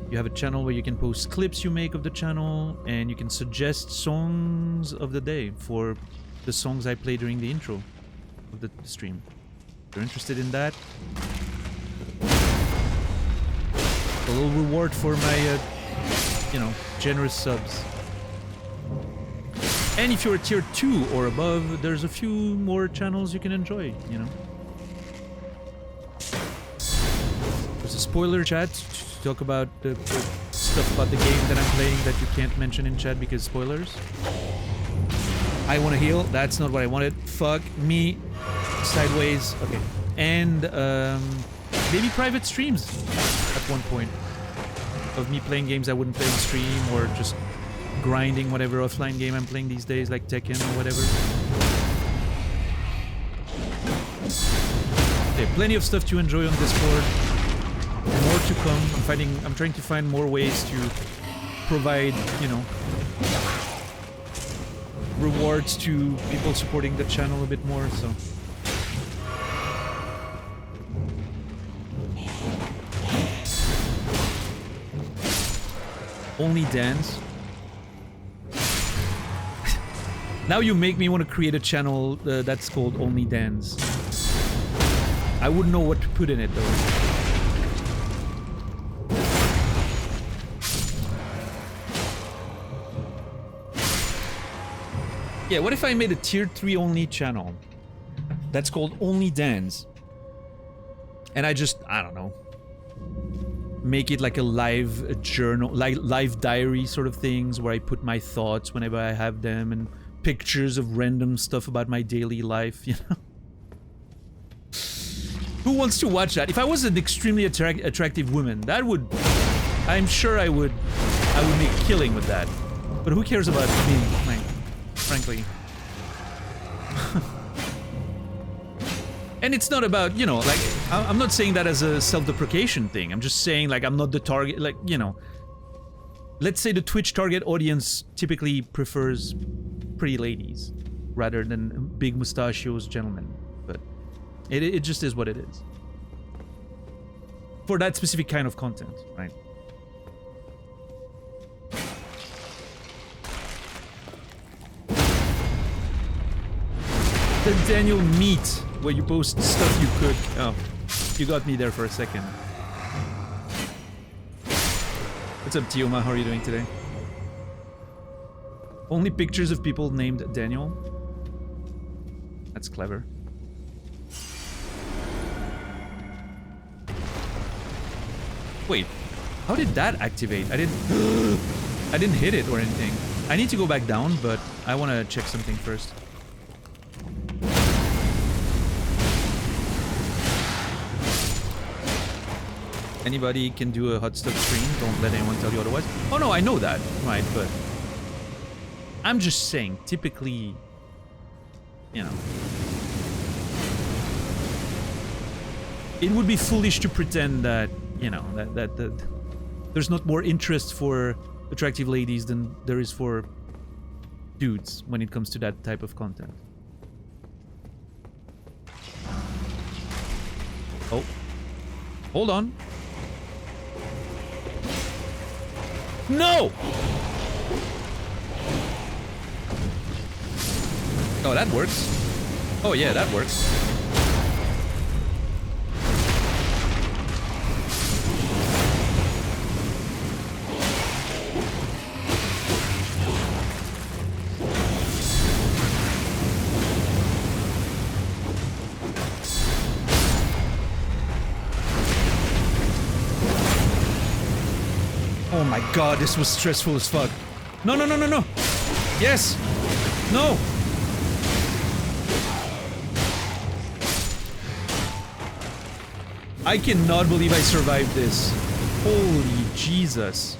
You have a channel where you can post clips you make of the channel, and you can suggest songs of the day for the songs I play during the intro of the stream. If you're interested in that, a little reward for my, you know, generous subs. And if you're a tier 2 or above, there's a few more channels you can enjoy, you know. There's a spoiler chat to talk about the stuff about the game that I'm playing that you can't mention in chat because spoilers. I want to heal. That's not what I wanted. Fuck me. sideways. Okay. And maybe private streams at one point of me playing games I wouldn't play on stream, or just grinding whatever offline game I'm playing these days, like Tekken or whatever. Okay, plenty of stuff to enjoy on Discord. More to come. I'm trying to find more ways to provide, you know, rewards to people supporting the channel a bit more, so. Only dance. Now you make me want to create a channel that's called Only Dance. I wouldn't know what to put in it though. Yeah, what if I made a tier 3 only channel that's called Only Dance? And I don't know, make it like a live journal, like live diary sort of things where I put my thoughts whenever I have them, and pictures of random stuff about my daily life, you know? Who wants to watch that? If I was an extremely attractive woman, that would... I'm sure I would make a killing with that. But who cares about me, like, frankly? And it's not about, you know, like, I'm not saying that as a self-deprecation thing. I'm just saying, like, I'm not the target, like, you know. Let's say the Twitch target audience typically prefers pretty ladies rather than big mustachios gentlemen. But it just is what it is. For that specific kind of content, right? The Daniel Meat, where you post stuff you cook. Oh, you got me there for a second. What's up, Tioma? How are you doing today? Only pictures of people named Daniel. That's clever. Wait, how did that activate? I didn't hit it or anything. I need to go back down, but I want to check something first. Anybody can do a hot stuff stream, don't let anyone tell you otherwise. Oh no, I know that, right, but I'm just saying, typically, you know, it would be foolish to pretend that, you know, that there's not more interest for attractive ladies than there is for dudes when it comes to that type of content. Oh, hold on. No! Oh, that works. Oh yeah, that works. Oh my god, this was stressful as fuck. No, no, no, no, no! Yes! No! I cannot believe I survived this. Holy Jesus.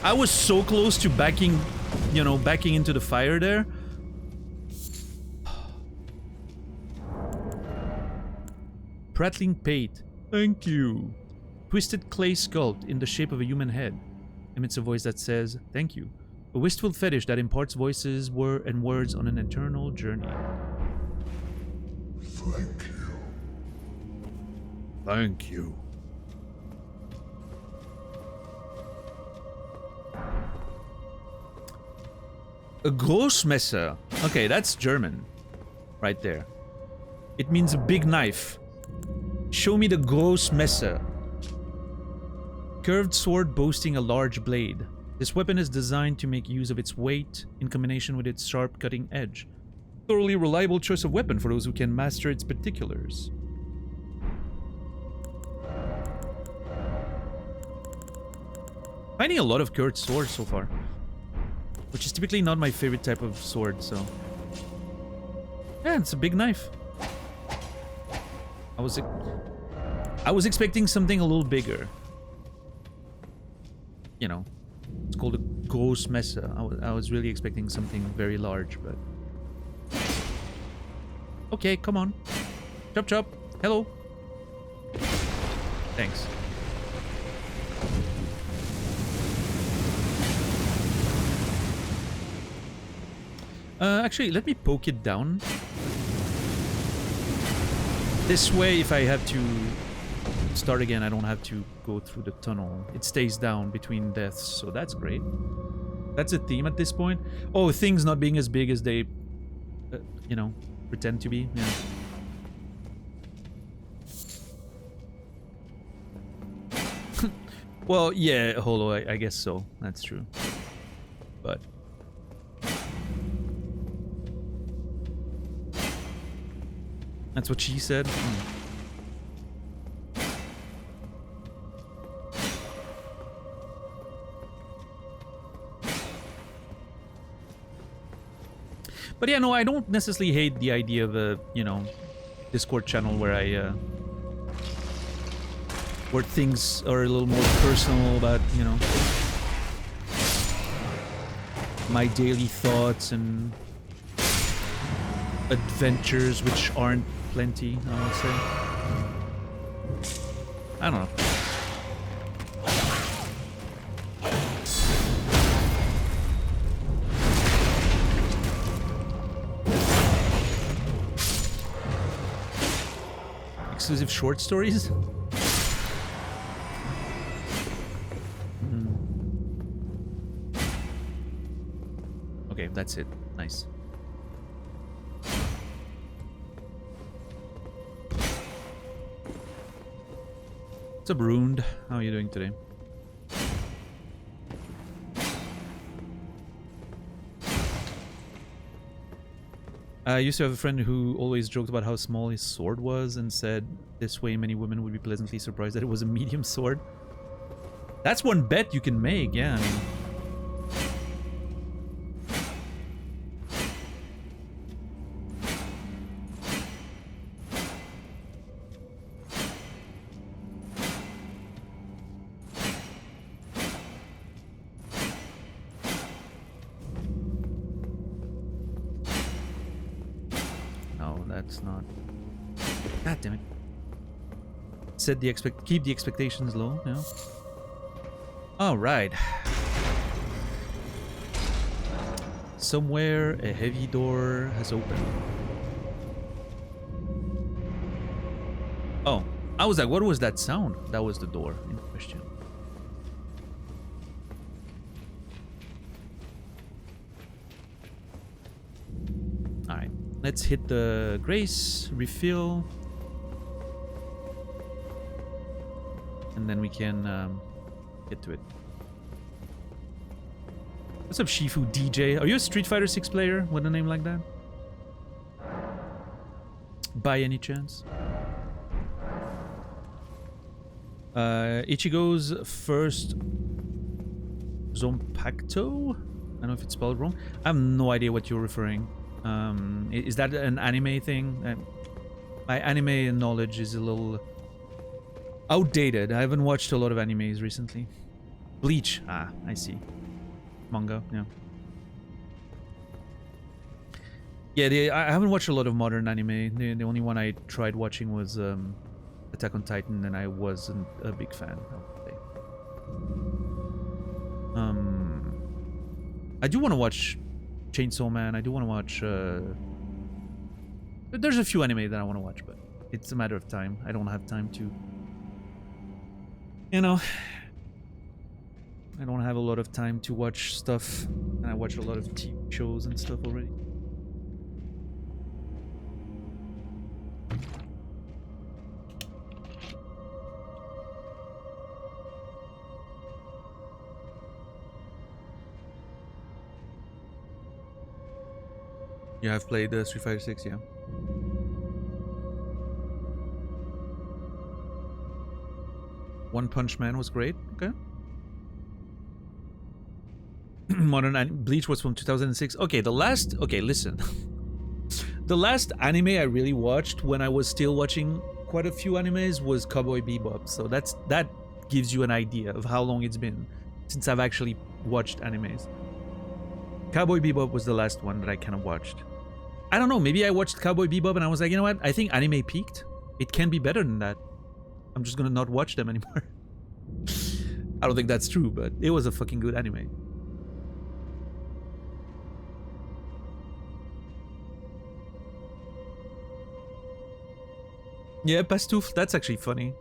I was so close to backing, you know, backing into the fire there. Prattling Pate. Thank you. Twisted clay sculpt in the shape of a human head emits a voice that says, thank you. A wistful fetish that imparts voices and words on an eternal journey. Thank you. Thank you. A Großmesser. Okay, that's German. Right there. It means a big knife. Show me the Großmesser. Curved sword boasting a large blade. This weapon is designed to make use of its weight in combination with its sharp cutting edge. Thoroughly reliable choice of weapon for those who can master its particulars. Finding a lot of curved swords so far, which is typically not my favorite type of sword, so. Yeah, it's a big knife. I was expecting something a little bigger. You know, it's called a ghost messer. I was really expecting something very large, but okay, come on, chop chop. Hello. Thanks. Actually, let me poke it down. This way, if I have to start again, I don't have to go through the tunnel. It stays down between deaths, so that's great. That's a theme at this point. Oh, things not being as big as they, you know, pretend to be. Yeah. Well, yeah, Holo, I guess so. That's true. But that's what she said. But yeah, no, I don't necessarily hate the idea of a, you know, Discord channel where where things are a little more personal about, you know, my daily thoughts and adventures, which aren't plenty, I would say. I don't know. Exclusive short stories? Okay, that's it. Nice. What's up, Ruined? How are you doing today? I used to have a friend who always joked about how small his sword was and said this way many women would be pleasantly surprised that it was a medium sword. That's one bet you can make, yeah. I mean, set the keep the expectations low, yeah. All right. Somewhere a heavy door has opened. Oh, I was like, what was that sound? That was the door in question. All right, let's hit the grace, refill. And then we can get to it. What's up, Shifu DJ? Are you a Street Fighter 6 player with a name like that? By any chance? Ichigo's first Zompacto? I don't know if it's spelled wrong. I have no idea what you're referring. Is that an anime thing? My anime knowledge is a little outdated. I haven't watched a lot of animes recently. Bleach. Ah, I see. Manga, yeah. Yeah, I haven't watched a lot of modern anime. The only one I tried watching was Attack on Titan, and I wasn't a big fan, I would say. I do want to watch Chainsaw Man. I do want to watch... There's a few anime that I want to watch, but it's a matter of time. I don't have time to... You know, I don't have a lot of time to watch stuff, and I watch a lot of TV shows and stuff already. You have played Street Fighter 6, yeah? One Punch Man was great. Okay. Bleach was from 2006. Okay, the last... Okay, listen. The last anime I really watched when I was still watching quite a few animes was Cowboy Bebop. So that gives you an idea of how long it's been since I've actually watched animes. Cowboy Bebop was the last one that I kind of watched. I don't know, maybe I watched Cowboy Bebop and I was like, you know what? I think anime peaked. It can be better than that. I'm just gonna not watch them anymore. I don't think that's true, but it was a fucking good anime. Yeah, Pastouf, that's actually funny.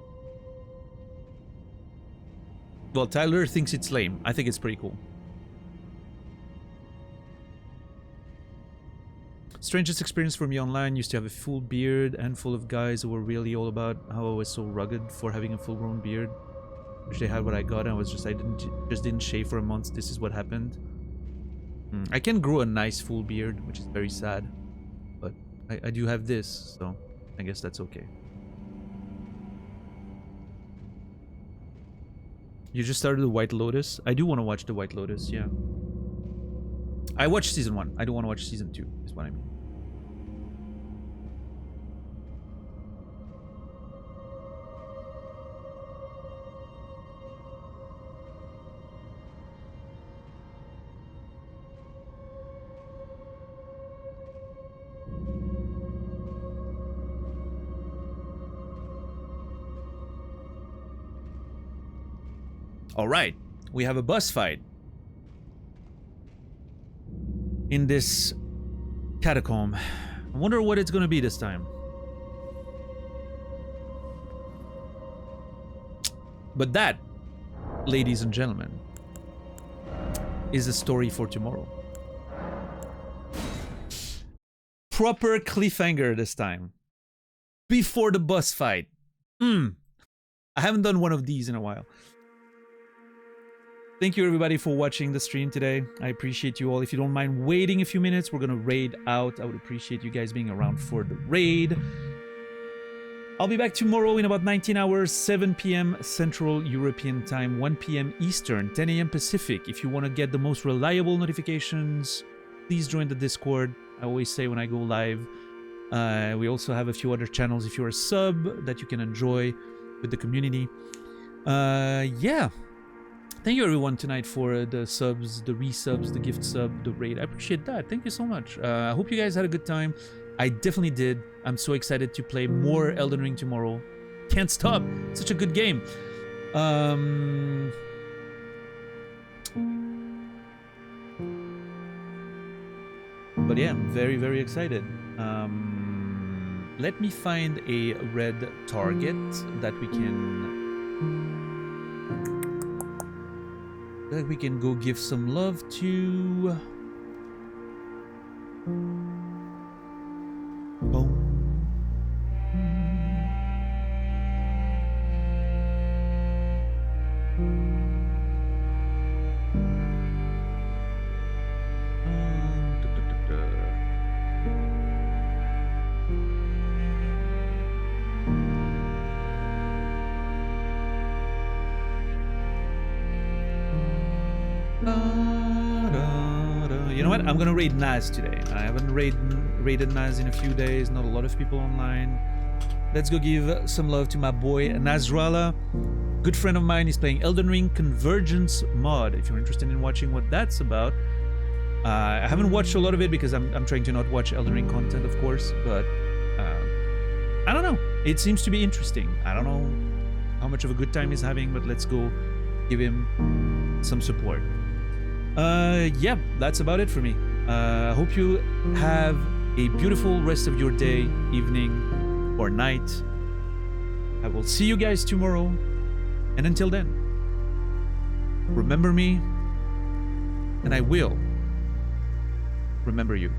Well, Tyler thinks it's lame. I think it's pretty cool. Strangest experience for me online, used to have a full beard and full of guys who were really all about how I was so rugged for having a full-grown beard. Wish they had what I got, and I was just didn't shave for a month. This is what happened. I can grow a nice full beard, which is very sad, but I do have this, so I guess that's okay. You just started the White Lotus? I do want to watch the White Lotus, yeah. I watched season 1. I do want to watch season 2, is what I mean. All right, we have a boss fight in this catacomb. I wonder what it's gonna be this time. But that, ladies and gentlemen, is a story for tomorrow. Proper cliffhanger this time. Before the boss fight. I haven't done one of these in a while. Thank you everybody for watching the stream today. I appreciate you all. If you don't mind waiting a few minutes, we're gonna raid out. I would appreciate you guys being around for the raid. I'll be back tomorrow in about 19 hours, 7 p.m. Central European Time, 1 p.m. Eastern, 10 a.m. Pacific. If you want to get the most reliable notifications, please join the Discord. I always say when I go live. We also have a few other channels if you're a sub that you can enjoy with the community. Yeah. Thank you everyone tonight for the subs, the resubs, the gift sub, the raid. I appreciate that. Thank you so much. I hope you guys had a good time. I definitely did. I'm so excited to play more Elden Ring tomorrow. Can't stop. Such a good game. But yeah, I'm very, very excited. Let me find a red target that we can go give some love to. Boom. You know what? I'm gonna raid Naz today. I haven't raided Naz in a few days. Not a lot of people online. Let's go give some love to my boy Nazrala. Good friend of mine is playing Elden Ring Convergence mod. If you're interested in watching what that's about. I haven't watched a lot of it because I'm trying to not watch Elden Ring content, of course. But I don't know. It seems to be interesting. I don't know how much of a good time he's having, but let's go give him some support. Yeah, that's about it for me. I hope you have a beautiful rest of your day, evening, or night. I will see you guys tomorrow. And until then, remember me, and I will remember you.